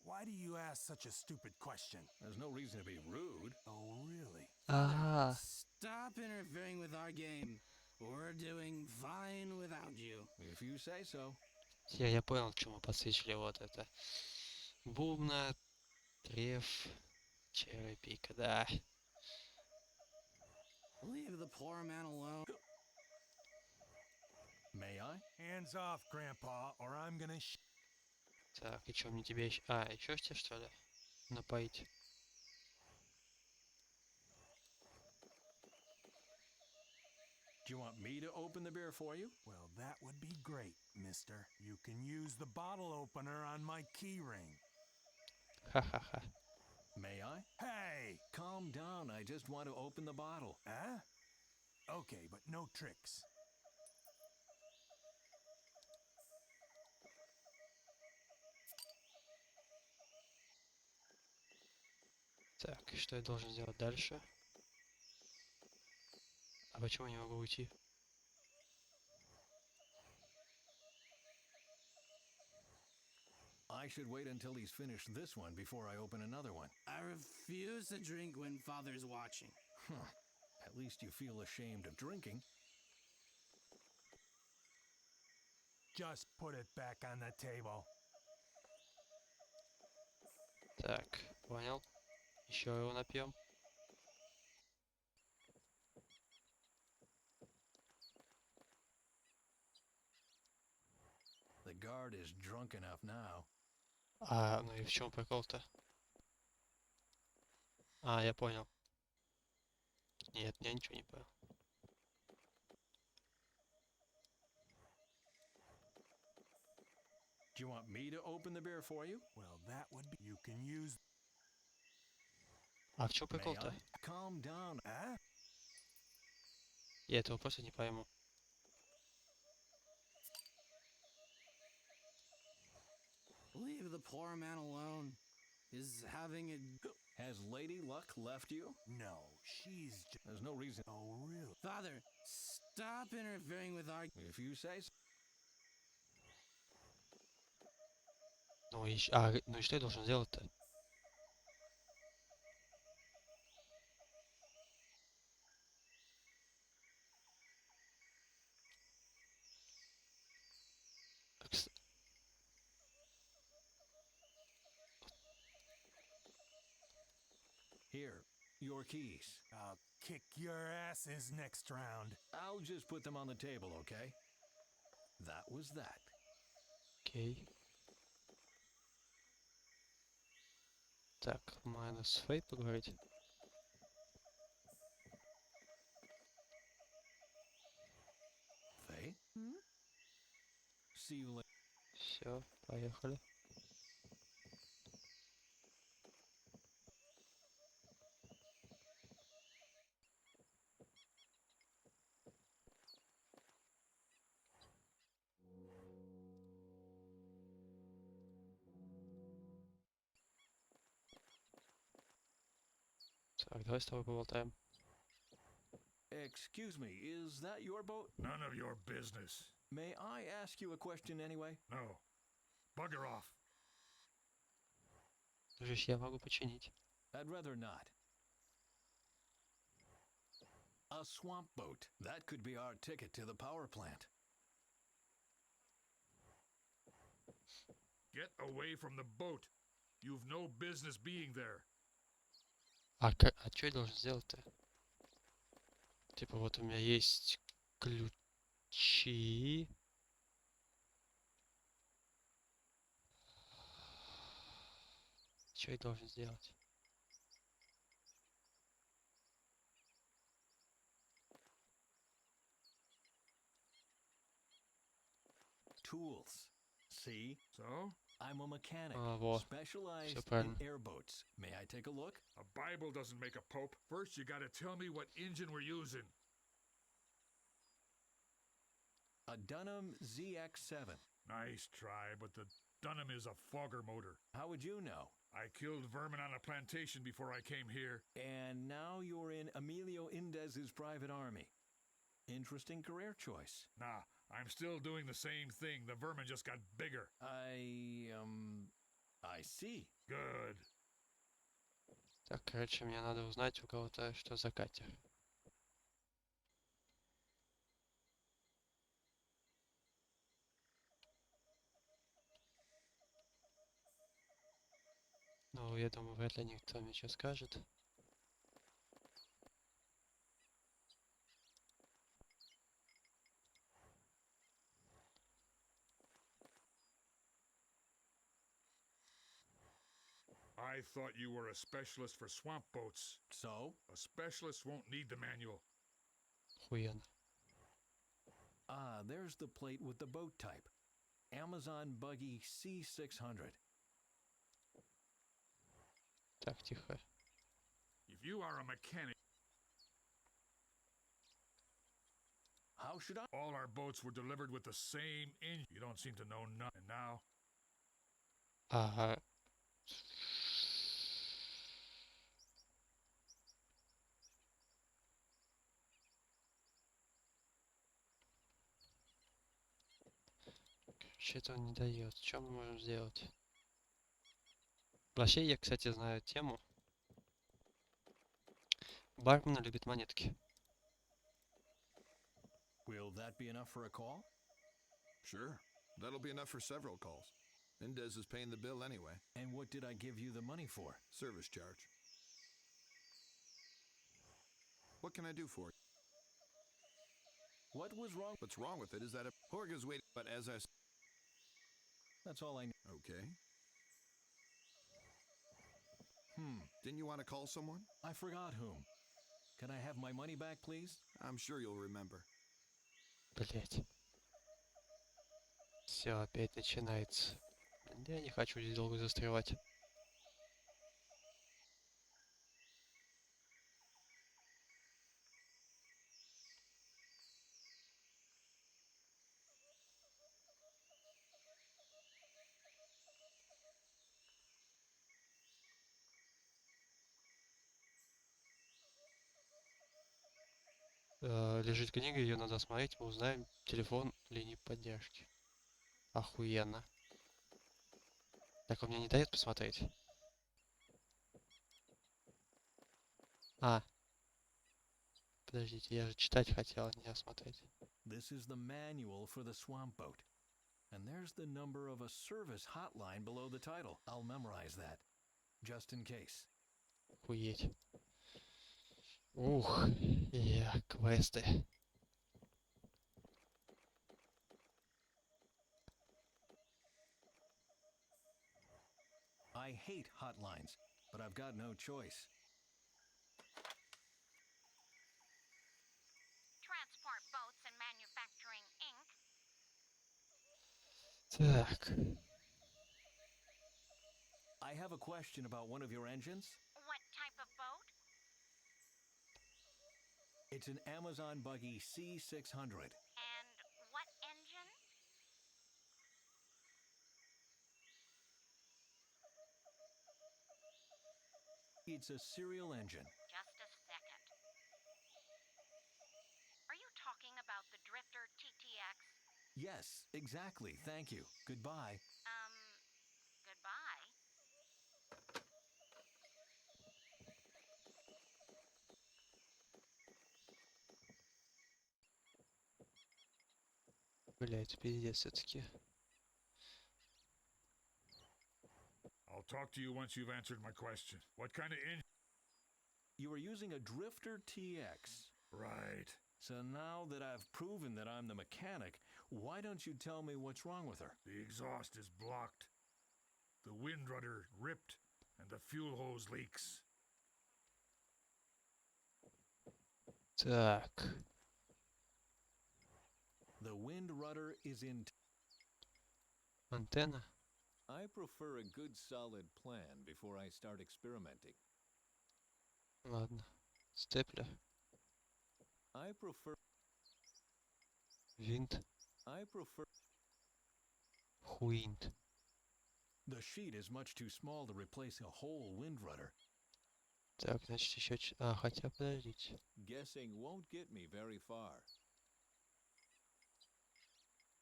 Why do you ask such a stupid question? There's no reason to be rude. Oh, really? Ага. Stop interfering with our game. We're doing fine without you. If you say so. Я понял, что мы подсвечили вот это. Бубна, треф, червь, пика, да. Leave the poor man alone. May I? Hands off, Grandpa, or I'm gonna Так, и что мне тебе еще... А, еще тебе что ли? Напоить. Do you want me to open the beer for you? Well, that would be great, mister. You can use the bottle opener on my key ring. Ха-ха-ха. May I? Hey! Calm down, I just want to open the bottle. Huh? Okay, but no tricks. Так, и что я должен сделать дальше? А почему я не могу уйти? I should wait until he's finished this one before I open another one. I refuse to drink when Father's watching. Huh. At least you feel ashamed of drinking. Just put it back on the table. Так, понял. Еще его напьем. The guard is drunk enough now. А, ну и в чем прикол-то? А, я понял. Нет, я ничего не понял. Do you want me to open the beer for you? Well, that would be... You can use... А в чем May прикол-то? I? Calm down. Huh? Я этого просто не пойму. Leave the poor man alone. Is having a... Has Lady Luck left you? No, she's just... There's no reason. Oh, really? Father, stop interfering with our... If you say so. Ну и, ну и что я должен делать-то? Here, your keys. I'll kick your asses next round. I'll just put them on the table, okay? That was that. Окей. Так, майнус фейт поговорить. Faye? See you later. Все, поехали. Так, давай с тобой поболтаем. Excuse me, is that your boat? None of your business. May I ask you a question anyway? No. Bugger off. Кажись, я могу починить. I'd rather not. A swamp boat. That could be our ticket to the power plant. Get away from the boat. You've no business being there. А что я должен сделать-то? Типа вот у меня есть ключи. Что я должен сделать? Tools. See? So? I'm a mechanic, Вот. specialized Всё in правильно. airboats. May I take a look? A Bible doesn't make a pope. First, you gotta tell me what engine we're using. A Dunham ZX7. Nice try, but the Dunham is a fogger motor. How would you know? I killed vermin on a plantation before I came here. And now you're in Emilio Indez's private army. Interesting career choice. Nah, I'm still doing the same thing. The vermin just got bigger. I see. Good. Так, короче, мне надо узнать у кого-то, что за катер. Ну, я думаю, вряд ли никто мне что скажет. I thought you were a specialist for swamp boats. So? A specialist won't need the manual. Охуенно. Ah, there's the plate with the boat type. Amazon Buggy C600. Так, тихо. If you are a mechanic... How should I... All our boats were delivered with the same engine. You don't seem to know none. And now... Ага. Короче, этого не дает. Что мы можем сделать? Вообще, я, кстати, знаю тему. Бармен любит монетки. Will that be enough for a call? Sure. That'll be enough for several calls. Indez is paying the bill anyway. And what did I give you the money for? Service charge. What can I do for you? What was wrong? What's wrong with it is that Jorge's waiting, but as I... That's all I need. Okay. Didn't you want to call someone? I forgot whom. Can I have my money back, please? I'm sure you'll remember. Блять. Все, опять начинается. Да я не хочу здесь долго застревать. Лежит книга, ее надо смотреть, мы узнаем телефон линии поддержки. Охуенно. Так, он мне не дает посмотреть? А. Подождите, я же читать хотел, а не осмотреть. This is the manual for the swamp boat. And there's the number of a service hotline below the title. I'll memorize that. Just in case. Охуеть. Ух, квесты. I hate hotlines, but I've got no choice. Transport Boats and Manufacturing, Inc. Так. I have a question about one of your engines. What type of boat? It's an Amazon Buggy C600. And what engine? It's a serial engine. Just a second. Are you talking about the Drifter TTX? Yes, exactly. Thank you. Goodbye. Goodbye? Бля, это пиздец все-таки. I'll talk to you once you've answered my question. What kind of engine? You are using a Drifter TX. Right. So now that I've proven that I'm the mechanic, why don't you tell me what's wrong with her? The exhaust is blocked. The wind rudder ripped, and the fuel hose leaks. Так. The wind rudder is in. Антенна. I prefer a good solid plan before I start experimenting. Ладно. Степлер. I prefer. Винт. I prefer. Хуинт. The sheet is much too small to replace a whole wind rudder. Так, значит еще... А, хотя подождите. Guessing won't get me very far.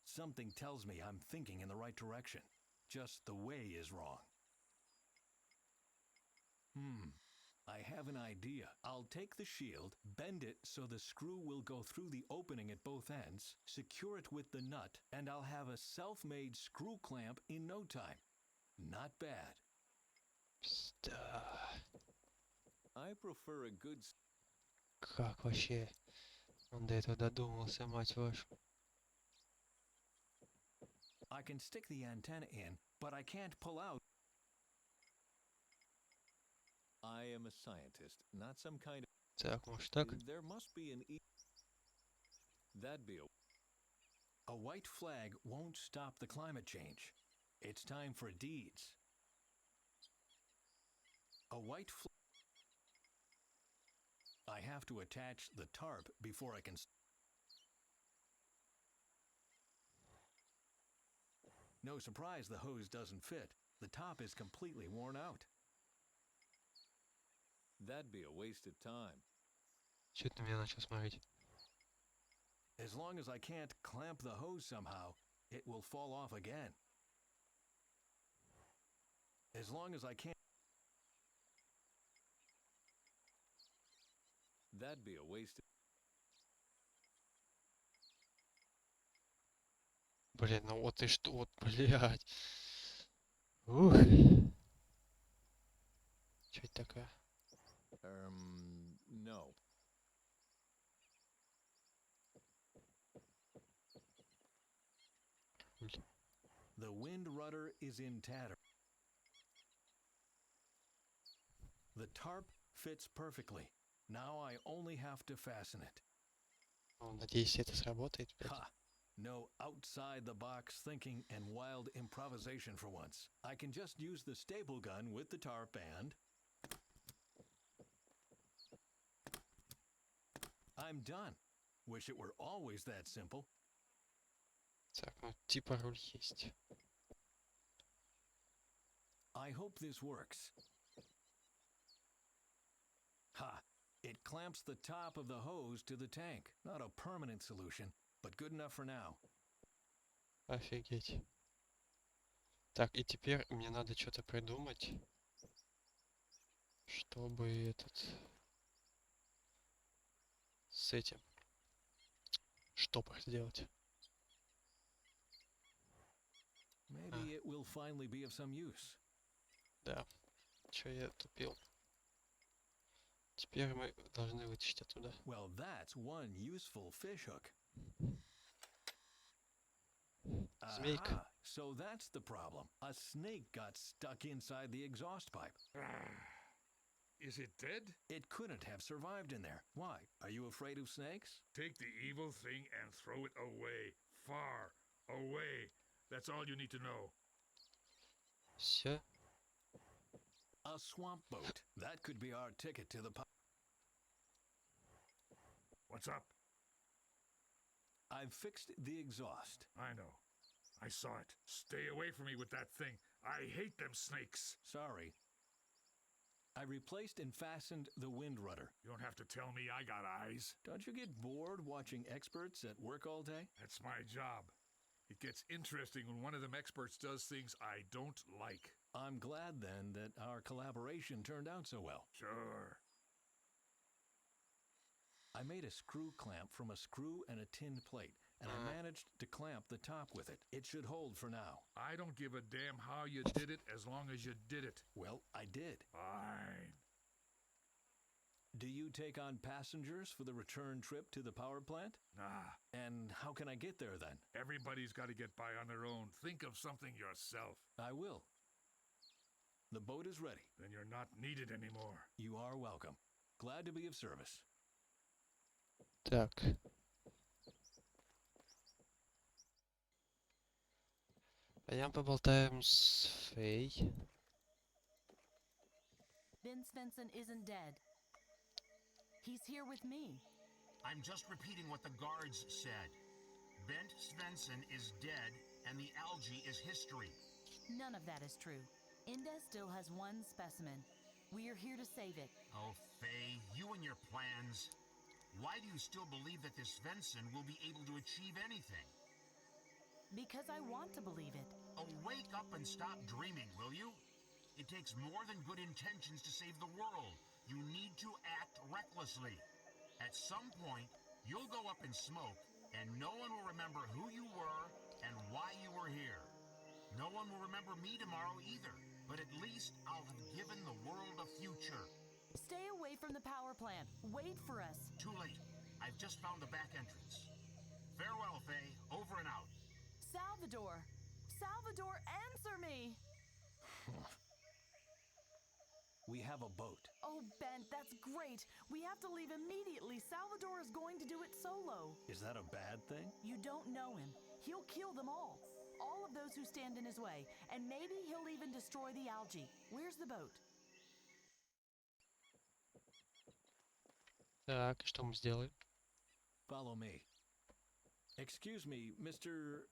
Something tells me I'm thinking in the right direction. Just the way is wrong. I have an idea. I'll take the shield, bend it so the screw will go through the opening at both ends, secure it with the nut, and I'll have a self-made screw clamp in no time. Not bad. Пизда. I prefer a good. Как вообще он до этого додумался, мать вашу? I can stick the antenna in, but I can't pull out. I am a scientist, not some kind of. Так, может так? There must be an. That'd be A white flag won't stop the climate change. It's time for deeds. A white flag. I have to attach the tarp before I can. No surprise the hose doesn't fit. The top is completely worn out. That'd be a waste of time. Чё ты на меня начал смотреть? As long as I can't clamp the hose somehow, it will fall off again. As long as I can't. That'd be a waste of. Блин, ну вот и что, вот, блядь. Ух. Чё это такое? No. The wind rudder is in tatter. The tarp fits perfectly. Now I only have to fasten it. Ну, надеюсь, это сработает, блядь. Ha! No outside-the-box thinking and wild improvisation for once. I can just use the staple gun with the tarp and... I'm done. Wish it were always that simple. Так, ну типа руль есть. I hope this works. Ha! It clamps the top of the hose to the tank. Not a permanent solution, but good enough for now. Офигеть. Так, и теперь мне надо что-то придумать, чтобы этот... С этим... Штопор сделать. Maybe it will finally be of some use. Да. Чё я тупил? Теперь мы должны вытащить оттуда. Well, that's one useful fish hook. Змейка. Aha, so that's the problem. A snake got stuck inside the exhaust pipe. Is it dead? It couldn't have survived in there. Why? Are you afraid of snakes? Take the evil thing and throw it away. Far away. That's all you need to know. Все. A swamp boat. That could be our ticket to the pipe. What's up? I've fixed the exhaust. I know. I saw it. Stay away from me with that thing. I hate them snakes. Sorry. I replaced and fastened the wind rudder. You don't have to tell me I got eyes. Don't you get bored watching experts at work all day? That's my job. It gets interesting when one of them experts does things I don't like. I'm glad then that our collaboration turned out so well. Sure. I made a screw clamp from a screw and a tin plate. and I managed to clamp the top with it. It should hold for now. I don't give a damn how you did it as long as you did it. Well, I did. Fine. Do you take on passengers for the return trip to the power plant? Nah. And how can I get there then? Everybody's got to get by on their own. Think of something yourself. I will. The boat is ready. Then you're not needed anymore. You are welcome. Glad to be of service. Так. Пойдем поболтаем с Фей. Ben Svensson isn't dead. He's here with me. I'm just repeating what the guards said. Bent Svensson is dead, and the algae is history. None of that is true. Indes still has one specimen. We are here to save it. Oh, Faye, you and your plans. Why do you still believe that this Svensson will be able to achieve anything? Because I want to believe it. Oh, wake up and stop dreaming, will you? It takes more than good intentions to save the world. You need to act recklessly. At some point, you'll go up in smoke, and no one will remember who you were and why you were here. No one will remember me tomorrow either, but at least I'll have given the world a future. Stay away from the power plant. Wait for us. Too late. I've just found the back entrance. Farewell, Faye. Over and out. Salvador! Salvador, answer me! We have a boat. Oh, Bent, that's great. We have to leave immediately. Salvador is going to do it solo. Is that a bad thing? You don't know him. He'll kill them all of those who stand in his way. And maybe he'll even destroy the algae. Where's the boat? Так, что мы сделаем? Follow me. Excuse me, Mr.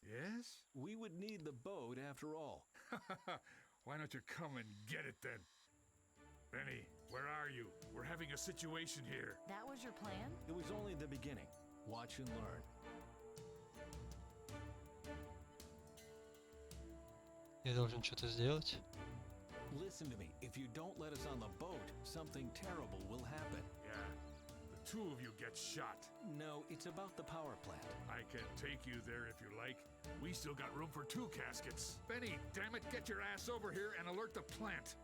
Yes? We would need the boat after all. Why don't you come and get it then? Benny, where are you? We're having a situation here. That was your plan? It was only the beginning. Watch and learn. Я должен что-то сделать? Listen to me. If you don't let us on the boat, something terrible will happen. Yeah. The two of you get shot. No, it's about the power plant. I can take you there if you like. We still got room for 2 caskets. Benny, damn it, get your ass over here and alert the plant.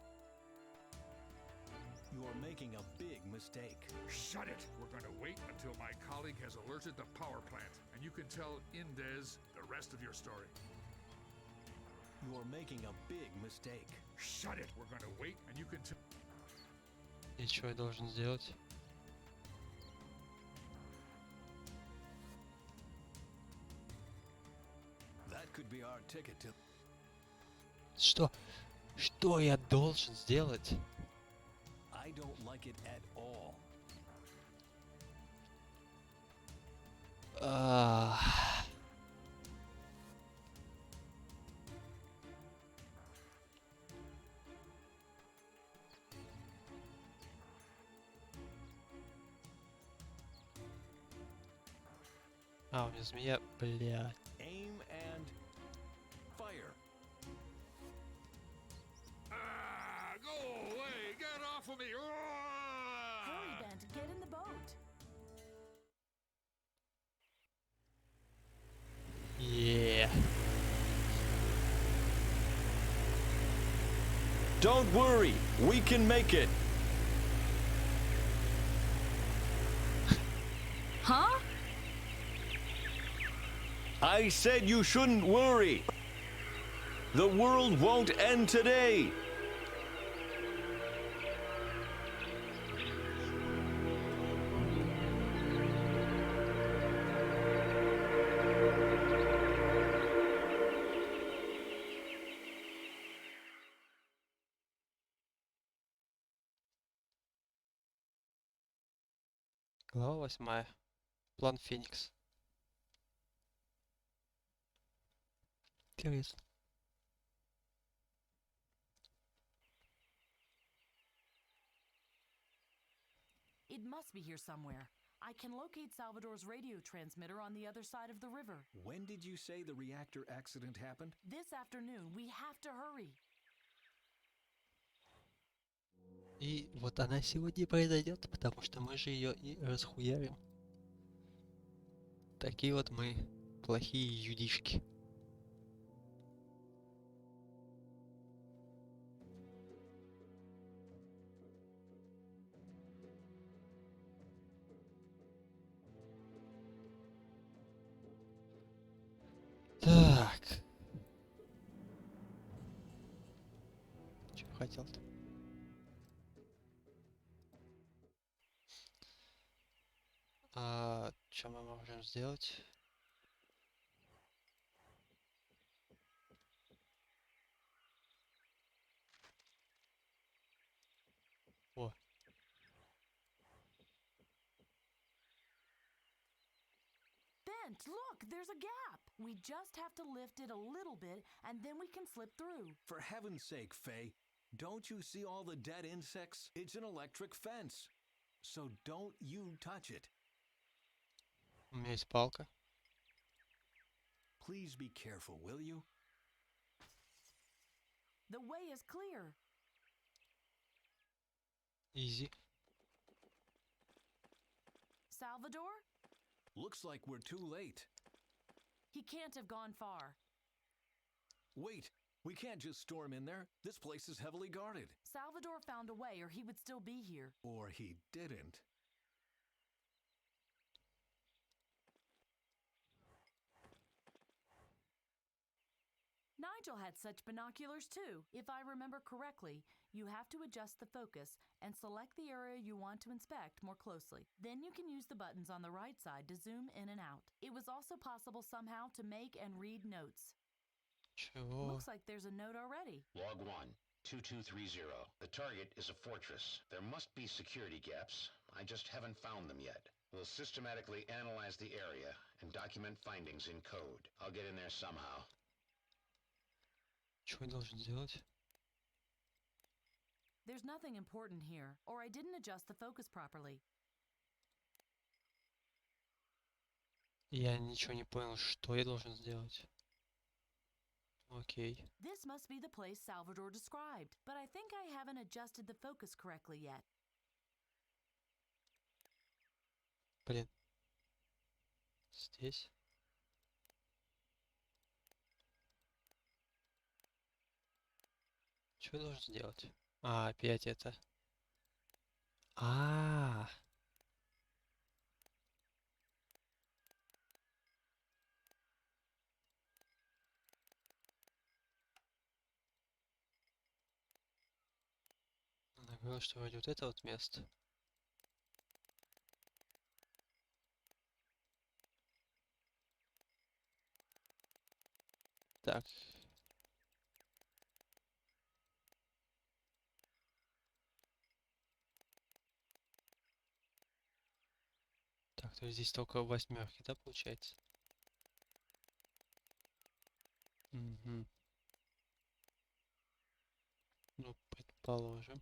You are making a big mistake. Shut it! We're going to wait until my colleague has alerted the power plant, and you can tell Indes the rest of your story. You are making a big mistake. Shut it! We're going to wait, and you can tell... И что я должен сделать? That could be our ticket to... Что? Что я должен сделать? I don't like it at all. А, у меня змея, блядь. Aim and fire. Go away! Get off of me! Hurry, Bent, get in the boat. Yeah. Don't worry, we can make it. Huh? I said you shouldn't worry. The world won't end today. Глава 8. План Феникс. Интересно. It must be here somewhere. I can locate Salvador's radio transmitter on the other side of the river. When did you say the reactor accident happened? This afternoon, we have to hurry. И вот она сегодня произойдет, потому что мы же ее и расхуярим. Такие вот мы плохие юдишки. Так. Чего хотел-то? Что мы можем сделать? О. Bent, look, there's a gap. We just have to lift it a little bit and then we can slip through. For heaven's sake, Faye, don't you see all the dead insects? It's an electric fence. So don't you touch it. У меня есть палка. Please be careful, will you? The way is clear. Easy. Salvador? Looks like we're too late. He can't have gone far. Wait, we can't just storm in there. This place is heavily guarded. Salvador found a way or he would still be here. Or he didn't. Nigel had such binoculars too. If I remember correctly, you have to adjust the focus and select the area you want to inspect more closely. Then you can use the buttons on the right side to zoom in and out. It was also possible somehow to make and read notes. Чего? Looks like there's a note already. Log 1, 2230. The target is a fortress. There must be security gaps. I just haven't found them yet. We'll systematically analyze the area and document findings in code. I'll get in there somehow. Что я должен сделать? There's nothing important here, or I didn't adjust the focus properly. Я ничего не понял, что я должен сделать. Окей. This must be the place Salvador described, but I think I haven't adjusted the focus correctly yet. Блин. Здесь. Что я должен сделать? Опять это. А. Она говорила, что вроде вот это вот место. Так. Так, то есть здесь только восьмерки, да, получается? Угу. Ну, предположим.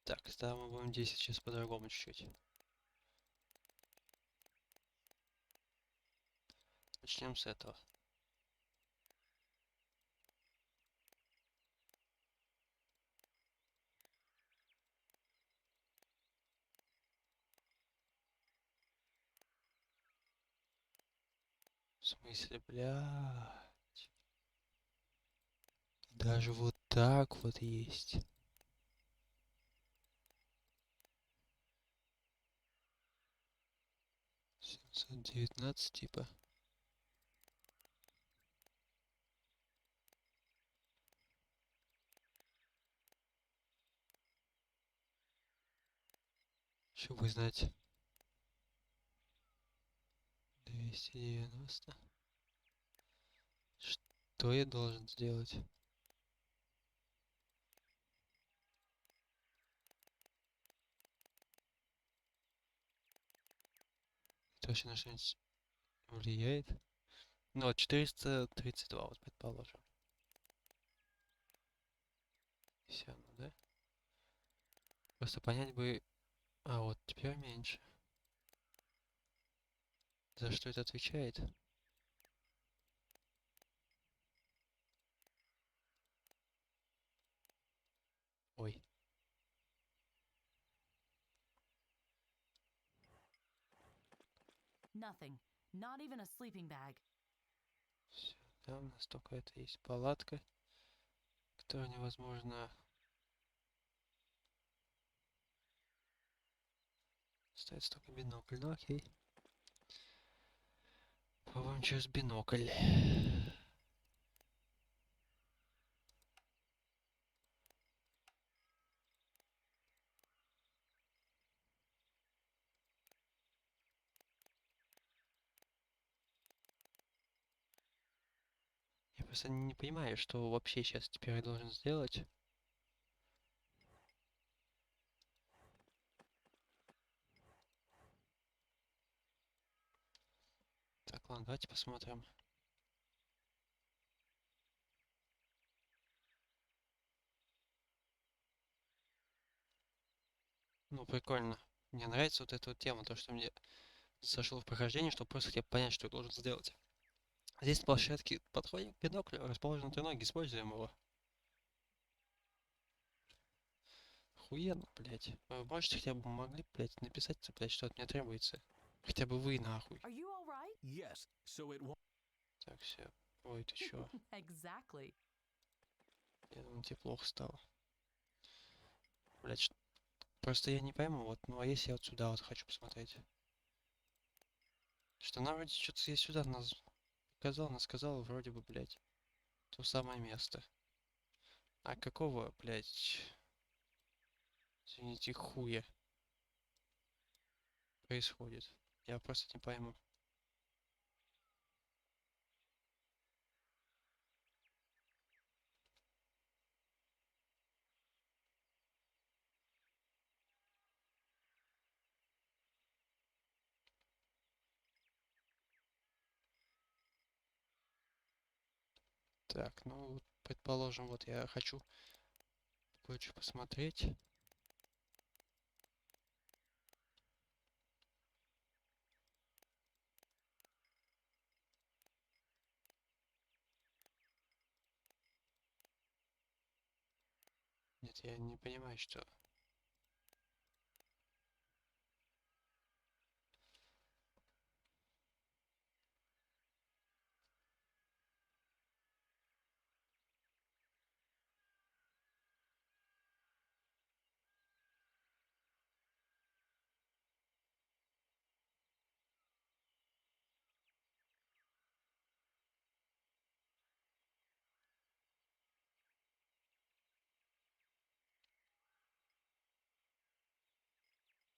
Так, тогда мы будем 10 сейчас по-другому чуть-чуть. Начнем с этого. В смысле, блядь. Даже вот так вот есть. 719 типа. Что вы знаете? 290. Что я должен сделать? Это вообще на что-нибудь влияет? Ну вот 432, вот предположим. Все, ну да? Просто понять бы... вот теперь меньше. За что это отвечает? Ой. Nothing. Not even a sleeping bag. Всё, да, у нас только это есть палатка, которую невозможно ставить только бинокль. Ну окей. Попробуем через бинокль. Я просто не понимаю, что вообще сейчас теперь я должен сделать. Так, ладно, давайте посмотрим. Ну, прикольно. Мне нравится вот эта вот тема, то, что мне зашло в прохождение, чтобы просто хотя бы понять, что я должен сделать. Здесь на площадке подходим к биноклю, расположены треноги, используем его. Охуенно, блядь. Вы можете хотя бы могли, блядь, написать, блядь, что от меня требуется? Хотя бы вы, нахуй. Are you all right? Yes, so it won't. Так, все. Ой, ты чё? Exactly. Я думаю, тебе плохо стало. Блядь, просто я не пойму, вот, ну а если я вот сюда вот хочу посмотреть? Что она вроде что-то я сюда нас показал, она сказала вроде бы, блядь, то самое место. А какого, блядь, извините, хуя происходит? Я просто не пойму. Так, ну, вот, предположим, вот я хочу кое-что посмотреть. Нет, я не понимаю, что...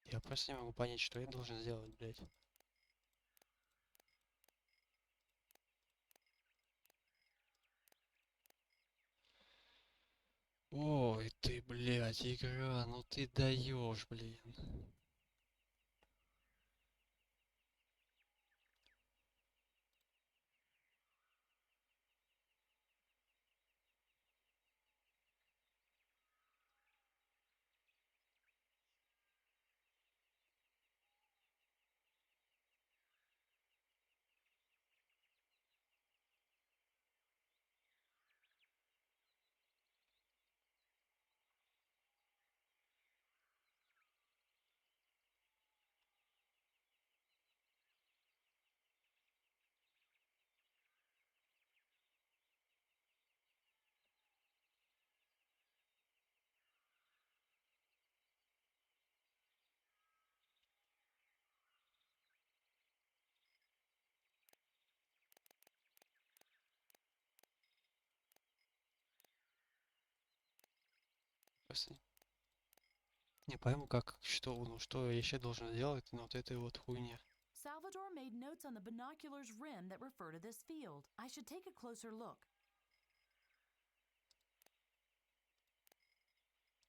Я просто не могу понять, что я должен сделать, блядь. Ой, ты, блядь, игра, ну ты даешь, блин. Просто не пойму, как, что, ну, что я еще должен сделать на вот этой вот хуйне. Salvador made notes on the binocular's rim that refer to this field. I should take a closer look.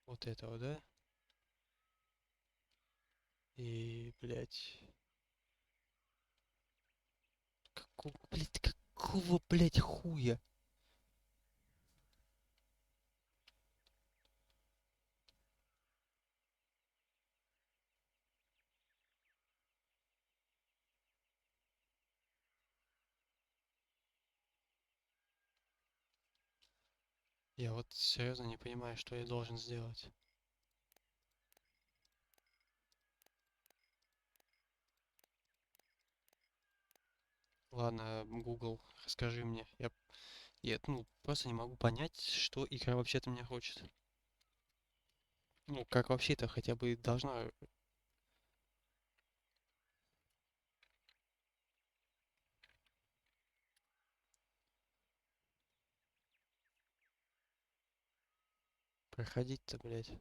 Вот этого, да? И, блядь... Какого, блядь, хуя? Я вот серьезно не понимаю, что я должен сделать. Ладно, Google, расскажи мне. Я ну, просто не могу понять, что игра вообще-то меня хочет. Ну, как вообще-то хотя бы должна... проходить-то, блядь.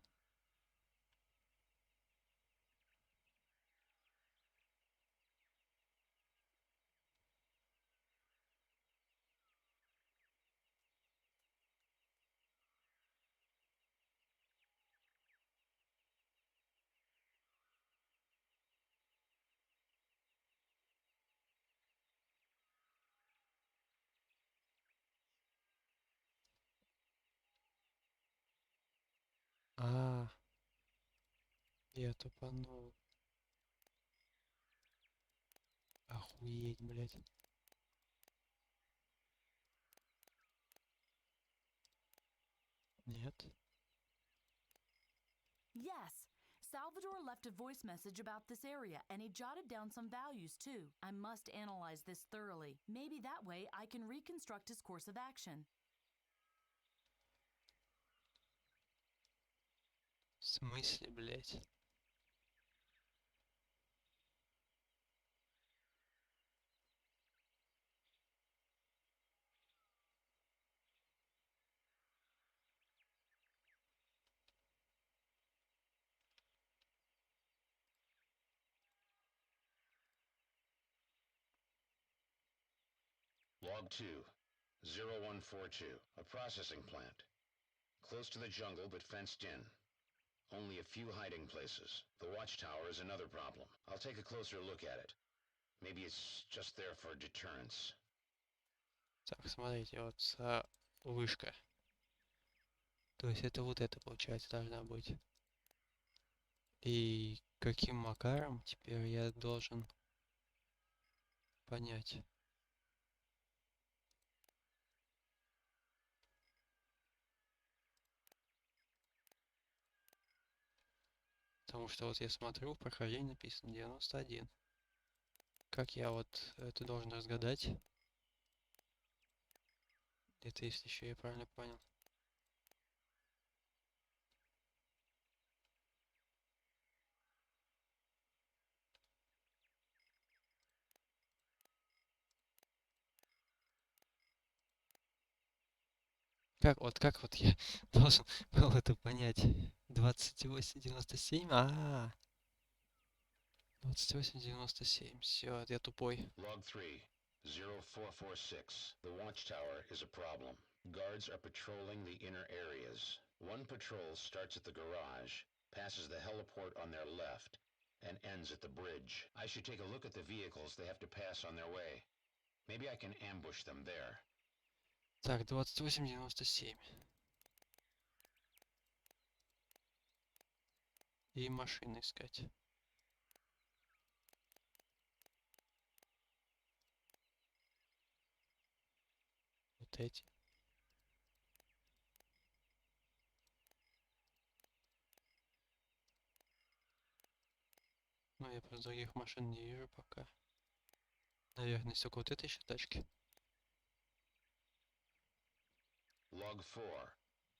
А, я тупанул. Охуеть, блядь. Нет. Yes. Salvador left a voice message about this area, and he jotted down some values too. I must analyze this thoroughly. Maybe that way I can reconstruct his course of action. В смысле, блядь? Log 2, 0142, a processing plant. Close to the jungle but fenced in. Only a few hiding places. The watchtower is another problem. I'll take a closer look at it. Maybe it's just there for deterrence. Так, смотрите, вот вышка. То есть это вот это, получается, должна быть. И каким макаром теперь я должен понять? Потому что вот я смотрю, в прохождении написано 91. Как я вот это должен разгадать? Это если еще я правильно понял. Как вот я должен был это понять? 2897? 2897. Все, я тупой. Log 3, 0446. The watchtower is a problem. Guards are patrolling the inner areas. One patrol starts at the garage, passes the heliport on their left, and ends at the bridge. I should take a look at the vehicles they have to pass on their way. Maybe I can ambush them there. Так, 2897. И машины искать. Вот эти. Ну, я просто других машин не вижу пока. Наверное, есть только вот этой еще тачки. Log 4,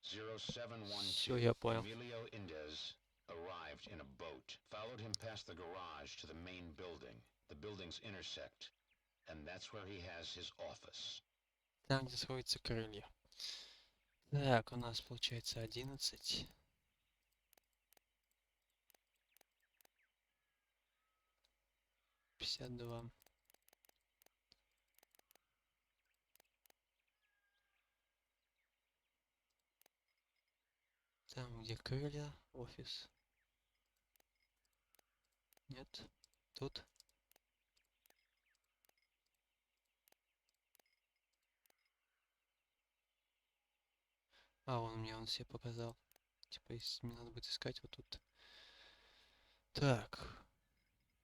0712. Все, я понял. Emilio Indez arrived in a boat, followed him past the garage to the main building. The buildings intersect, and that's where he has his office. Там, где сходятся крылья. Так, у нас получается 11. Пятьдесят два. Там, где крылья, офис. Нет, тут. Он мне все показал. Типа, если мне надо будет искать вот тут. Так.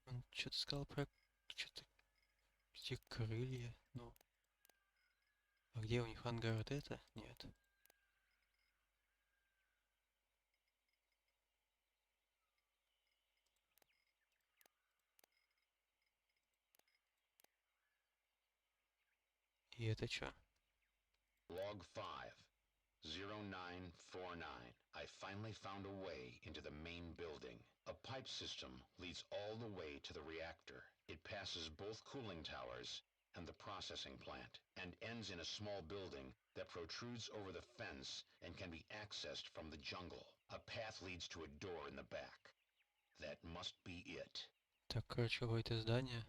Он что-то сказал про... Что-то... Где крылья? Ну. А где у них ангар вот это? Нет. И это чё? Log 5, 0949. I finally found a way into the main building. A pipe system leads all the way to the reactor. It passes both cooling towers and the processing plant, and ends in a small building that protrudes over the fence and can be accessed from the jungle. A path leads to a door in the back. That must be it. Так, короче, какое-то здание.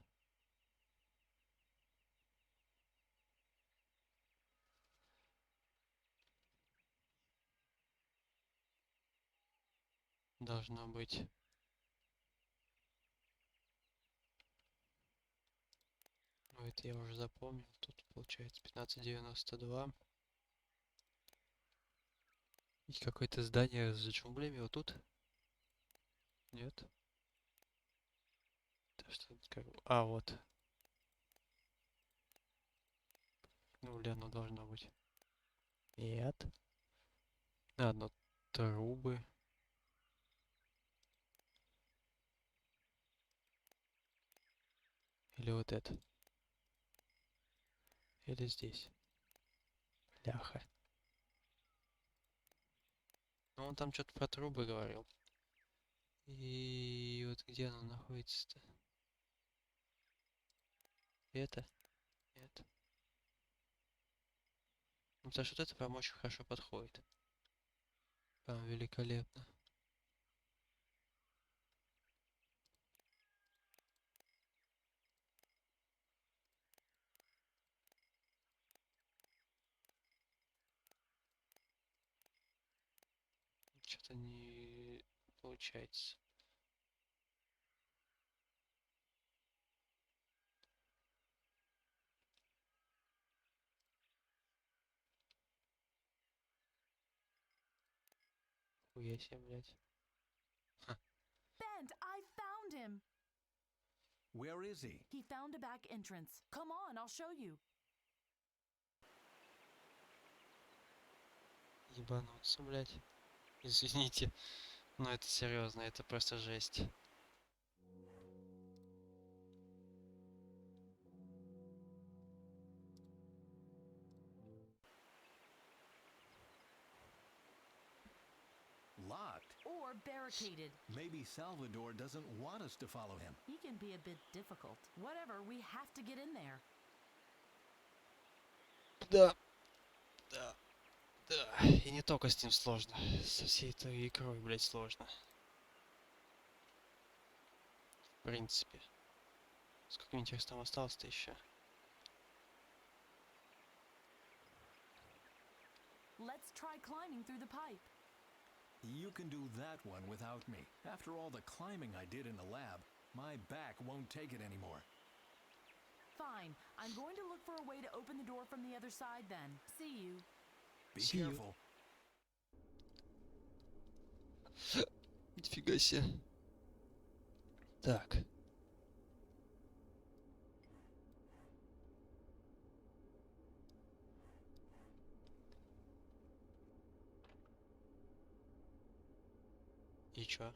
Должно быть. Ну, это я уже запомнил. Тут получается 1592. И какое-то здание за джунглями вот тут. Нет? Это что как... А, вот. Ну, ли оно должно быть? Нет. А, ну, трубы. Или вот это. Или здесь. Ляха. Ну, он там что-то про трубы говорил. И вот где оно находится-то? Это? Нет. Ну, потому что вот это прям очень хорошо подходит. Прям великолепно. Что-то не получается. Хуя себе, блядь. Bent, I found him! Where is he? He found a back entrance. Come on, I'll show you. Ебануться, блядь. Извините. Но это серьезно, это просто жесть. Locked? Or barricaded. Maybe Salvador doesn't want us to follow him. He can be a bit difficult. Whatever, we have to get in there. Да. Да. Да. И не только с ним сложно. Со всей этой игрой, блядь, сложно. В принципе. Сколько интересно там осталось-то еще? Let's try climbing through the pipe. You can do that one without me. After all the climbing I did in the lab, my back won't take it anymore. Fine. I'm going to look for a way to open the door from the other side then. See you. Be careful. Нифига себе. Так. И чё?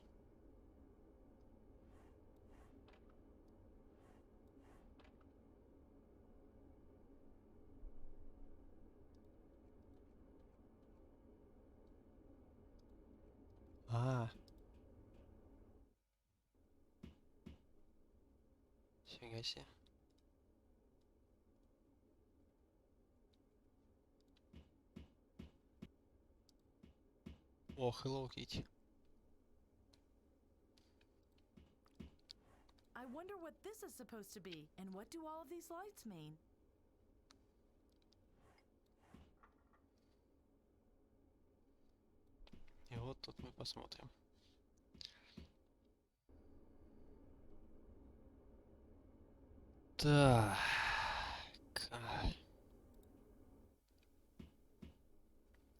А. Фига себе. О, Hello Kitty. I wonder what this is supposed to be, and what do all of these lights mean? И вот тут мы посмотрим. Так.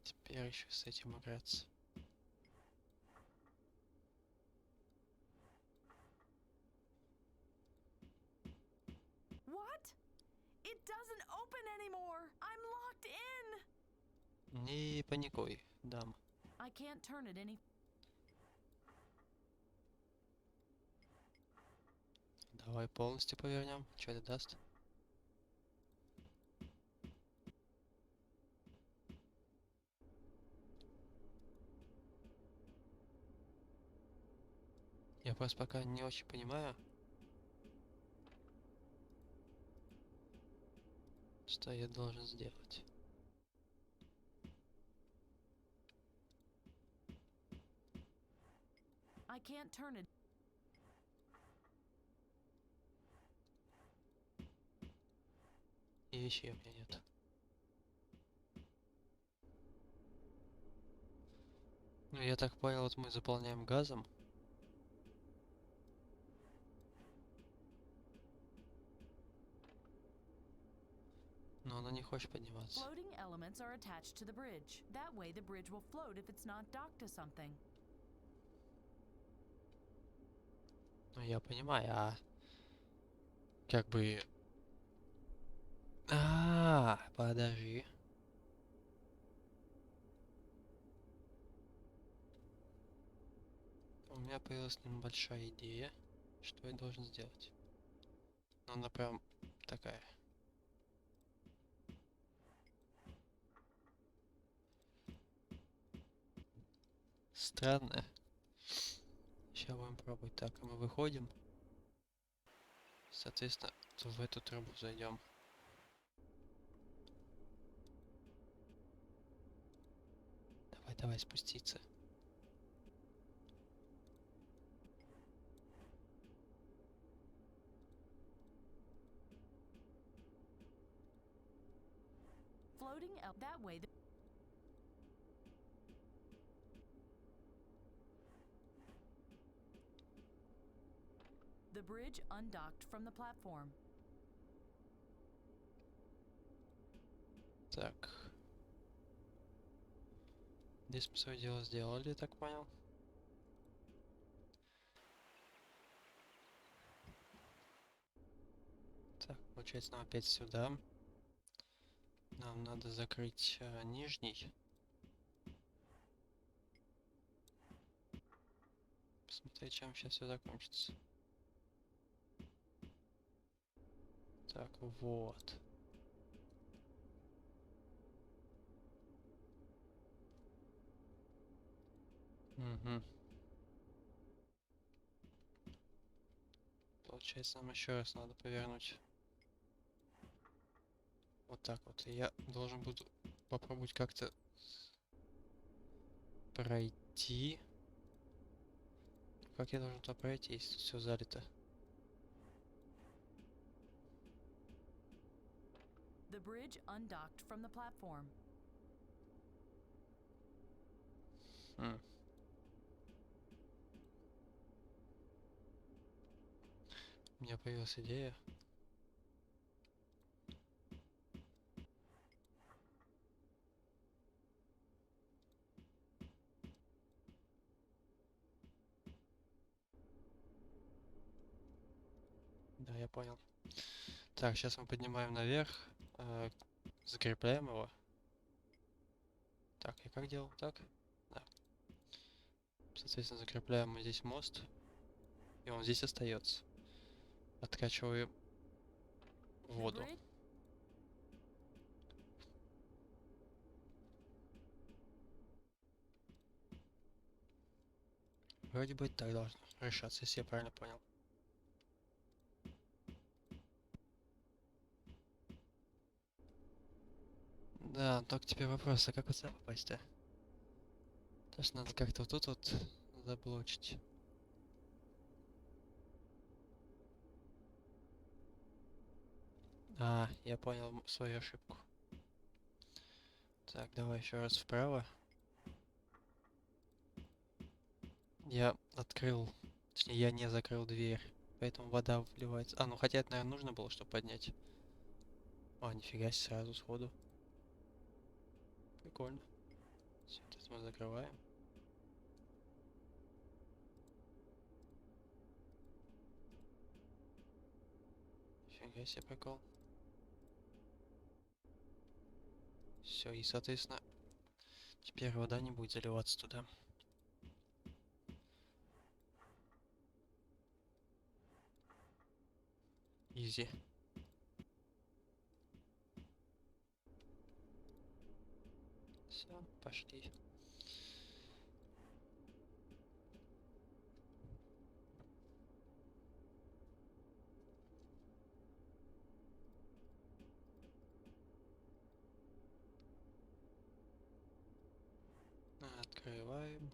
Теперь еще с этим играться. What? It doesn't open anymore! I'm locked in! Не паникуй, дам. I can't turn it any... Давай полностью повернем. Что это даст? Я просто пока не очень понимаю, что я должен сделать. I can't turn it. И вещей у меня нет. Ну, я так понял, вот мы заполняем газом. Но она не хочет подниматься. Floating elements are attached to the bridge. That way the bridge will float if it's not docked to something. Ну, я понимаю, а... Как бы... Подожди. У меня появилась небольшая идея, что я должен сделать. Но она прям такая. Странная. Сейчас будем пробовать. Так, мы выходим. Соответственно, в эту трубу зайдем. Давай спуститься. Floating that way the bridge undocked from the platform. Так. Здесь мы свое дело сделали, я так понял. Так, получается, нам опять сюда. Нам надо закрыть нижний. Посмотреть, чем сейчас все закончится. Так, вот. Угу. Получается, нам еще раз надо повернуть. Вот так вот. И я должен буду попробовать как-то пройти. Как я должен туда пройти, если тут все залито? The bridge undocked from the platform. У меня появилась идея. Да, я понял. Так, сейчас мы поднимаем наверх, закрепляем его. Так, я как делал? Так? Да. Соответственно, закрепляем мы здесь мост, и он здесь остается. Откачиваем воду. Вроде бы так должно решаться, если я правильно понял. Да, только теперь вопрос, а как вот сюда попасть-то? Потому что надо как-то вот тут вот заблочить. Я понял свою ошибку. Так, давай еще раз вправо. Я открыл, точнее, я не закрыл дверь, поэтому вода вливается. Ну хотя это, наверное, нужно было, чтобы поднять. Нифига себе, сразу сходу. Прикольно. Все, это мы закрываем. Нифига себе, прикол. Все, и, соответственно, теперь вода не будет заливаться туда. Изи. Все, пошли. Открываем.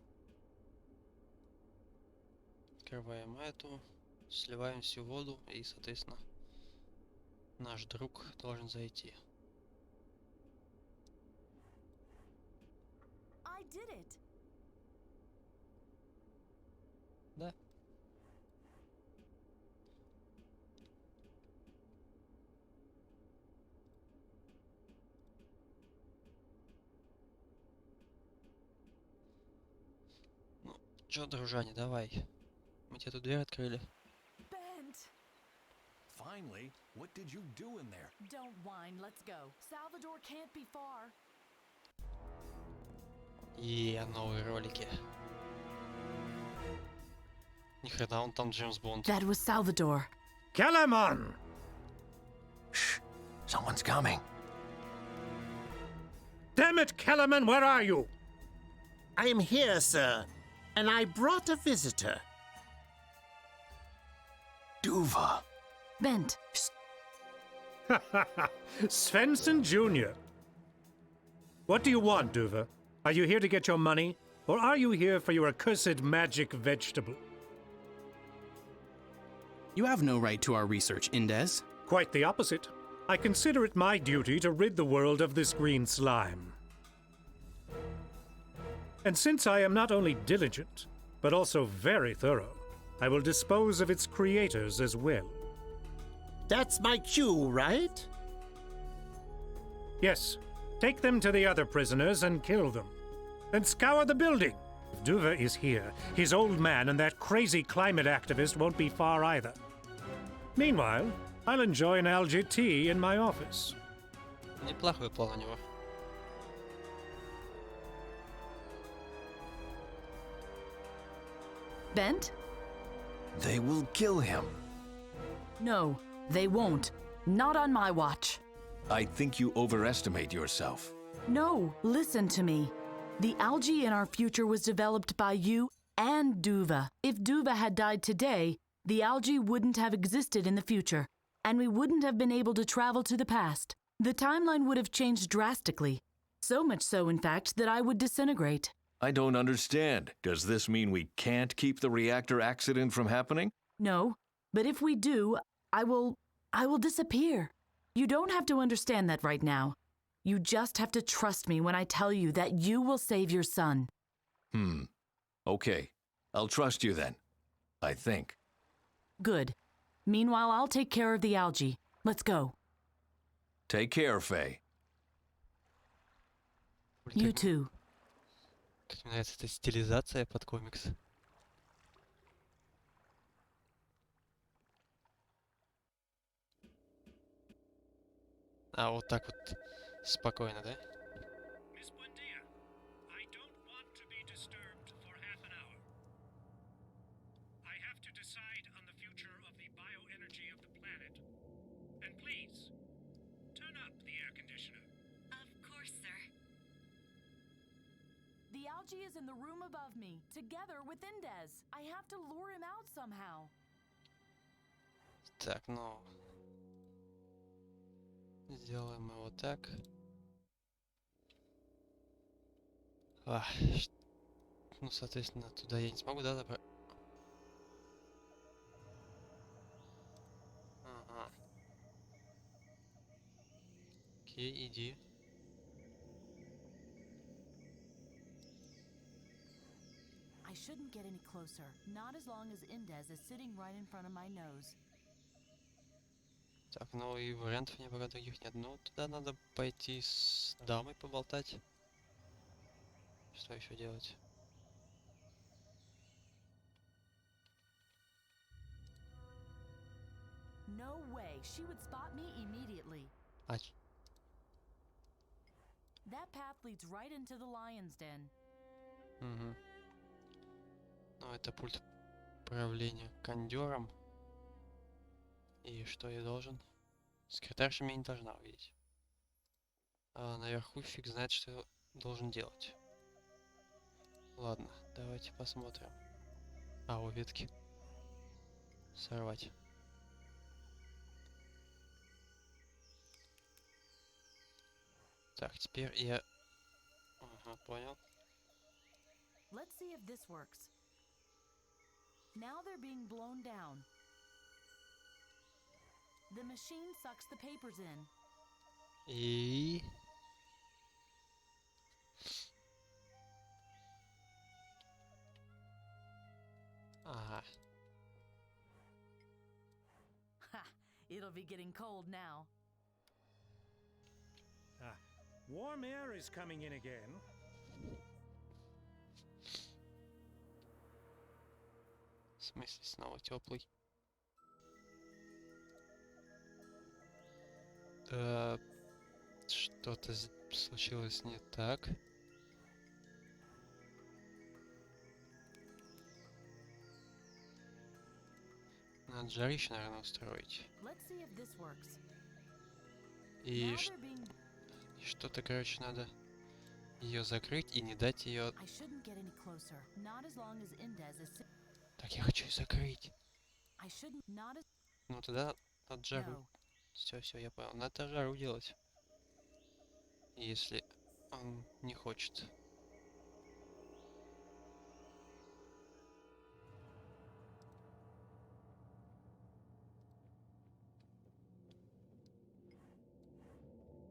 Открываем эту. Сливаем всю воду и, соответственно, наш друг должен зайти. I did it. Да. Ну, чё, дружане, давай. Мы тебе тут дверь открыли. Bent. Finally, what did you do in there? Don't whine, let's go. Salvador can't be far. Новые ролики. Ни хрена, он там Джеймс Бонд. That was Salvador. Kellerman! Someone's coming. Damn it, Kellerman, where are you? I am here, sir, and I brought a visitor. Duva. Bent. Svensson Jr. What do you want, Duva? Are you here to get your money, or are you here for your accursed magic vegetable? You have no right to our research, Indez. Quite the opposite. I consider it my duty to rid the world of this green slime. And since I am not only diligent, but also very thorough, I will dispose of its creators as well. That's my cue, right? Yes. Take them to the other prisoners and kill them. Then scour the building. If Duva is here, his old man and that crazy climate activist won't be far either. Meanwhile, I'll enjoy an algae tea in my office. Неплохой план у него. Bent? They will kill him. No, they won't. Not on my watch. I think you overestimate yourself. No, listen to me. The algae in our future was developed by you and Duva. If Duva had died today, the algae wouldn't have existed in the future, and we wouldn't have been able to travel to the past. The timeline would have changed drastically. So much so, in fact, that I would disintegrate. I don't understand. Does this mean we can't keep the reactor accident from happening? No, but if we do, I will disappear. You don't have to understand that right now. You just have to trust me when I tell you that you will save your son. Okay. I'll trust you then. I think. Good. Meanwhile, I'll take care of the algae. Let's go. Take care, Faye. You too. Как мне нравится эта стилизация под комикс. А вот так вот спокойно, да? Miss Buendia, I don't want to be disturbed for half an hour. I have to decide on the future of the bioenergy of the planet. And please, turn up the air conditioner. Of course, sir. The algae is in the room above me, together with Indez. I have to lure him out somehow. Так, ну... Сделаем его так. Ну, соответственно, туда я не смогу, да, добра... Ага. Окей, иди. I shouldn't get any closer, not as long as Indez is sitting right in front of my nose. Так, ну и вариантов мне пока других нет. Ну, туда надо пойти с дамой поболтать. Что еще делать? No way, she would spot me immediately. That path leads right into the lion's den. Угу. Ну, это пульт управления кондером. И что я должен? Секретарша меня не должна увидеть. А наверху фиг знает, что я должен делать. Ладно, давайте посмотрим. У ветки. Сорвать. Так, теперь я... Ага, понял. Let's see if this works. Now they're being blown down. The machine sucks the papers in. И... Ага. Ha! It'll be getting cold now. Warm air is coming in again. В смысле, снова теплый? Что-то случилось не так. Надо жарище, наверное, устроить. Let's see if this works. И Now they're being... что-то, короче, надо ее закрыть и не дать ее... I shouldn't get any closer. Not as long as Indez is... Так, я хочу ее закрыть. I shouldn't... Not as... Ну тогда от жару. No. Все, я понял. Надо жару делать. Если он не хочет.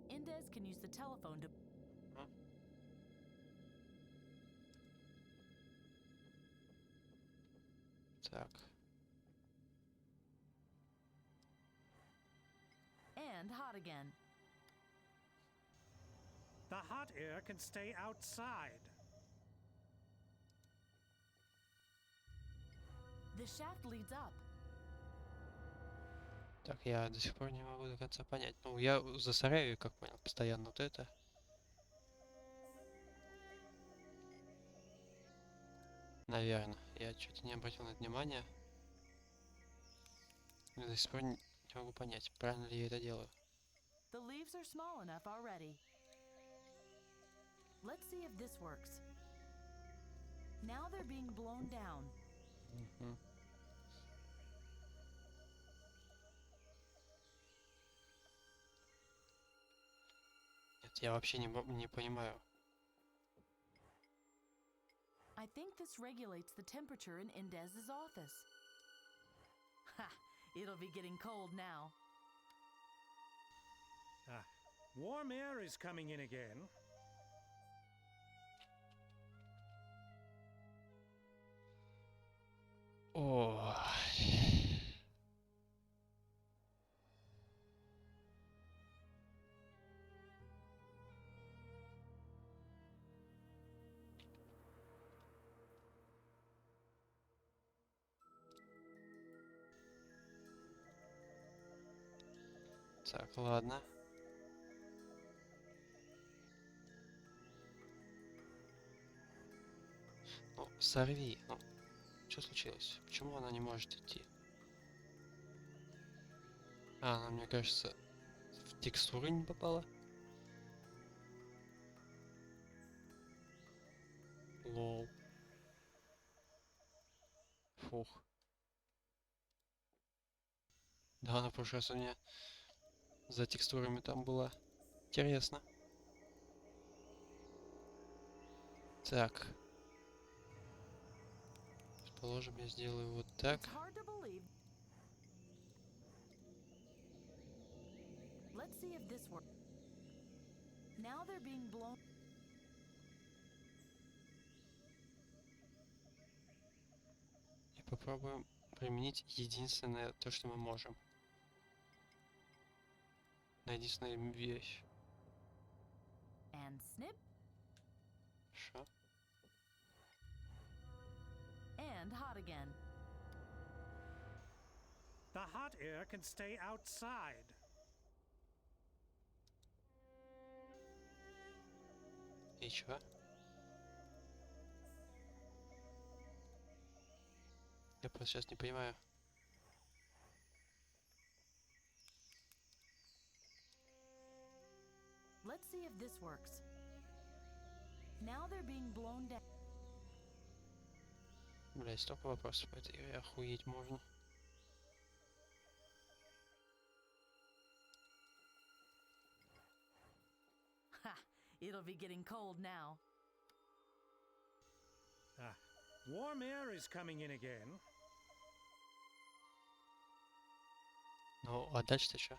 Indez can use the telephone to... Так. And hot again. The hot air can stay outside. The shaft leads up. Так, я до сих пор не могу до конца понять. Ну, я засоряю, как понял, постоянно вот это. Наверное. Я что-то не обратил на это внимания. Я до сих пор не могу понять, правильно ли я это делаю. The leaves are small enough already. Let's see if this works. Now they're being blown down. Нет, я вообще не понимаю. I think this regulates the temperature in Indez's office. Ha! It'll be getting cold now. Warm air is coming in again. О. Так, ладно. Ну, сорви. Ну, что случилось? Почему она не может идти? Она, мне кажется, в текстуры не попала. Лол. Фух. Да, на прошлый раз у меня за текстурами там было интересно. Так. Предположим, я сделаю вот так. Let's see if this works. Now they're being blown. И попробуем применить единственное то, что мы можем. Единственная вещь. And snip. Хорошо. And hot again. The hot air can stay outside. И чё? Я просто сейчас не понимаю. Let's see if this works. Now they're being blown down. Бля, столько вопросов по этой игре, охуеть можно. Ha! It'll be getting cold now. Warm air is coming in again. Ну, а дальше-то что?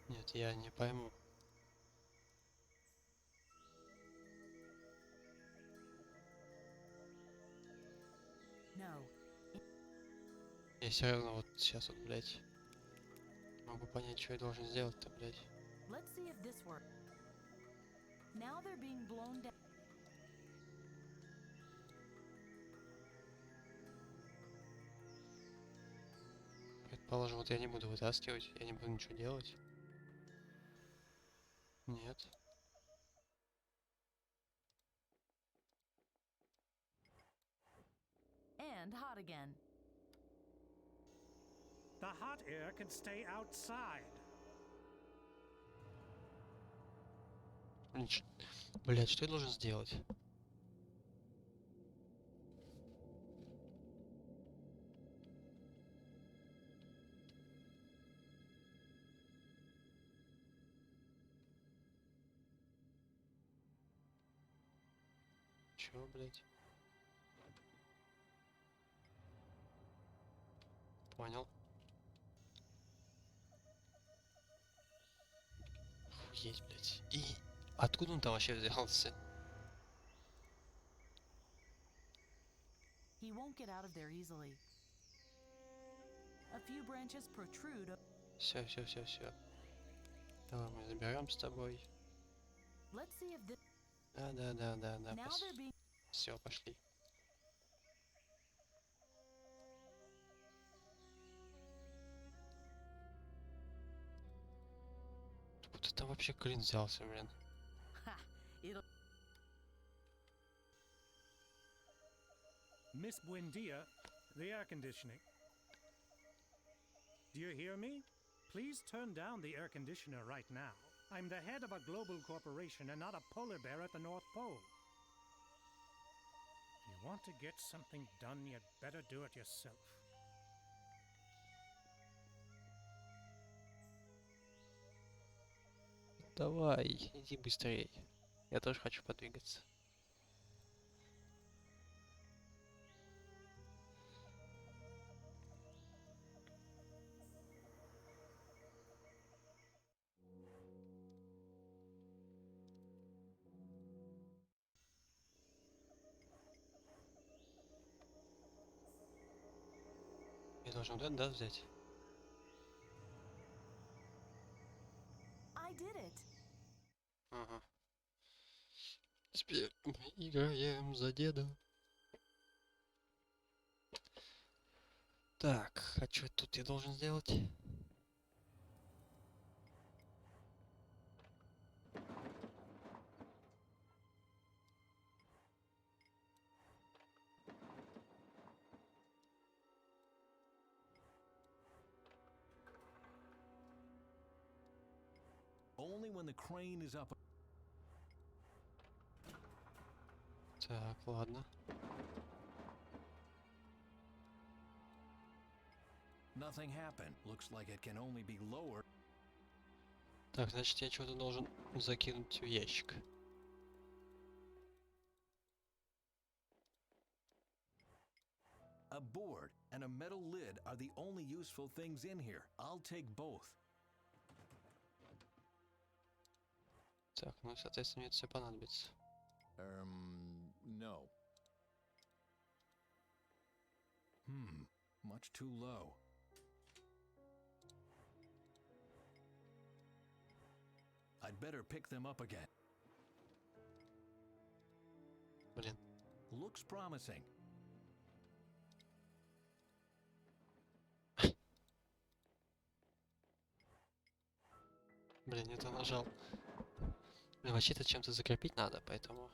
Нет, я не пойму. No. Я все равно вот сейчас вот, блядь, могу понять, что я должен сделать-то, блядь. Let's see if this works. Now they're being blown down. Предположим, вот я не буду вытаскивать, я не буду ничего делать. Нет. And hot again. The hot air can stay outside. Блядь, что я должен сделать? Чё, блядь? Понял. Охуеть, блядь. И откуда он там вообще взялся? He won't get out of there easily. A few branches protrude. Все. Давай мы заберем с тобой. Let's see if this. Да. Now they're being. Все, пошли. Откуда там вообще клин взялся, блин? Ha! It'll. Miss Buendia, the air conditioning. Do you hear me? Please turn down the air conditioner right now. I'm the head of a global corporation and not a polar bear at the North Pole. If you want to get something done, you'd better do it yourself. Давай, иди быстрее. Я тоже хочу подвигаться. Я должен вот это, да, взять? I did it. Ага. Теперь мы играем за деда. Так, а что тут я должен сделать? Only when the crane is up. Так, ладно. Nothing happened. Looks like it can only be lowered. Так, значит, я что-то должен закинуть в ящик. A board and a metal lid are the only useful things in here. I'll take both. Так, ну, соответственно, мне это все понадобится. No. Much too low. I'd better pick them up again. Блин. Looks promising. Блин, не то нажал. Блин, вообще-то чем-то закрепить надо, поэтому...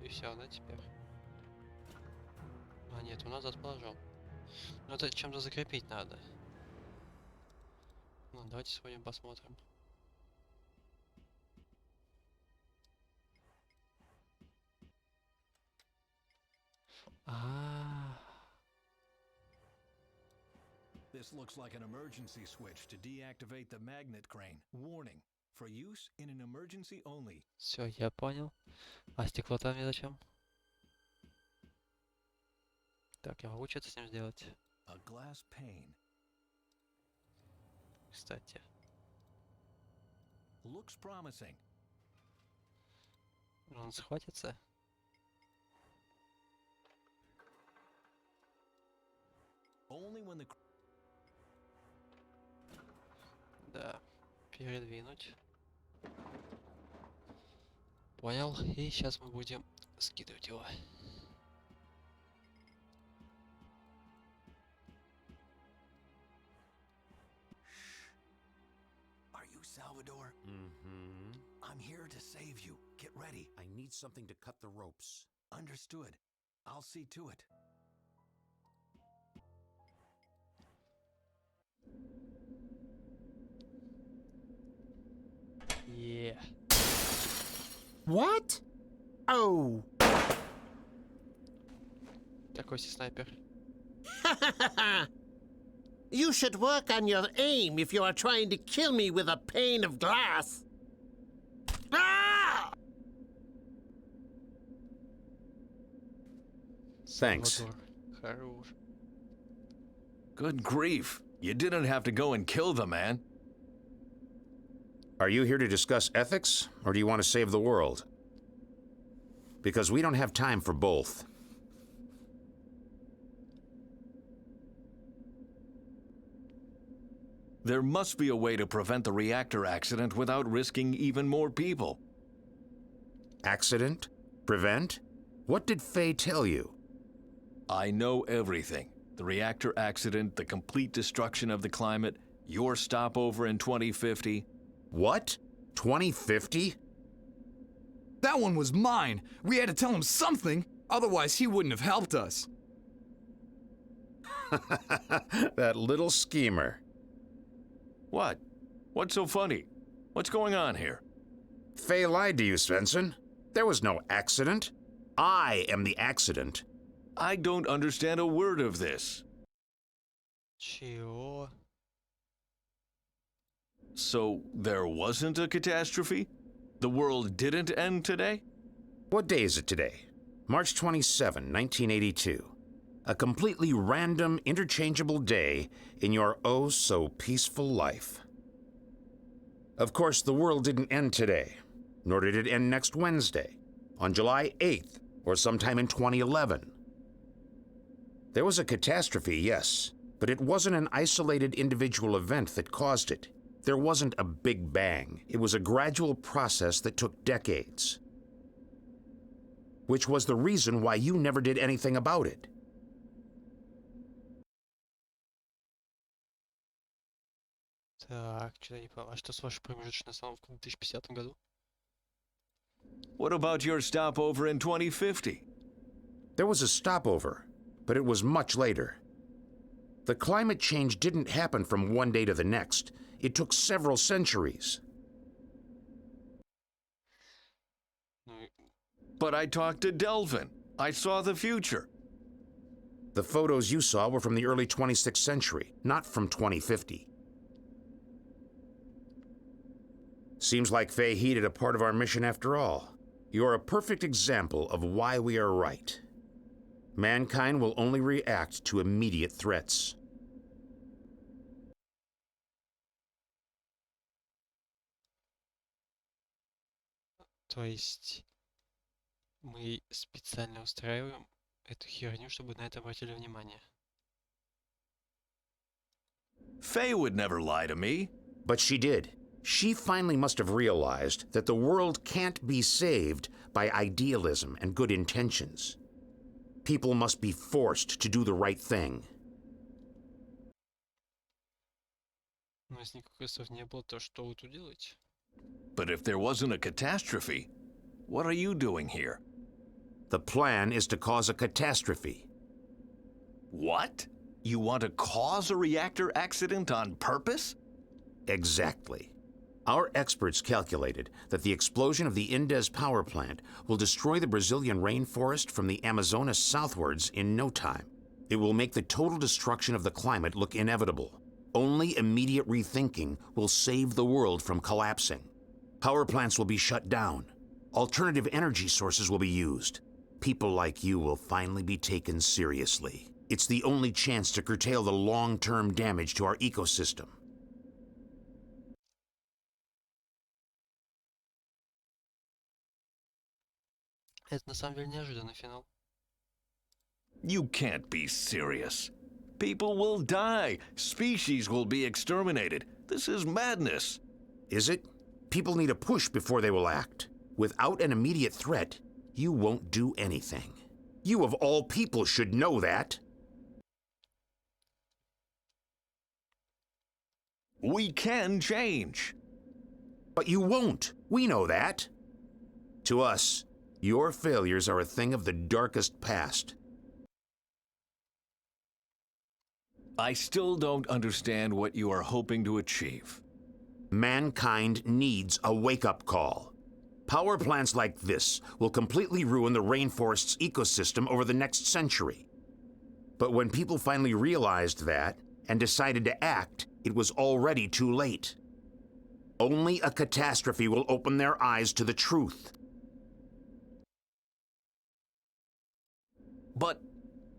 И все, да, теперь? А, нет, у нас отположил. Ну это чем-то закрепить надо. Ну, давайте сегодня посмотрим. This looks like an emergency switch to deactivate the magnet crane. Warning. For use in an emergency only. Все, я понял. А стекло-то мне зачем? Так, я могу что-то с ним сделать? A glass pane. Кстати. Looks promising. Он схватится? Only when the... Да. Передвинуть. Понял. И сейчас мы будем скидывать его. Are you Salvador? Mm-hmm. I'm here to save you. Get ready. I need something to cut the ropes. Understood. I'll see to it. Yeah. What? Oh. Какой снайпер? You should work on your aim if you are trying to kill me with a pane of glass. Ah! Thanks. Хорош. Good grief. You didn't have to go and kill the man. Are you here to discuss ethics, or do you want to save the world? Because we don't have time for both. There must be a way to prevent the reactor accident without risking even more people. Accident? Prevent? What did Faye tell you? I know everything. The reactor accident, the complete destruction of the climate, your stopover in 2050. What? 2050? That one was mine. We had to tell him something, otherwise he wouldn't have helped us. That little schemer. What? What's so funny? What's going on here? Faye lied to you, Svensson. There was no accident. I am the accident. I don't understand a word of this. Чего? So there wasn't a catastrophe? The world didn't end today? What day is it today? March 27, 1982. A completely random, interchangeable day in your oh-so-peaceful life. Of course, the world didn't end today, nor did it end next Wednesday, on July 8th, or sometime in 2011. There was a catastrophe, yes, but it wasn't an isolated individual event that caused it. There wasn't a big bang. It was a gradual process that took decades. Which was the reason why you never did anything about it. Так, что-то я не понял. А что с вашей промежуточной остановкой в 2050 году? What about your stopover in 2050? There was a stopover, but it was much later. The climate change didn't happen from one day to the next. It took several centuries. But I talked to Delvin. I saw the future. The photos you saw were from the early 26th century, not from 2050. Seems like Faye heeded a part of our mission after all. You're a perfect example of why we are right. Mankind will only react to immediate threats. То есть мы специально устраиваем эту херню, чтобы на это обратили внимание. Faye would never lie to me. But she did. She finally must have realized that the world can't be saved by idealism and good intentions. People must be forced to do the right thing. Но если никаких рисов не было, то что вы тут делаете? But if there wasn't a catastrophe, what are you doing here? The plan is to cause a catastrophe. What? You want to cause a reactor accident on purpose? Exactly. Our experts calculated that the explosion of the Indes power plant will destroy the Brazilian rainforest from the Amazonas southwards in no time. It will make the total destruction of the climate look inevitable. Only immediate rethinking will save the world from collapsing. Power plants will be shut down. Alternative energy sources will be used. People like you will finally be taken seriously. It's the only chance to curtail the long-term damage to our ecosystem. Это на самом деле неожиданный финал. You can't be serious. People will die. Species will be exterminated. This is madness. Is it? People need a push before they will act. Without an immediate threat, you won't do anything. You of all people should know that. We can change. But you won't. We know that. To us, your failures are a thing of the darkest past. I still don't understand what you are hoping to achieve. Mankind needs a wake-up call. Power plants like this will completely ruin the rainforest's ecosystem over the next century. But when people finally realized that and decided to act, it was already too late. Only a catastrophe will open their eyes to the truth. But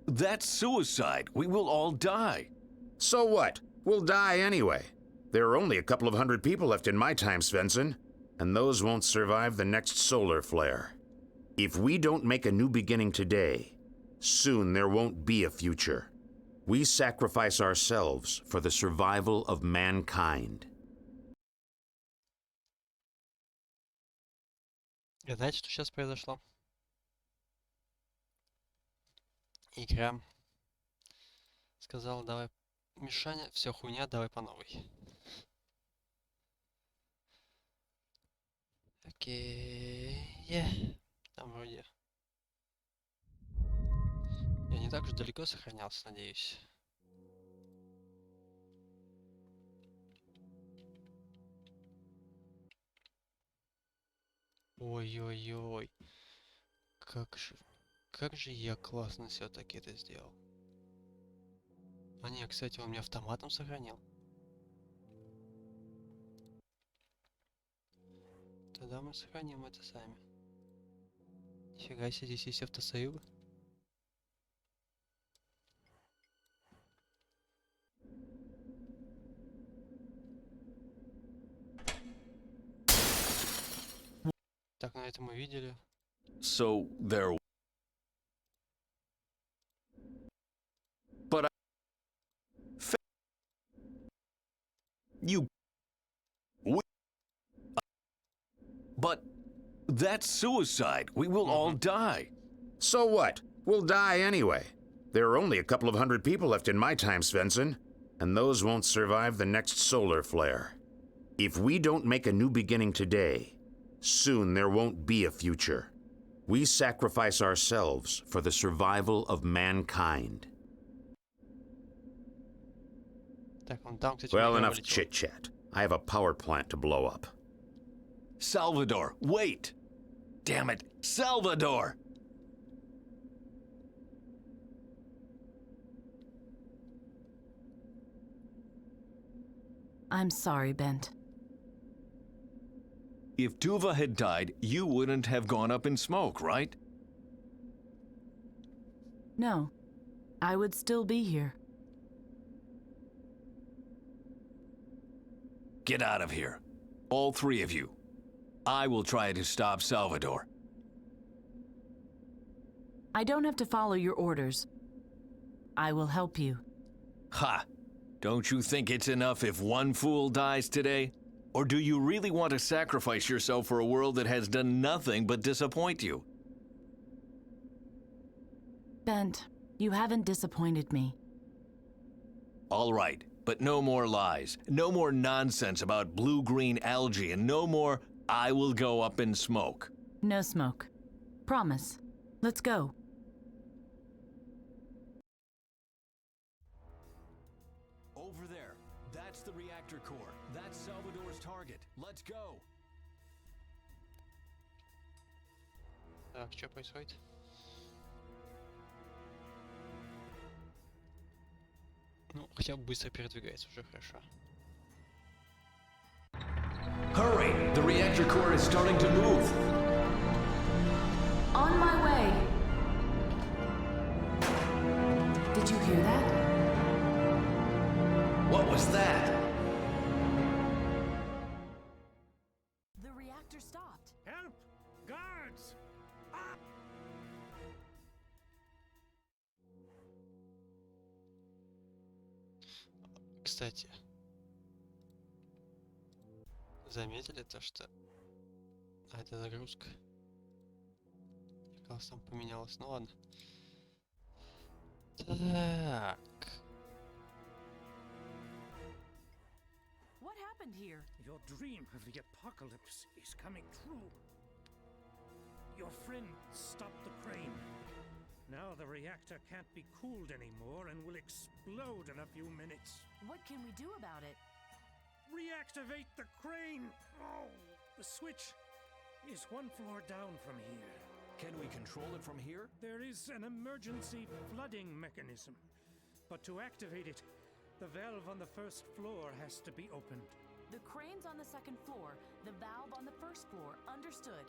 that's suicide. We will all die. So what? We'll die anyway. There are only a couple of hundred people left in my time, Svensson, and those won't survive the next solar flare. If we don't make a new beginning today, soon there won't be a future. We sacrifice ourselves for the survival of mankind. И знаете, что сейчас произошло? Игра сказала, давай, Мишаня, все хуйня, давай по новой. Окей. Там вроде... Я не так уж далеко сохранялся, надеюсь. Ой-ой-ой. Как же я классно все-таки это сделал. А не, кстати, он меня автоматом сохранил. Тогда мы сохраним это сами. Нифига себе, здесь есть автосейвы. Так, на это мы видели. So there. But you. But that's suicide. We will all die. So what? We'll die anyway. There are only a couple of hundred people left in my time, Svensson, and those won't survive the next solar flare. If we don't make a new beginning today, soon there won't be a future. We sacrifice ourselves for the survival of mankind. Well, enough chit-chat. I have a power plant to blow up. Salvador, wait! Damn it, Salvador! I'm sorry, Bent. If Tuva had died, you wouldn't have gone up in smoke, right? No, I would still be here. Get out of here. All three of you. I will try to stop Salvador. I don't have to follow your orders. I will help you. Ha! Don't you think it's enough if one fool dies today? Or do you really want to sacrifice yourself for a world that has done nothing but disappoint you? Bent, you haven't disappointed me. All right, but no more lies, no more nonsense about blue-green algae, and no more, I will go up in smoke. No smoke. Promise. Let's go. Over there. That's the reactor core. That's Salvador's target. Let's go. Так, что происходит? Ну, хотя бы быстро передвигается, уже хорошо. Hurry! The reactor core is starting to move. On my way. Did you hear that? What was that? The reactor stopped. Help! Guards! Up! Кстати, заметили то, что... А, это загрузка. Мне кажется, там поменялось. Ну ладно. Так. What happened here? Your dream of the apocalypse is coming true. Your friend stopped the crane. Now the reactor can't be cooled anymore and will explode in a few minutes. What can we do about it? Reactivate the crane! Oh, the switch is one floor down from here. Can we control it from here? There is an emergency flooding mechanism. But to activate it, the valve on the first floor has to be opened. The crane's on the second floor, the valve on the first floor. Understood.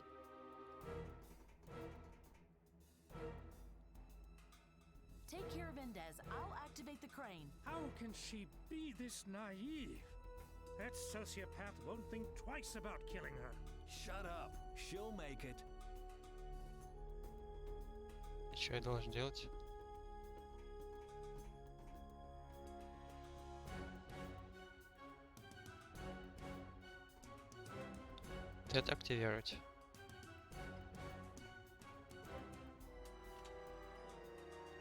Take care of Endez. I'll activate the crane. How can she be this naive? That sociopath won't think twice about killing her. Shut up. She'll make it. И что я должен делать? Это активировать.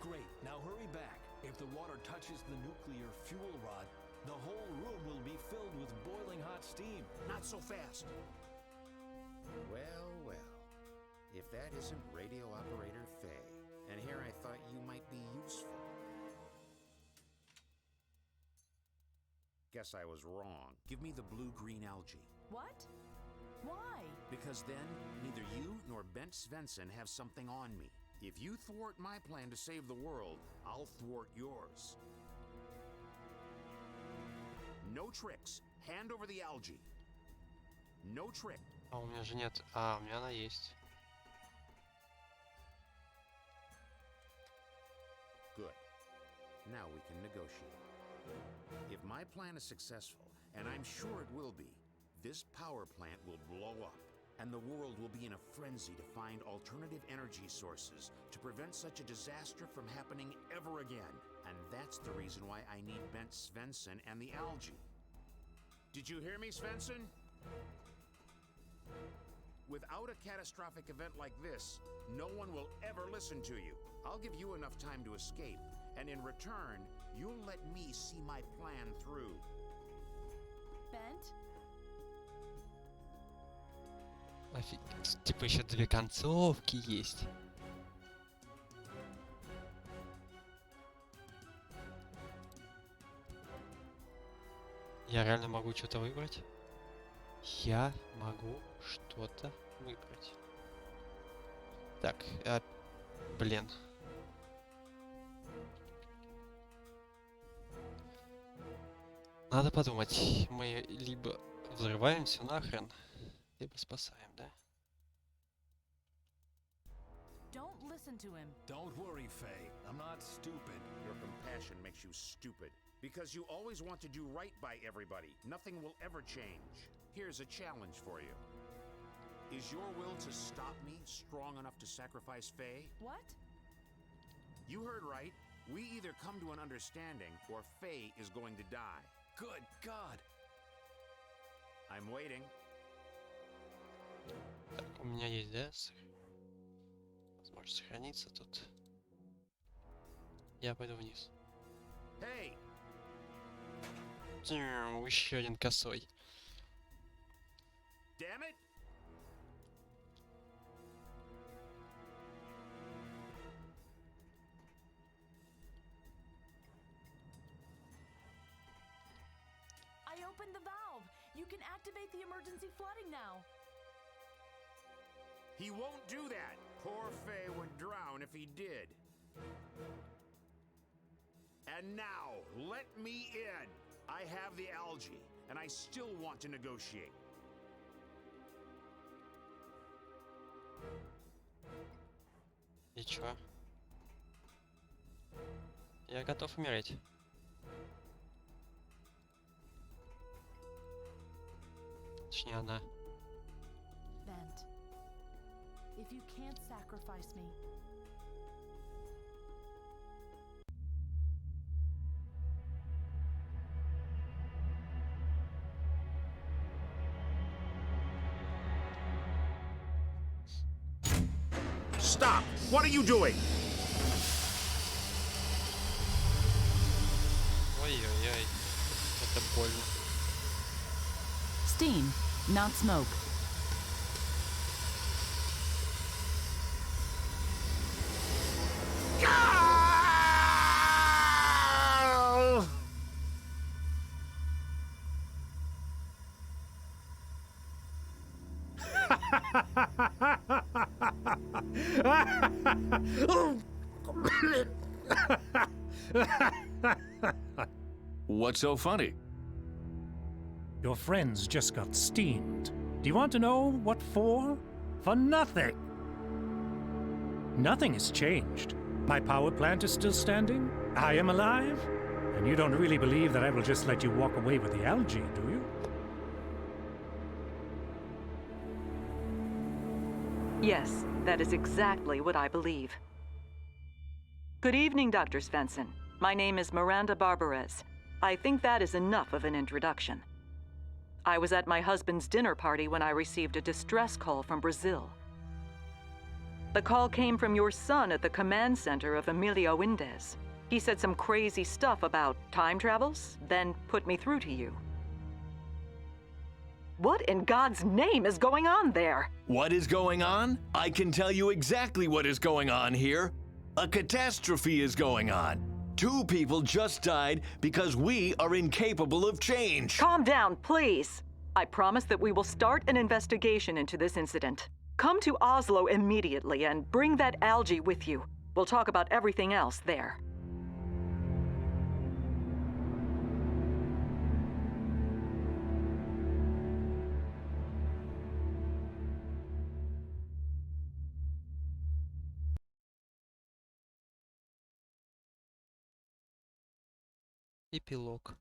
Great. Now hurry back. If the water touches the nuclear fuel rod, the whole room will be filled with boiling hot steam. Not so fast. Well, well. If that isn't radio operator Faye. And here I thought you might be useful. Guess I was wrong. Give me the blue-green algae. What? Why? Because then, neither you nor Bent Svensson have something on me. If you thwart my plan to save the world, I'll thwart yours. No tricks. Hand over the algae. No trick. А у меня же нет. А, у меня она есть. Good. Now we can negotiate. If my plan is successful, and I'm sure it will be, this power plant will blow up, and the world will be in a frenzy to find alternative energy sources to prevent such a disaster from happening ever again. And that's the reason why I need Bent Svensson and the algae. Did you hear me, Svensson? Without a catastrophic event like this, no one will ever listen to you. I'll give you enough time to escape, and in return, you'll let me see my plan through. Bent? Офигеть. Типа еще две концовки есть. Я реально могу что-то выбрать? Я могу что-то выбрать. Так, блин. Надо подумать. Мы либо взрываем все нахрен, либо спасаем, да? Don't listen to him. Don't worry, Faye. I'm not stupid. Your compassion makes you stupid. Because you always want to do right by everybody. Nothing will ever change. Here's a challenge for you. Is your will to stop me strong enough to sacrifice Faye? What? You heard right. We either come to an understanding or Faye is going to die. Good God. I'm waiting. Так, у меня есть, да? Возможно сохраниться тут. Я пойду вниз. Hey! Еще один косой. Damn it! opened the valve. You can activate the emergency flooding now. He won't do that. Poor Faye would drown if he did. And now, let me in. I have the algae, and I still want to negotiate. И чё? Я готов умереть. Точнее, она. Bent, if you can't sacrifice me, Stop! What are you doing? Ой-ой-ой. Это больно. steam, not smoke. What's so funny? Your friends just got steamed. Do you want to know what for? For nothing. Nothing has changed. My power plant is still standing. I am alive. And you don't really believe that I will just let you walk away with the algae, do you? Yes, that is exactly what I believe. Good evening, Dr. Svensson. My name is Miranda Barbarez. I think that is enough of an introduction. I was at my husband's dinner party when I received a distress call from Brazil. The call came from your son at the command center of Emilio Windez. He said some crazy stuff about time travels, then put me through to you. What in God's name is going on there? What is going on? I can tell you exactly what is going on here. A catastrophe is going on. 2 people just died because we are incapable of change. Calm down, please. I promise that we will start an investigation into this incident. Come to Oslo immediately and bring that algae with you. We'll talk about everything else there. Эпилог.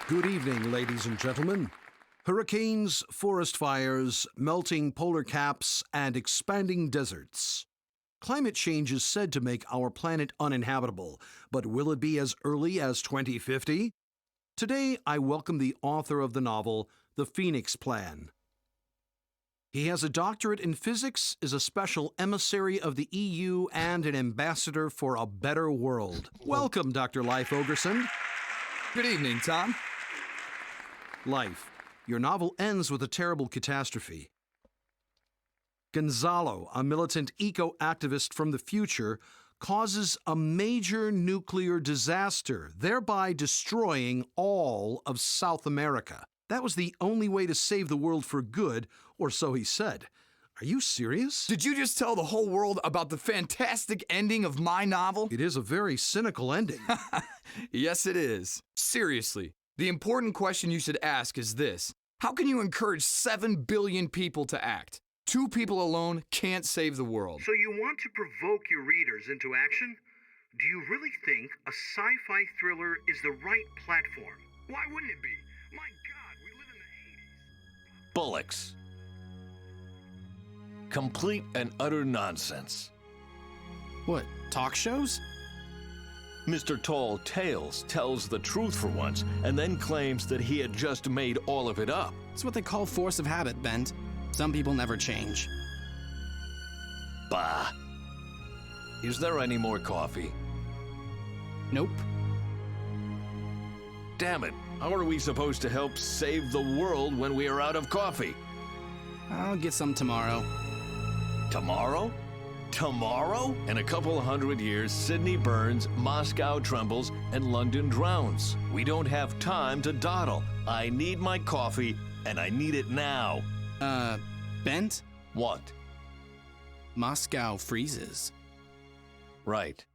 Good evening, ladies and gentlemen. Hurricanes, forest fires, melting polar caps, and expanding deserts. Climate change is said to make our planet uninhabitable, but will it be as early as 2050? Today, I welcome the author of the novel, The Phoenix Plan. He has a doctorate in physics, is a special emissary of the EU, and an ambassador for a better world. Welcome, Dr. Leif Ogerson. Good evening, Tom. Life, your novel ends with a terrible catastrophe. Gonzalo, a militant eco-activist from the future, causes a major nuclear disaster, thereby destroying all of South America. That was the only way to save the world for good, or so he said. Are you serious? Did you just tell the whole world about the fantastic ending of my novel? It is a very cynical ending. Yes, it is. Seriously, the important question you should ask is this. How can you encourage 7 billion people to act? 2 people alone can't save the world. So you want to provoke your readers into action? Do you really think a sci-fi thriller is the right platform? Why wouldn't it be? My God, we live in the 80s. Bullocks. Complete and utter nonsense. What, talk shows? Mr. Tall Tales tells the truth for once and then claims that he had just made all of it up. It's what they call force of habit, Bent. Some people never change. Bah. Is there any more coffee? Nope. Damn it. How are we supposed to help save the world when we are out of coffee? I'll get some tomorrow. Tomorrow? Tomorrow? In a couple hundred years, Sydney burns, Moscow trembles, and London drowns. We don't have time to dawdle. I need my coffee, and I need it now. Bent? What? Moscow freezes. Right.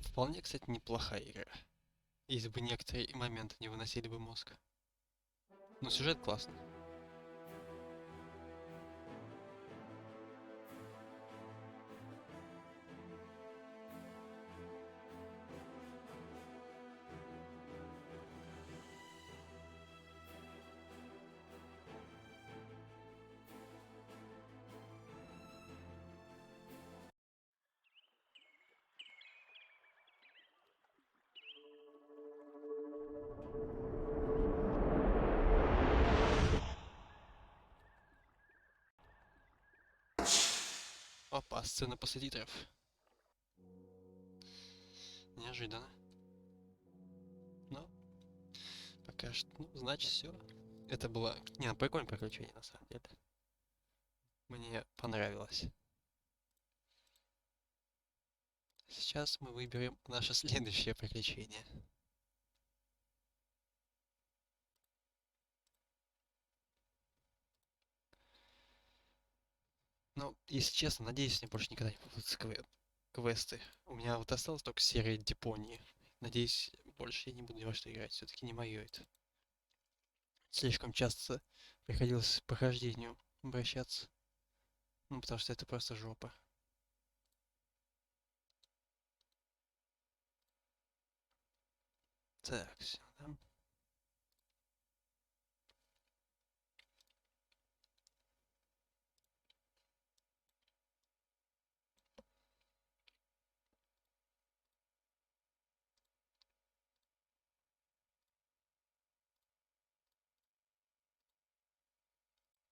Вполне, кстати, неплохая игра. Если бы некоторые моменты не выносили бы мозг. Но сюжет классный. Опа, сцена после титров. Неожиданно. Но пока что, ну, значит, все. Это было прикольное приключение, на самом деле. Мне понравилось. Сейчас мы выберем наше следующее приключение. Ну, если честно, надеюсь, мне больше никогда не попадутся квесты. У меня вот осталась только серия Японии. Надеюсь, больше я не буду ни во что играть. Все-таки не мое это. Слишком часто приходилось к прохождению обращаться. Ну, потому что это просто жопа. Так, все, да?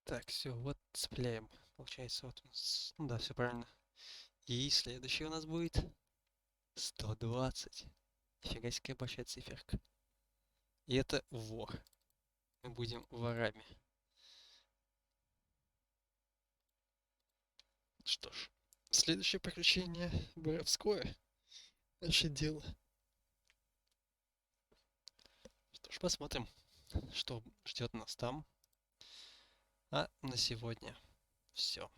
Так, все, вот цепляем. Получается, вот у нас... Ну да, все правильно. И следующий у нас будет 120. Нифига себе, какая большая циферка. И это вор. Мы будем ворами. Что ж, следующее приключение воровское. Наше дело. Что ж, посмотрим, что ждет нас там. А на сегодня все.